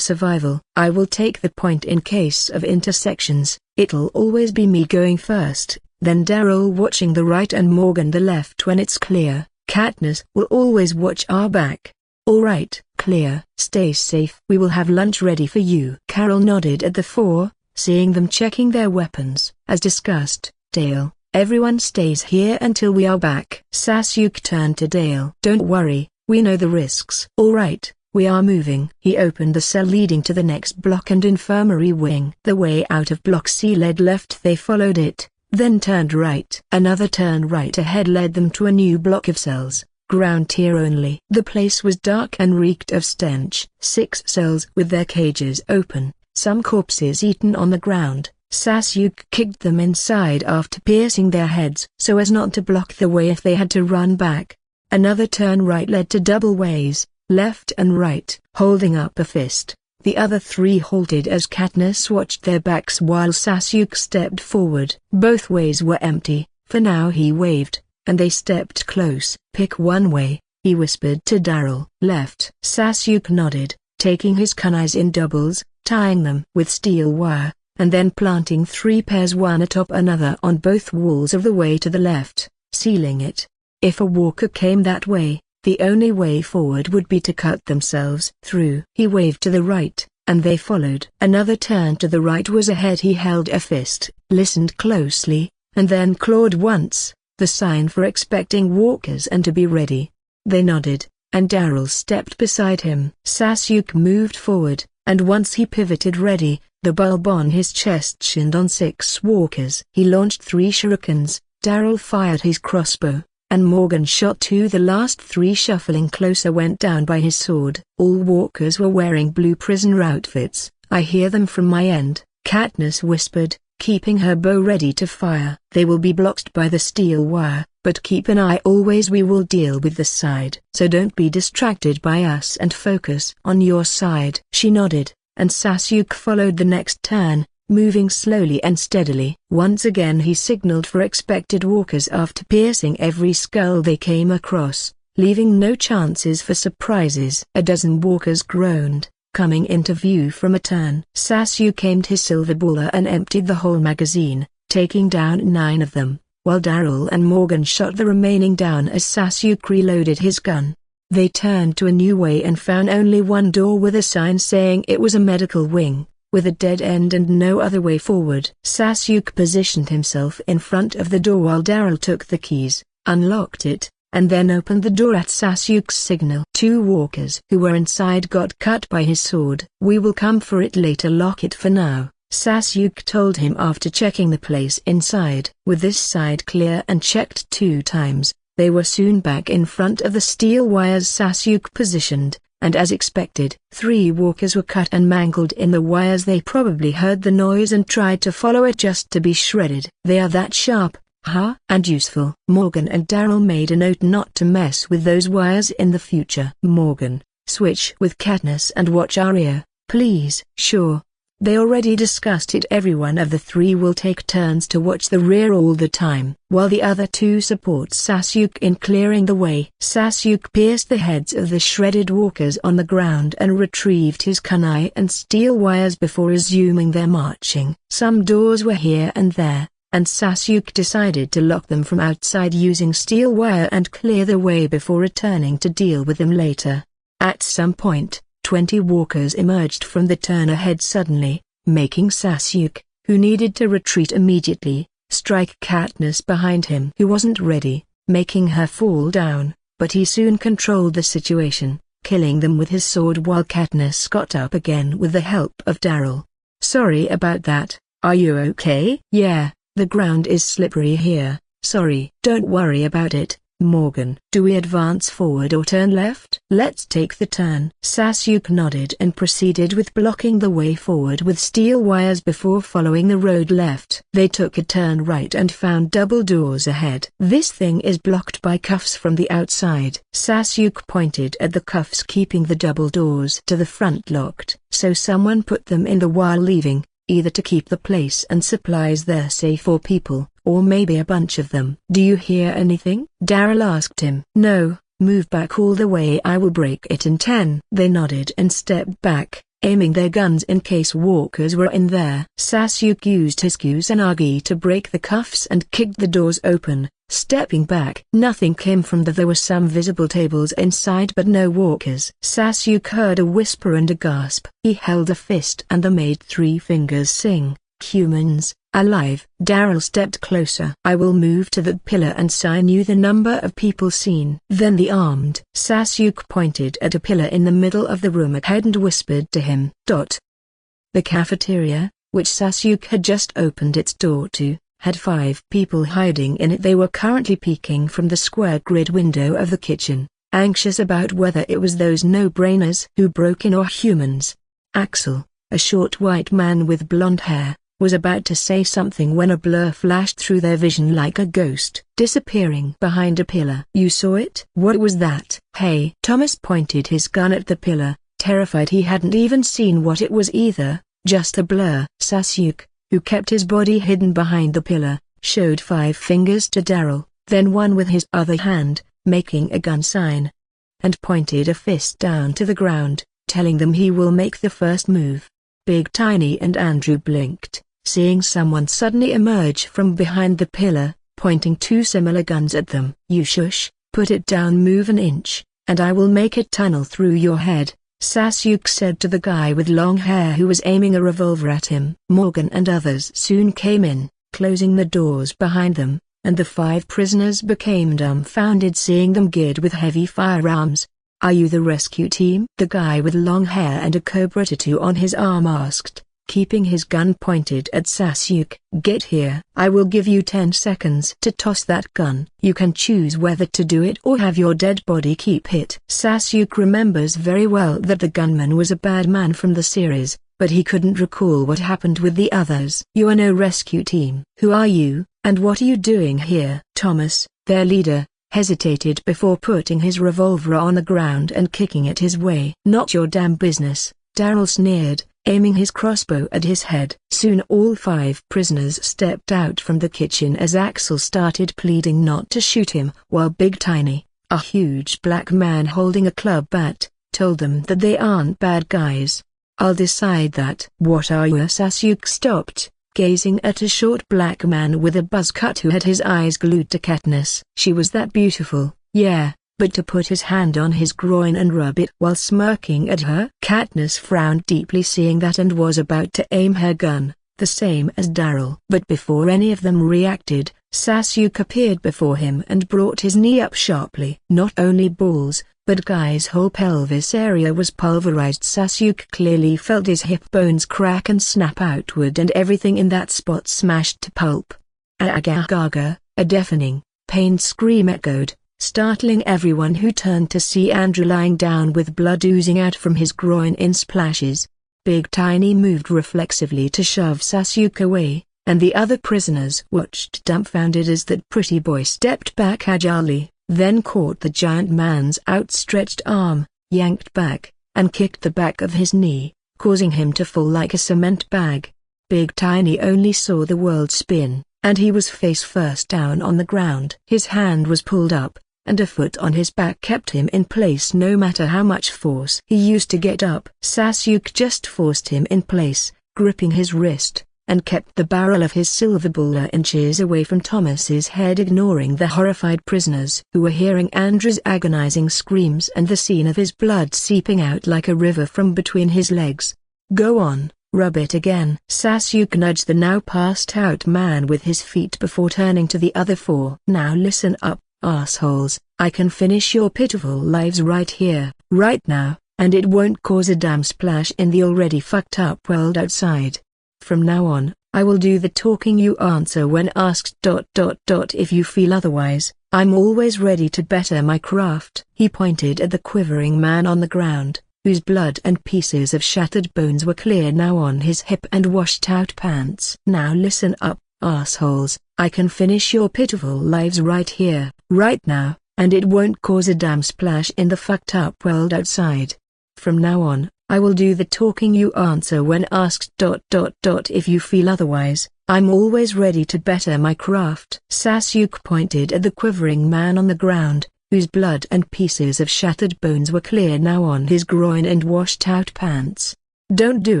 survival. I will take the point in case of intersections. It'll always be me going first, then Daryl watching the right and Morgan the left when it's clear. Katniss will always watch our back. All right, clear. Stay safe. We will have lunch ready for you. Carol nodded at the 4, seeing them checking their weapons. As discussed, Dale, everyone stays here until we are back. Sasuke turned to Dale. Don't worry, we know the risks. All right. We are moving. He opened the cell leading to the next block and infirmary wing. The way out of block C led left. They followed it, then turned right. Another turn right ahead led them to a new block of cells, ground tier only. The place was dark and reeked of stench. 6 cells with their cages open, some corpses eaten on the ground. Sasuke kicked them inside after piercing their heads so as not to block the way if they had to run back. Another turn right led to double ways, left and right. Holding up a fist, the other 3 halted as Katniss watched their backs while Sasuke stepped forward. Both ways were empty. For now he waved, and they stepped close. Pick one way, he whispered to Daryl. Left. Sasuke nodded, taking his kunais in doubles, tying them with steel wire, and then planting 3 pairs one atop another on both walls of the way to the left, sealing it. If a walker came that way, The only way forward would be to cut themselves through. He waved to the right, and they followed. Another turn to the right was ahead. He held a fist, listened closely, and then clawed once, the sign for expecting walkers and to be ready. They nodded, and Daryl stepped beside him. Sasuke moved forward, and once he pivoted ready, the bulb on his chest shined on 6 walkers. He launched 3 shurikens, Daryl fired his crossbow, and Morgan shot 2. The last 3 shuffling closer went down by his sword. All walkers were wearing blue prisoner outfits. "I hear them from my end," Katniss whispered, keeping her bow ready to fire. "They will be blocked by the steel wire, but keep an eye always. We will deal with this side. So don't be distracted by us and focus on your side." She nodded, and Sasuke followed the next turn, moving slowly and steadily. Once again he signaled for expected walkers after piercing every skull they came across, leaving no chances for surprises. A dozen walkers groaned, coming into view from a turn. Sasuke aimed his silver bowler and emptied the whole magazine, taking down 9 of them, while Daryl and Morgan shot the remaining down as Sasuke reloaded his gun. They turned to a new way and found only one door with a sign saying it was a medical wing, with a dead end and no other way forward. Sasuke positioned himself in front of the door while Daryl took the keys, unlocked it, and then opened the door at Sasuke's signal. 2 walkers who were inside got cut by his sword. "We will come for it later. Lock it for now," Sasuke told him after checking the place inside. With this side clear and checked 2 times, they were soon back in front of the steel wires Sasuke positioned, and as expected, 3 walkers were cut and mangled in the wires. They probably heard the noise and tried to follow it just to be shredded. "They are that sharp, huh? And useful." Morgan and Daryl made a note not to mess with those wires in the future. Morgan, switch with Katniss and watch Arya, please. Sure. They already discussed it. Every one of the 3 will take turns to watch the rear all the time, while the other 2 support Sasuke in clearing the way. Sasuke pierced the heads of the shredded walkers on the ground and retrieved his kunai and steel wires before resuming their marching. Some doors were here and there, and Sasuke decided to lock them from outside using steel wire and clear the way before returning to deal with them later. At some point, 20 walkers emerged from the turn ahead suddenly, making Sasuke, who needed to retreat immediately, strike Katniss behind him, who wasn't ready, making her fall down, but he soon controlled the situation, killing them with his sword while Katniss got up again with the help of Daryl. "Sorry about that. Are you okay?" "Yeah, the ground is slippery here, sorry." "Don't worry about it, Morgan." "Do we advance forward or turn left?" "Let's take the turn." Sasuke nodded and proceeded with blocking the way forward with steel wires before following the road left. They took a turn right and found double doors ahead. "This thing is blocked by cuffs from the outside." Sasuke pointed at the cuffs keeping the double doors to the front locked. "So someone put them in the while leaving, either to keep the place and supplies there safe for people, or maybe a bunch of them." "Do you hear anything?" Daryl asked him. "No, move back all the way. I will break it in 10. They nodded and stepped back, aiming their guns in case walkers were in there. Sasuke used his Kusanagi to break the cuffs and kicked the doors open, stepping back. Nothing came from there. There were some visible tables inside but no walkers. Sasuke heard a whisper and a gasp. He held a fist and the made 3 fingers sing, "Humans, alive." Daryl stepped closer. "I will move to that pillar and sign you the number of people seen." Then the armed Sasuke pointed at a pillar in the middle of the room ahead and whispered to him. The cafeteria, which Sasuke had just opened its door to, had 5 people hiding in it. They were currently peeking from the square grid window of the kitchen, anxious about whether it was those no-brainers who broke in or humans. Axel, a short white man with blonde hair, was about to say something when a blur flashed through their vision like a ghost, disappearing behind a pillar. "You saw it?" "What was that?" "Hey!" Thomas pointed his gun at the pillar, terrified. He hadn't even seen what it was either, just a blur. Sasuke, who kept his body hidden behind the pillar, showed 5 fingers to Daryl, then one with his other hand, making a gun sign, and pointed a fist down to the ground, telling them he will make the first move. Big Tiny and Andrew blinked, seeing someone suddenly emerge from behind the pillar, pointing 2 similar guns at them. "You shush, put it down, move an inch," and I will make a tunnel through your head," Sasuke said to the guy with long hair who was aiming a revolver at him. Morgan and others soon came in, closing the doors behind them, and the 5 prisoners became dumbfounded seeing them geared with heavy firearms. "Are you the rescue team?" the guy with long hair and a cobra tattoo on his arm asked, keeping his gun pointed at Sasuke. "Get here. I will give you 10 seconds to toss that gun. You can choose whether to do it or have your dead body keep it." Sasuke remembers very well that the gunman was a bad man from the series, but he couldn't recall what happened with the others. "You are no rescue team. Who are you, and what are you doing here?" Thomas, their leader, hesitated before putting his revolver on the ground and kicking it his way. "Not your damn business," Daryl sneered, aiming his crossbow at his head. Soon all 5 prisoners stepped out from the kitchen as Axel started pleading not to shoot him, while Big Tiny, a huge black man holding a club bat, told them that they aren't bad guys. "I'll decide that." "What are you?" Sasuke stopped, gazing at a short black man with a buzz cut who had his eyes glued to Katniss. She was that beautiful, yeah, but to put his hand on his groin and rub it while smirking at her. Katniss frowned deeply seeing that and was about to aim her gun, the same as Daryl. But before any of them reacted, Sasuke appeared before him and brought his knee up sharply. Not only balls, but Guy's whole pelvis area was pulverized. Sasuke clearly felt his hip bones crack and snap outward and everything in that spot smashed to pulp. Aga-gaga, a deafening, pained scream echoed, startling everyone who turned to see Andrew lying down with blood oozing out from his groin in splashes. Big Tiny moved reflexively to shove Sasuke away, and the other prisoners watched dumbfounded as that pretty boy stepped back agilely, then caught the giant man's outstretched arm, yanked back, and kicked the back of his knee, causing him to fall like a cement bag. Big Tiny only saw the world spin, and he was face first down on the ground. His hand was pulled up, and a foot on his back kept him in place no matter how much force he used to get up. Sasuke just forced him in place, gripping his wrist, and kept the barrel of his silver bowler inches away from Thomas's head, ignoring the horrified prisoners who were hearing Andrew's agonizing screams and the scene of his blood seeping out like a river from between his legs. "Go on, rub it again." Sasuke nudged the now passed out man with his feet before turning to the other 4. "Now listen up, assholes. I can finish your pitiful lives right here, right now, and it won't cause a damn splash in the already fucked up world outside. From now on, I will do the talking, you answer when asked. If you feel otherwise, I'm always ready to better my craft." He pointed at the quivering man on the ground, whose blood and pieces of shattered bones were clear now on his hip and washed out pants. "Now listen up, assholes. I can finish your pitiful lives right here, right now, and it won't cause a damn splash in the fucked up world outside. From now on, I will do the talking, you answer when asked. If you feel otherwise, I'm always ready to better my craft." Sasuke pointed at the quivering man on the ground, whose blood and pieces of shattered bones were clear now on his groin and washed out pants. "Don't do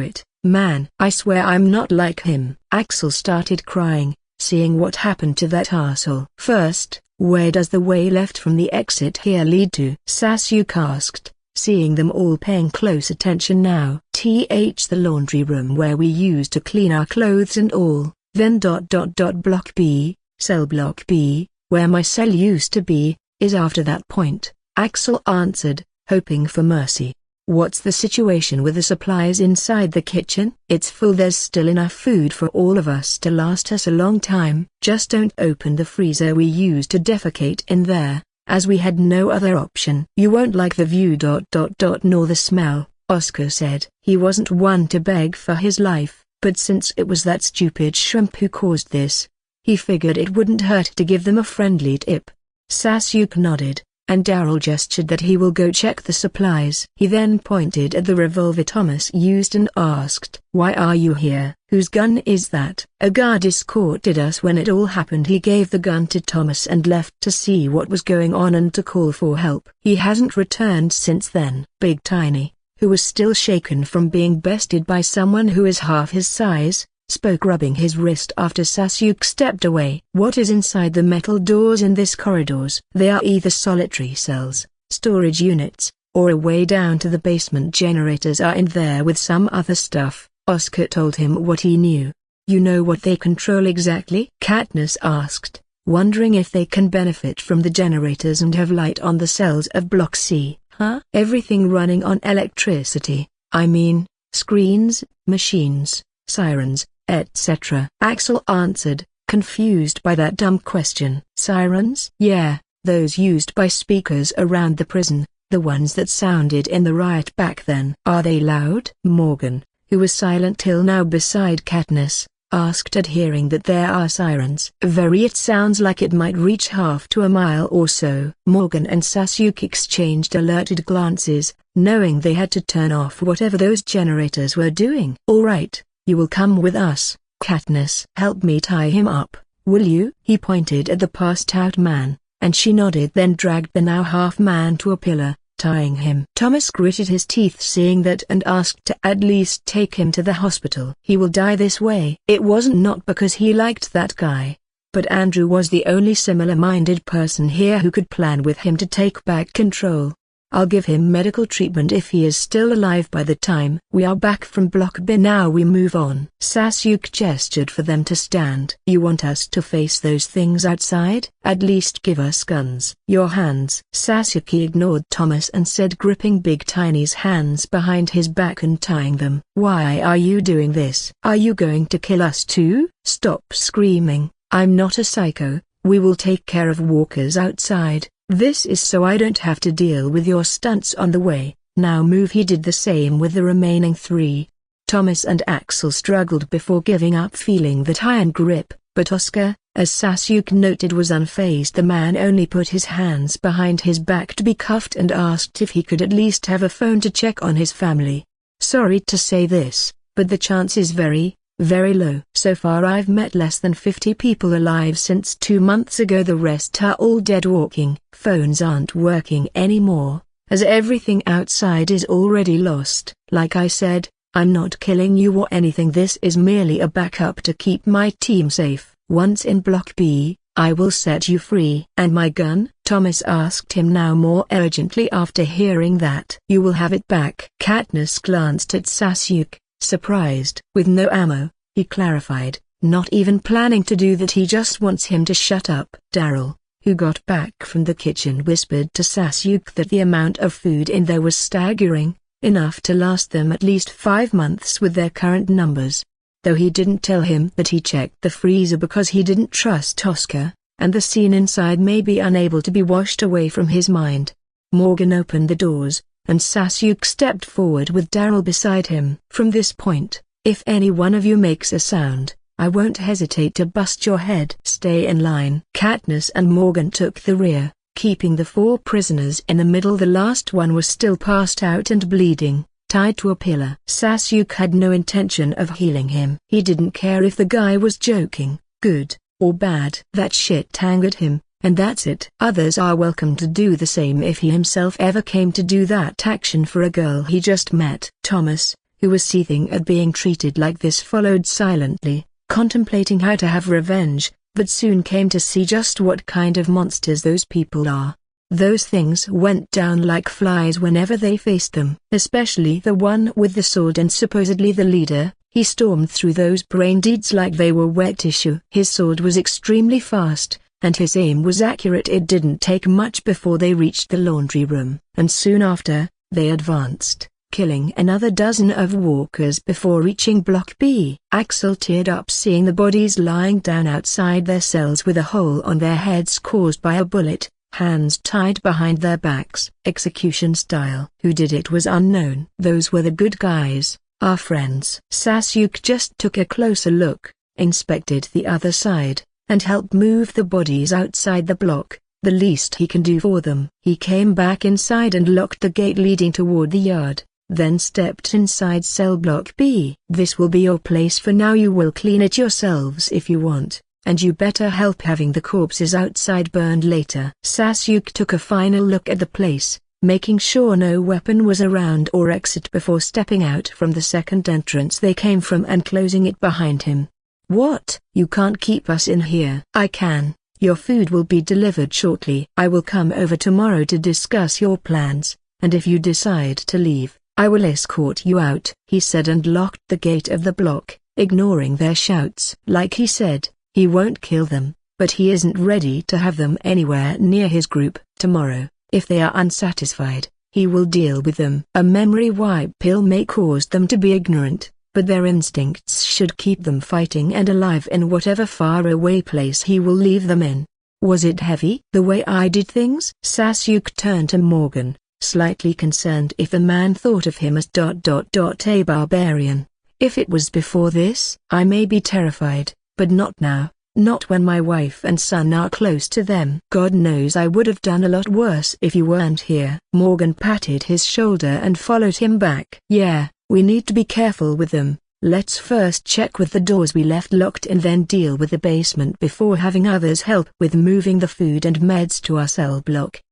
it, man. I swear I'm not like him." Axel started crying, seeing what happened to that arsehole. "First, where does the way left from the exit here lead to?" Sasuke asked, seeing them all paying close attention now. "The laundry room where we used to clean our clothes and all, then block B, cell block B, where my cell used to be, is after that point," Axel answered, hoping for mercy. "What's the situation with the supplies inside the kitchen?" "It's full. There's still enough food for all of us to last us a long time. Just don't open the freezer. We used to defecate in there, as we had no other option." "You won't like the view. Nor the smell," Oscar said. He wasn't one to beg for his life, but since it was that stupid shrimp who caused this, he figured it wouldn't hurt to give them a friendly tip. Sasuke nodded, and Daryl gestured that he will go check the supplies. He then pointed at the revolver Thomas used and asked, "Why are you here? Whose gun is that?" "A guard escorted us when it all happened." He gave the gun to Thomas and left to see what was going on and to call for help. He hasn't returned since then. Big Tiny, who was still shaken from being bested by someone who is half his size, spoke, rubbing his wrist after Sasuke stepped away. "What is inside the metal doors in this corridors?" "They are either solitary cells, storage units, or a way down to the basement. Generators are in there with some other stuff. Oscar told him what he knew. You know what they control exactly? Katniss asked, wondering if they can benefit from the generators and have light on the cells of Block C. Huh? Everything running on electricity, I mean, screens, machines, sirens, etc. Axel answered, confused by that dumb question. Sirens? Yeah, those used by speakers around the prison, the ones that sounded in the riot back then. Are they loud? Morgan, who was silent till now beside Katniss, asked at hearing that there are sirens. Very. It sounds like it might reach half to a mile or so. Morgan and Sasuke exchanged alerted glances, knowing they had to turn off whatever those generators were doing. All right, you will come with us, Katniss. Help me tie him up, will you? He pointed at the passed-out man, and she nodded, then dragged the now half-man to a pillar, tying him. Thomas gritted his teeth seeing that and asked to at least take him to the hospital. He will die this way. It wasn't not because he liked that guy, but Andrew was the only similar-minded person here who could plan with him to take back control. I'll give him medical treatment if he is still alive by the time we are back from Block B. Now we move on. Sasuke gestured for them to stand. You want us to face those things outside? At least give us guns. Your hands. Sasuke ignored Thomas and said, gripping Big Tiny's hands behind his back and tying them. Why are you doing this? Are you going to kill us too? Stop screaming. I'm not a psycho. We will take care of walkers outside. This is so I don't have to deal with your stunts on the way. Now move. He did the same with the remaining three. Thomas and Axel struggled before giving up, feeling that iron grip, but Oscar, as Sasuke noted, was unfazed. The man only put his hands behind his back to be cuffed and asked if he could at least have a phone to check on his family. Sorry to say this, but the chance is very, very low. So far I've met less than 50 people alive since 2 months ago. The rest are all dead. Walking phones aren't working anymore, as everything outside is already lost. Like I said, I'm not killing you or anything. This is merely a backup to keep my team safe. Once in Block B, I will set you free. And my gun? Thomas asked him now more urgently after hearing that. You will have it back. Katniss glanced at Sasuke, surprised. With no ammo, he clarified, not even planning to do that. He just wants him to shut up. Daryl, who got back from the kitchen, whispered to Sasuke that the amount of food in there was staggering, enough to last them at least 5 months with their current numbers. Though he didn't tell him that he checked the freezer because he didn't trust Oscar, and the scene inside may be unable to be washed away from his mind. Morgan opened the doors, and Sasuke stepped forward with Daryl beside him. From this point, if any one of you makes a sound, I won't hesitate to bust your head. Stay in line. Katniss and Morgan took the rear, keeping the 4 prisoners in the middle. The last one was still passed out and bleeding, tied to a pillar. Sasuke had no intention of healing him. He didn't care if the guy was joking, good, or bad. That shit angered him, and that's it. Others are welcome to do the same if he himself ever came to do that action for a girl he just met. Thomas, who was seething at being treated like this, followed silently, contemplating how to have revenge, but soon came to see just what kind of monsters those people are. Those things went down like flies whenever they faced them, especially the one with the sword and supposedly the leader. He stormed through those brain deeds like they were wet tissue. His sword was extremely fast, and his aim was accurate. It didn't take much before they reached the laundry room, and soon after, they advanced, killing another dozen of walkers before reaching Block B. Axel teared up seeing the bodies lying down outside their cells with a hole on their heads caused by a bullet, hands tied behind their backs. Execution style. Who did it was unknown. Those were the good guys, our friends. Sasuke just took a closer look, inspected the other side, and helped move the bodies outside the block, the least he can do for them. He came back inside and locked the gate leading toward the yard, then stepped inside cell Block B. This will be your place for now. You will clean it yourselves if you want, and you better help having the corpses outside burned later. Sasuke took a final look at the place, making sure no weapon was around or exit before stepping out from the second entrance they came from and closing it behind him. What? You can't keep us in here. I can. Your food will be delivered shortly. I will come over tomorrow to discuss your plans, and if you decide to leave, I will escort you out," he said, and locked the gate of the block, ignoring their shouts. Like he said, he won't kill them, but he isn't ready to have them anywhere near his group. Tomorrow, if they are unsatisfied, he will deal with them. A memory wipe pill may cause them to be ignorant, but their instincts should keep them fighting and alive in whatever faraway place he will leave them in. Was it heavy? The way I did things? Sasuke turned to Morgan, slightly concerned if the man thought of him as a barbarian. If it was before this, I may be terrified, but not now, not when my wife and son are close to them. God knows I would have done a lot worse if you weren't here. Morgan patted his shoulder and followed him back. Yeah, we need to be careful with them. Let's first check with the doors we left locked and then deal with the basement before having others help with moving the food and meds to our cell block.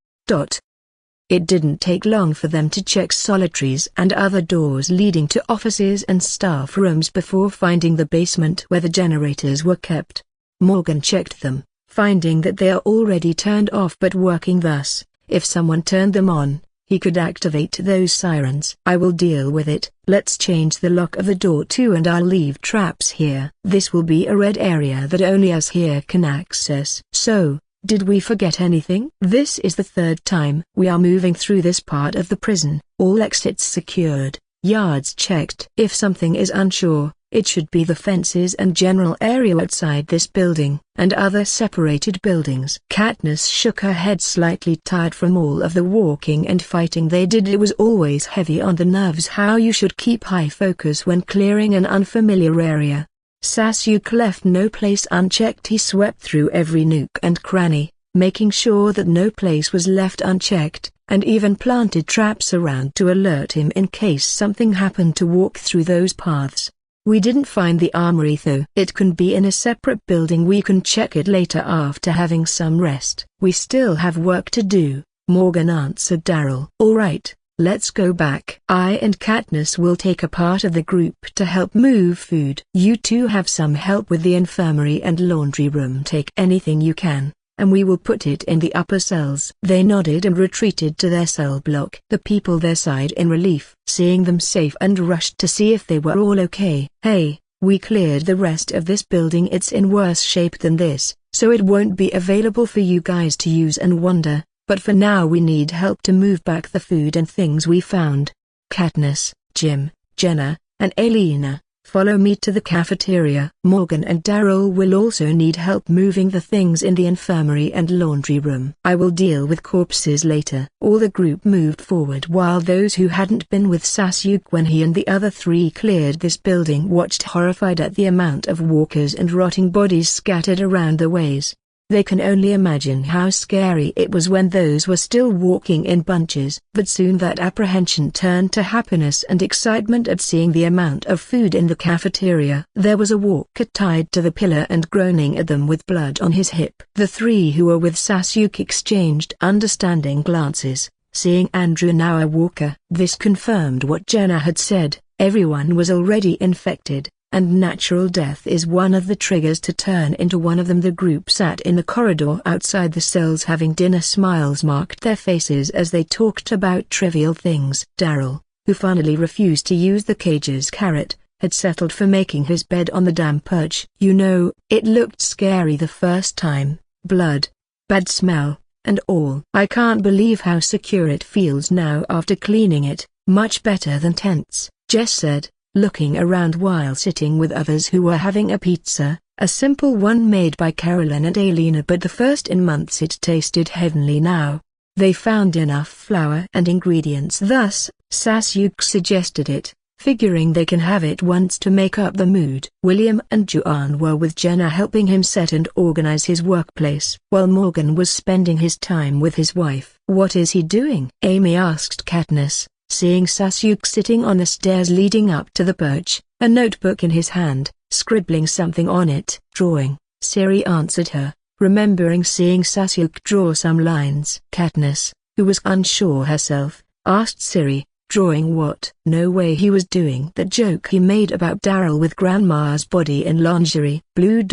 It didn't take long for them to check solitaries and other doors leading to offices and staff rooms before finding the basement where the generators were kept. Morgan checked them, finding that they are already turned off but working. Thus, if someone turned them on, he could activate those sirens. I will deal with it. Let's change the lock of the door too, and I'll leave traps here. This will be a red area that only us here can access. So, did we forget anything? This is the third time we are moving through this part of the prison. All exits secured, yards checked. If something is unsure, it should be the fences and general area outside this building, and other separated buildings. Katniss shook her head, slightly tired from all of the walking and fighting they did. It was always heavy on the nerves how you should keep high focus when clearing an unfamiliar area. Sasuke left no place unchecked. He swept through every nook and cranny, making sure that no place was left unchecked, and even planted traps around to alert him in case something happened to walk through those paths. We didn't find the armory though. It can be in a separate building. We can check it later after having some rest. We still have work to do, Morgan answered Daryl. Alright, let's go back. I and Katniss will take a part of the group to help move food. You two have some help with the infirmary and laundry room. Take anything you can, and we will put it in the upper cells. They nodded and retreated to their cell block. The people there sighed in relief, seeing them safe, and rushed to see if they were all okay. Hey, we cleared the rest of this building. It's in worse shape than this, so it won't be available for you guys to use and wander, but for now we need help to move back the food and things we found. Katniss, Jim, Jenna, and Elena, follow me to the cafeteria. Morgan and Daryl will also need help moving the things in the infirmary and laundry room. I will deal with corpses later. All the group moved forward while those who hadn't been with Sasuke when he and the other three cleared this building watched horrified at the amount of walkers and rotting bodies scattered around the ways. They can only imagine how scary it was when those were still walking in bunches. But soon that apprehension turned to happiness and excitement at seeing the amount of food in the cafeteria. There was a walker tied to the pillar and groaning at them with blood on his hip. The three who were with Sasuke exchanged understanding glances, seeing Andrew now a walker. This confirmed what Jenna had said, everyone was already infected, and natural death is one of the triggers to turn into one of them. The group sat in the corridor outside the cells having dinner. Smiles marked their faces as they talked about trivial things. Daryl, who finally refused to use the cage's carrot, had settled for making his bed on the damn perch. You know, it looked scary the first time, blood, bad smell, and all. I can't believe how secure it feels now after cleaning it. Much better than tents, Jess said, looking around while sitting with others who were having a pizza, a simple one made by Carolyn and Elena, but the first in months it tasted heavenly now. They found enough flour and ingredients, thus, Sasuke suggested it, figuring they can have it once to make up the mood. William and Juan were with Jenna helping him set and organize his workplace, while Morgan was spending his time with his wife. What is he doing? Amy asked Katniss, seeing Sasuke sitting on the stairs leading up to the perch, a notebook in his hand, scribbling something on it. Drawing, Siri answered her, remembering seeing Sasuke draw some lines. Katniss, who was unsure herself, asked Siri, drawing what? No way he was doing that joke he made about Daryl with grandma's body in lingerie. Blue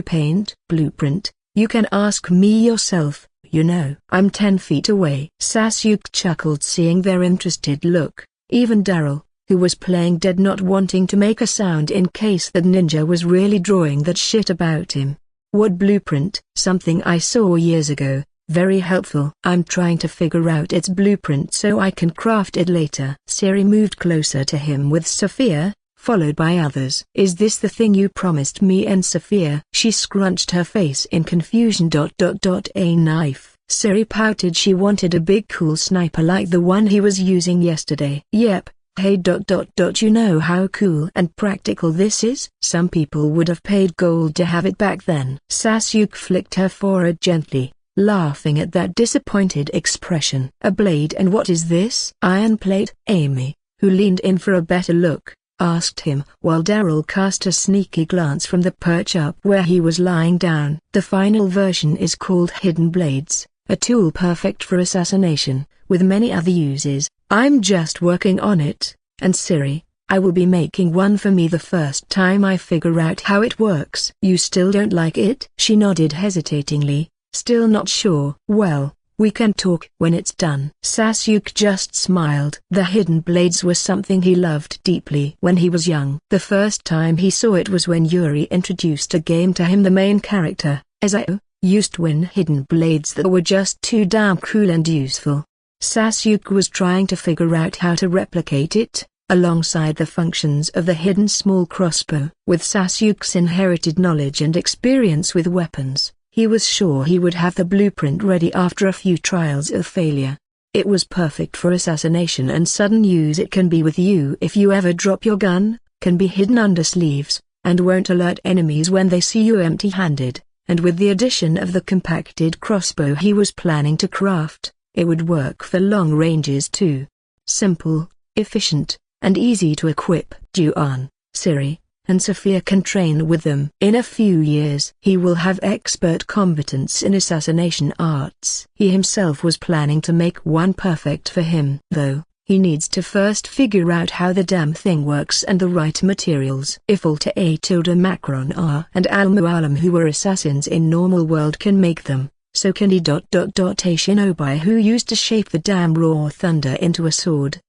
paint, blueprint. You can ask me yourself, you know. I'm 10 feet away. Sasuke chuckled seeing their interested look. Even Daryl, who was playing dead not wanting to make a sound in case that ninja was really drawing that shit about him. What blueprint? Something I saw years ago. Very helpful. I'm trying to figure out its blueprint so I can craft it later. Siri moved closer to him with Sophia, followed by others. Is this the thing you promised me and Sophia? She scrunched her face in confusion. A knife. Siri pouted she wanted a big cool sniper like the one he was using yesterday. Yep. Hey. You know how cool and practical this is? Some people would have paid gold to have it back then. Sasuke flicked her forehead gently, laughing at that disappointed expression. A blade, and what is this? Iron plate. Amy, who leaned in for a better look, asked him while Daryl cast a sneaky glance from the perch up where he was lying down. The final version is called Hidden Blades, a tool perfect for assassination, with many other uses. I'm just working on it, and Siri, I will be making one for me the first time I figure out how it works. You still don't like it? She nodded hesitatingly, still not sure. Well, we can talk when it's done. Sasuke just smiled. The hidden blades were something he loved deeply when he was young. The first time he saw it was when Yuri introduced a game to him. The main character, Ezo, used to win hidden blades that were just too damn cool and useful. Sasuke was trying to figure out how to replicate it, alongside the functions of the hidden small crossbow. With Sasuke's inherited knowledge and experience with weapons, he was sure he would have the blueprint ready after a few trials of failure. It was perfect for assassination and sudden use. It can be with you if you ever drop your gun, can be hidden under sleeves, and won't alert enemies when they see you empty-handed. And with the addition of the compacted crossbow he was planning to craft, it would work for long ranges too. Simple, efficient, and easy to equip. Juan, Siri, and Sophia can train with them. In a few years he will have expert competence in assassination arts. He himself was planning to make one perfect for him. Though, he needs to first figure out how the damn thing works and the right materials. If Alta A tilde Macron R and Al Mualim, who were assassins in normal world, can make them, so can he. A shinobi who used to shape the damn raw thunder into a sword.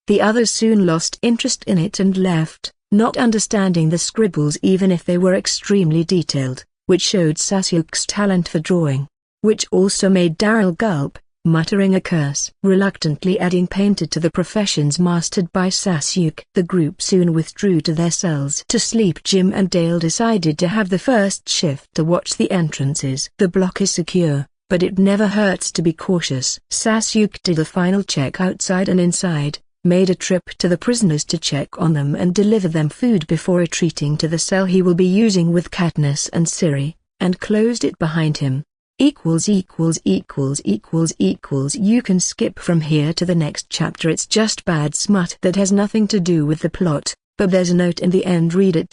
The others soon lost interest in it and left, not understanding the scribbles even if they were extremely detailed, which showed Sasuke's talent for drawing. Which also made Daryl gulp, muttering a curse. Reluctantly adding painted to the professions mastered by Sasuke. The group soon withdrew to their cells to sleep. Jim and Dale decided to have the first shift to watch the entrances. The block is secure, but it never hurts to be cautious. Sasuke did a final check outside and inside, made a trip to the prisoners to check on them and deliver them food before retreating to the cell he will be using with Katniss and Siri, and closed it behind him. You can skip from here to the next chapter. It's just bad smut that has nothing to do with the plot, but there's a note in the end. Read it.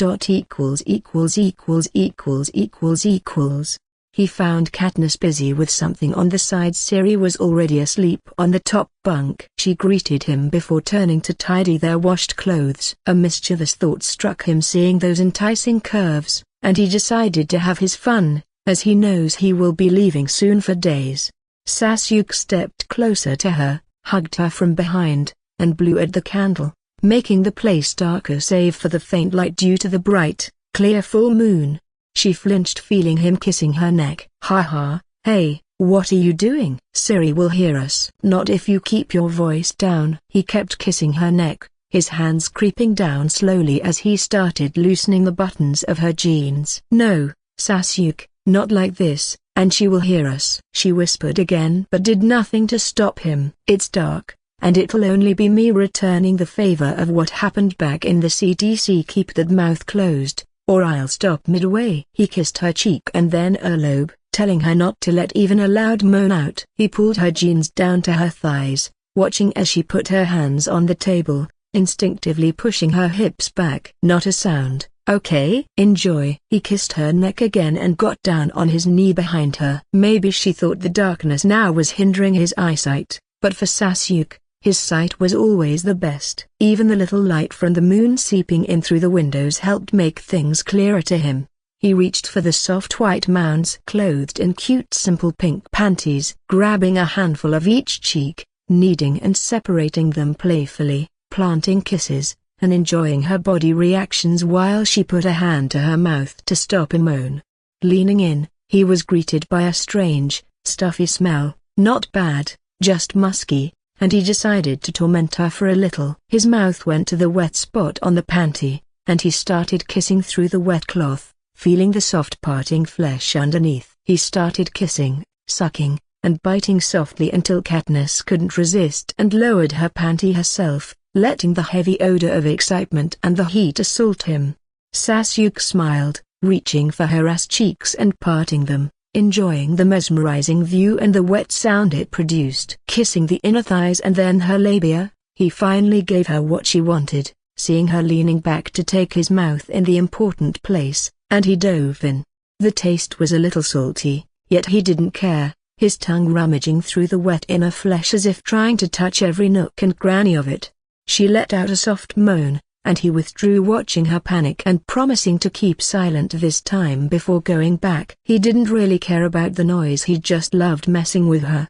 He found Katniss busy with something on the side. Siri was already asleep on the top bunk. She greeted him before turning to tidy their washed clothes. A mischievous thought struck him seeing those enticing curves, and he decided to have his fun, as he knows he will be leaving soon for days. Sasuke stepped closer to her, hugged her from behind, and blew at the candle, making the place darker save for the faint light due to the bright, clear full moon. She flinched feeling him kissing her neck. Ha ha, hey, what are you doing? Siri will hear us. Not if you keep your voice down. He kept kissing her neck, his hands creeping down slowly as he started loosening the buttons of her jeans. No, Sasuke, not like this, and she will hear us. She whispered again but did nothing to stop him. It's dark, and it'll only be me returning the favor of what happened back in the CDC. Keep that mouth closed, or I'll stop midway. He kissed her cheek and then earlobe, telling her not to let even a loud moan out. He pulled her jeans down to her thighs, watching as she put her hands on the table, instinctively pushing her hips back. Not a sound. Okay, enjoy. He kissed her neck again and got down on his knee behind her. Maybe she thought the darkness now was hindering his eyesight, but for Sasuke, his sight was always the best. Even the little light from the moon seeping in through the windows helped make things clearer to him. He reached for the soft white mounds clothed in cute simple pink panties, grabbing a handful of each cheek, kneading and separating them playfully, planting kisses, and enjoying her body reactions while she put a hand to her mouth to stop a moan. Leaning in, he was greeted by a strange, stuffy smell, not bad, just musky, and he decided to torment her for a little. His mouth went to the wet spot on the panty, and he started kissing through the wet cloth, feeling the soft parting flesh underneath. He started kissing, sucking, and biting softly until Katniss couldn't resist and lowered her panty herself, letting the heavy odor of excitement and the heat assault him. Sasuke smiled, reaching for her ass cheeks and parting them, enjoying the mesmerizing view and the wet sound it produced. Kissing the inner thighs and then her labia, he finally gave her what she wanted, seeing her leaning back to take his mouth in the important place, and he dove in. The taste was a little salty, yet he didn't care, his tongue rummaging through the wet inner flesh as if trying to touch every nook and cranny of it. She let out a soft moan, and he withdrew, watching her panic and promising to keep silent this time before going back. He didn't really care about the noise, he just loved messing with her.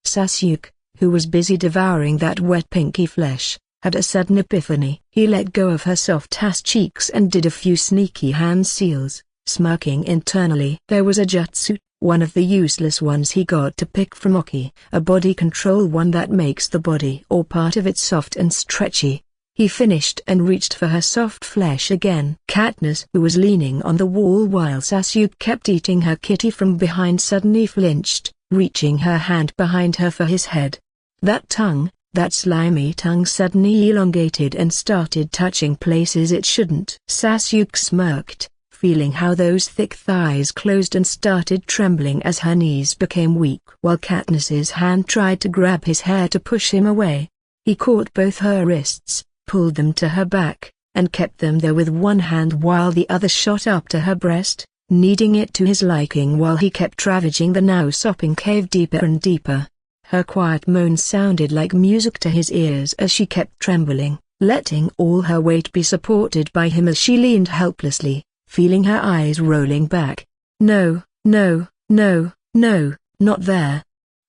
Sasuke, who was busy devouring that wet pinky flesh, had a sudden epiphany. He let go of her soft ass cheeks and did a few sneaky hand seals, smirking internally. There was a jutsu, one of the useless ones he got to pick from Oki, a body control one that makes the body or part of it soft and stretchy. He finished and reached for her soft flesh again. Katniss, who was leaning on the wall while Sasuke kept eating her kitty from behind, suddenly flinched, reaching her hand behind her for his head. That tongue, that slimy tongue, suddenly elongated and started touching places it shouldn't. Sasuke smirked, feeling how those thick thighs closed and started trembling as her knees became weak. While Katniss's hand tried to grab his hair to push him away, he caught both her wrists, pulled them to her back, and kept them there with one hand while the other shot up to her breast, kneading it to his liking while he kept ravaging the now sopping cave deeper and deeper. Her quiet moan sounded like music to his ears as she kept trembling, letting all her weight be supported by him as she leaned helplessly, feeling her eyes rolling back. No, no, no, no, not there.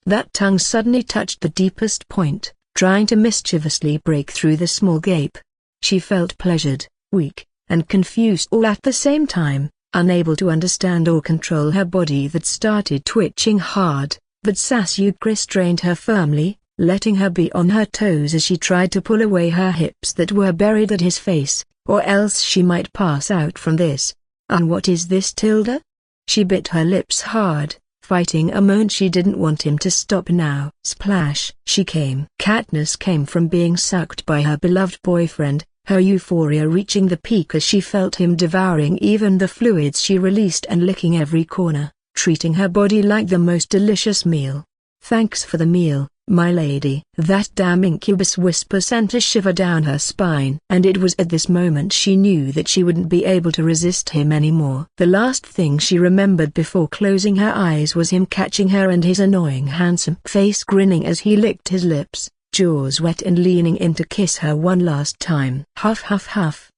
That tongue suddenly touched the deepest point, trying to mischievously break through the small gape. She felt pleasured, weak, and confused all at the same time, unable to understand or control her body that started twitching hard, but Sasuke restrained her firmly, letting her be on her toes as she tried to pull away her hips that were buried at his face, or else she might pass out from this. And what is this, Tilda? She bit her lips hard, fighting a moan she didn't want him to stop now. Splash! She came. Katniss came from being sucked by her beloved boyfriend, her euphoria reaching the peak as she felt him devouring even the fluids she released and licking every corner, treating her body like the most delicious meal. Thanks for the meal, my lady. That damn incubus whisper sent a shiver down her spine. And it was at this moment she knew that she wouldn't be able to resist him anymore. The last thing she remembered before closing her eyes was him catching her and his annoying handsome face grinning as he licked his lips, jaws wet, and leaning in to kiss her one last time. Huff huff huff.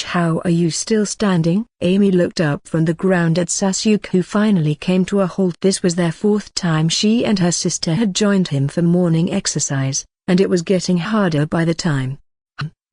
How are you still standing? Amy looked up from the ground at Sasuke, who finally came to a halt. This was their fourth time she and her sister had joined him for morning exercise, and it was getting harder by the time.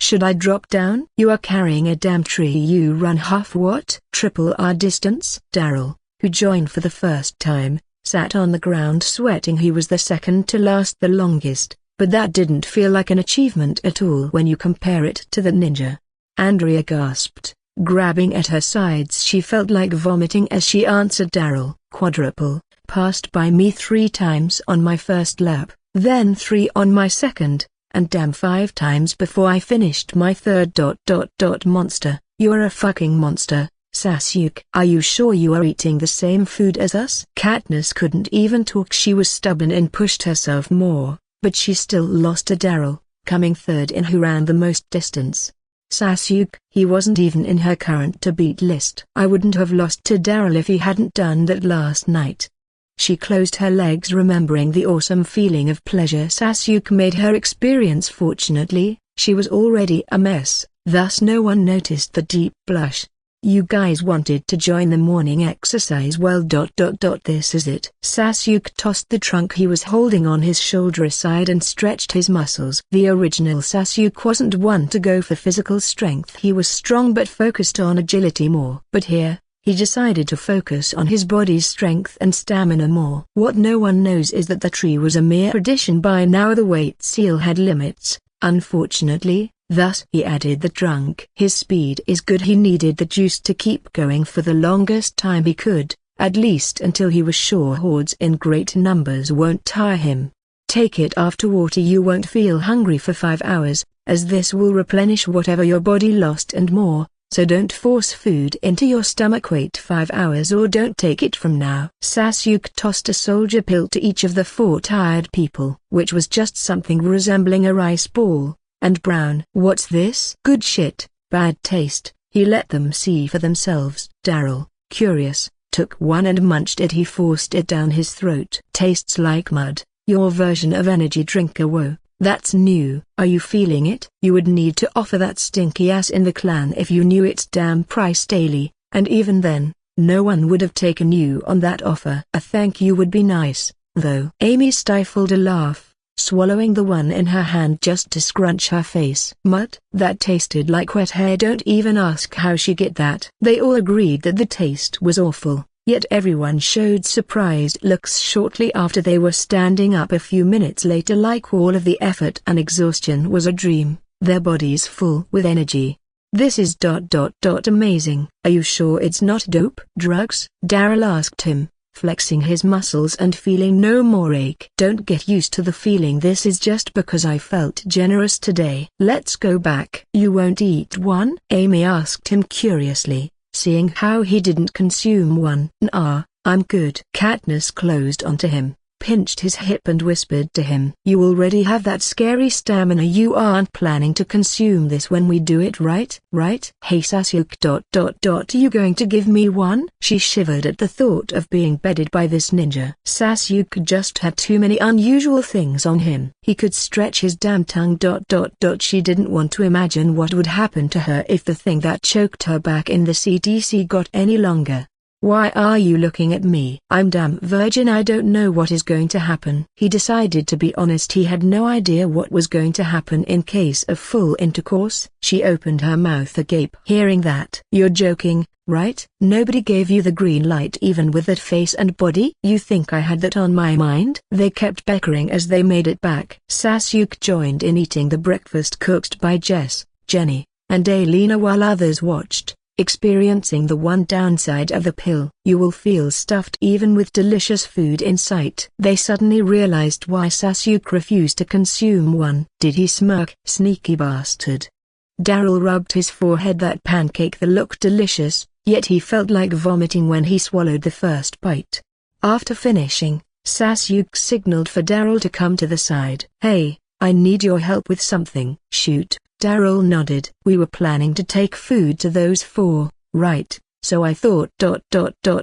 Should I drop down? You are carrying a damn tree. You run half what? Triple our distance? Daryl, who joined for the first time, sat on the ground sweating. He was the second to last the longest, but that didn't feel like an achievement at all when you compare it to the ninja. Andrea gasped, grabbing at her sides. She felt like vomiting as she answered, Daryl. Quadruple, passed by me 3 times on my first lap, then 3 on my second, and damn 5 times before I finished my third. Monster, you're a fucking monster, Sasuke. Are you sure you are eating the same food as us? Katniss couldn't even talk. She was stubborn and pushed herself more, but she still lost to Daryl, coming third in who ran the most distance. Sasuke, he wasn't even in her current to beat list. I wouldn't have lost to Daryl if he hadn't done that last night. She closed her legs, remembering the awesome feeling of pleasure Sasuke made her experience. Fortunately, she was already a mess, thus no one noticed the deep blush. You guys wanted to join the morning exercise, well. This is it. Sasuke tossed the trunk he was holding on his shoulder aside and stretched his muscles. The original Sasuke wasn't one to go for physical strength. He was strong but focused on agility more. But here, he decided to focus on his body's strength and stamina more. What no one knows is that the tree was a mere addition. By now the weight seal had limits, unfortunately, thus he added the trunk. His speed is good. He needed the juice to keep going for the longest time he could, at least until he was sure hordes in great numbers won't tire him. Take it after water. You won't feel hungry for 5 hours, as this will replenish whatever your body lost and more. So don't force food into your stomach. Wait 5 hours or don't take it from now. Sasuke tossed a soldier pill to each of the 4 tired people, which was just something resembling a rice ball, and brown. What's this? Good shit, bad taste. He let them see for themselves. Daryl, curious, took one and munched it. He forced it down his throat. Tastes like mud. Your version of energy drink. Whoa. That's new. Are you feeling it? You would need to offer that stinky ass in the clan if you knew its damn price daily, and even then, no one would have taken you on that offer. A thank you would be nice, though. Amy stifled a laugh, swallowing the one in her hand just to scrunch her face. Mud? That tasted like wet hair. Don't even ask how she get that. They all agreed that the taste was awful. Yet everyone showed surprised looks shortly after they were standing up a few minutes later, like all of the effort and exhaustion was a dream, their bodies full with energy. This is amazing. Are you sure it's not dope? Drugs? Daryl asked him, flexing his muscles and feeling no more ache. Don't get used to the feeling. This is just because I felt generous today. Let's go back. You won't eat one? Amy asked him curiously, seeing how he didn't consume one. Nah, I'm good. Katniss closed onto him, pinched his hip and whispered to him, you already have that scary stamina. You aren't planning to consume this when we do it, right? Hey Sasuke. You going to give me one? She shivered at the thought of being bedded by this ninja. Sasuke just had too many unusual things on him. He could stretch his damn tongue. She didn't want to imagine what would happen to her if the thing that choked her back in the CDC got any longer. Why are you looking at me? I'm damn virgin. I don't know what is going to happen. He decided to be honest. He had no idea what was going to happen in case of full intercourse. She opened her mouth agape. Hearing that, you're joking, right? Nobody gave you the green light even with that face and body? You think I had that on my mind? They kept bickering as they made it back. Sasuke joined in eating the breakfast cooked by Jess, Jenny, and Alina while others watched, experiencing the one downside of the pill. You will feel stuffed even with delicious food in sight. They suddenly realized why Sasuke refused to consume one. Did he smirk? Sneaky bastard. Daryl rubbed his forehead. That pancake that looked delicious, yet he felt like vomiting when he swallowed the first bite. After finishing, Sasuke signaled for Daryl to come to the side. Hey, I need your help with something. Shoot. Daryl nodded. We were planning to take food to those 4, right? So I thought ...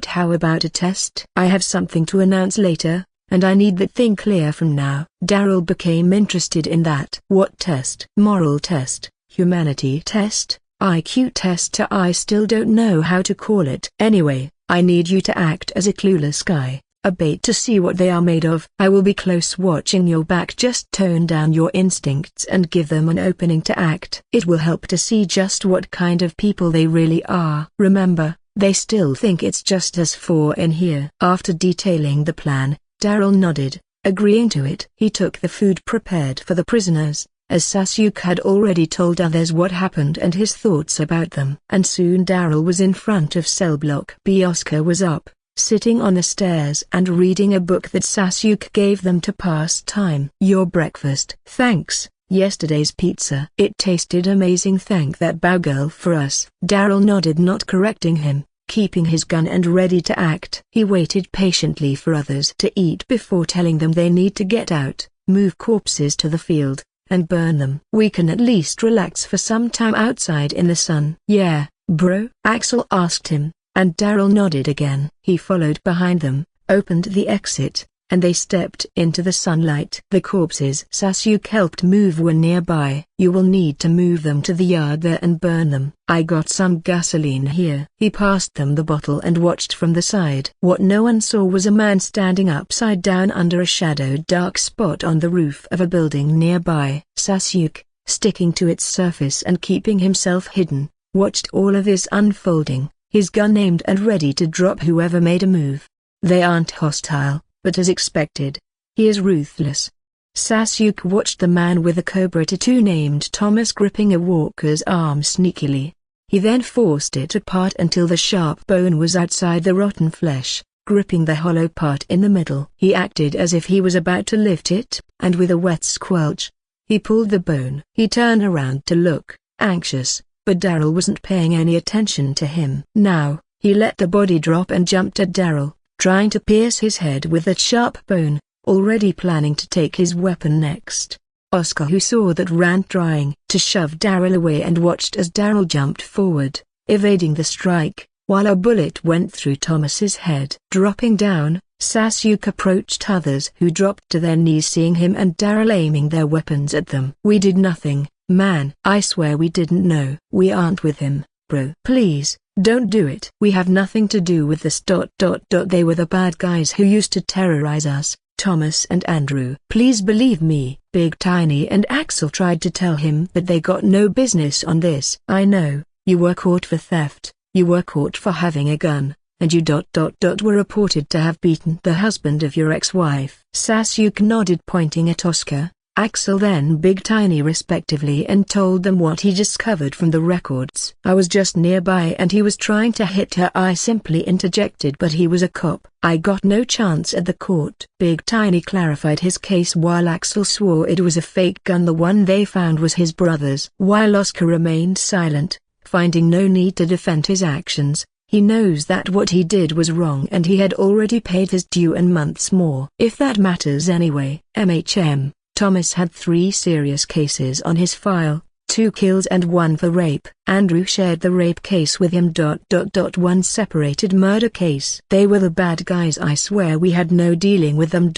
How about a test? I have something to announce later, and I need that thing clear from now. Daryl became interested in that. What test? Moral test, humanity test, IQ test. I still don't know how to call it. Anyway, I need you to act as a clueless guy, a bait to see what they are made of. I will be close watching your back. Just tone down your instincts and give them an opening to act. It will help to see just what kind of people they really are. Remember, they still think it's just us 4 in here. After detailing the plan, Daryl nodded, agreeing to it. He took the food prepared for the prisoners, as Sasuke had already told others what happened and his thoughts about them. And soon Daryl was in front of cell block B. Oscar was up, sitting on the stairs and reading a book that Sasuke gave them to pass time. Your breakfast. Thanks. Yesterday's pizza. It tasted amazing. Thank that bowgirl for us. Daryl nodded, not correcting him, keeping his gun and ready to act. He waited patiently for others to eat before telling them they need to get out, move corpses to the field, and burn them. We can at least relax for some time outside in the sun. Yeah, bro? Axel asked him, and Daryl nodded again. He followed behind them, opened the exit, and they stepped into the sunlight. The corpses Sasuke helped move were nearby. You will need to move them to the yard there and burn them. I got some gasoline here. He passed them the bottle and watched from the side. What no one saw was a man standing upside down under a shadowed dark spot on the roof of a building nearby. Sasuke, sticking to its surface and keeping himself hidden, watched all of this unfolding, his gun aimed and ready to drop whoever made a move. They aren't hostile, but as expected, he is ruthless. Sasuke watched the man with a cobra tattoo named Thomas gripping a walker's arm sneakily. He then forced it apart until the sharp bone was outside the rotten flesh, gripping the hollow part in the middle. He acted as if he was about to lift it, and with a wet squelch, he pulled the bone. He turned around to look, anxious, but Daryl wasn't paying any attention to him. Now, he let the body drop and jumped at Daryl, trying to pierce his head with that sharp bone, already planning to take his weapon next. Oscar, who saw that, ran trying to shove Daryl away and watched as Daryl jumped forward, evading the strike, while a bullet went through Thomas's head. Dropping down, Sasuke approached others who dropped to their knees seeing him and Daryl aiming their weapons at them. "We did nothing, man. I swear we didn't know." "We aren't with him, bro. Please, don't do it. We have nothing to do with this. They were the bad guys who used to terrorize us, Thomas and Andrew." "Please believe me." Big Tiny and Axel tried to tell him that they got no business on this. "I know, you were caught for theft, you were caught for having a gun, and you were reported to have beaten the husband of your ex-wife." Sasuke nodded, pointing at Oscar, Axel then Big Tiny respectively, and told them what he discovered from the records. "I was just nearby and he was trying to hit her." I simply interjected, "But he was a cop. I got no chance at the court." Big Tiny clarified his case while Axel swore it was a fake gun. The one they found was his brother's. While Oscar remained silent, finding no need to defend his actions. He knows that what he did was wrong and he had already paid his due and months more. If that matters anyway. Thomas had 3 serious cases on his file, 2 kills and 1 for rape. Andrew shared the rape case with him. 1 separated murder case. "They were the bad guys. I swear we had no dealing with them.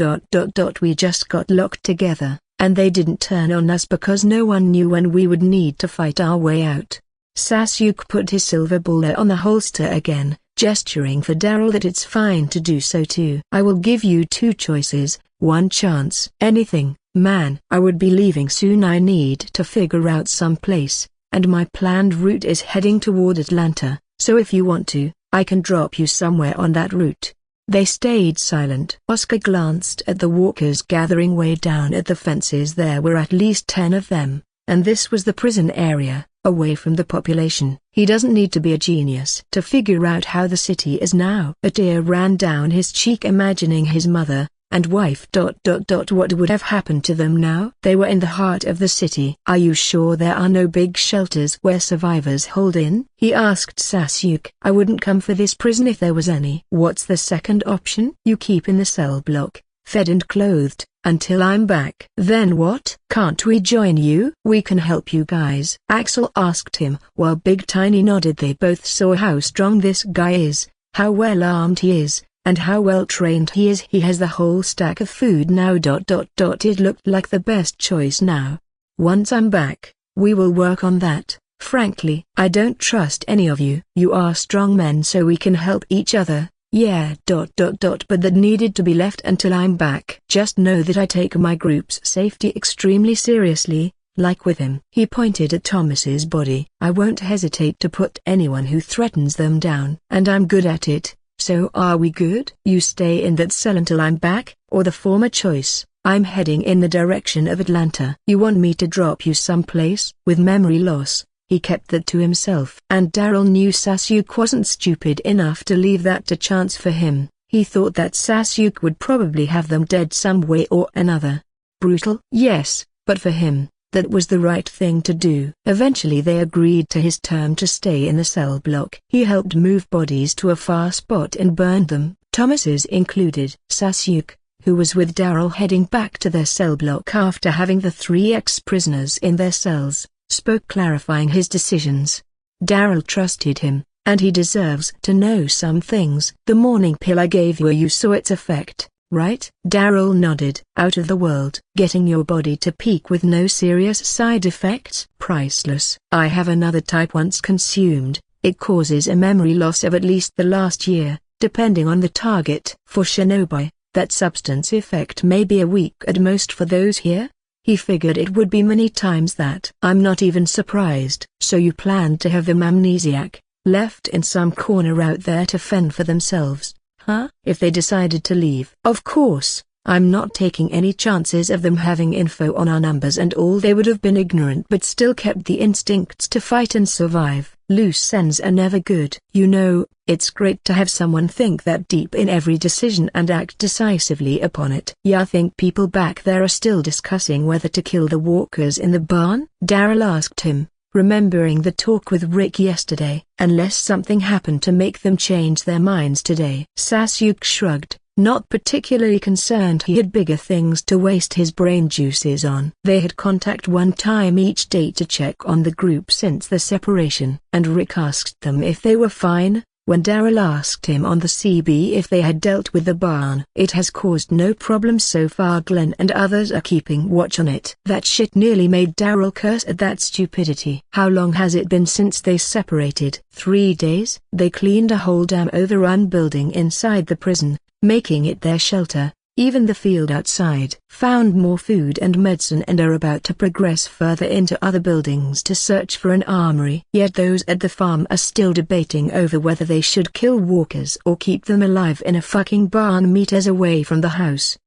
We just got locked together, and they didn't turn on us because no one knew when we would need to fight our way out." Sasuke put his silver bullet on the holster again, gesturing for Daryl that it's fine to do so too. "I will give you 2 choices, 1 chance." "Anything, man. I would be leaving soon. I need to figure out some place, and my planned route is heading toward Atlanta, so if you want to, I can drop you somewhere on that route." They stayed silent. Oscar glanced at the walkers gathering way down at the fences. There were at least 10 of them, and this was the prison area, away from the population. He doesn't need to be a genius to figure out how the city is now. A tear ran down his cheek imagining his mother and wife. What would have happened to them now? They were in the heart of the city. "Are you sure there are no big shelters where survivors hold in?" he asked Sasuke. "I wouldn't come for this prison if there was any." "What's the second option?" "You keep in the cell block, fed and clothed, until I'm back." "Then what?" "Can't we join you?" "We can help you guys," Axel asked him, while Big Tiny nodded. They both saw how strong this guy is, how well armed he is, and how well trained he is. He has the whole stack of food now. It looked like the best choice now. "Once I'm back, we will work on that. Frankly, I don't trust any of you. You are strong men, so we can help each other." "Yeah. But that needed to be left until I'm back." "Just know that I take my group's safety extremely seriously, like with him." He pointed at Thomas's body. "I won't hesitate to put anyone who threatens them down. And I'm good at it. So are we good?" "You stay in that cell until I'm back, or the former choice, I'm heading in the direction of Atlanta." "You want me to drop you someplace?" With memory loss, he kept that to himself. And Daryl knew Sasuke wasn't stupid enough to leave that to chance for him. He thought that Sasuke would probably have them dead some way or another. Brutal? Yes, but for him, that was the right thing to do. Eventually they agreed to his term to stay in the cell block. He helped move bodies to a far spot and burned them, Thomas's included. Sasuke, who was with Daryl heading back to their cell block after having the 3 ex-prisoners in their cells, spoke clarifying his decisions. Daryl trusted him, and he deserves to know some things. "The morning pill I gave you saw its effect. right? Daryl nodded. Out of the world. Getting your body to peak with no serious side effects? Priceless. I have another type once consumed. It causes a memory loss of at least the last year, depending on the target. For shinobi, that substance effect may be a week at most. For those here, he figured it would be many times that. I'm not even surprised. So you planned to have them amnesiac, left in some corner out there to fend for themselves, huh? If they decided to leave. Of course, I'm not taking any chances of them having info on our numbers and all. They would have been ignorant but still kept the instincts to fight and survive. Loose ends are never good. You know, it's great to have someone think that deep in every decision and act decisively upon it. Yeah, I think people back there are still discussing whether to kill the walkers in the barn? Daryl asked him, remembering the talk with Rick yesterday. Unless something happened to make them change their minds today. Sasuke shrugged, not particularly concerned. He had bigger things to waste his brain juices on. They had contact one time each day to check on the group since the separation. And Rick asked them if they were fine, when Daryl asked him on the CB if they had dealt with the barn. It has caused no problems so far. Glenn and others are keeping watch on it. That shit nearly made Daryl curse at that stupidity. How long has it been since they separated? 3 days? They cleaned a whole damn overrun building inside the prison, making it their shelter, even the field outside. Found more food and medicine and are about to progress further into other buildings to search for an armory. Yet those at the farm are still debating over whether they should kill walkers or keep them alive in a fucking barn meters away from the house.